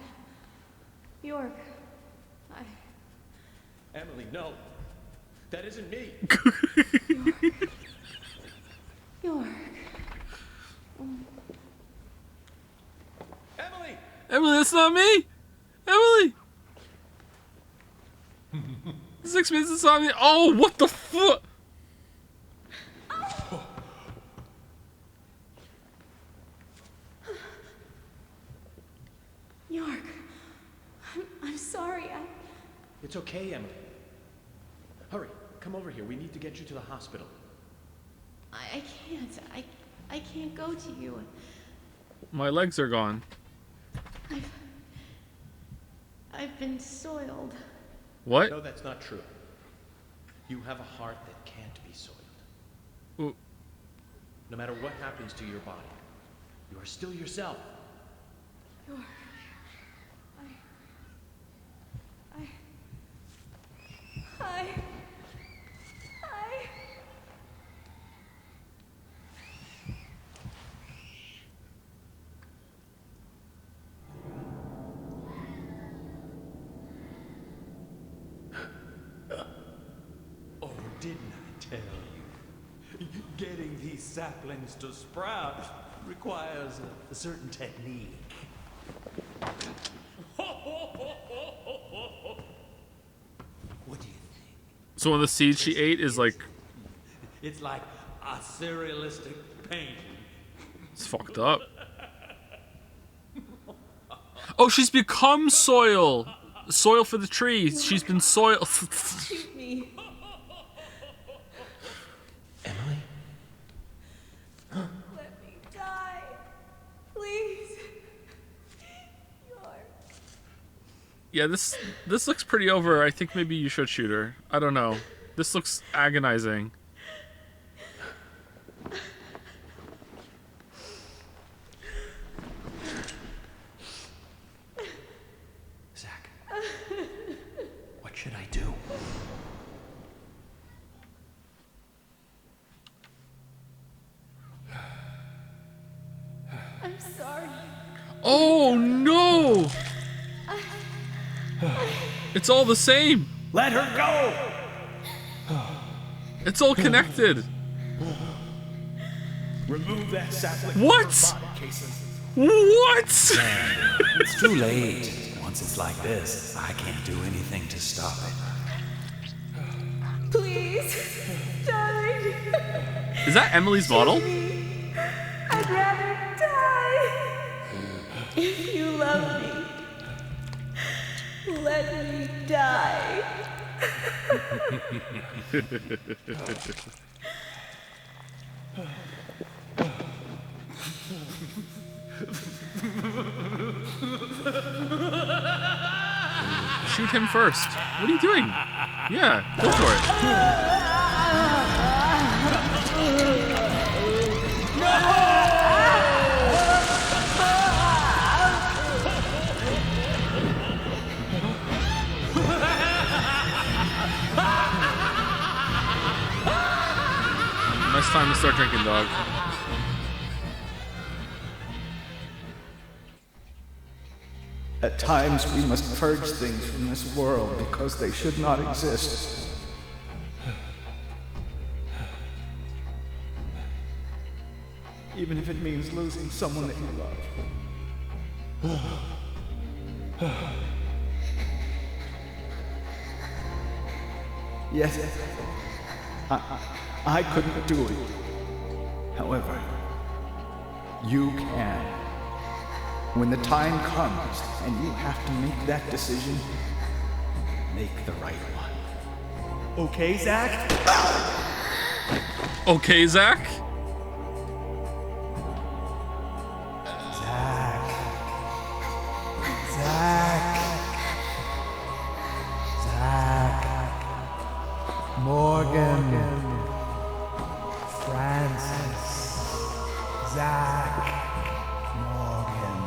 York. Emily, no. That isn't me. York. Emily! Emily, that's not me! Emily! 6 minutes inside me. Oh, what the fuck? York. I'm sorry. It's okay, Emily. Hurry, come over here. We need to get you to the hospital. I can't. I can't go to you. My legs are gone. I've been soiled. What? No, that's not true. You have a heart that can't be soiled. Ooh. No matter what happens to your body, you are still yourself. Oh, didn't I tell you? Getting these saplings to sprout requires a certain technique. What do you think? So one of the seeds she ate is like... It's like a surrealistic painting. It's fucked up. Oh, she's become soil. Soil for the trees. She's been soil. Shoot me. Emily? Let me die. Please. Yeah, this looks pretty over. I think maybe you should shoot her. I don't know. This looks agonizing. Zach, what should I do? I'm sorry. Oh no! It's all the same. Let her go! It's all connected. Remove that sapling. What? from her body, Kason. What? It's too late. Once it's like this, I can't do anything to stop it. Please, darling. Is that Emily's bottle? I'd rather die. If you love me, let me die. Shoot him first. What are you doing? Yeah, go for Nice time to start drinking, dog. At times we must purge things from this world because they should not exist. Even if it means losing someone that you love. Yes, I couldn't do it. However, you can. When the time comes and you have to make that decision, make the right one. Okay, Zach? Okay, Zach? Morgan, Francis, Zach, Morgan,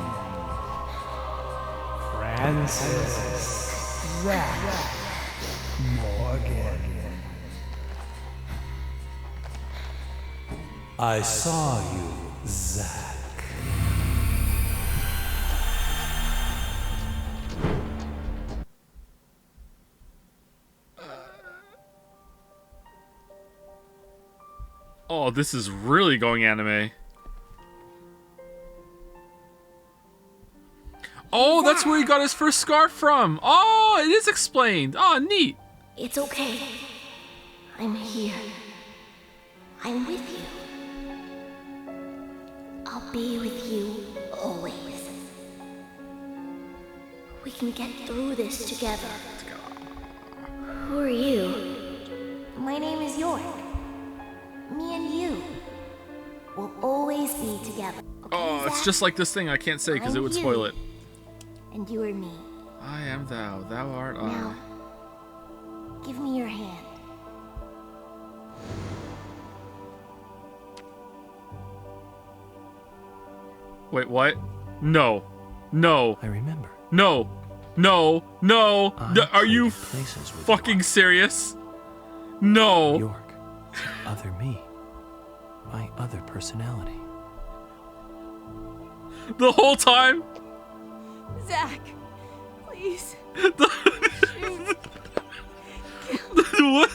Francis, Zach, Morgan. I saw you, Zach. Oh, this is really going anime. Oh, that's where he got his first scarf from. Oh, it is explained. Oh, neat. It's okay. I'm here. I'm with you. I'll be with you always. We can get through this together. Who are you? My We'll always be together. Okay, Oh, it's Zach? just like this thing I can't say because it I'm would you, spoil it. And you are me. I am thou, thou art I. Now, give me your hand. Wait, what? No. No. I remember. No. No. No. Are you places with fucking serious? No. York, the other me. My other personality. The whole time? Zach, please. What?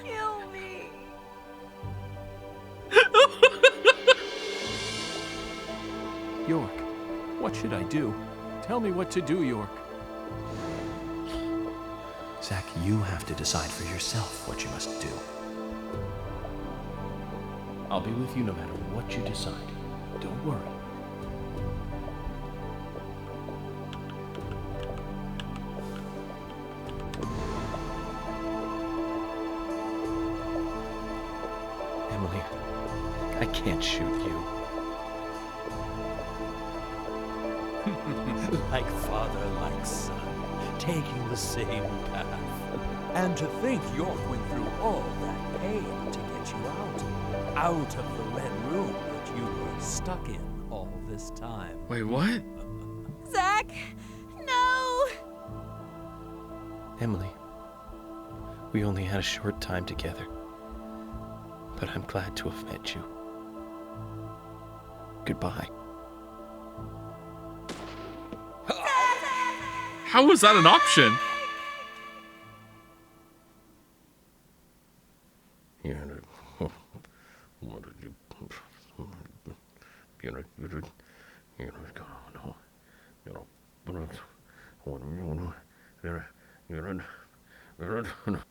Kill me. York, what should I do? Tell me what to do, York. Zach, you have to decide for yourself what you must do. I'll be with you no matter what you decide. Don't worry. Emily, I can't shoot you. Like father, like son, taking the same path. And to think York went through all that pain to get you out of the red room that you were stuck in all this time. Wait, what? Zach, no. Emily, we only had a short time together, but I'm glad to have met you. Goodbye. How was that an option?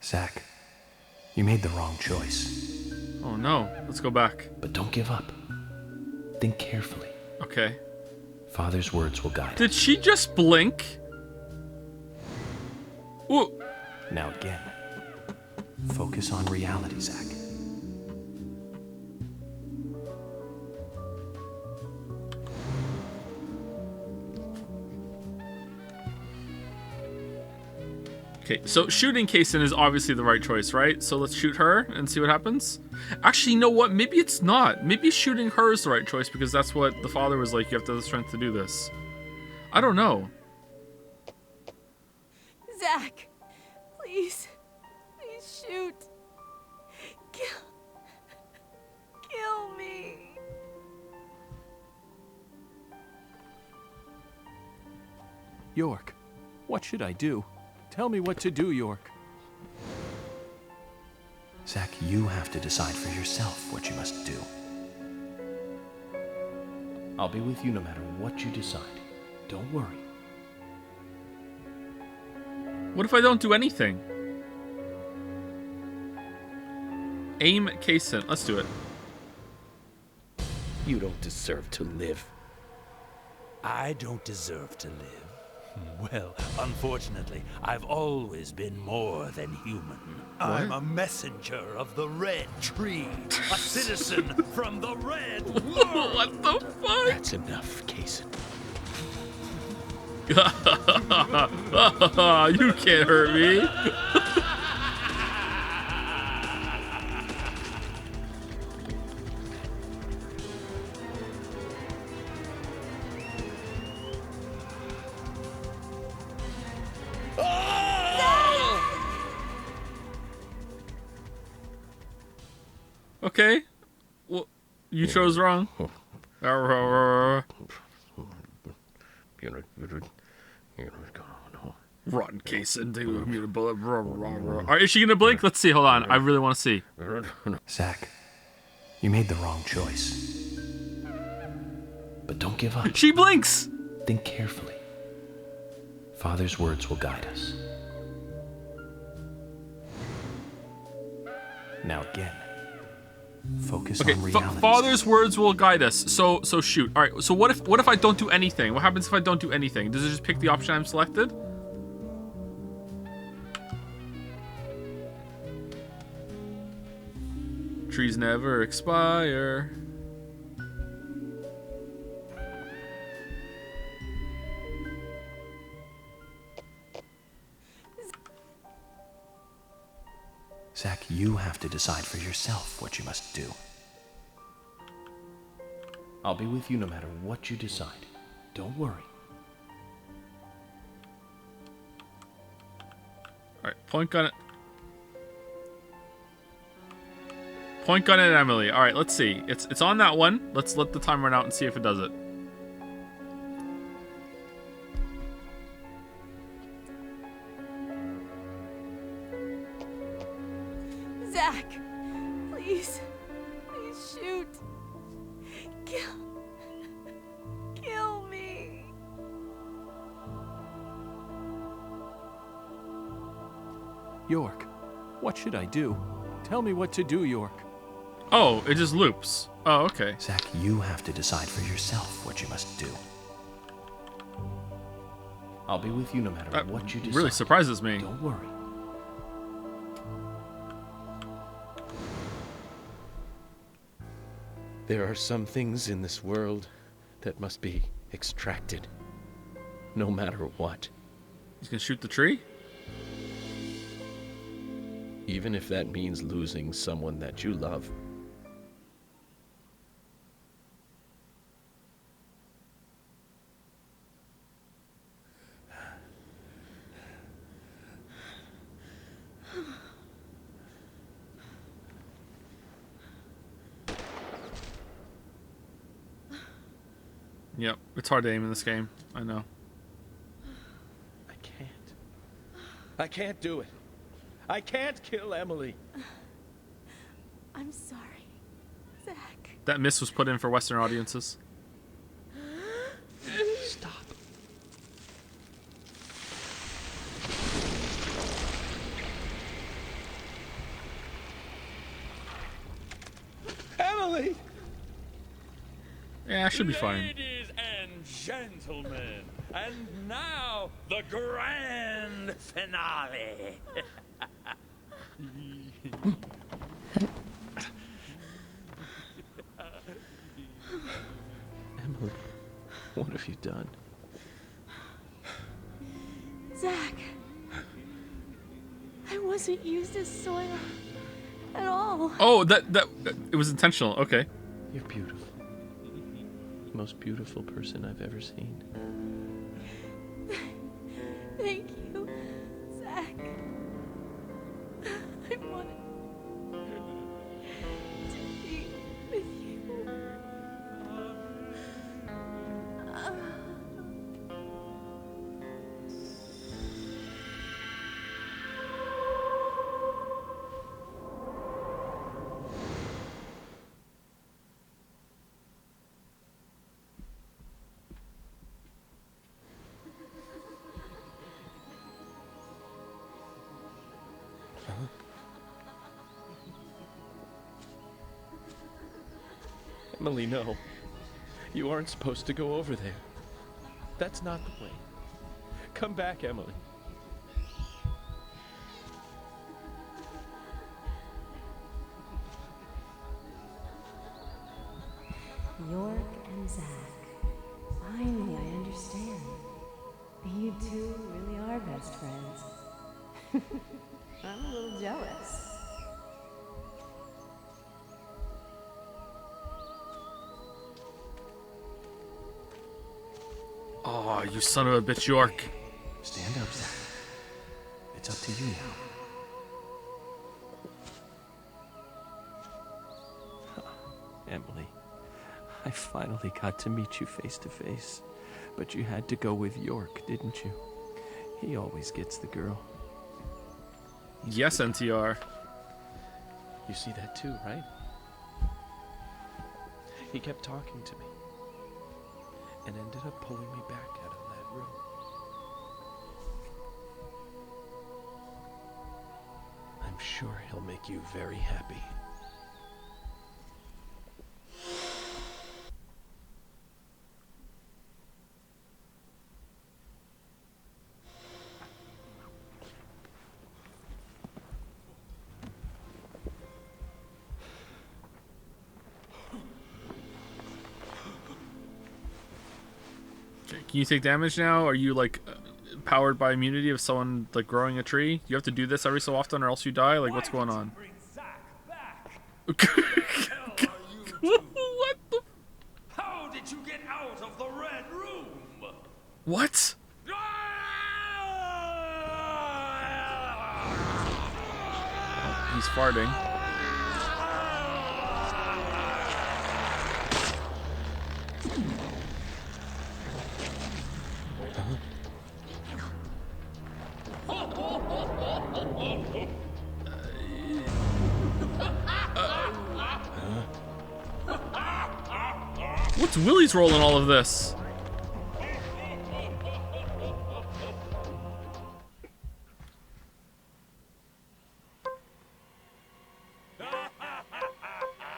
Zach, you made the wrong choice. Oh no, let's go back. But don't give up. Think carefully. Okay. Father's words will guide us. Did she just blink? Ooh. Now again, focus on reality, Zach. Okay, so shooting Kaysen is obviously the right choice, right? So let's shoot her and see what happens. Actually, you know what? Maybe it's not. Maybe shooting her is the right choice because that's what the father was like. You have to have the strength to do this. I don't know. Zach, please shoot. Kill me. York, what should I do? Tell me what to do, York. Zach, you have to decide for yourself what you must do. I'll be with you no matter what you decide. Don't worry. What if I don't do anything? Aim at Kaysen. Let's do it. You don't deserve to live. I don't deserve to live. Well, unfortunately, I've always been more than human. I'm a messenger of the Red Tree, a citizen from the Red World. What the fuck? That's enough, Kaysen. You can't hurt me. Okay. Well, you chose wrong. Rotten Kaysen. Alright, is she gonna blink? Let's see. Hold on. I really want to see. Zach, you made the wrong choice. But don't give up. She blinks! Think carefully. Father's words will guide us. Now again, focus Okay, on reality. Father's words will guide us. So shoot. All right. So what if I don't do anything? What happens if I don't do anything? Does it just pick the option I'm selected? Trees never expire. you have to decide for yourself what you must do. I'll be with you no matter what you decide. Don't worry. Alright, point gun it. Point gun at Emily. Alright, let's see. It's on that one. Let's let the time run out and see if it does it. Zach, please shoot. Kill me. York, what should I do? Tell me what to do, York. Oh, it just loops. Oh, okay. Zach, you have to decide for yourself what you must do. I'll be with you no matter what you decide. Really surprises me. Don't worry. There are some things in this world that must be extracted, no matter what. He's gonna shoot the tree? Even if that means losing someone that you love. Yep, it's hard to aim in this game. I know. I can't do it. I can't kill Emily. I'm sorry, Zach. That miss was put in for Western audiences. Stop. Emily! Yeah, I should be fine. Ladies and gentlemen, and now the grand finale. Emily, what have you done? Zach, I wasn't used as soil at all. Oh, that it was intentional. Okay. You're beautiful. Most beautiful person I've ever seen. Thank you, Zach. I wanted to be with you. Emily, no. You aren't supposed to go over there. That's not the way. Come back, Emily. York and Zach. Finally, I understand. You two really are best friends. I'm a little jealous. Oh, you son of a bitch, York. Stand up, Zach. It's up to you now. Emily, I finally got to meet you face to face. But you had to go with York, didn't you? He always gets the girl. Yes, NTR. You see that too, right? He kept talking to me and ended up pulling me back out of that room. I'm sure he'll make you very happy. Can you take damage now? Are you like powered by immunity of someone like growing a tree? You have to do this every so often or else you die? Like what's going on? What the? How did you get out of the red room? What? He's farting. What's Willie's role in all of this?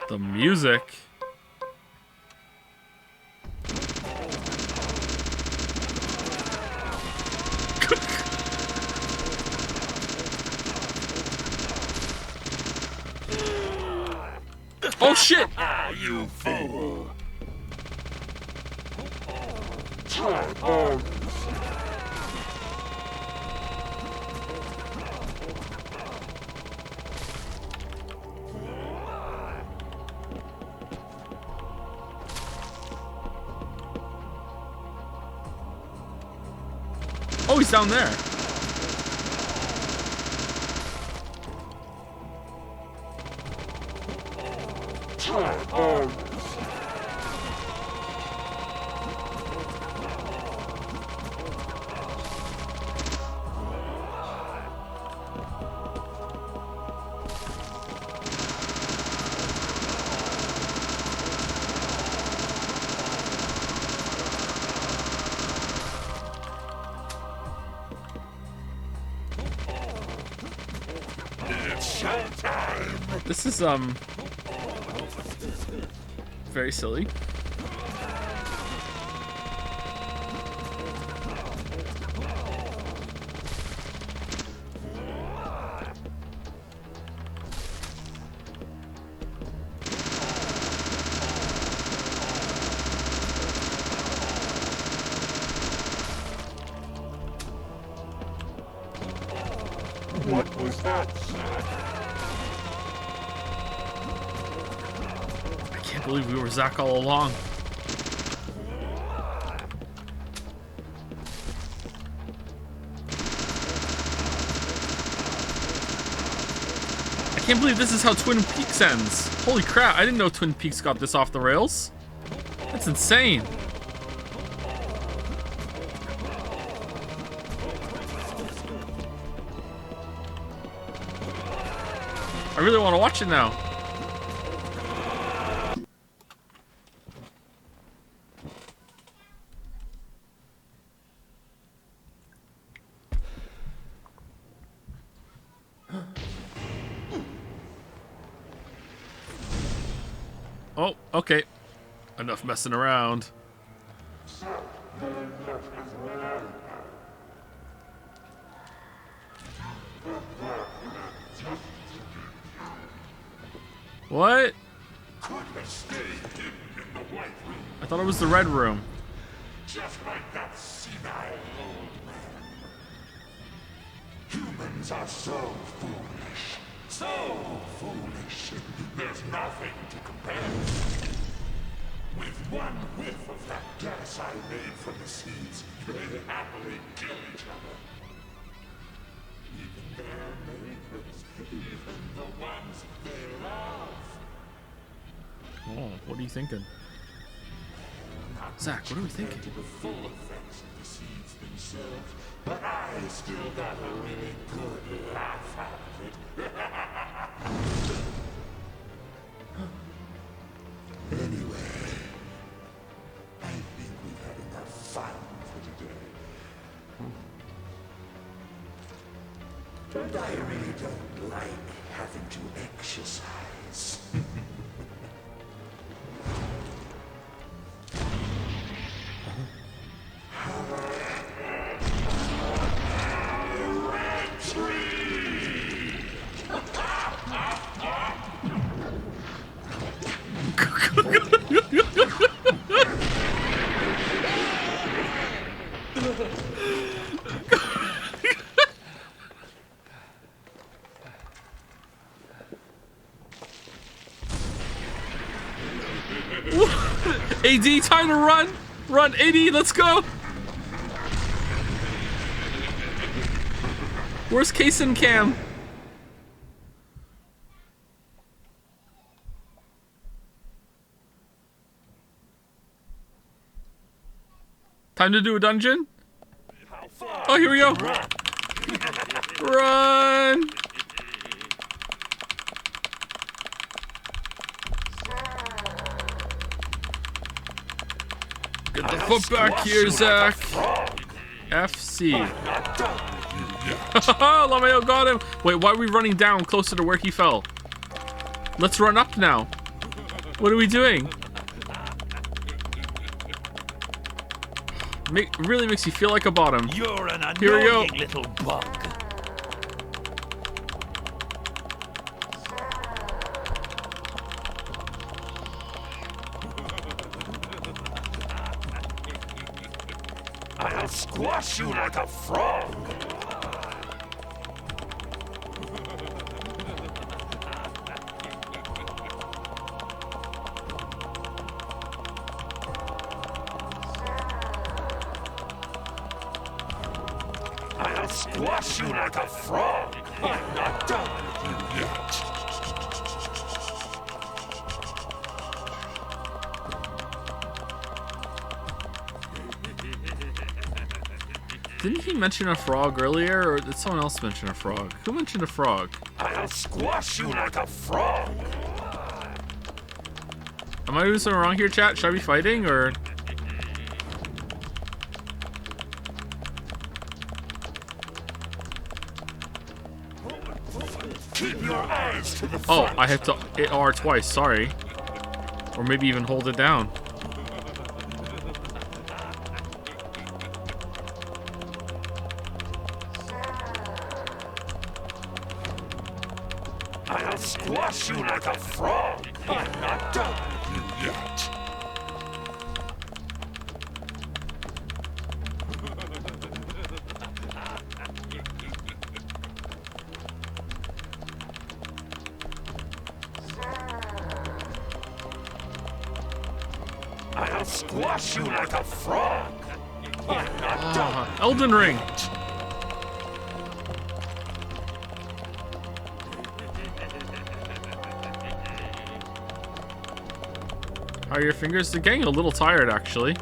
The music. Oh shit! You fool! Oh, he's down there. This is very silly. What was that? I can't believe we were Zach all along. I can't believe this is how Twin Peaks ends. Holy crap, I didn't know Twin Peaks got this off the rails. That's insane. I really want to watch it now. Oh, okay. Enough messing around. What? I thought it was the red room. Just like that senile old man. Humans are so foolish. So foolish. There's nothing to compare. With one whiff of that gas I made from the seeds, they happily kill each other. Even their neighbors, even the ones they love. Oh, what are you thinking? Zach, what are we thinking? The full effects of the seeds themselves, but I still got a really good laugh out of it. Anyway, I think we've had enough fun for today. And I really don't like having to exercise. AD, time to run! Run, AD, let's go! Where's Case and Cam? Time to do a dungeon? Oh, here we go! Run! Get the foot back here, Zach! FC. Lameo got him! Wait, why are we running down closer to where he fell? Let's run up now. What are we doing? Really makes you feel like a bottom. You're an Here we go. annoying little bug. I'll squash you like a frog. I'll squash you like a frog. I'm not done with you yet. Didn't he mention a frog earlier, or did someone else mention a frog? Who mentioned a frog? I'll squash you like a frog. Am I doing something wrong here, chat? Should I be fighting, or...? Keep your eyes to the Oh, front. I have to hit R twice, sorry. Or maybe even hold it down. I'll squash you like a frog. I'm not done with you yet. I'll squash you like a frog. I'm not done. Elden Ring! How are your fingers? They're getting a little tired, actually.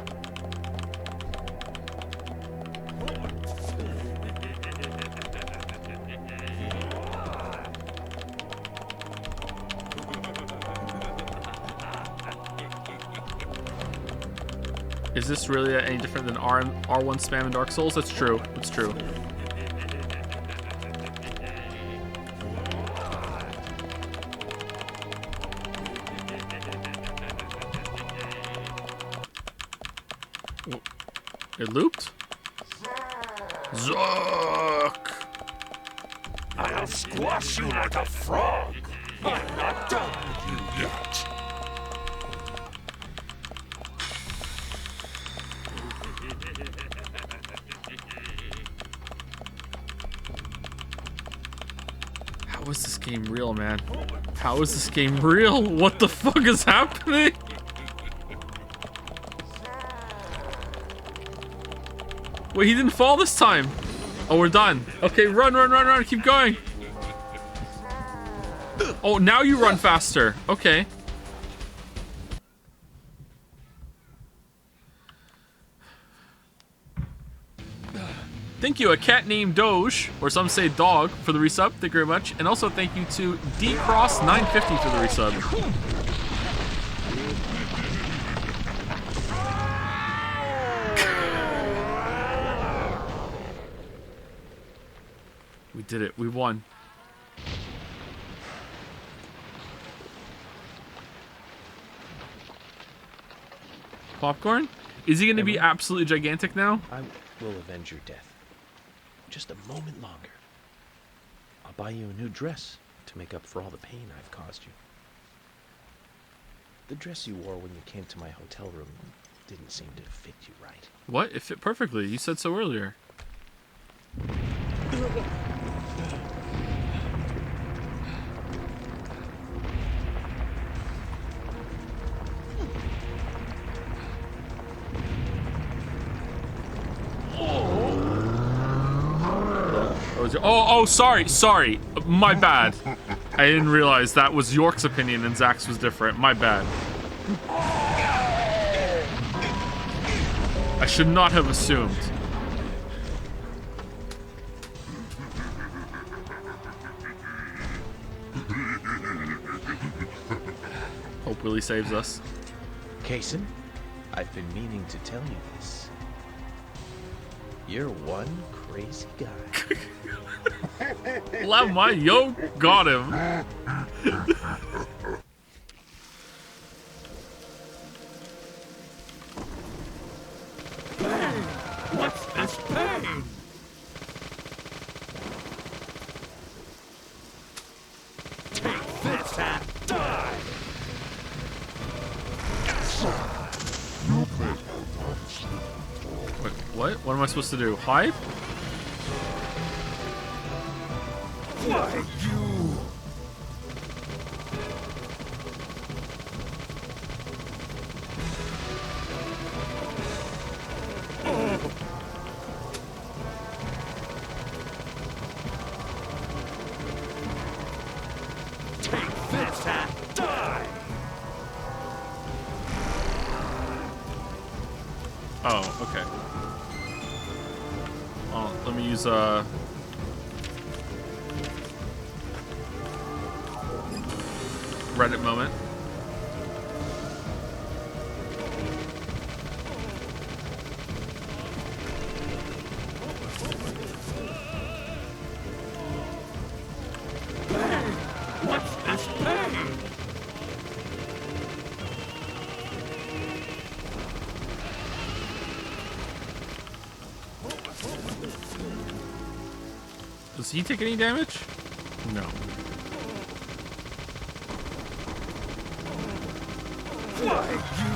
Is this really any different than R1 spam in Dark Souls? That's true. That's true. It looped? Zuck! I'll squash you like a frog. I'm not done with you yet. How is this game real, man? How is this game real? What the fuck is happening? Wait, he didn't fall this time. Oh, we're done. Okay, run, run, run, run. Keep going. Oh, now you run faster. Okay. Thank you, a cat named Doge, or some say Dog, for the resub. Thank you very much. And also thank you to DCross950 for the resub. We did it. We won. Popcorn? Is he going to be absolutely gigantic now? I will avenge your death. Just a moment longer. I'll buy you a new dress to make up for all the pain I've caused you. The dress you wore when you came to my hotel room didn't seem to fit you right. What? It fit perfectly. You said so earlier. was your... Oh, sorry. My bad. I didn't realize that was York's opinion and Zach's was different. My bad. I should not have assumed. Hope Willie saves us. Kaysen, I've been meaning to tell you this. You're one crazy guy. Lamma, yo, got him. What's this pain? Take this and die! Wait, what? What am I supposed to do? Hide? Why, you... Take this and die! Oh, okay. Well, let me use Reddit moment. What's this pain? Does he take any damage? No. Why, you...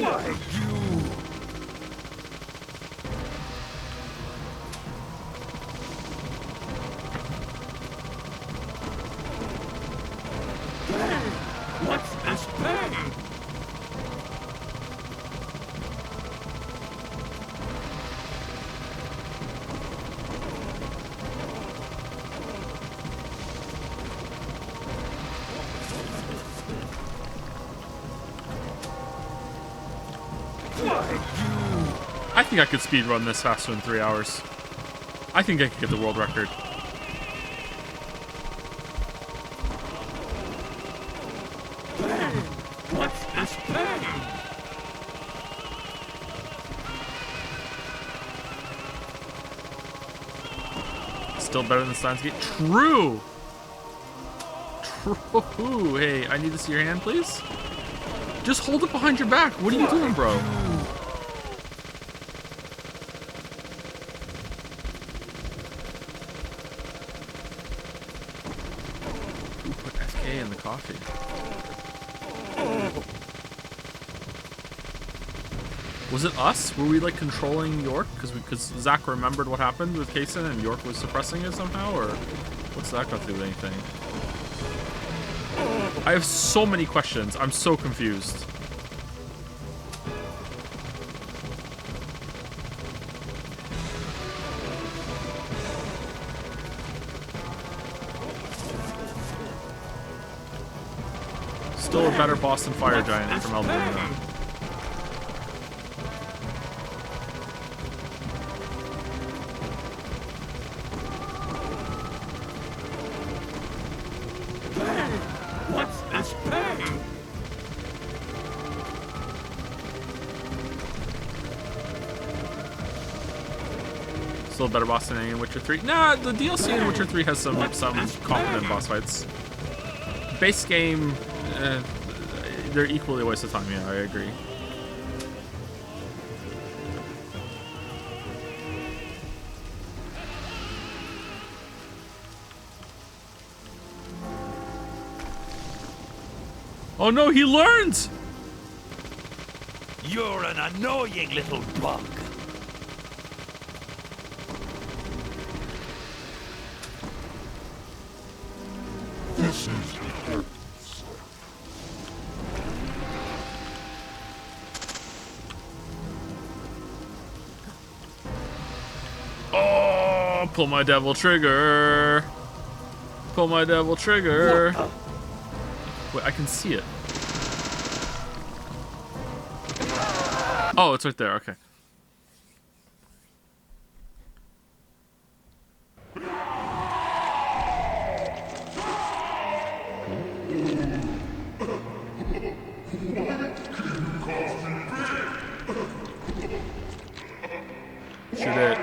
Why, you... What's this pain? I think I could speedrun this faster than 3 hours. I think I could get the world record. What's this pain? Still better than Steins Gate. True! True! Hey, I need to see your hand, please. Just hold it behind your back. What are you doing, bro? Who put FK in the coffee? Was it us? Were we like controlling York? Because Zach remembered what happened with Kaysen and York was suppressing it somehow? Or what's that got to do with anything? I have so many questions. I'm so confused. Still a better boss than Fire Giant from Elden Ring, though. What's this pain? Still a better boss than any in Witcher 3. Nah, the DLC in Witcher 3 has some competent boss fights. Base game, they're equally a waste of time. Yeah, I agree. Oh no, he learns! You're an annoying little bug. This is Oh, pull my devil trigger. Pull my devil trigger. Wait, I can see it. Oh, it's right there. Okay. Shoot it.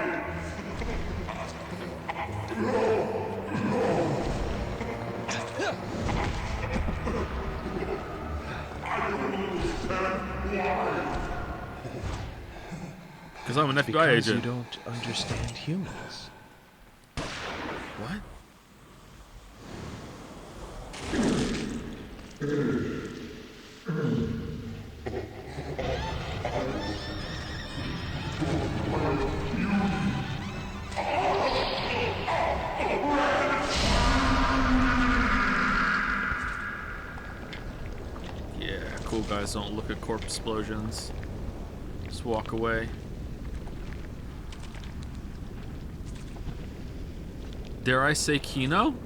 Because I'm an FBI agent. You don't understand humans. What? Yeah, cool guys don't look at corpse explosions. Just walk away. Dare I say Kino?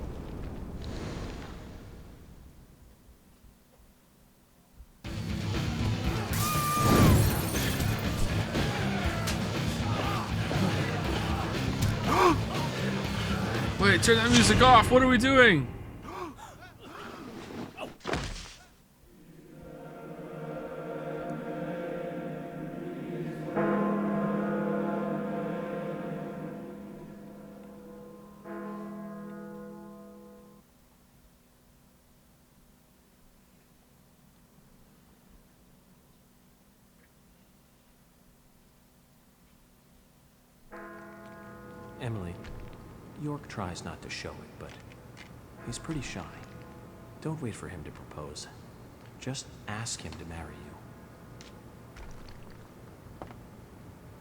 Wait, turn that music off. What are we doing? Emily, York tries not to show it, but he's pretty shy. Don't wait for him to propose. Just ask him to marry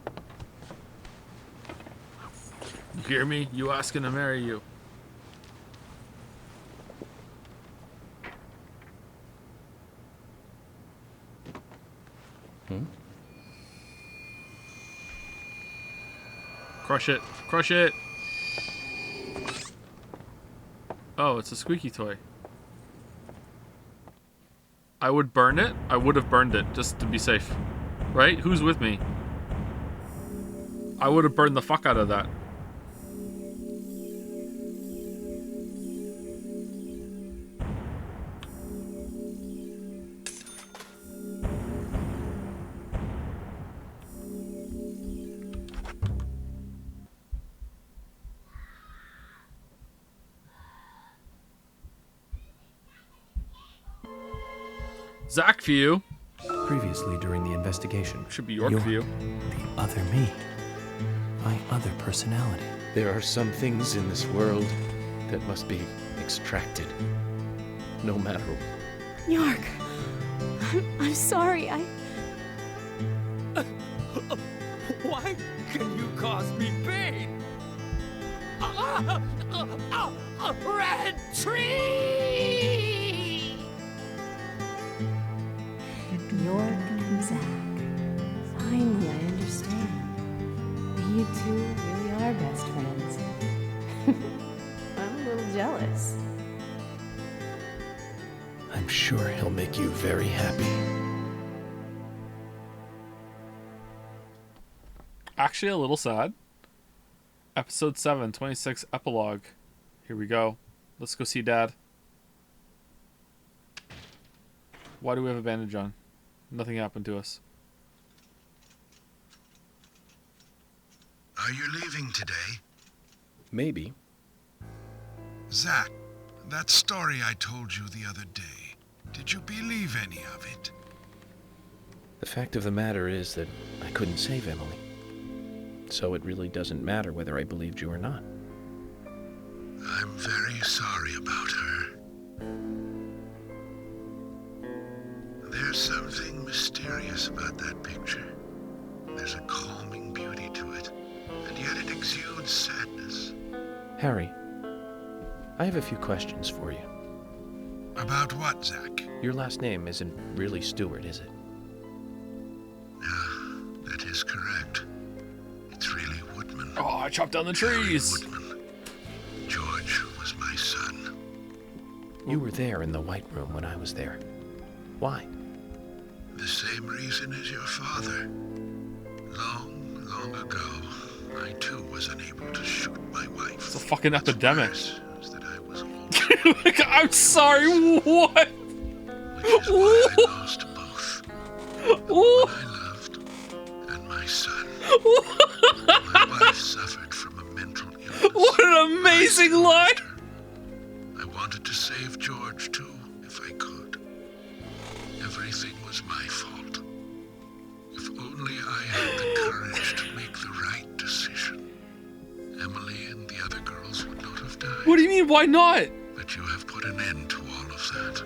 you. You hear me? You asking to marry you. Crush it. Crush it. Oh, it's a squeaky toy. I would burn it. I would have burned it just to be safe. Right? Who's with me? I would have burned the fuck out of that. Zach view. Previously during the investigation. Should be York view. The other me. My other personality. There are some things in this world that must be extracted. No matter. York, I'm sorry. Why can you cause me pain? A red tree! York and Zach. Finally, I understand. You two really are best friends. I'm a little jealous. I'm sure he'll make you very happy. Actually, a little sad. Episode 7, 26 epilogue. Here we go. Let's go see Dad. Why do we have a bandage on? Nothing happened to us. Are you leaving today? Maybe. Zach, that story I told you the other day, did you believe any of it? The fact of the matter is that I couldn't save Emily. So it really doesn't matter whether I believed you or not. I'm very sorry about her. There's something mysterious about that picture. There's a calming beauty to it, and yet it exudes sadness. Harry, I have a few questions for you. About what, Zach? Your last name isn't really Stewart, is it? That is correct. It's really Woodman. Oh, I chopped down the trees. George was my son. You were there in the White Room when I was there. Why? The same reason as your father. Long, long ago, I too was unable to shoot my wife. It's a fucking epidemic. That I was I'm sorry, what? Which is why I lost both. The woman I loved and my son. My wife suffered from a mental illness. What an amazing line! I wanted to save George too, if I could. Everything was my fault. If only I had the courage to make the right decision, Emily and the other girls would not have died. What do you mean, why not? But you have put an end to all of that.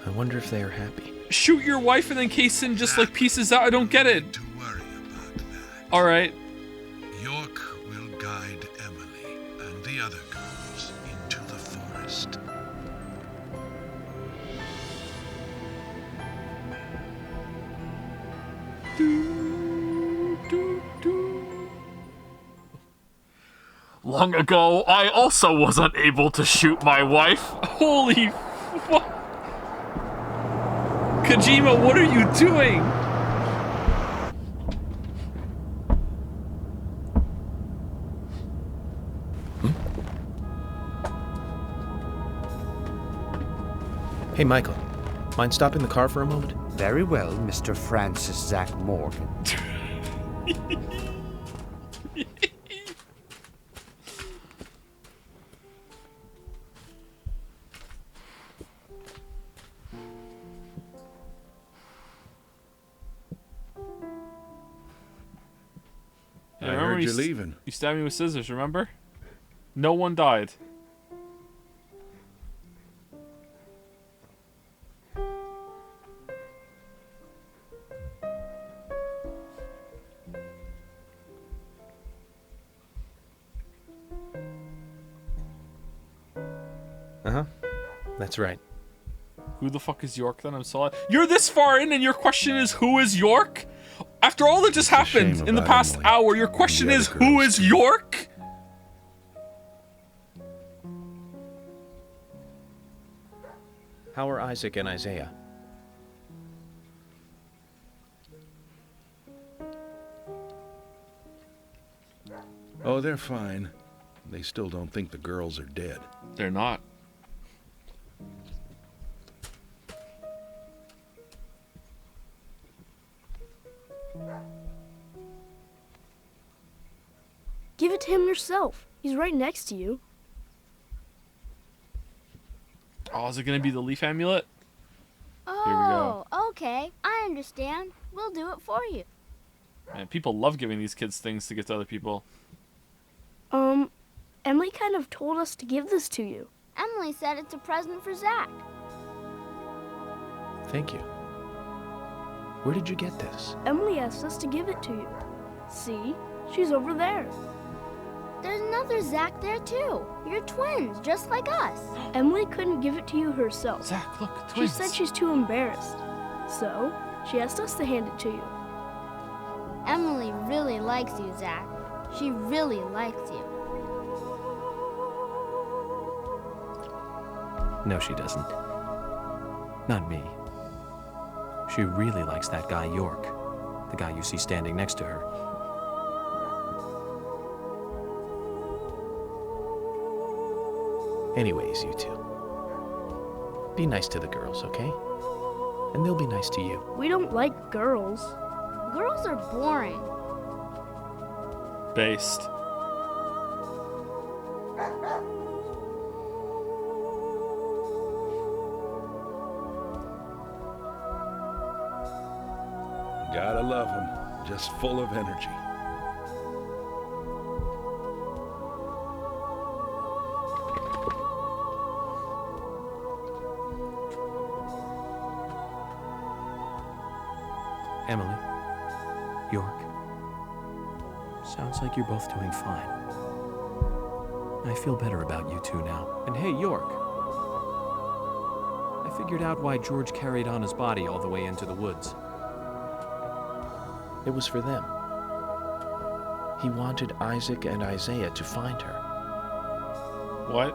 I wonder if they are happy. Shoot your wife and then Kaysen just like pieces out. I don't get it. To worry about that. All right. York will guide Emily and the other girls into the forest. Long ago, I also was unable to shoot my wife. Holy fuck. Kojima, what are you doing? Hey, Michael. Mind stopping the car for a moment? Very well, Mr. Francis Zach Morgan. Yeah, I heard you're leaving. You stabbed me with scissors, remember? No one died. Uh-huh. That's right. Who the fuck is York then? I'm sorry. You're this far in and your question is who is York? After all that just happened in the past hour, your question is who is York? How are Isaac and Isaiah? Oh, they're fine. They still don't think the girls are dead. They're not. Give it to him yourself. He's right next to you. Oh, is it gonna be the leaf amulet? Oh, Here we go. okay. I understand. We'll do it for you. Man, people love giving these kids things to give to other people. Emily kind of told us to give this to you. Emily said it's a present for Zach. Thank you. Where did you get this? Emily asked us to give it to you. See? She's over there. There's another Zach there too. You're twins, just like us. Emily couldn't give it to you herself. Zach, look, She twins. said she's too embarrassed. So, she asked us to hand it to you. Emily really likes you, Zach. She really likes you. No, she doesn't. Not me. She really likes that guy York, the guy you see standing next to her. Anyways, you two. Be nice to the girls, okay? And they'll be nice to you. We don't like girls. Girls are boring. Based. Gotta love them. Just full of energy. Emily, York, sounds like you're both doing fine. I feel better about you two now. And hey, York, I figured out why George carried on his body all the way into the woods. It was for them. He wanted Isaac and Isaiah to find her. What?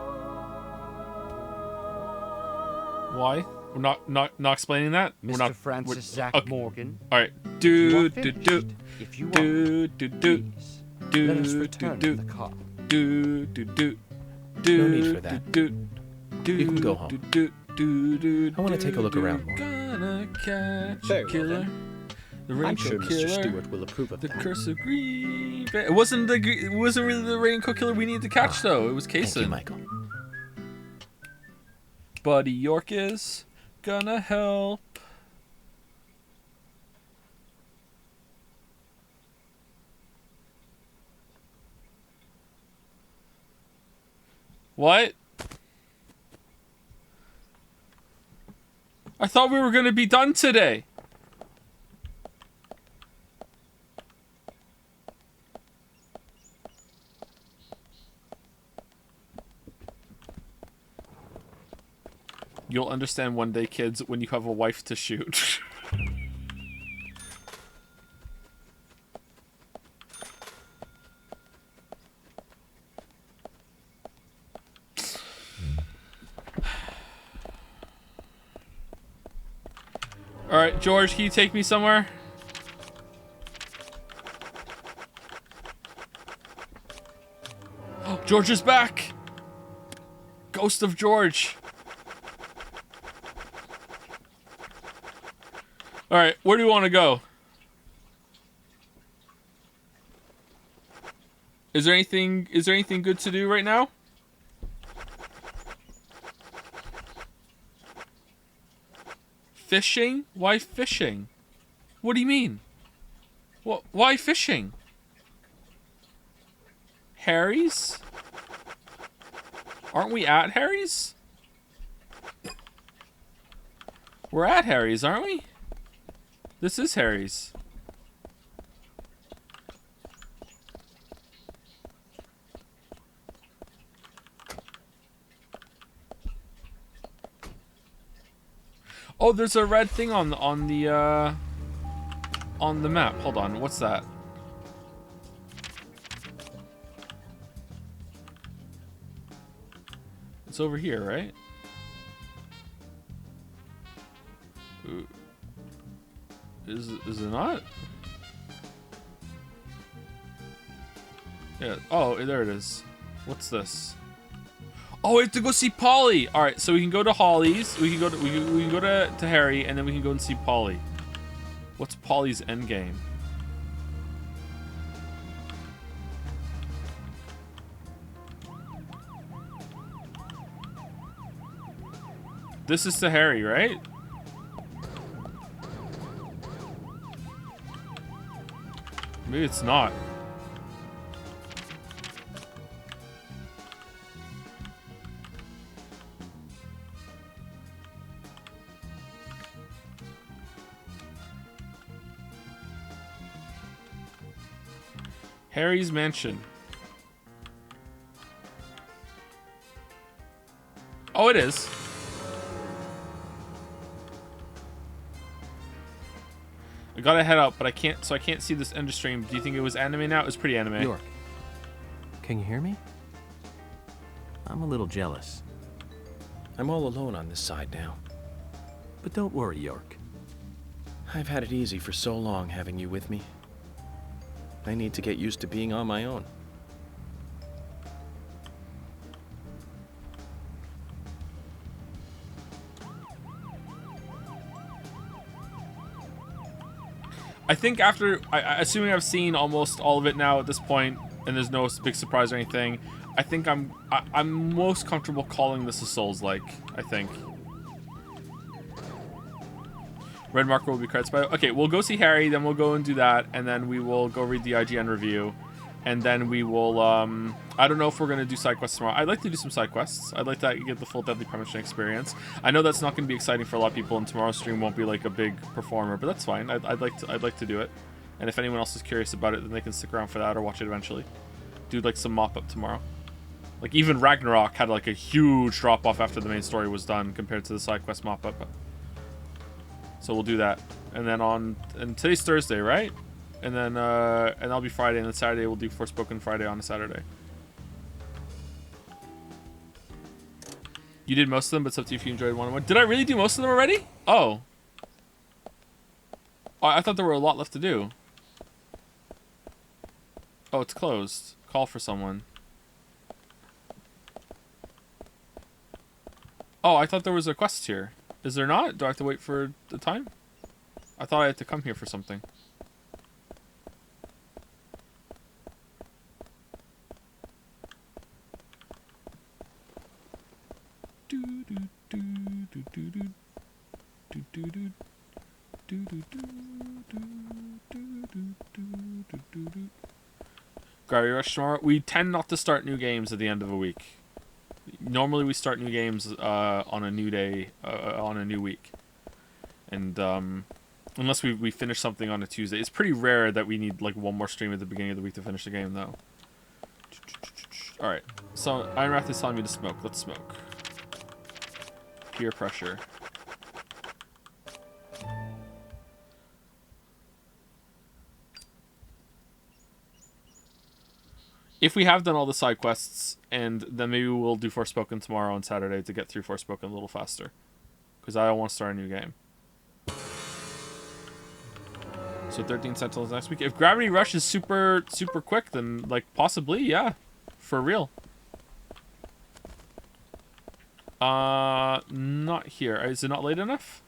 Why? We're not explaining that. We're Mr. not. Francis Zach okay. Morgan. All right. If you are let us return to the car. No need for that. You can go home. I want to take a look around more. Gonna catch Very a well, killer. then. The I'm Raincoat sure Killer. Mr. Stewart will approve of the that. Curse of Green. It wasn't really the Raincoat Killer we needed to catch though. It was Kaysen. Thank you, Michael. Buddy York is gonna help. What? I thought we were gonna be done today. You'll understand one day, kids, when you have a wife to shoot. Alright, George, can you take me somewhere? George is back! Ghost of George. Alright, where do we want to go? Is there anything good to do right now? Fishing? Why fishing? What do you mean? What? Why fishing? Harry's? Aren't we at Harry's? We're at Harry's, aren't we? This is Harry's. Oh, there's a red thing on the map. Hold on, what's that? It's over here, right? Ooh. Is it not? Yeah. Oh, there it is. What's this? Oh, we have to go see Polly. All right, so we can go to Holly's. We can go to Harry, and then we can go and see Polly. What's Polly's end game? This is to Harry, right? Maybe it's not. Harry's mansion. Oh, it is. I gotta head out, but I can't see this end stream. Do you think it was anime now? It was pretty anime. York, can you hear me? I'm a little jealous. I'm all alone on this side now. But don't worry, York. I've had it easy for so long having you with me. I need to get used to being on my own. I think after, assuming I've seen almost all of it now at this point, and there's no big surprise or anything, I think I'm most comfortable calling this a Souls-like, I think. Red marker will be credits by... Okay, we'll go see Harry, then we'll go and do that, and then we will go read the IGN review, and then we will, I don't know if we're going to do side quests tomorrow. I'd like to do some side quests. I'd like to get the full Deadly Premonition experience. I know that's not going to be exciting for a lot of people, and tomorrow's stream won't be like a big performer, but that's fine. I'd like to do it. And if anyone else is curious about it, then they can stick around for that or watch it eventually. Do like some mop-up tomorrow. Like even Ragnarok had like a huge drop-off after the main story was done compared to the side quest mop-up. So we'll do that. And then and today's Thursday, right? and then that'll be Friday, and then Saturday we'll do Forspoken Friday on a Saturday. You did most of them, but it's up to you if you enjoyed one. Did I really do most of them already? Oh. I thought there were a lot left to do. Oh, it's closed. Call for someone. Oh, I thought there was a quest here. Is there not? Do I have to wait for the time? I thought I had to come here for something. Gravity Rush tomorrow. We tend not to start new games at the end of a week. Normally we start new games on a new day, on a new week. And unless we finish something on a Tuesday. It's pretty rare that we need like one more stream at the beginning of the week to finish the game though. Alright, so Iron Wrath is telling me to smoke. Let's smoke. Peer pressure. If we have done all the side quests, and then maybe we'll do Forspoken tomorrow on Saturday to get through Forspoken a little faster. Because I don't want to start a new game. So 13 Sentinels next week. If Gravity Rush is super quick, then like possibly, yeah. For real. Not here. Is it not late enough?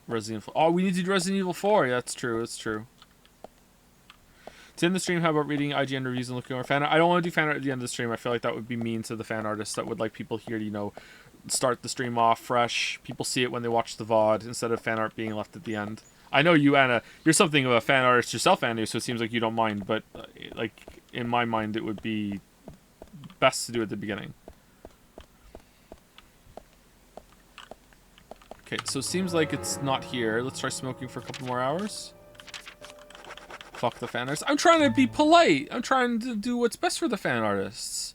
Resident Evil. Oh, we need to do Resident Evil 4. Yeah, that's true. That's true. To end the stream, how about reading IGN reviews and looking over fan art? I don't want to do fan art at the end of the stream. I feel like that would be mean to the fan artists that would like people here to, you know, start the stream off fresh. People see it when they watch the VOD instead of fan art being left at the end. I know you, Anna, you're something of a fan artist yourself, Anna, so it seems like you don't mind, but like in my mind it would be best to do it at the beginning. Okay, so it seems like it's not here. Let's try smoking for a couple more hours. Fuck the fan artists. I'm trying to be polite. I'm trying to do what's best for the fan artists.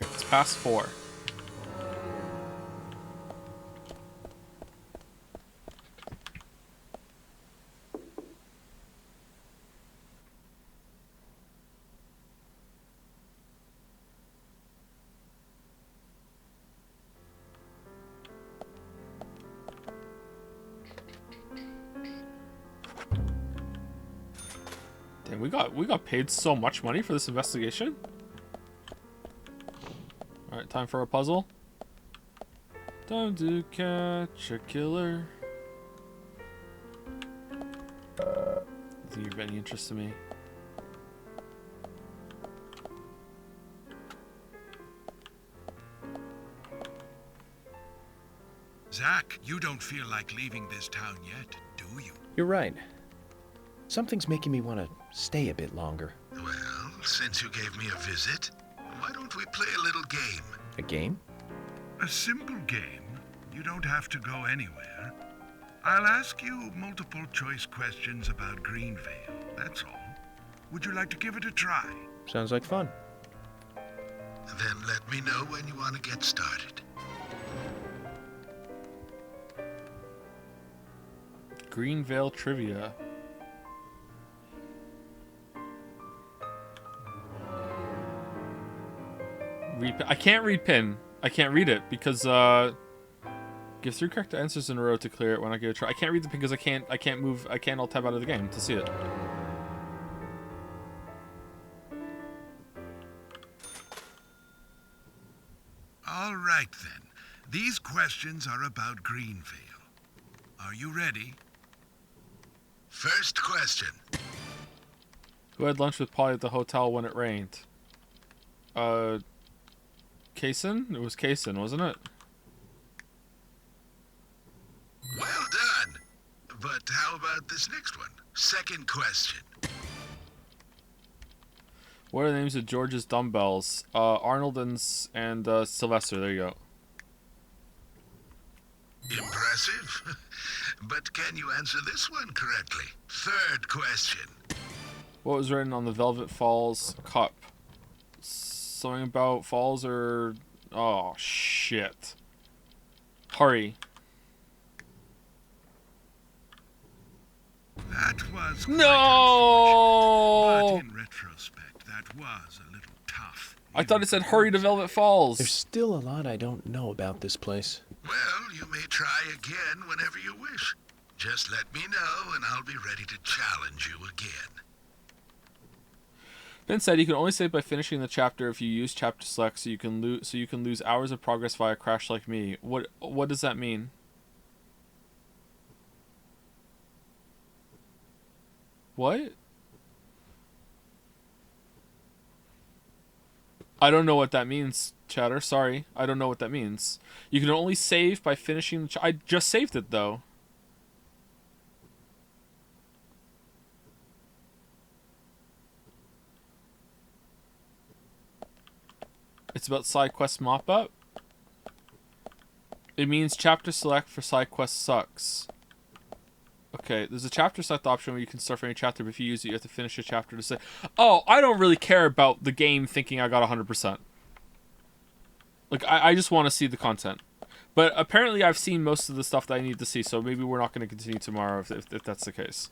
Okay, it's past 4. Damn, we got paid so much money for this investigation. Alright, time for a puzzle. Time to catch a killer. I think you're of any interest to me. Zach, you don't feel like leaving this town yet, do you? You're right. Something's making me want to stay a bit longer. Well, since you gave me a visit, why don't we play a little game? A game? A simple game. You don't have to go anywhere. I'll ask you multiple choice questions about Greenvale, that's all. Would you like to give it a try? Sounds like fun. Then let me know when you want to get started. Greenvale trivia. I can't read pin. I can't read it because give 3 correct answers in a row to clear it when I give it a try. I can't read the pin because I can't move. I can't alt tab out of the game to see it. All right then. These questions are about Greenvale. Are you ready? First question. Who had lunch with Polly at the hotel when it rained? Kaysen? It was Kaysen, wasn't it? Well done. But how about this next one? Second question. What are the names of George's dumbbells? Arnold and Sylvester. There you go. Impressive. but can you answer this one correctly? Third question. What was written on the Velvet Falls cup? Something about falls or... Oh, shit. Hurry. That was No! but in retrospect, that was a little tough. I thought it said hurry to Velvet Falls. There's still a lot I don't know about this place. Well, you may try again whenever you wish. Just let me know, and I'll be ready to challenge you again. Ben said you can only save by finishing the chapter if you use chapter select, so you can lose hours of progress via crash like me. What does that mean? What? I don't know what that means, chatter. Sorry, I don't know what that means. You can only save by finishing the I just saved it though. It's about side quest mop up. It means chapter select for side quest sucks. Okay, there's a chapter select option where you can start for any chapter, but if you use it, you have to finish a chapter to say, oh, I don't really care about the game thinking I got 100%. Like, I just want to see the content. But apparently I've seen most of the stuff that I need to see, so maybe we're not going to continue tomorrow if that's the case.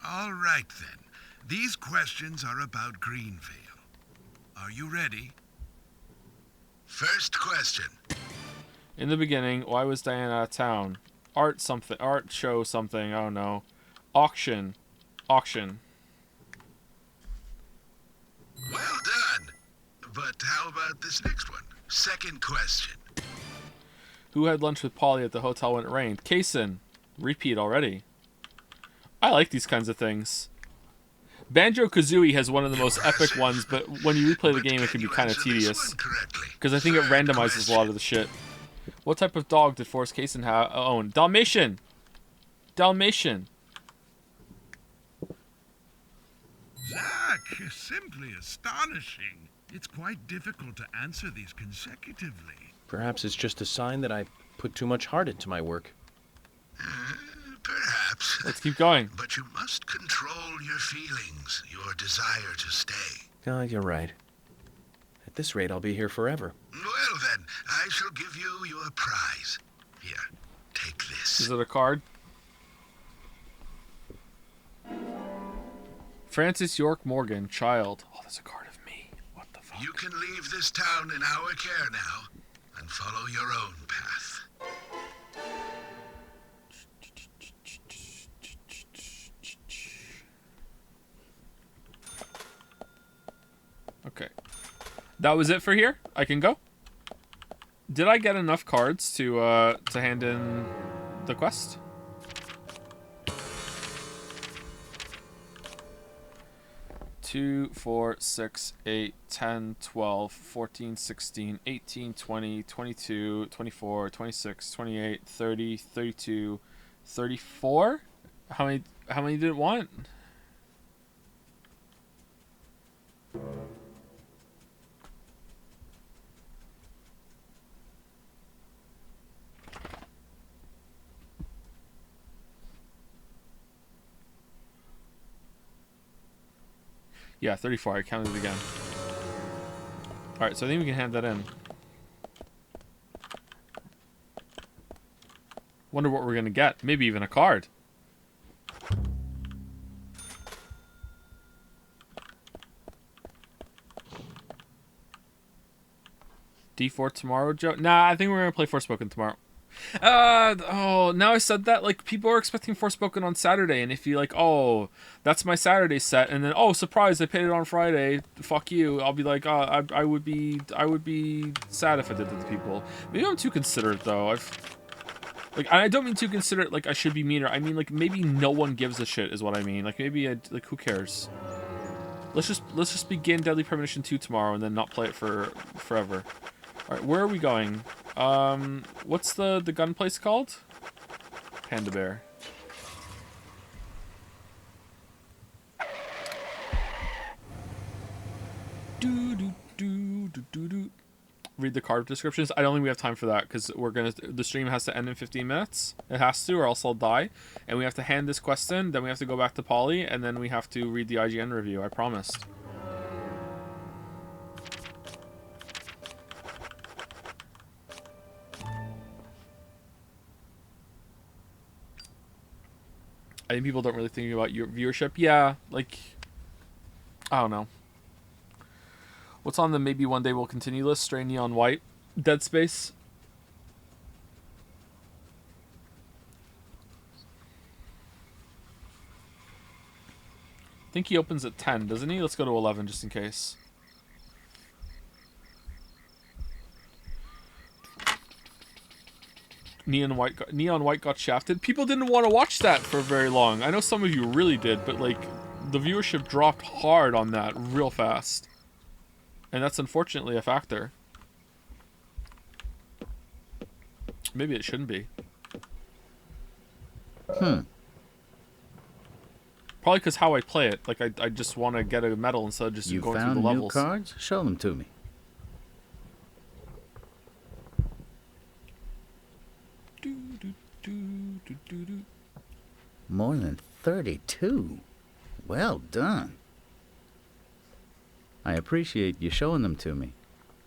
All right, then. These questions are about Greenvale. Are you ready? First question. In the beginning, why was Diane out of town? Art show something, I don't know. Auction. Well done. But how about this next one? Second question. Who had lunch with Polly at the hotel when it rained? Kaysen. Repeat already. I like these kinds of things. Banjo-Kazooie has one of the most epic ones, but when you replay the game, it can be kind of tedious. Because I think it randomizes a lot of the shit. What type of dog did Forrest Kaysen own? Dalmatian! Dalmatian! Zach, simply astonishing. It's quite difficult to answer these consecutively. Perhaps it's just a sign that I put too much heart into my work. Perhaps. Let's keep going. But you must control your feelings, your desire to stay. Oh, you're right. At this rate, I'll be here forever. Well, then, I shall give you your prize. Here, take this. Is it a card? Francis York Morgan, child. Oh, there's a card of me. What the fuck? You can leave this town in our care now and follow your own path. Okay. That was it for here? I can go? Did I get enough cards to hand in the quest? Two, 4, 6, 8, 10, 12, 14, 16, 18, 20, 22, 24, 26, 28, 30, 32, 34? How many did it want? Yeah, 34. I counted it again. Alright, so I think we can hand that in. Wonder what we're going to get. Maybe even a card. D4 tomorrow, Joe? Nah, I think we're going to play Forspoken tomorrow. Oh, now I said that, like, people are expecting Forspoken on Saturday, and if you like, oh, that's my Saturday set, and then, oh, surprise, I paid it on Friday, fuck you, I'll be like, oh, I would be sad if I did that to people. Maybe I'm too considerate, though. I don't mean too considerate, like, I should be meaner. I mean, like, maybe no one gives a shit, is what I mean. Like, maybe, who cares? Let's just begin Deadly Premonition 2 tomorrow, and then not play it for forever. Alright, where are we going? What's the gun place called? Panda Bear. read the card descriptions. I don't think we have time for that because the stream has to end in 15 minutes. It has to, or else I'll die. And we have to hand this quest in, then we have to go back to Polly, and then we have to read the IGN review. I promised. I think people don't really think about your viewership. Yeah, like, I don't know. What's on the maybe one day we'll continue list? Stray Neon White. Dead Space. I think he opens at 10, doesn't he? Let's go to 11 just in case. Neon White got shafted. People didn't want to watch that for very long. I know some of you really did, but like the viewership dropped hard on that real fast. And that's unfortunately a factor. Maybe it shouldn't be. Probably because how I play it. Like I just want to get a medal instead of just You going through found the new levels. cards? Show them to me. More than 32. Well done. I appreciate you showing them to me.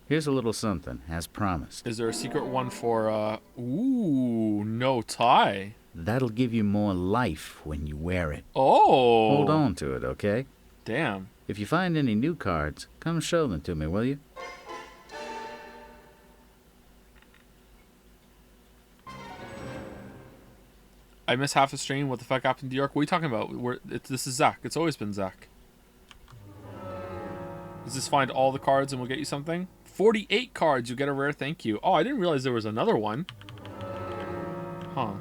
Here's a little something, as promised. Is there a secret one for, ooh, no tie? That'll give you more life when you wear it. Oh! Hold on to it, okay? Damn. If you find any new cards, come show them to me, will you? I missed half a stream. What the fuck happened to York? What are you talking about? This is Zach. It's always been Zach. Does this find all the cards and we'll get you something? 48 cards. You get a rare thank you. Oh, I didn't realize there was another one. Huh.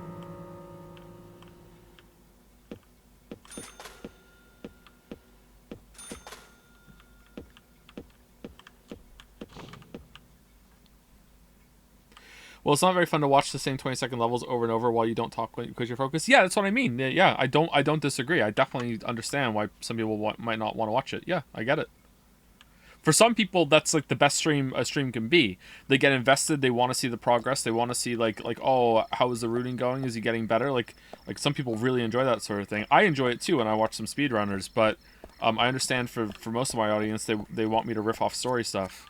Well, it's not very fun to watch the same 20-second levels over and over while you don't talk because you're focused. Yeah, that's what I mean. Yeah, I don't disagree. I definitely understand why some people might not want to watch it. Yeah, I get it. For some people, that's like the best stream a stream can be. They get invested. They want to see the progress. They want to see like oh, how is the rooting going? Is he getting better? Like some people really enjoy that sort of thing. I enjoy it too when I watch some speedrunners. But I understand for most of my audience, they want me to riff off story stuff.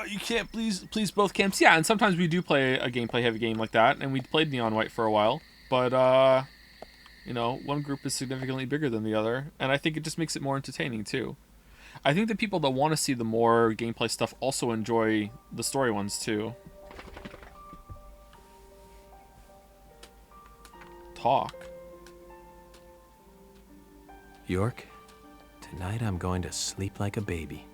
You can't please both camps. Yeah, and sometimes we do play a gameplay heavy game like that, and we played Neon White for a while, but you know, one group is significantly bigger than the other, and I think it just makes it more entertaining too. I think the people that want to see the more gameplay stuff also enjoy the story ones too. Talk. York, tonight I'm going to sleep like a baby.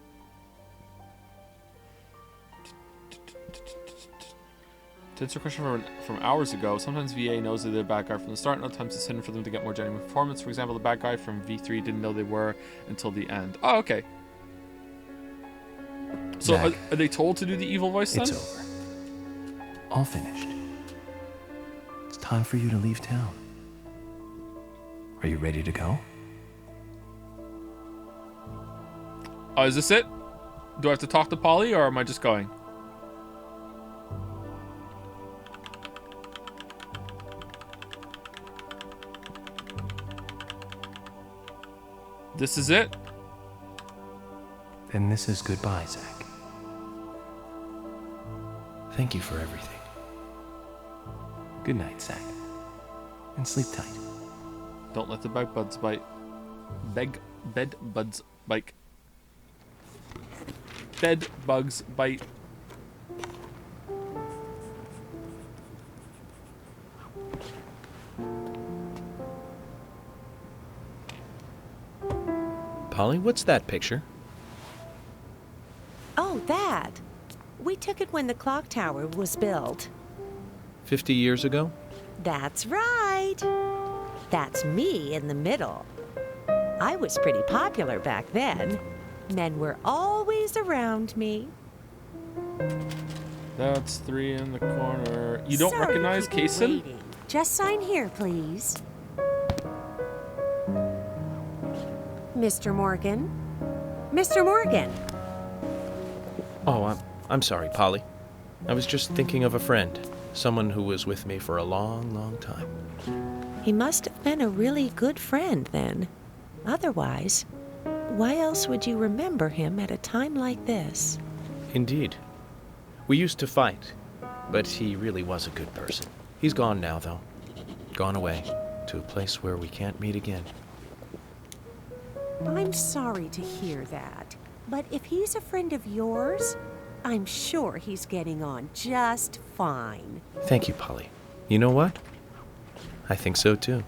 To answer a question from hours ago, sometimes VA knows that they're a bad guy from the start, and other times it's hidden for them to get more genuine performance. For example, the bad guy from V3 didn't know they were until the end. Oh, okay. So Zach, are they told to do the evil voice then? It's over. All finished. It's time for you to leave town. Are you ready to go? Oh, is this it? Do I have to talk to Polly, or am I just going? This is it? Then this is goodbye, Zach. Thank you for everything. Good night, Zach. And sleep tight. Don't let the bed bugs bite. Bed bugs bite. Bed bugs bite. Polly, what's that picture? Oh, that. We I took it when the clock tower was built. 50 years ago? That's right. That's me in the middle. I was pretty popular back then. Men were always around me. That's 3 in the corner. You don't Sorry recognize to keep you Kaysen? waiting. Just sign here, please. Mr. Morgan. Mr. Morgan. Oh, I'm sorry, Polly. I was just thinking of a friend. Someone who was with me for a long, long time. He must have been a really good friend then. Otherwise, why else would you remember him at a time like this? Indeed. We used to fight, but he really was a good person. He's gone now, though. Gone away to a place where we can't meet again. I'm sorry to hear that, but if he's a friend of yours, I'm sure he's getting on just fine. Thank you, Polly. You know what? I think so, too.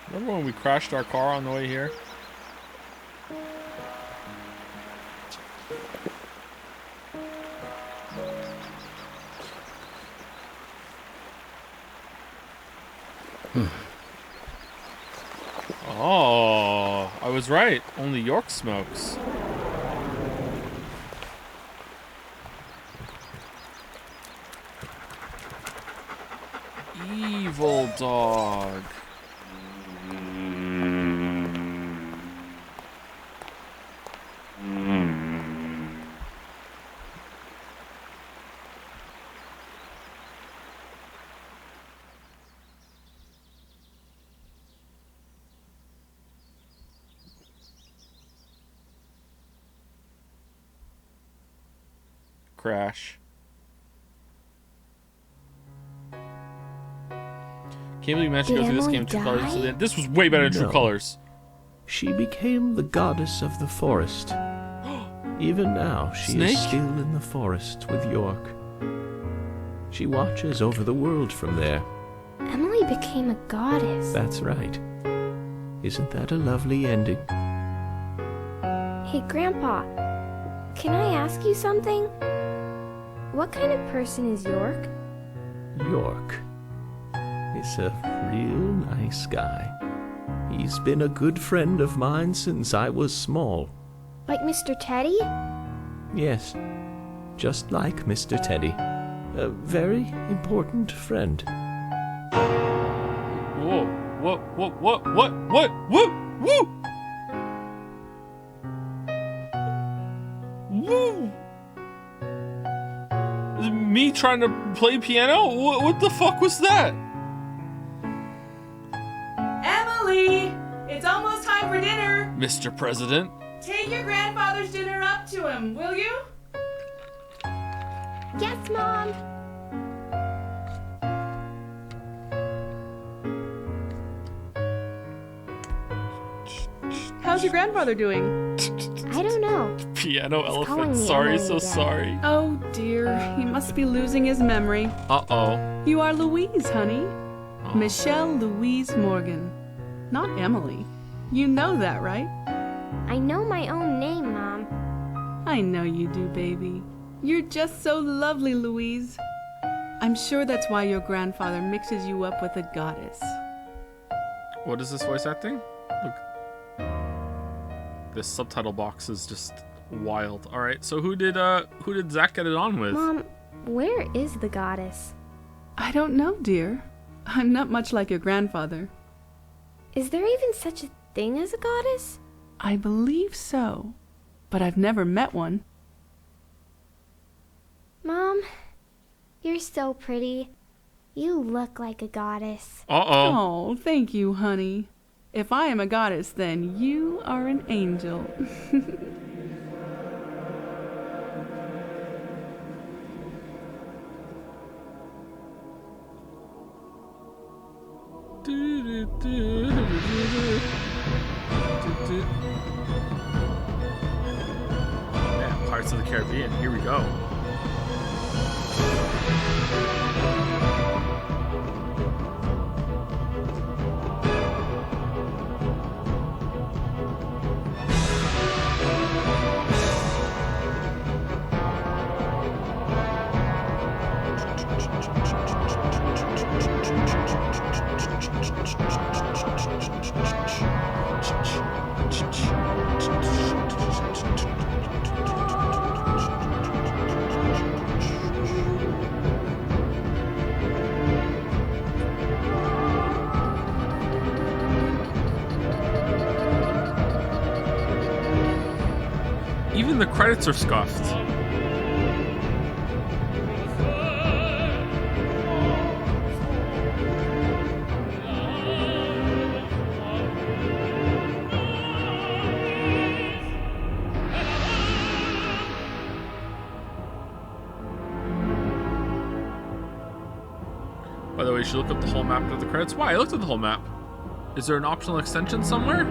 Remember when we crashed our car on the way here? Oh, I was right. Only York smokes. Evil dog. Crash. Can't believe you managed to go through this game in True Colors. So this was way better in True No. Colors. She became the goddess of the forest. Even now, she Snake? is still in the forest with York. She watches over the world from there. Emily became a goddess. That's right. Isn't that a lovely ending? Hey, Grandpa, can I ask you something? What kind of person is York? York is a real nice guy. He's been a good friend of mine since I was small. Like Mr. Teddy? Yes, just like Mr. Teddy. A very important friend. Whoa, what, woo! Woo! Is it me trying to play piano? What the fuck was that? Emily! It's almost time for dinner! Mr. President? Take your grandfather's dinner up to him, will you? Yes, Mom! How's your grandfather doing? I don't know. Piano calling elephant. me Sorry, Emily so again. sorry. Oh dear, he must be losing his memory. Uh-oh. You are Louise, honey. Michelle Louise Morgan. Not Emily. You know that, right? I know my own name, Mom. I know you do, baby. You're just so lovely, Louise. I'm sure that's why your grandfather mixes you up with a goddess. What is this voice acting? Look. This subtitle box is just wild. Alright, so who did Zach get it on with? Mom, where is the goddess? I don't know, dear. I'm not much like your grandfather. Is there even such a thing as a goddess? I believe so, but I've never met one. Mom, you're so pretty. You look like a goddess. Uh-oh. Oh, thank you, honey. If I am a goddess, then you are an angel. Pirates of the Caribbean. Here we go. Even the credits are scuffed. By the way, you should look up the whole map after the credits. Why? I looked at the whole map. Is there an optional extension somewhere?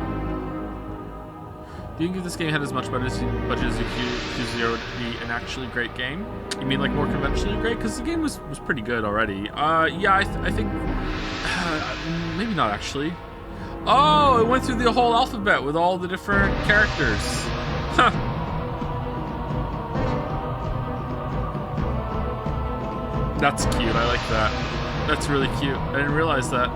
Do you think if this game had as much budget as you could zero to be an actually great game? You mean like more conventionally great? Because the game was pretty good already. Yeah, I think maybe not actually. Oh, it went through the whole alphabet with all the different characters. Huh. That's cute. I like that. That's really cute. I didn't realize that.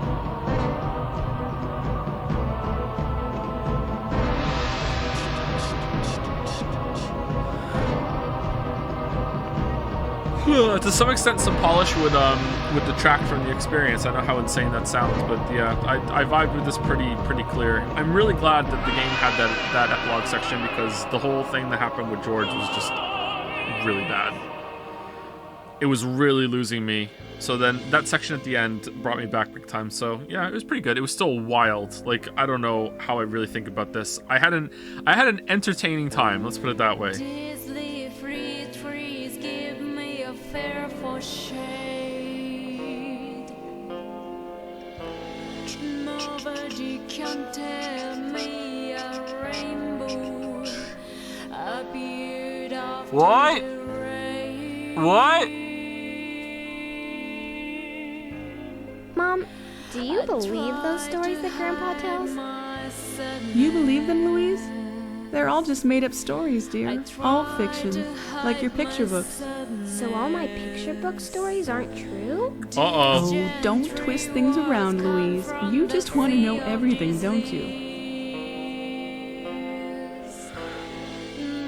To some extent, some polish would detract from the experience. I know how insane that sounds, but yeah, I vibed with this pretty clear. I'm really glad that the game had that epilogue section, because the whole thing that happened with George was just really bad. It was really losing me. So then that section at the end brought me back big time. So yeah, it was pretty good. It was still wild. Like, I don't know how I really think about this. I had an entertaining time. Let's put it that way. Nobody can tell me a rainbow appeared after What? the rain. What? Mom, do you believe those stories that Grandpa tells? You believe them, Louise? They're all just made-up stories, dear. All fiction, like your picture books. So all my picture book stories aren't true? Uh-oh. Oh, don't twist things around, Louise. You just want to know everything, don't you?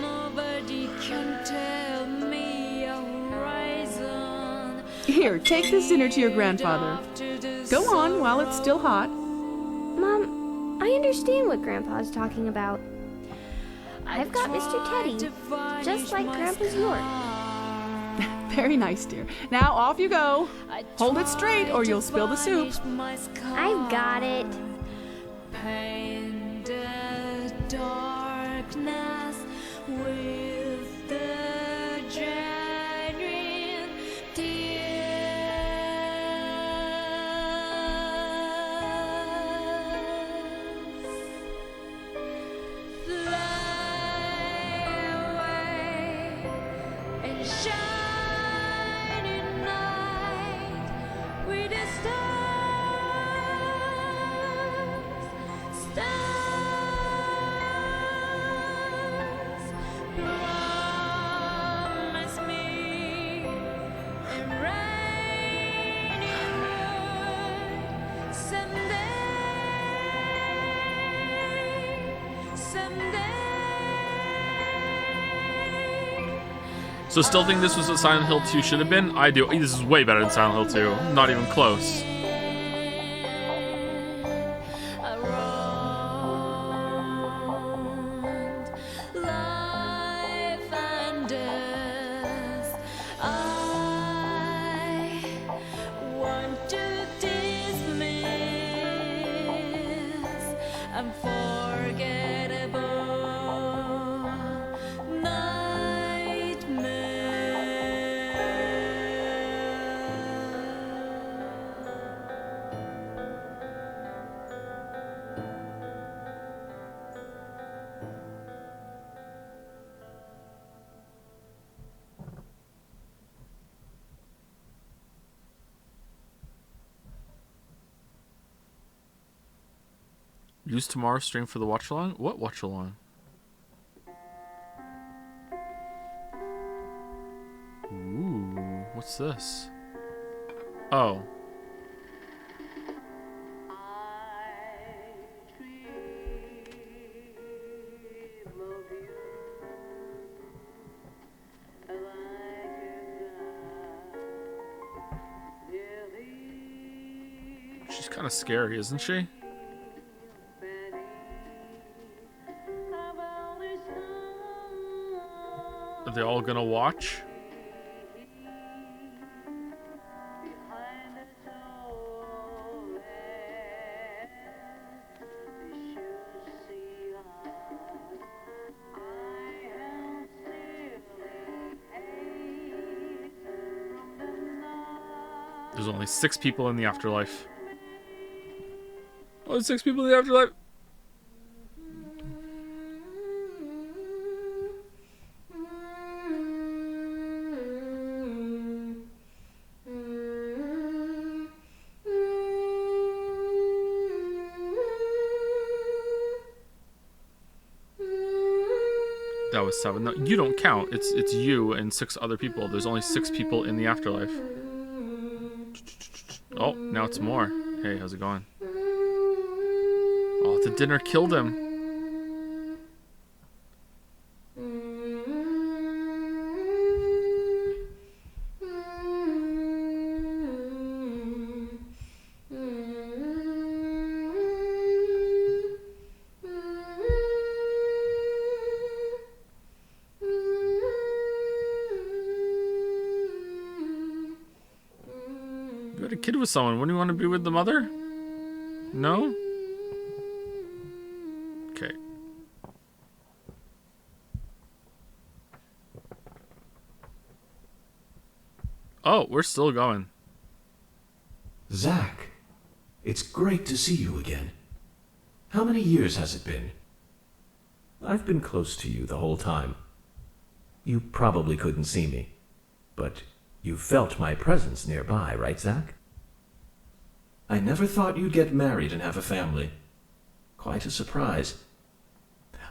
Nobody can tell me a horizon. Here, take this dinner to your grandfather. Go on while it's still hot. Mom, I understand what Grandpa's talking about. I've got Mr. Teddy, just like Grandpa's York. Very nice, dear. Now off you go. Hold it straight or you'll spill the soup. I've got it. Paint the darkness with the genuine tears. Fly away and shine in night with the stars. Stars, promise me and rain in wood someday. So still think this was what Silent Hill 2 should have been? I do. This is way better than Silent Hill 2. Not even close. Life and death, I want to dismiss unforgettable nightmare. Use tomorrow's stream for the watch along. What watch along? Ooh, what's this? Oh. She's kind of scary, isn't she? Are they all gonna watch? There's only 6 people in the afterlife. Oh, 6 people in the afterlife. That was 7. No, you don't count. It's you and 6 other people. There's only 6 people in the afterlife. Oh, now it's more. Hey, how's it going? Oh, the dinner killed him. You had a kid with someone. Wouldn't you want to be with the mother? No? Okay. Oh, we're still going. Zach, it's great to see you again. How many years has it been? I've been close to you the whole time. You probably couldn't see me, but you felt my presence nearby, right, Zach? I never thought you'd get married and have a family. Quite a surprise.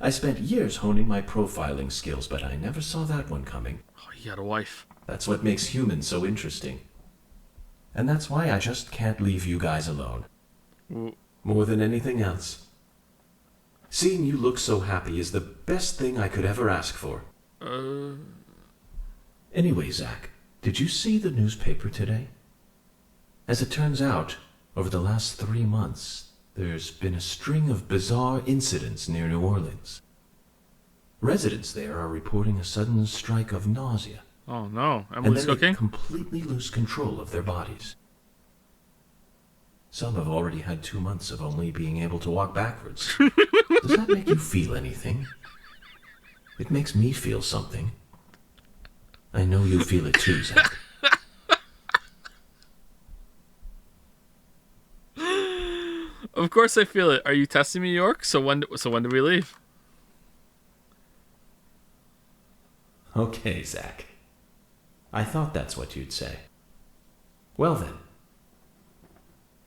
I spent years honing my profiling skills, but I never saw that one coming. Oh, he had a wife. That's what makes humans so interesting. And that's why I just can't leave you guys alone. More than anything else. Seeing you look so happy is the best thing I could ever ask for. Anyway, Zach, did you see the newspaper today? As it turns out, over the last 3 months, there's been a string of bizarre incidents near New Orleans. Residents there are reporting a sudden strike of nausea. Oh no, And Emily's then they cooking? completely lose control of their bodies. Some have already had 2 months of only being able to walk backwards. Does that make you feel anything? It makes me feel something. I know you feel it too, Zach. Of course I feel it. Are you testing me, York? So when do we leave? Okay, Zach. I thought that's what you'd say. Well then.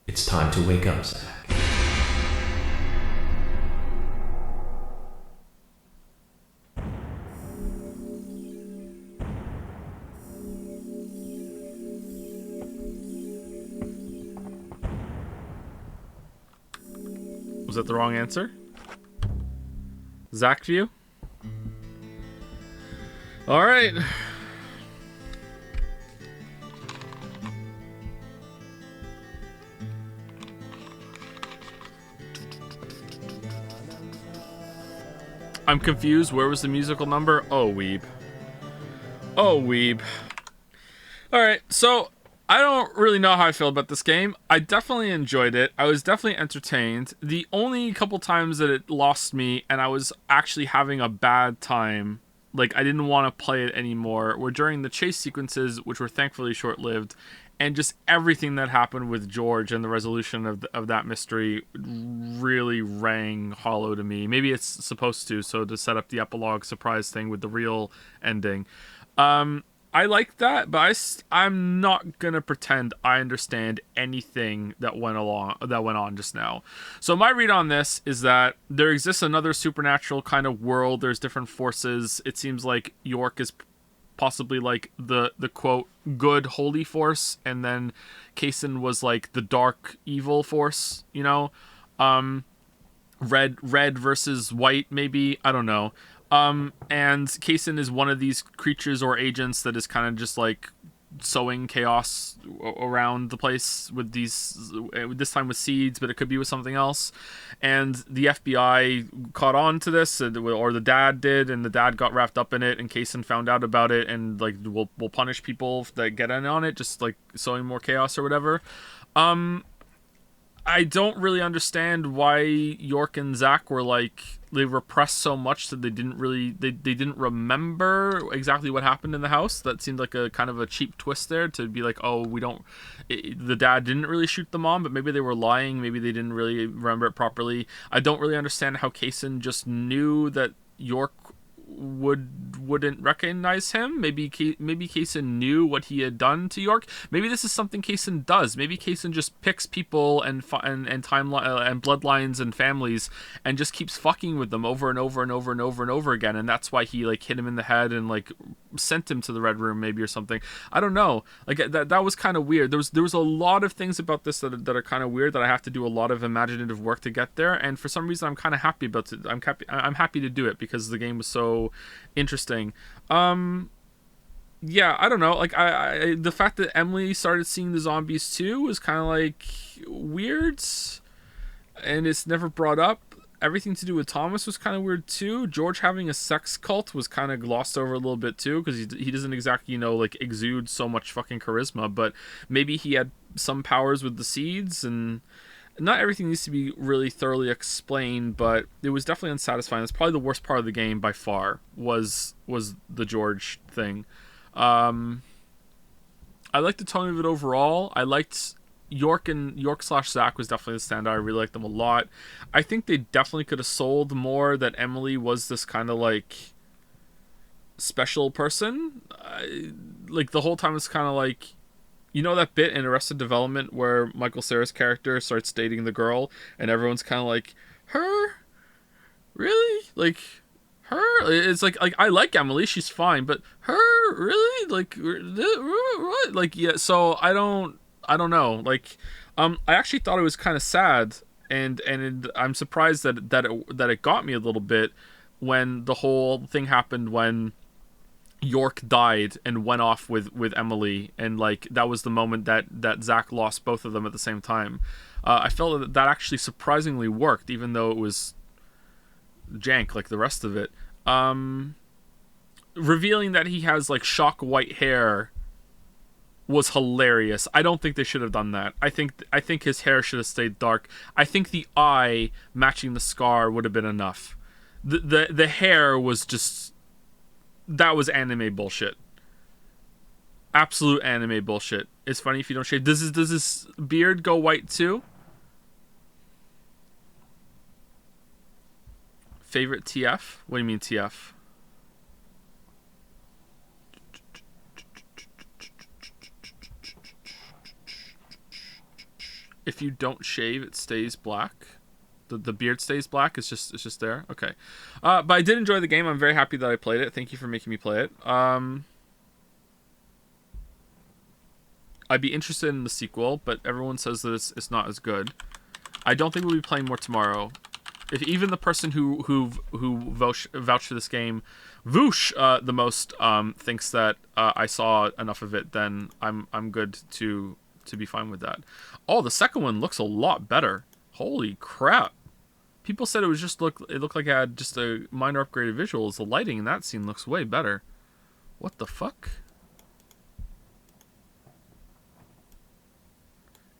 It's time to wake up, Zach. Was that the wrong answer? Zach view? Alright. I'm confused. Where was the musical number? Oh, weeb. Oh, weeb. Alright, so I don't really know how I feel about this game. I definitely enjoyed it. I was definitely entertained. The only couple times that it lost me and I was actually having a bad time, like I didn't want to play it anymore, were during the chase sequences, which were thankfully short-lived, and just everything that happened with George and the resolution of that mystery really rang hollow to me. Maybe it's supposed to, so to set up the epilogue surprise thing with the real ending. I like that, but I'm not gonna pretend I understand anything that went on just now. So my read on this is that there exists another supernatural kind of world. There's different forces. It seems like York is possibly like the quote good holy force, and then Kaysen was like the dark evil force. You know, red versus white, maybe, I don't know. And Kaysen is one of these creatures or agents that is kind of just like sowing chaos around the place with this time with seeds, but it could be with something else. And the FBI caught on to this, or the dad did, and the dad got wrapped up in it, and Kaysen found out about it, and like will punish people that get in on it, just like sowing more chaos or whatever. I don't really understand why York and Zach were like, they repressed so much that they didn't remember exactly what happened in the house. That seemed like a kind of a cheap twist there, to be like, oh, the dad didn't really shoot the mom, but maybe they were lying. Maybe they didn't really remember it properly. I don't really understand how Kaysen just knew that York wouldn't recognize him. Maybe Kaysen knew what he had done to York. Maybe this is something Kaysen does. Maybe Kaysen just picks people and timeline and bloodlines and families and just keeps fucking with them over and over and over and over and over again, and that's why he like hit him in the head and like sent him to the Red Room, maybe, or something. I don't know. Like that was kind of weird. There was a lot of things about this that are kind of weird, that I have to do a lot of imaginative work to get there, and for some reason I'm kind of happy about it. I'm happy to do it because the game was so interesting. Yeah, I don't know. Like I the fact that Emily started seeing the zombies too was kind of like weird, and it's never brought up. Everything to do with Thomas was kind of weird too. George having a sex cult was kind of glossed over a little bit too, because he doesn't exactly, like exude so much fucking charisma, but maybe he had some powers with the seeds, and not everything needs to be really thoroughly explained, but it was definitely unsatisfying. It's probably the worst part of the game by far, was the George thing. I liked the tone of it overall. I liked York/Zach was definitely the standout. I really liked them a lot. I think they definitely could have sold more that Emily was this kind of like special person. Like the whole time it's kind of like, that bit in Arrested Development where Michael Cera's character starts dating the girl and everyone's kind of like, her? Really? Like, her? It's like I like Emily, she's fine, but her? Really? Like, what? Like, yeah, so I don't know. Like, I actually thought it was kind of sad, and I'm surprised that it got me a little bit when the whole thing happened, when York died and went off with Emily, and like that was the moment that Zach lost both of them at the same time. I felt that actually surprisingly worked, even though it was jank like the rest of it. Revealing that he has like shock white hair was hilarious. I don't think they should have done that. I think his hair should have stayed dark. I think the eye matching the scar would have been enough. The hair was just, that was anime bullshit. Absolute anime bullshit. It's funny if you don't shave. Does this beard go white too? Favorite TF? What do you mean TF? If you don't shave, it stays black. The beard stays black. It's just there. Okay. But I did enjoy the game. I'm very happy that I played it. Thank you for making me play it. I'd be interested in the sequel, but everyone says that it's not as good. I don't think we'll be playing more tomorrow. If even the person who vouched for this game, Voosh, the most, thinks that I saw enough of it, then I'm good to be fine with that. Oh, the second one looks a lot better. Holy crap. People said it looked like it had just a minor upgraded visuals. The lighting in that scene looks way better. What the fuck?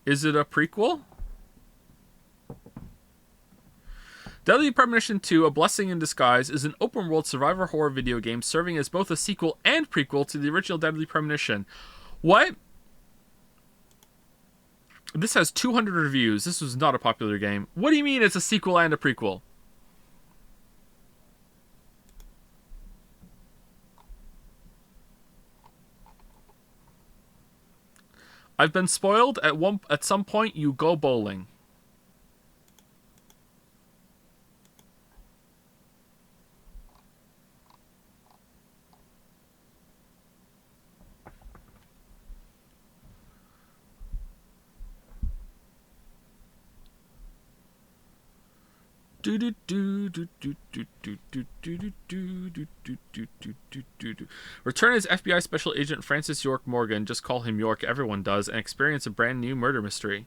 Is it a prequel? Deadly Premonition 2, A Blessing in Disguise, is an open-world survivor horror video game serving as both a sequel and prequel to the original Deadly Premonition. What? This has 200 reviews. This was not a popular game. What do you mean it's a sequel and a prequel? I've been spoiled. At some point, you go bowling. Return as FBI Special Agent Francis York Morgan, just call him York, everyone does, and experience a brand new murder mystery.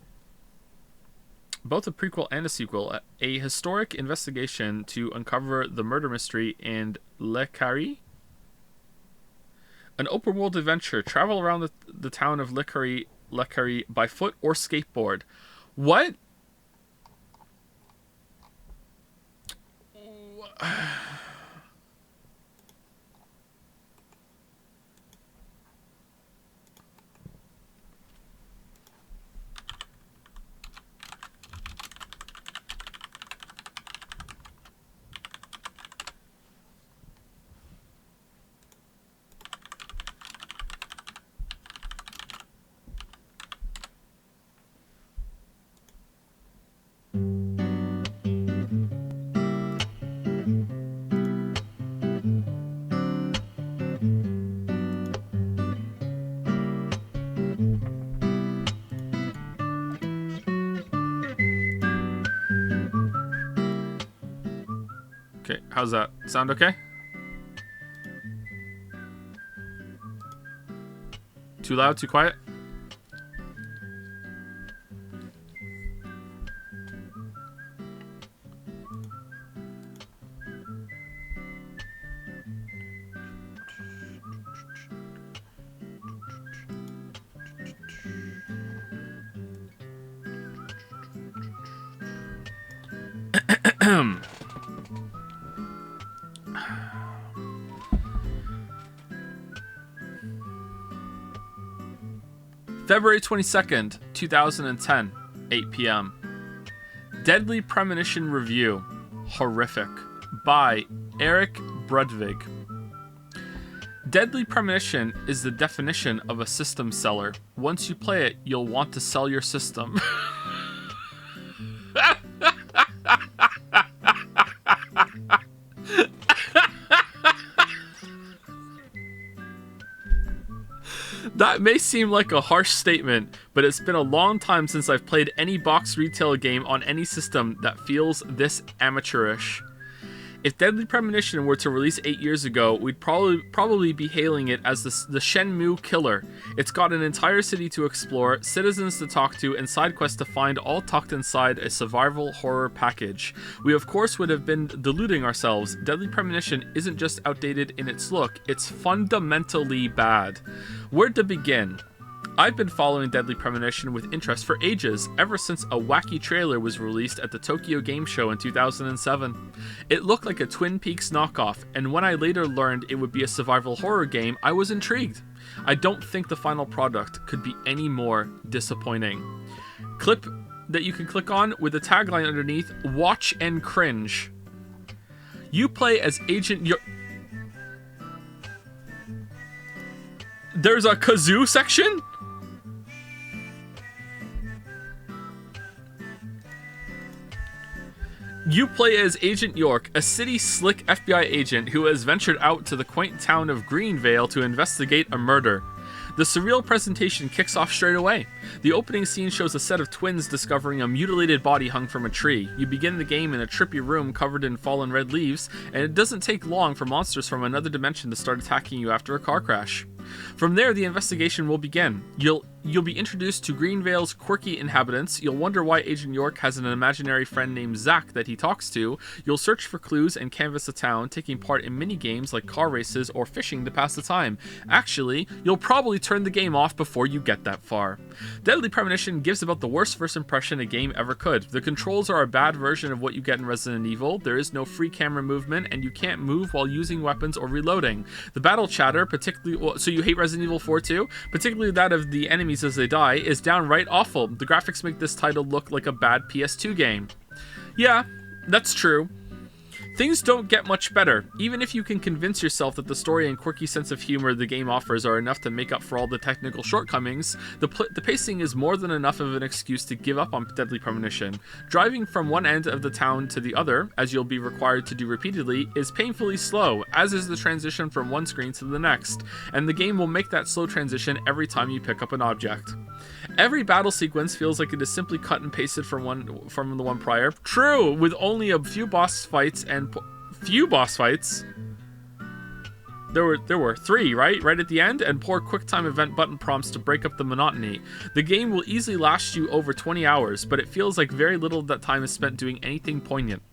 Both a prequel and a sequel, a historic investigation to uncover the murder mystery in Le Carré. An open world adventure, travel around the town of Le Carré by foot or skateboard. What? Okay, how's that? Sound okay? Too loud, too quiet? February 22nd, 2010, 8 p.m. Deadly Premonition Review. Horrific. By Eric Brudvig. Deadly Premonition is the definition of a system seller. Once you play it, you'll want to sell your system. That may seem like a harsh statement, but it's been a long time since I've played any box retail game on any system that feels this amateurish. If Deadly Premonition were to release 8 years ago, we'd probably be hailing it as the Shenmue killer. It's got an entire city to explore, citizens to talk to, and side quests to find, all tucked inside a survival horror package. We of course would have been deluding ourselves. Deadly Premonition isn't just outdated in its look, it's fundamentally bad. Where to begin? I've been following Deadly Premonition with interest for ages, ever since a wacky trailer was released at the Tokyo Game Show in 2007. It looked like a Twin Peaks knockoff, and when I later learned it would be a survival horror game, I was intrigued. I don't think the final product could be any more disappointing. Clip that you can click on with the tagline underneath, "Watch and cringe." You play as Agent York. There's a kazoo section? You play as Agent York, a city slick FBI agent who has ventured out to the quaint town of Greenvale to investigate a murder. The surreal presentation kicks off straight away. The opening scene shows a set of twins discovering a mutilated body hung from a tree. You begin the game in a trippy room covered in fallen red leaves, and it doesn't take long for monsters from another dimension to start attacking you after a car crash. From there, the investigation will begin. You'll be introduced to Greenvale's quirky inhabitants. You'll wonder why Agent York has an imaginary friend named Zach that he talks to. You'll search for clues and canvass the town, taking part in mini-games like car races or fishing to pass the time. Actually, you'll probably turn the game off before you get that far. Deadly Premonition gives about the worst first impression a game ever could. The controls are a bad version of what you get in Resident Evil. There is no free camera movement, and you can't move while using weapons or reloading. The battle chatter, particularly... So you hate Resident Evil 4 too? Particularly that of the enemies as they die, is downright awful. The graphics make this title look like a bad PS2 game. Yeah, that's true. Things don't get much better. Even if you can convince yourself that the story and quirky sense of humor the game offers are enough to make up for all the technical shortcomings, the pacing is more than enough of an excuse to give up on Deadly Premonition. Driving from one end of the town to the other, as you'll be required to do repeatedly, is painfully slow, as is the transition from one screen to the next, and the game will make that slow transition every time you pick up an object. Every battle sequence feels like it is simply cut and pasted from the one prior. True, with only a few boss fights and There were 3, right? Right at the end, and poor QuickTime event button prompts to break up the monotony. The game will easily last you over 20 hours, but it feels like very little of that time is spent doing anything poignant.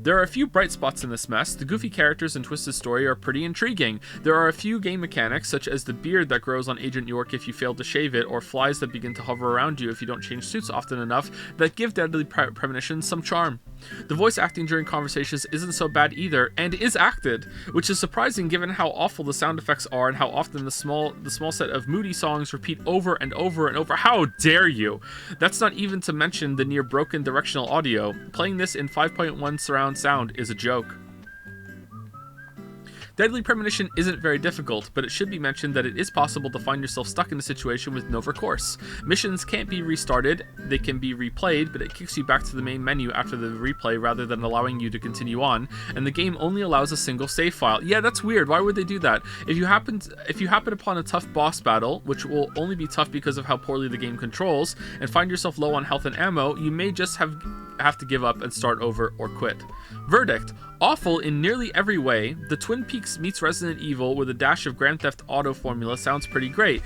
There are a few bright spots in this mess. The goofy characters and twisted story are pretty intriguing. There are a few game mechanics, such as the beard that grows on Agent York if you fail to shave it, or flies that begin to hover around you if you don't change suits often enough, that give Deadly Premonition some charm. The voice acting during conversations isn't so bad either, and is acted, which is surprising given how awful the sound effects are and how often the small set of moody songs repeat over and over and over. How dare you! That's not even to mention the near broken directional audio. Playing this in 5.1 surround sound is a joke. Deadly Premonition isn't very difficult, but it should be mentioned that it is possible to find yourself stuck in a situation with no recourse. Missions can't be restarted, they can be replayed, but it kicks you back to the main menu after the replay rather than allowing you to continue on, and the game only allows a single save file. Yeah, that's weird. Why would they do that? If you happen upon a tough boss battle, which will only be tough because of how poorly the game controls, and find yourself low on health and ammo, you may just have to give up and start over or quit. Verdict: awful in nearly every way. The Twin Peaks meets Resident Evil with a dash of Grand Theft Auto formula sounds pretty great,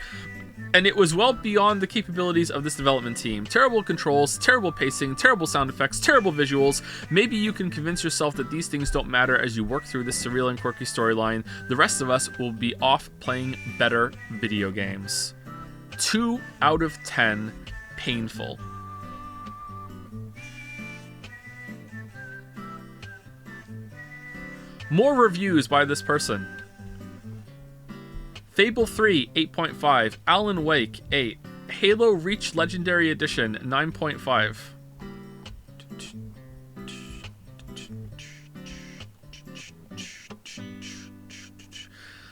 and it was well beyond the capabilities of this development team. Terrible controls, terrible pacing, terrible sound effects, terrible visuals. Maybe you can convince yourself that these things don't matter as you work through this surreal and quirky storyline. The rest of us will be off playing better video games. 2 out of 10. Painful. More reviews by this person. Fable 3, 8.5. Alan Wake, 8. Halo Reach Legendary Edition, 9.5.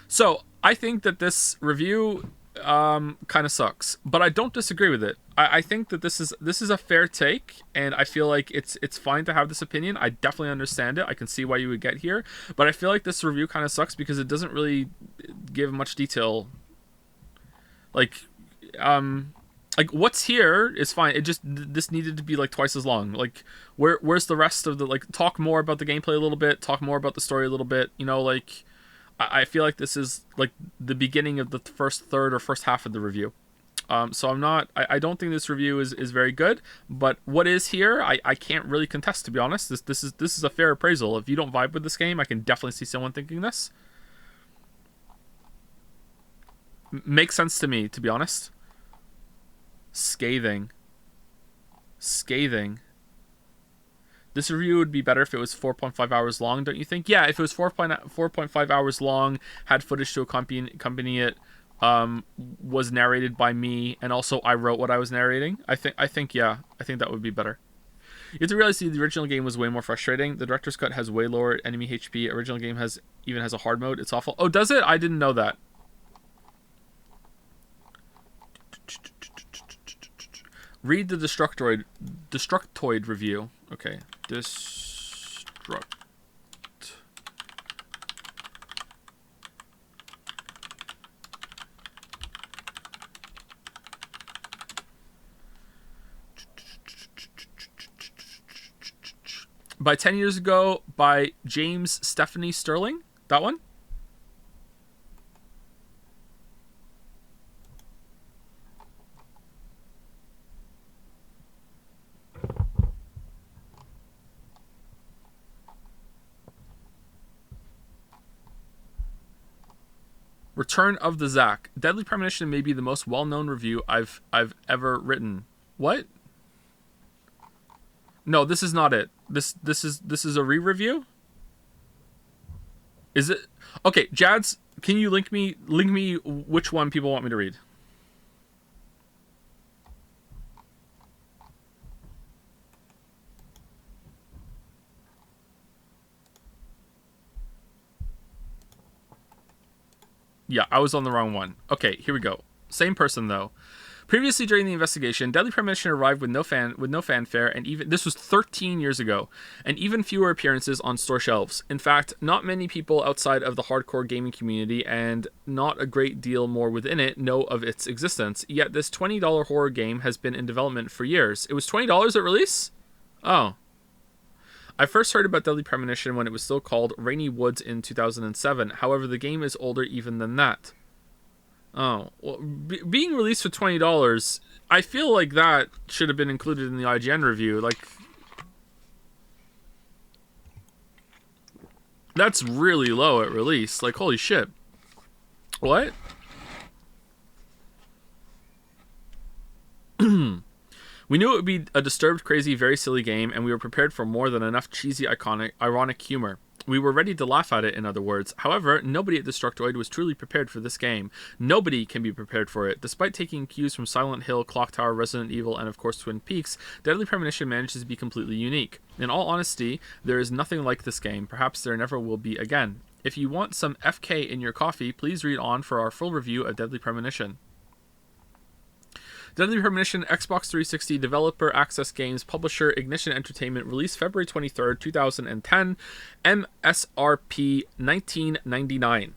So, I think that this review kind of sucks, but I don't disagree with it. I think that this is a fair take, and I feel like it's fine to have this opinion. I definitely understand it. I can see why you would get here, but I feel like this review kind of sucks because it doesn't really give much detail. Like what's here is fine. It just, this needed to be like twice as long. Like where's the rest of the, like, talk more about the gameplay a little bit, talk more about the story a little bit. You know, like I feel like this is like the beginning of the first third or first half of the review. So I don't think this review is very good, but what is here, I can't really contest, to be honest. This is a fair appraisal. If you don't vibe with this game, I can definitely see someone thinking this. Makes sense to me, to be honest. Scathing. This review would be better if it was 4.5 hours long, don't you think? Yeah, if it was 4.5 hours long, had footage to accompany it, was narrated by me, and also I wrote what I was narrating, I think that would be better. You have to realize the original game was way more frustrating. The director's cut has way lower enemy HP. Original game even has a hard mode. It's awful. Oh, does it? I didn't know that. Read the Destructoid review. Okay. By 10 Years Ago by James Stephanie Sterling. That one? Return of the Zack. Deadly Premonition may be the most well-known review I've ever written. What? No, this is not it. This is a re-review? Is it? Okay, Jads, can you link me which one people want me to read? Yeah, I was on the wrong one. Okay, here we go. Same person, though. Previously during the investigation, Deadly Premonition arrived with no fanfare, and even this was 13 years ago, and even fewer appearances on store shelves. In fact, not many people outside of the hardcore gaming community, and not a great deal more within it, know of its existence. Yet this $20 horror game has been in development for years. It was $20 at release? Oh. I first heard about Deadly Premonition when it was still called Rainy Woods in 2007. However, the game is older even than that. Oh, well, being released for $20, I feel like that should have been included in the IGN review. Like, that's really low at release. Like, holy shit. What? We knew it would be a disturbed, crazy, very silly game, and we were prepared for more than enough cheesy, ironic humor. We were ready to laugh at it, in other words. However, nobody at Destructoid was truly prepared for this game. Nobody can be prepared for it. Despite taking cues from Silent Hill, Clock Tower, Resident Evil, and of course Twin Peaks, Deadly Premonition manages to be completely unique. In all honesty, there is nothing like this game. Perhaps there never will be again. If you want some FK in your coffee, please read on for our full review of Deadly Premonition. Deadly Premonition, Xbox 360 developer, Access Games, publisher, Ignition Entertainment, released February 23rd, 2010, MSRP $19.99.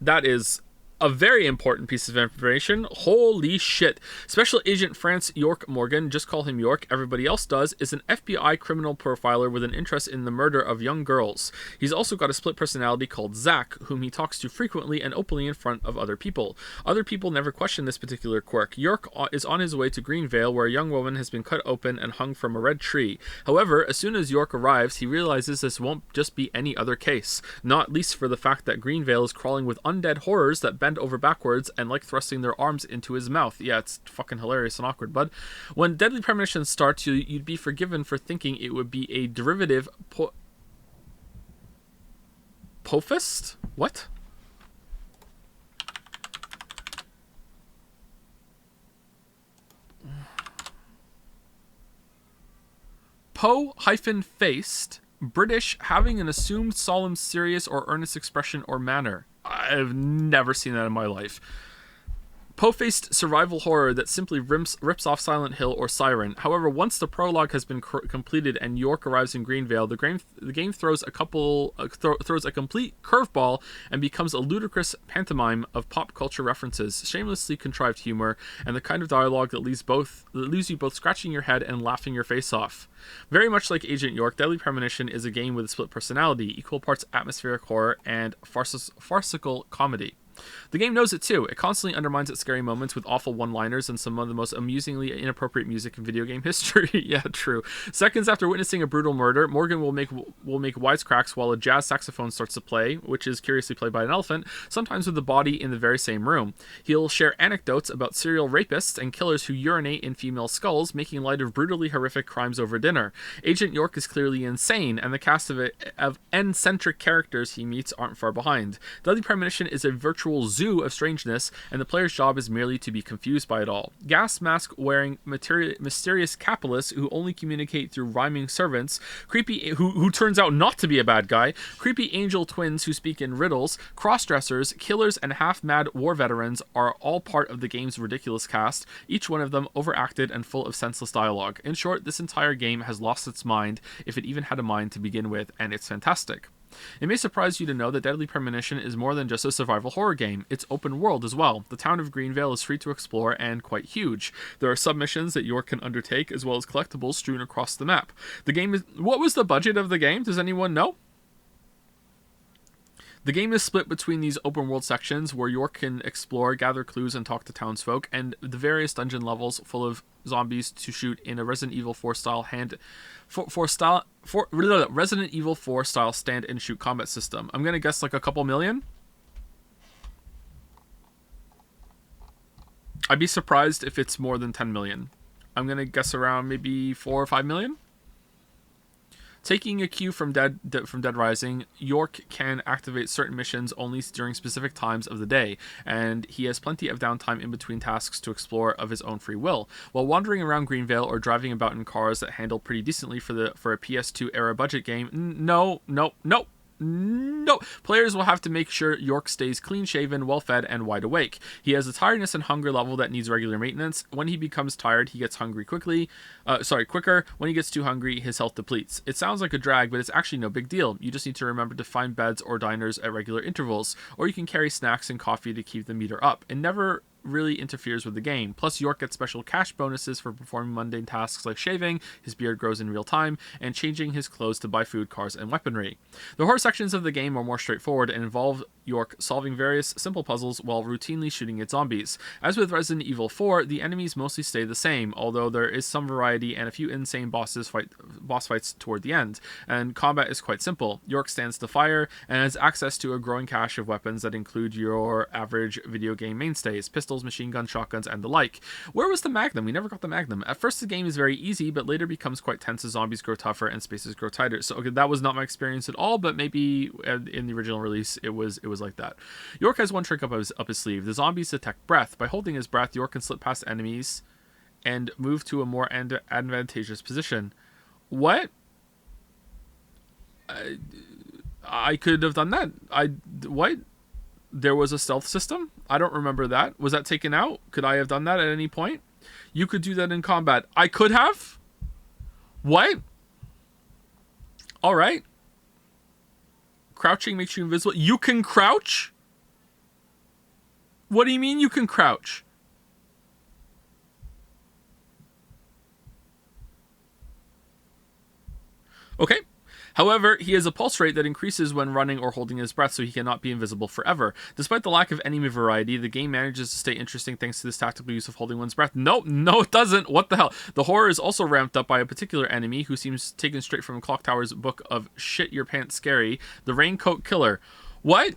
That is a very important piece of information. Holy shit. Special Agent France York Morgan, just call him York, everybody else does, is an FBI criminal profiler with an interest in the murder of young girls. He's also got a split personality called Zach, whom he talks to frequently and openly in front of other people. Other people never question this particular quirk. York is on his way to Greenvale, where a young woman has been cut open and hung from a red tree. However, as soon as York arrives, he realizes this won't just be any other case, not least for the fact that Greenvale is crawling with undead horrors that bend over backwards and like thrusting their arms into his mouth. Yeah, it's fucking hilarious and awkward, bud. When Deadly Premonition starts, you'd be forgiven for thinking it would be a derivative Pofist? What? Po-faced, British, having an assumed solemn, serious, or earnest expression or manner. I've never seen that in my life. Po-faced survival horror that simply rips off Silent Hill or Siren. However, once the prologue has been completed and York arrives in Greenvale, the game throws a complete curveball and becomes a ludicrous pantomime of pop culture references, shamelessly contrived humor, and the kind of dialogue that leaves you both scratching your head and laughing your face off. Very much like Agent York, Deadly Premonition is a game with a split personality, equal parts atmospheric horror and farcical comedy. The game knows it too. It constantly undermines its scary moments with awful one-liners and some of the most amusingly inappropriate music in video game history. Yeah, true. Seconds after witnessing a brutal murder, Morgan will make wisecracks while a jazz saxophone starts to play, which is curiously played by an elephant, sometimes with the body in the very same room. He'll share anecdotes about serial rapists and killers who urinate in female skulls, making light of brutally horrific crimes over dinner. Agent York is clearly insane, and the cast of eccentric characters he meets aren't far behind. Deadly Premonition is a virtual zoo of strangeness, and the player's job is merely to be confused by it all. Gas mask wearing mysterious capitalists who only communicate through rhyming servants, creepy who turns out not to be a bad guy, creepy angel twins who speak in riddles, cross-dressers, killers, and half-mad war veterans are all part of the game's ridiculous cast, each one of them overacted and full of senseless dialogue. In short, this entire game has lost its mind, if it even had a mind to begin with, and it's fantastic. It may surprise you to know that Deadly Premonition is more than just a survival horror game. It's open world as well. The town of Greenvale is free to explore and quite huge. There are submissions that York can undertake, as well as collectibles strewn across the map. The game is... What was the budget of the game? Does anyone know? The game is split between these open world sections where York can explore, gather clues, and talk to townsfolk, and the various dungeon levels full of zombies to shoot in a Resident Evil 4 style Resident Evil 4 style stand and shoot combat system. I'm gonna guess like a couple million. I'd be surprised if it's more than 10 million. I'm gonna guess around maybe 4 or 5 million. Taking a cue from Dead Rising, York can activate certain missions only during specific times of the day, and he has plenty of downtime in between tasks to explore of his own free will. While wandering around Greenvale or driving about in cars that handle pretty decently for a PS2 era budget game, no. No. Players will have to make sure York stays clean-shaven, well-fed, and wide awake. He has a tiredness and hunger level that needs regular maintenance. When he becomes tired, he gets hungry quicker. When he gets too hungry, his health depletes. It sounds like a drag, but it's actually no big deal. You just need to remember to find beds or diners at regular intervals, or you can carry snacks and coffee to keep the meter up. It never really interferes with the game. Plus, York gets special cash bonuses for performing mundane tasks like shaving, his beard grows in real time, and changing his clothes to buy food, cars, and weaponry. The horror sections of the game are more straightforward and involve York solving various simple puzzles while routinely shooting at zombies. As with Resident Evil 4, the enemies mostly stay the same, although there is some variety and a few insane boss fights toward the end, and combat is quite simple. York stands to fire and has access to a growing cache of weapons that include your average video game mainstays, pistols, machine guns, shotguns, and the like. Where was the Magnum? We never got the Magnum. At first the game is very easy, but later becomes quite tense as zombies grow tougher and spaces grow tighter. So okay, that was not my experience at all, but maybe in the original release it was like that. York has one trick up his sleeve. The zombies detect breath. By holding his breath, York can slip past enemies and move to a more advantageous position. What? I could have done that. What? There was a stealth system? I don't remember that. Was that taken out? Could I have done that at any point? You could do that in combat. I could have? What? Alright. Crouching makes you invisible. You can crouch? What do you mean you can crouch? Okay. However, he has a pulse rate that increases when running or holding his breath, so he cannot be invisible forever. Despite the lack of enemy variety, the game manages to stay interesting thanks to this tactical use of holding one's breath. No, it doesn't. What the hell? The horror is also ramped up by a particular enemy who seems taken straight from Clock Tower's book of Shit Your Pants Scary, the Raincoat Killer. What?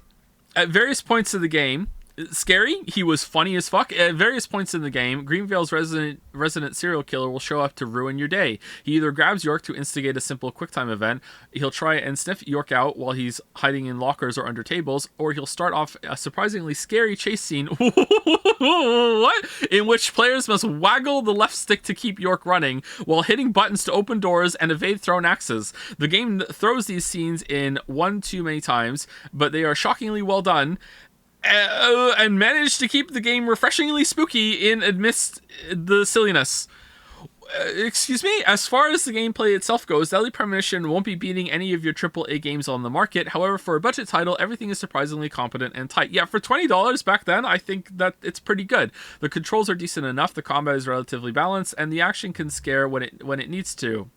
At various points of the game, scary, he was funny as fuck. At various points in the game, Greenvale's resident serial killer will show up to ruin your day. He either grabs York to instigate a simple QuickTime event, he'll try and sniff York out while he's hiding in lockers or under tables, or he'll start off a surprisingly scary chase scene what? In which players must waggle the left stick to keep York running while hitting buttons to open doors and evade thrown axes. The game throws these scenes in one too many times, but they are shockingly well done. And managed to keep the game refreshingly spooky amidst the silliness. Excuse me? As far as the gameplay itself goes, Deadly Premonition won't be beating any of your AAA games on the market. However, for a budget title, everything is surprisingly competent and tight. Yeah, for $20 back then, I think that it's pretty good. The controls are decent enough, the combat is relatively balanced, and the action can scare when it needs to.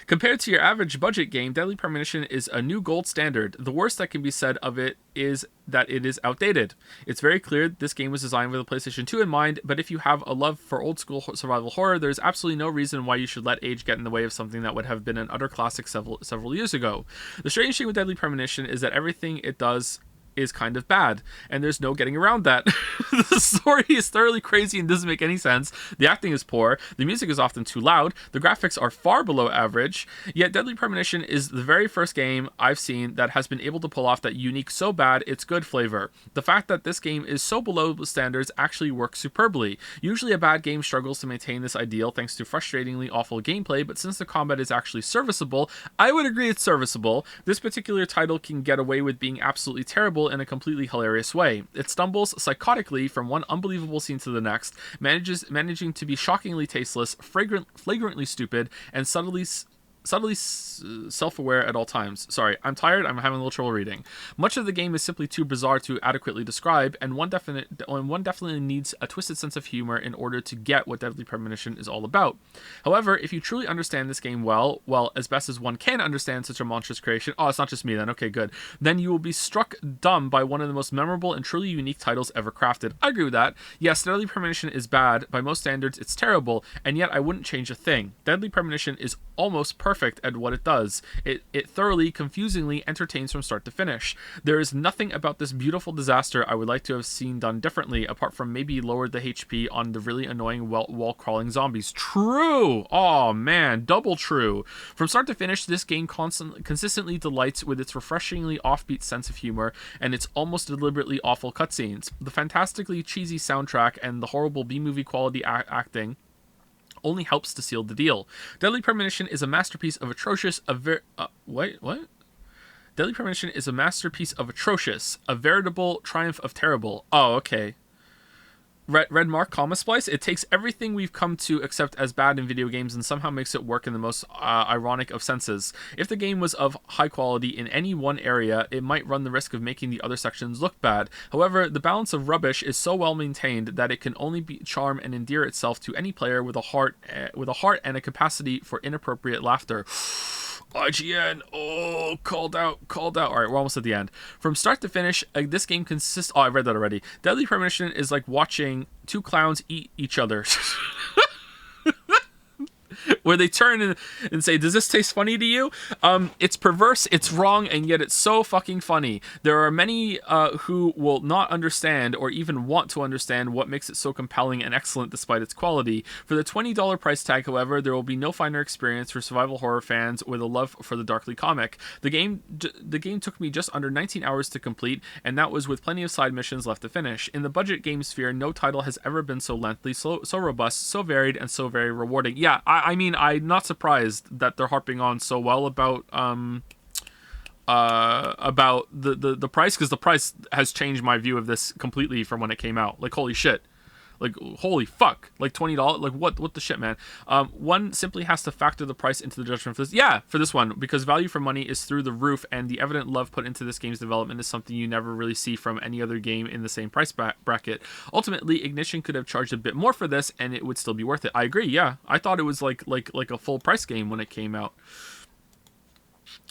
Compared to your average budget game, Deadly Premonition is a new gold standard. The worst that can be said of it is that it is outdated. It's very clear this game was designed with a PlayStation 2 in mind, but if you have a love for old school survival horror, there's absolutely no reason why you should let age get in the way of something that would have been an utter classic several years ago. The strange thing with Deadly Premonition is that everything it does is kind of bad, and there's no getting around that. The story is thoroughly crazy and doesn't make any sense. The acting is poor. The music is often too loud. The graphics are far below average. Yet Deadly Premonition is the very first game I've seen that has been able to pull off that unique so bad it's good flavor. The fact that this game is so below standards actually works superbly. Usually a bad game struggles to maintain this ideal thanks to frustratingly awful gameplay, but since the combat is actually serviceable, I would agree it's serviceable. This particular title can get away with being absolutely terrible in a completely hilarious way. It stumbles psychotically from one unbelievable scene to the next, managing to be shockingly tasteless, flagrantly stupid, and subtly self-aware at all times. Sorry, I'm tired, I'm having a little trouble reading. Much of the game is simply too bizarre to adequately describe, and one definitely needs a twisted sense of humor in order to get what Deadly Premonition is all about. However, if you truly understand this game well, as best as one can understand such a monstrous creation, oh, it's not just me then, okay, good, then you will be struck dumb by one of the most memorable and truly unique titles ever crafted. I agree with that. Yes, Deadly Premonition is bad, by most standards it's terrible, and yet I wouldn't change a thing. Deadly Premonition is almost perfect at what it does. It thoroughly, confusingly entertains from start to finish. There is nothing about this beautiful disaster I would like to have seen done differently, apart from maybe lowered the HP on the really annoying wall-crawling zombies. True! Oh man, double true. From start to finish, this game consistently delights with its refreshingly offbeat sense of humor and its almost deliberately awful cutscenes. The fantastically cheesy soundtrack and the horrible B-movie quality acting only helps to seal the deal. Deadly Premonition is a masterpiece of atrocious... what? Deadly Premonition is a masterpiece of atrocious, a veritable triumph of terrible. Oh, okay. Red Mark, comma splice. It takes everything we've come to accept as bad in video games and somehow makes it work in the most ironic of senses. If the game was of high quality in any one area, it might run the risk of making the other sections look bad. However, the balance of rubbish is so well maintained that it can only charm and endear itself to any player with a heart and a capacity for inappropriate laughter. IGN, called out. All right, we're almost at the end. From start to finish, this game consists... Oh, I read that already. Deadly Premonition is like watching two clowns eat each other. Where they turn and say, does this taste funny to you? It's perverse, it's wrong, and yet it's so fucking funny. There are many who will not understand or even want to understand what makes it so compelling and excellent despite its quality. For the $20 price tag, however, there will be no finer experience for survival horror fans with a love for the darkly comic. The game took me just under 19 hours to complete, and that was with plenty of side missions left to finish. In the budget game sphere, no title has ever been so lengthy, so robust, so varied, and so very rewarding. Yeah, I mean, I'm not surprised that they're harping on so well about the price, because the price has changed my view of this completely from when it came out. Like, holy shit. Like, holy fuck. Like, $20? Like, what the shit, man? One simply has to factor the price into the judgment for this. Yeah, for this one, because value for money is through the roof, and the evident love put into this game's development is something you never really see from any other game in the same price bracket. Ultimately, Ignition could have charged a bit more for this, and it would still be worth it. I agree, yeah. I thought it was like a full price game when it came out.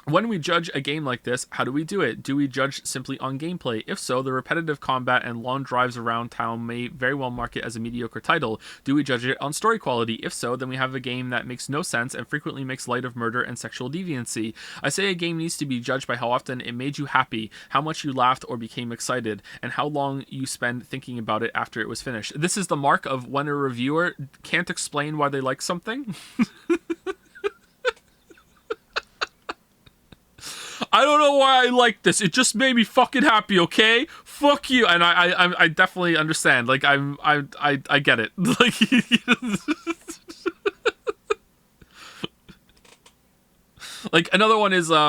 When we judge a game like this, how do we do it? Do we judge simply on gameplay? If so, the repetitive combat and long drives around town may very well mark it as a mediocre title. Do we judge it on story quality? If so, then we have a game that makes no sense and frequently makes light of murder and sexual deviancy. I say a game needs to be judged by how often it made you happy, how much you laughed or became excited, and how long you spend thinking about it after it was finished. This is the mark of when a reviewer can't explain why they like something. I don't know why I like this. It just made me fucking happy, okay? Fuck you. And I definitely understand. Like, I get it. Like, like, another one is it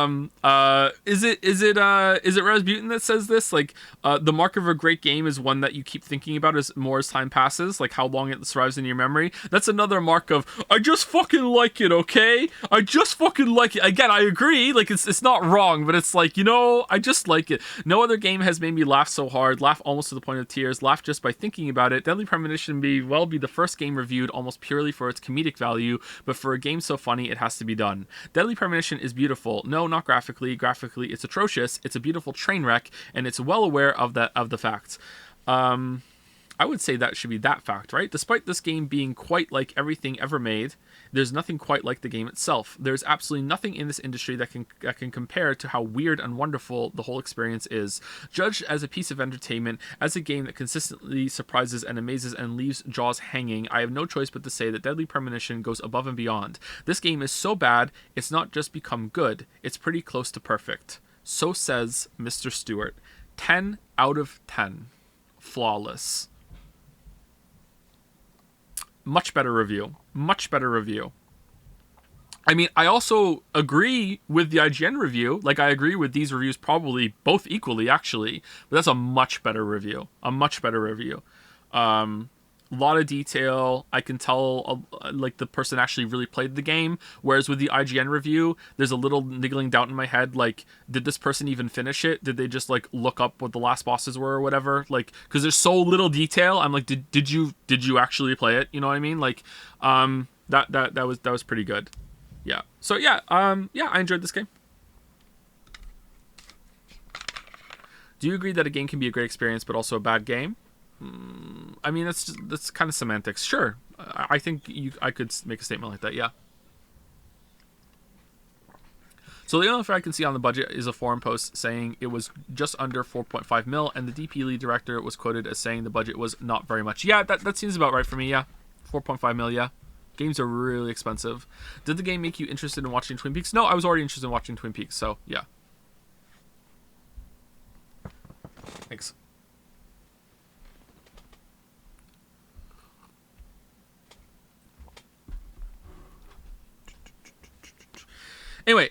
Rasputin that says this? Like, the mark of a great game is one that you keep thinking about as time passes, like how long it survives in your memory. That's another mark of, I just fucking like it, okay? I just fucking like it. Again, I agree, like, it's not wrong, but it's like, you know, I just like it. No other game has made me laugh so hard, laugh almost to the point of tears, laugh just by thinking about it. Deadly Premonition may well be the first game reviewed almost purely for its comedic value, but for a game so funny, it has to be done. Deadly Premonition is beautiful. No, not graphically. Graphically, it's atrocious. It's a beautiful train wreck, and it's well aware of the facts. I would say that should be that fact, right? Despite this game being quite like everything ever made, there's nothing quite like the game itself. There's absolutely nothing in this industry that can compare to how weird and wonderful the whole experience is. Judged as a piece of entertainment, as a game that consistently surprises and amazes and leaves jaws hanging, I have no choice but to say that Deadly Premonition goes above and beyond. This game is so bad, it's not just become good, it's pretty close to perfect. So says Mr. Stewart. 10 out of 10. Flawless. Much better review. Much better review. I mean, I also agree with the IGN review. Like, I agree with these reviews probably both equally, actually. But that's a much better review. A much better review. A lot of detail. I can tell, like, the person actually really played the game. Whereas with the IGN review, there's a little niggling doubt in my head. Like, did this person even finish it? Did they just, like, look up what the last bosses were or whatever? Like, because there's so little detail. I'm like, did you actually play it? You know what I mean? Like, that was pretty good. Yeah. So yeah, I enjoyed this game. Do you agree that a game can be a great experience but also a bad game? I mean, that's kind of semantics. Sure, I think I could make a statement like that. Yeah. So the only thing I can see on the budget is a forum post saying it was just under 4.5 mil, and the DP lead director was quoted as saying the budget was not very much. Yeah, that seems about right for me. Yeah, 4.5 mil. Yeah, games are really expensive. Did the game make you interested in watching Twin Peaks? No, I was already interested in watching Twin Peaks. So yeah. Thanks. Anyway,